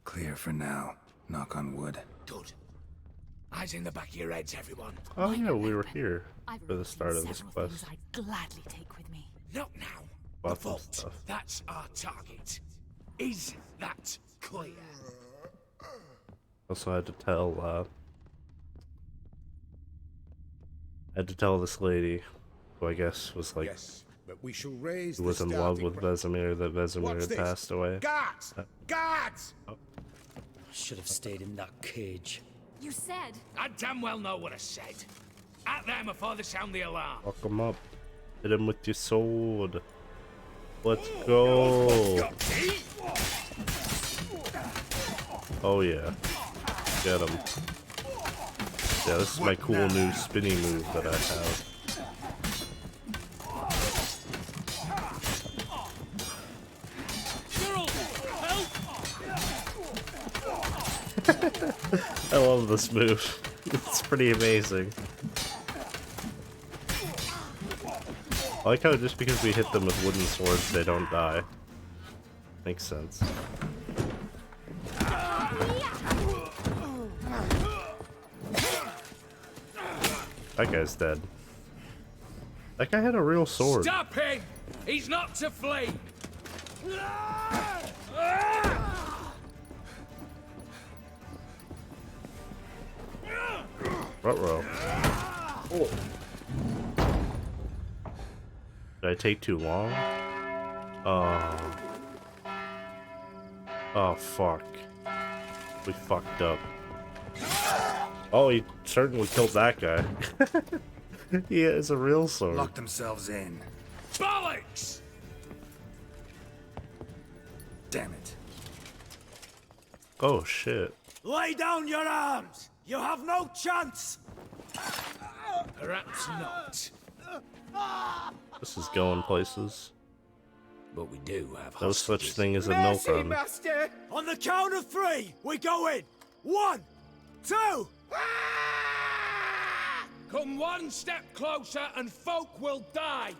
Clear for now. Knock on wood. Good. Eyes in the back of your heads, everyone. Oh yeah, we were here for the start of this quest. I'd gladly take with me. Not now. The Bought some vault. stuff. That's our target. Is that clear? Also had to tell this lady, who I guess was like, Yes, but we shall raise who was the in love starting with Vesemir, that Vesemir Watch had this. passed away. Guards! Guards! Should have stayed in that cage. You said... I damn well know what I said. At them before they sound the alarm. Fuck him up. Hit him with your sword. Let's go. Oh yeah. Get him. Yeah, this is my cool new spinny move that I have. I love this move. It's pretty amazing. I like how just because we hit them with wooden swords, they don't die. Makes sense. That guy's dead. That guy had a real sword. Stop him! He's not to flee! Ruh-roh. Oh. Did I take too long? Oh. Oh, fuck. We fucked up. Oh, he certainly killed that guy. He has a real sword. Lock themselves in. Bollocks! Damn it. Oh, shit. Lay down your arms! You have no chance! Perhaps not. This is going places. But we do have No such hostages. thing as a milk run. Master! On the count of 3, we go in! 1, 2! Come one step closer and folk will die!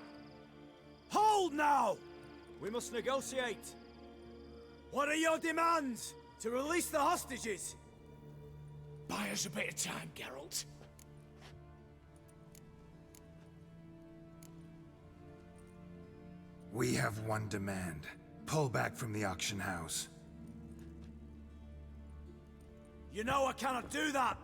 Hold now! We must negotiate. What are your demands? To release the hostages? Buy us a bit of time, Geralt. We have one demand. Pull back from the auction house. You know I cannot do that!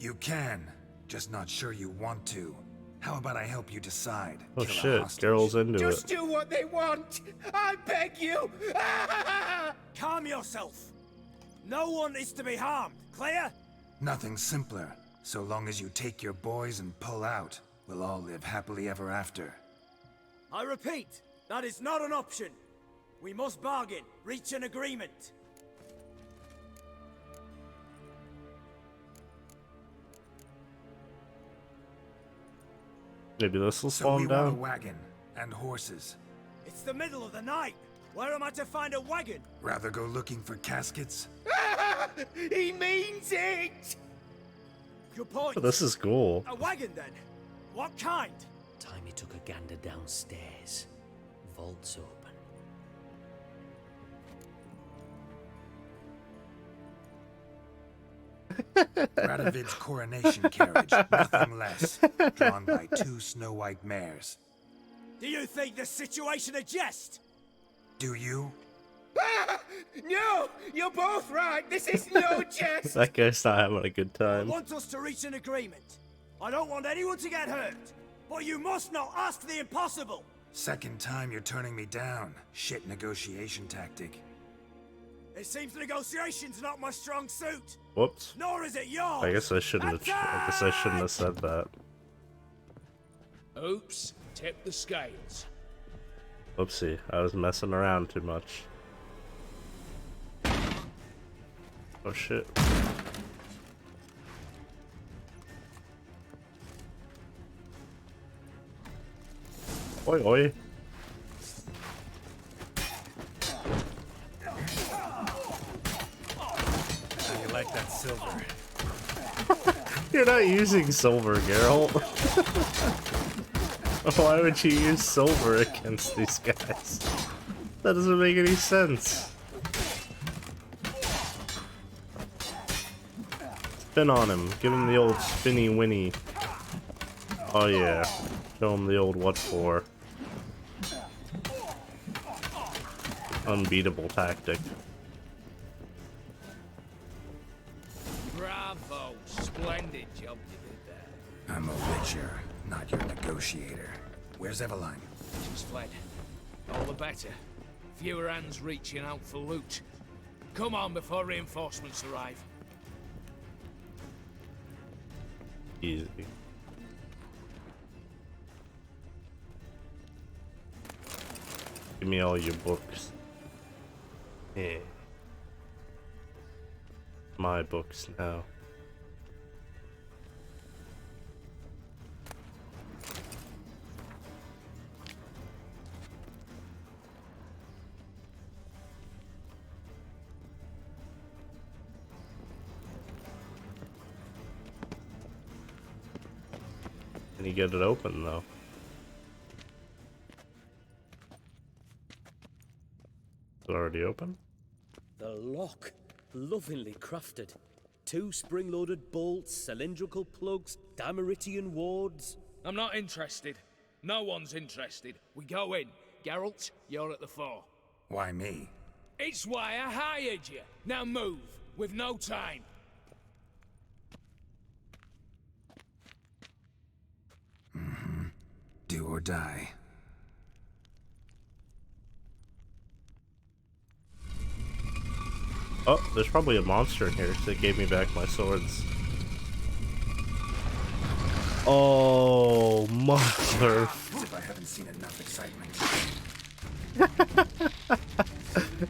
You can, just not sure you want to. How about I help you decide? Oh Kill a shit, hostage. Geralt's into Just it. do what they want! I beg you! Calm yourself! No one is to be harmed, clear? Nothing simpler. So long as you take your boys and pull out, we'll all live happily ever after. I repeat, that is not an option. We must bargain, reach an agreement. Maybe this will So slow we him want a down. wagon and horses. It's the middle of the night. Where am I to find a wagon? Rather go looking for caskets? He means it! Good point. This is cool. A wagon then? What kind? Time he took a gander downstairs. Vault's open. Radovid's coronation carriage, nothing less. Drawn by 2 snow-white mares. Do you think the situation a jest? Do you? No! You're both right! This is no jest! That guy's not having a good I time. want us to reach an agreement. I don't want anyone to get hurt. But you must not ask the impossible! Second time you're turning me down. Shit negotiation tactic. It seems negotiation's not my strong suit. Whoops. Nor is it yours! I guess I shouldn't have said that. Oops, tip the scales. Whoopsie, I was messing around too much. Oh shit. Oi oi. How you like that silver? You're not using silver, Geralt. Why would you use silver against these guys? That doesn't make any sense. Spin on him. Give him the old spinny winny. Oh yeah. Show him the old what for. Unbeatable tactic. Bravo, splendid job you did there. I'm a witcher, not your negotiator. Where's Eveline? She's fled. All the better. Fewer hands reaching out for loot. Come on before reinforcements arrive. Easy. Give me all your books. Yeah. My books now. Can you get it open though? It's already open? The lock, lovingly crafted. 2 spring-loaded bolts, cylindrical plugs, Dimeritian wards. I'm not interested. No one's interested. We go in. Geralt, you're at the fore. Why me? It's why I hired you. Now move. We've no time. Do or die. Oh, there's probably a monster in here, so it gave me back my swords. Oh, mother. As if I haven't seen enough excitement.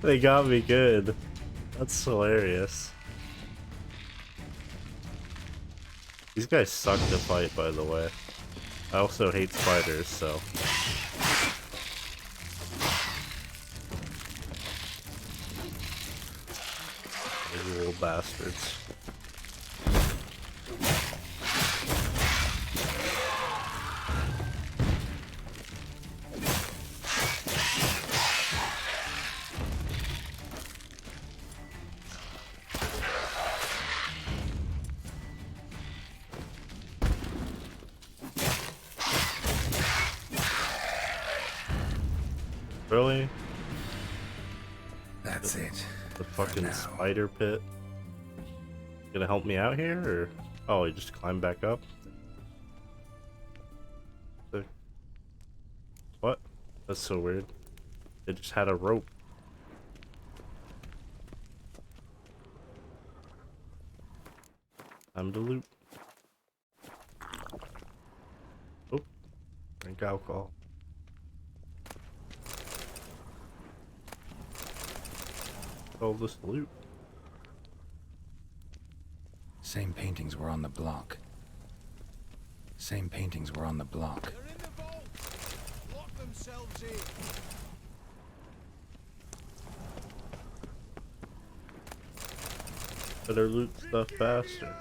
They got me good. That's hilarious. These guys suck to fight, by the way. I also hate spiders, so... You little bastards. Really? That's it. The fucking spider pit. Gonna help me out here, or oh, you just climb back up? What? That's so weird. They just had a rope. Time to loot. Oh, drink alcohol. All this loot. Same paintings were on the block. Same paintings were on the block. They're in the vault. Lock themselves in. Better loot stuff faster.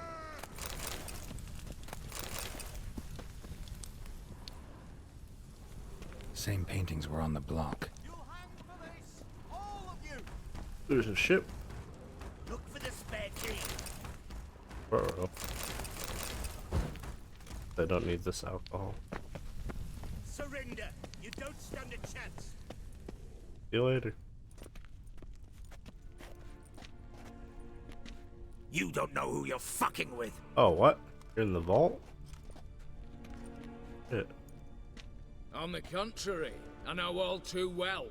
Same paintings were on the block. There's a ship. Look for the spare key. Uh-oh. I don't need this alcohol. Surrender. You don't stand a chance. See you later. You don't know who you're fucking with. Oh, what? You're in the vault? Shit. On the contrary, I know all too well.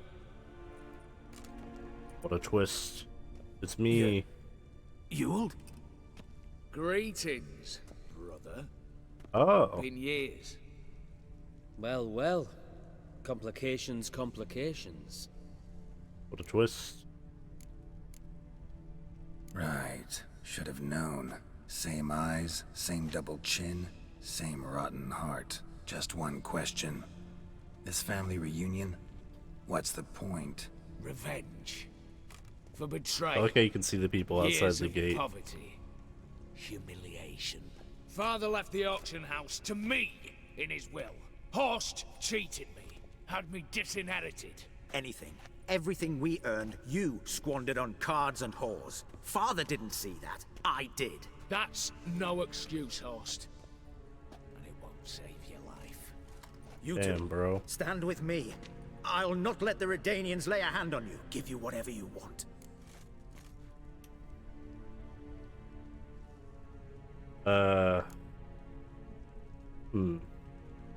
What a twist. It's me. Ewald? Greetings, brother. Oh. Been years. Well, well. Complications, complications. What a twist. Right. Should have known. Same eyes, same double chin, same rotten heart. Just one question. This family reunion? What's the point? Revenge. For betrayal. Okay, you can see the people outside Years the of gate. Poverty. Humiliation. Father left the auction house to me in his will. Horst cheated me. Had me disinherited. Anything. Everything we earned, you squandered on cards and whores. Father didn't see that. I did. That's no excuse, Horst. And it won't save your life. You Damn, two, bro. stand with me. I'll not let the Redanians lay a hand on you. Give you whatever you want.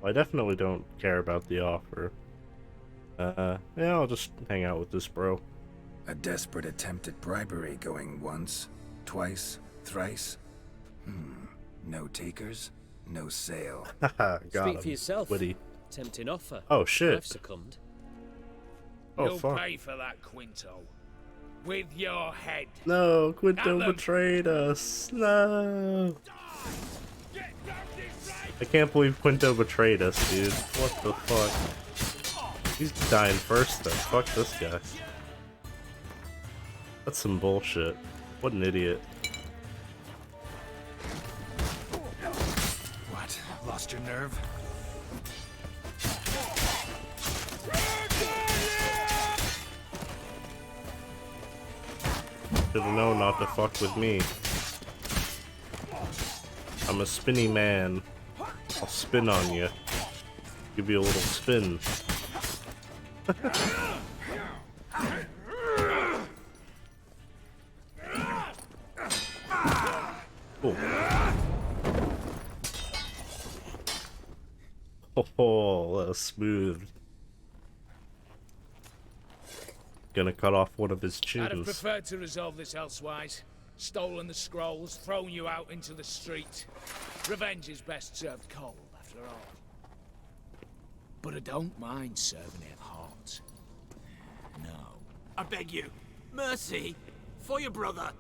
I definitely don't care about the offer. Yeah, I'll just hang out with this bro. A desperate attempt at bribery going once, twice, thrice. No takers, no sale. Got Speak him. for yourself. Witty. Tempting offer. Oh, shit. I've succumbed. Oh, You'll fuck. pay for that, Quinto. With your head. No, Quinto Adam. betrayed us. No. I can't believe Quinto betrayed us, dude. What the fuck? He's dying first, though. Fuck this guy. That's some bullshit. What an idiot. What? Lost your nerve? Should've known not to fuck with me. I'm a spinny man. I'll spin on you. Give you a little spin. Cool. Oh, that was smooth. Gonna cut off one of his I'd have chins. preferred to resolve this elsewise. Stolen the scrolls, thrown you out into the street. Revenge is best served cold, after all. But I don't mind serving it hot. No. I beg you. Mercy. For your brother.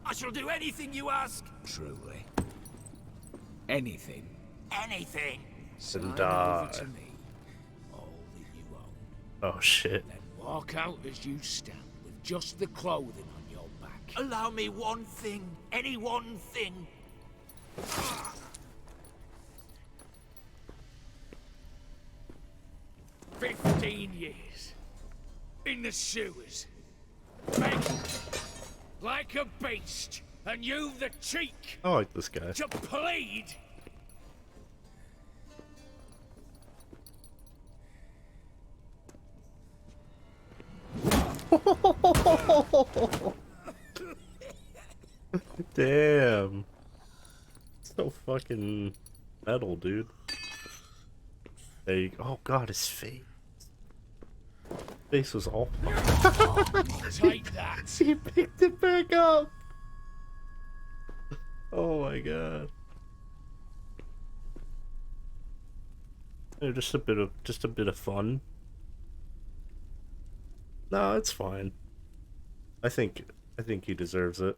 I shall do anything you ask. Truly. Anything. Anything. Sign And over die. to me. All that you own. Oh shit. Then walk out as you stand, with just the clothing on your back. Allow me one thing. Any one thing. 15 years. In the sewers. Begging. Like a beast. And you the cheek. I like this guy. To plead. Damn. So fucking metal, dude. There you go. Oh god, his face. Face was all Take that. He picked it back up. Oh my god. Just a bit of fun. No, it's fine. I think he deserves it.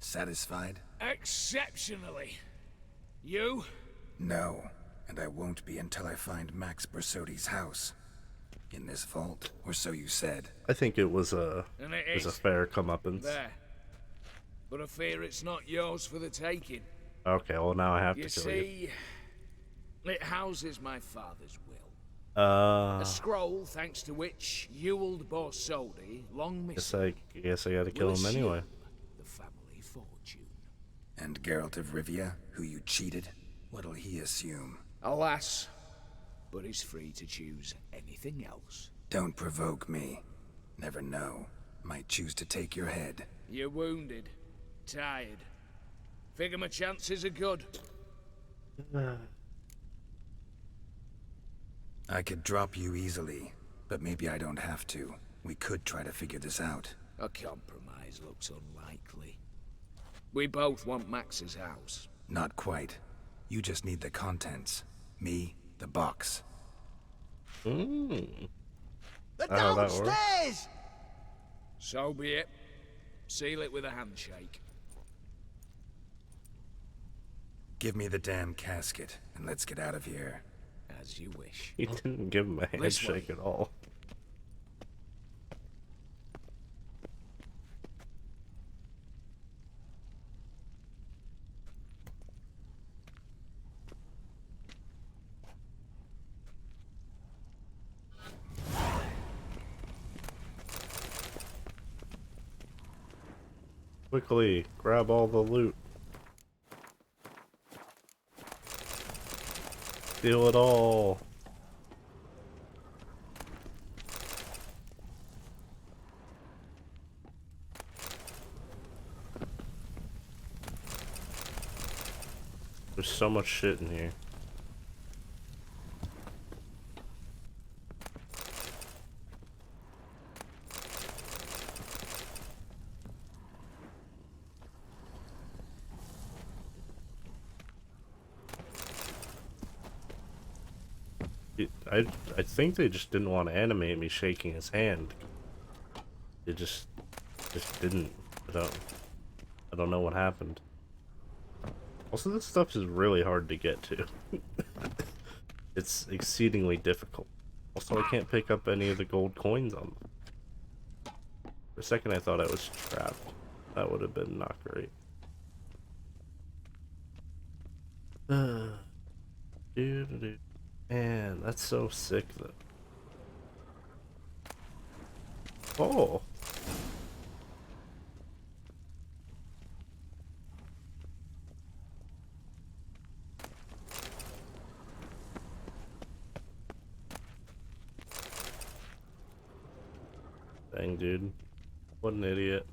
Satisfied? Exceptionally. You? No, and I won't be until I find Max Bersodi's house. In this vault, or so you said. I think it was a And it was a is. fair comeuppance. There. But I fear it's not yours for the taking. Okay, well now I have You to kill you. see, it houses my father's will. Uh, A scroll thanks to which Ewald Borsodi, long missing, guess I gotta kill will him anyway. assume the family fortune. And Geralt of Rivia, who you cheated? What'll he assume? Alas, but he's free to choose anything else. Don't provoke me. Never know. Might choose to take your head. You're wounded. Tired. Figure my chances are good. I could drop you easily, but maybe I don't have to. We could try to figure this out. A compromise looks unlikely. We both want Max's house. Not quite. You just need the contents. Me, the box. They're How that works? downstairs! So be it. Seal it with a handshake. Give me the damn casket, and let's get out of here. As you wish. He didn't give him a This handshake at all. Quickly, grab all the loot. Steal it all. There's so much shit in here. I think they just didn't want to animate me shaking his hand. It just didn't. I don't know what happened. Also, this stuff is really hard to get to. It's exceedingly difficult. Also, I can't pick up any of the gold coins on them. For a second, I thought I was trapped. That would have been not great. Man, that's so sick, though. Oh! Dang, dude. What an idiot.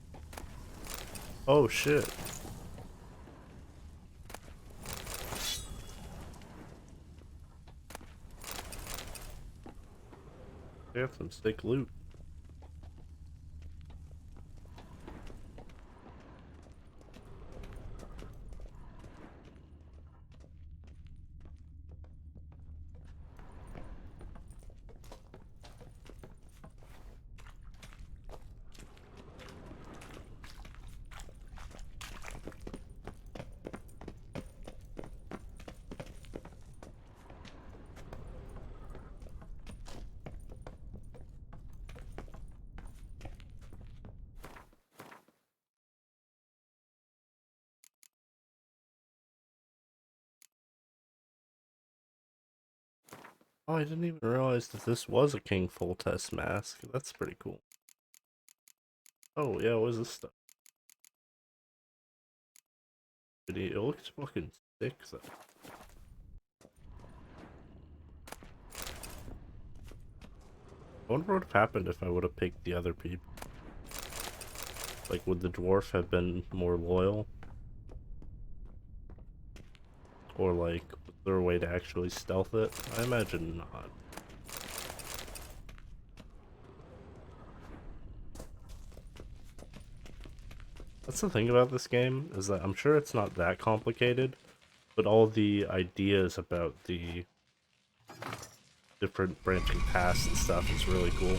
Oh, shit. They have some sick loot. Oh, I didn't even realize that this was a King Foltest mask. That's pretty cool. Oh, yeah, what is this stuff? It looks fucking sick, though. I wonder what would have happened if I would have picked the other people. Like, would the dwarf have been more loyal? Or, like, was there a way to actually stealth it? I imagine not. That's the thing about this game, is that I'm sure it's not that complicated, but all the ideas about the different branching paths and stuff is really cool.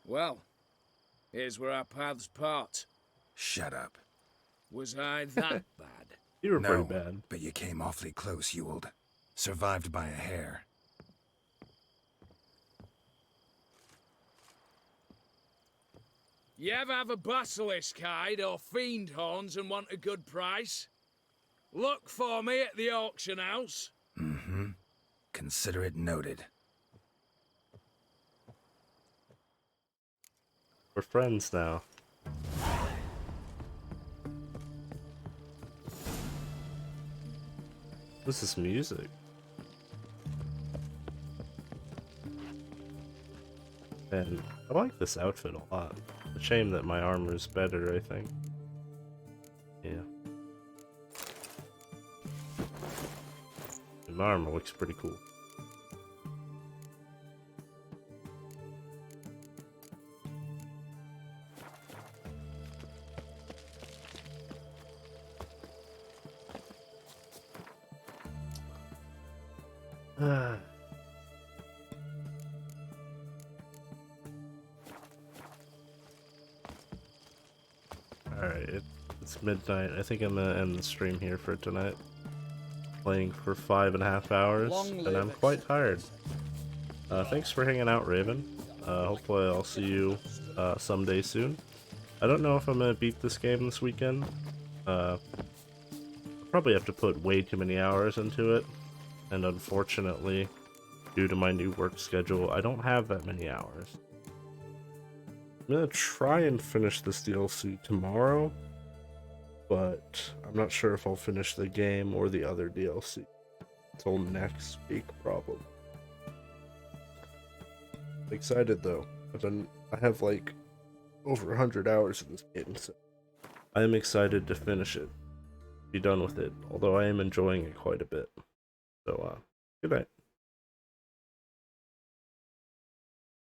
Well, here's where our paths part. Shut up. Was I that bad? You were No, pretty bad. but you came awfully close, Ewald. Survived by a hair. You ever have a basilisk hide or fiend horns and want a good price? Look for me at the auction house. Mm-hmm. Consider it noted. We're friends now. What's this music? And I like this outfit a lot. It's a shame that my armor's better, I think. Yeah. And my armor looks pretty cool. Alright, it's midnight. I think I'm gonna end the stream here for tonight. Playing for 5.5 hours, and I'm quite tired. Thanks for hanging out, Raven. Hopefully I'll see you someday soon. I don't know if I'm gonna beat this game this weekend. Probably have to put way too many hours into it, and unfortunately, due to my new work schedule, I don't have that many hours. I'm gonna try and finish this DLC tomorrow, but I'm not sure if I'll finish the game or the other DLC until next week, probably. Excited though. I have like over 100 hours in this game, so I am excited to finish it, be done with it, although I am enjoying it quite a bit. So, good night.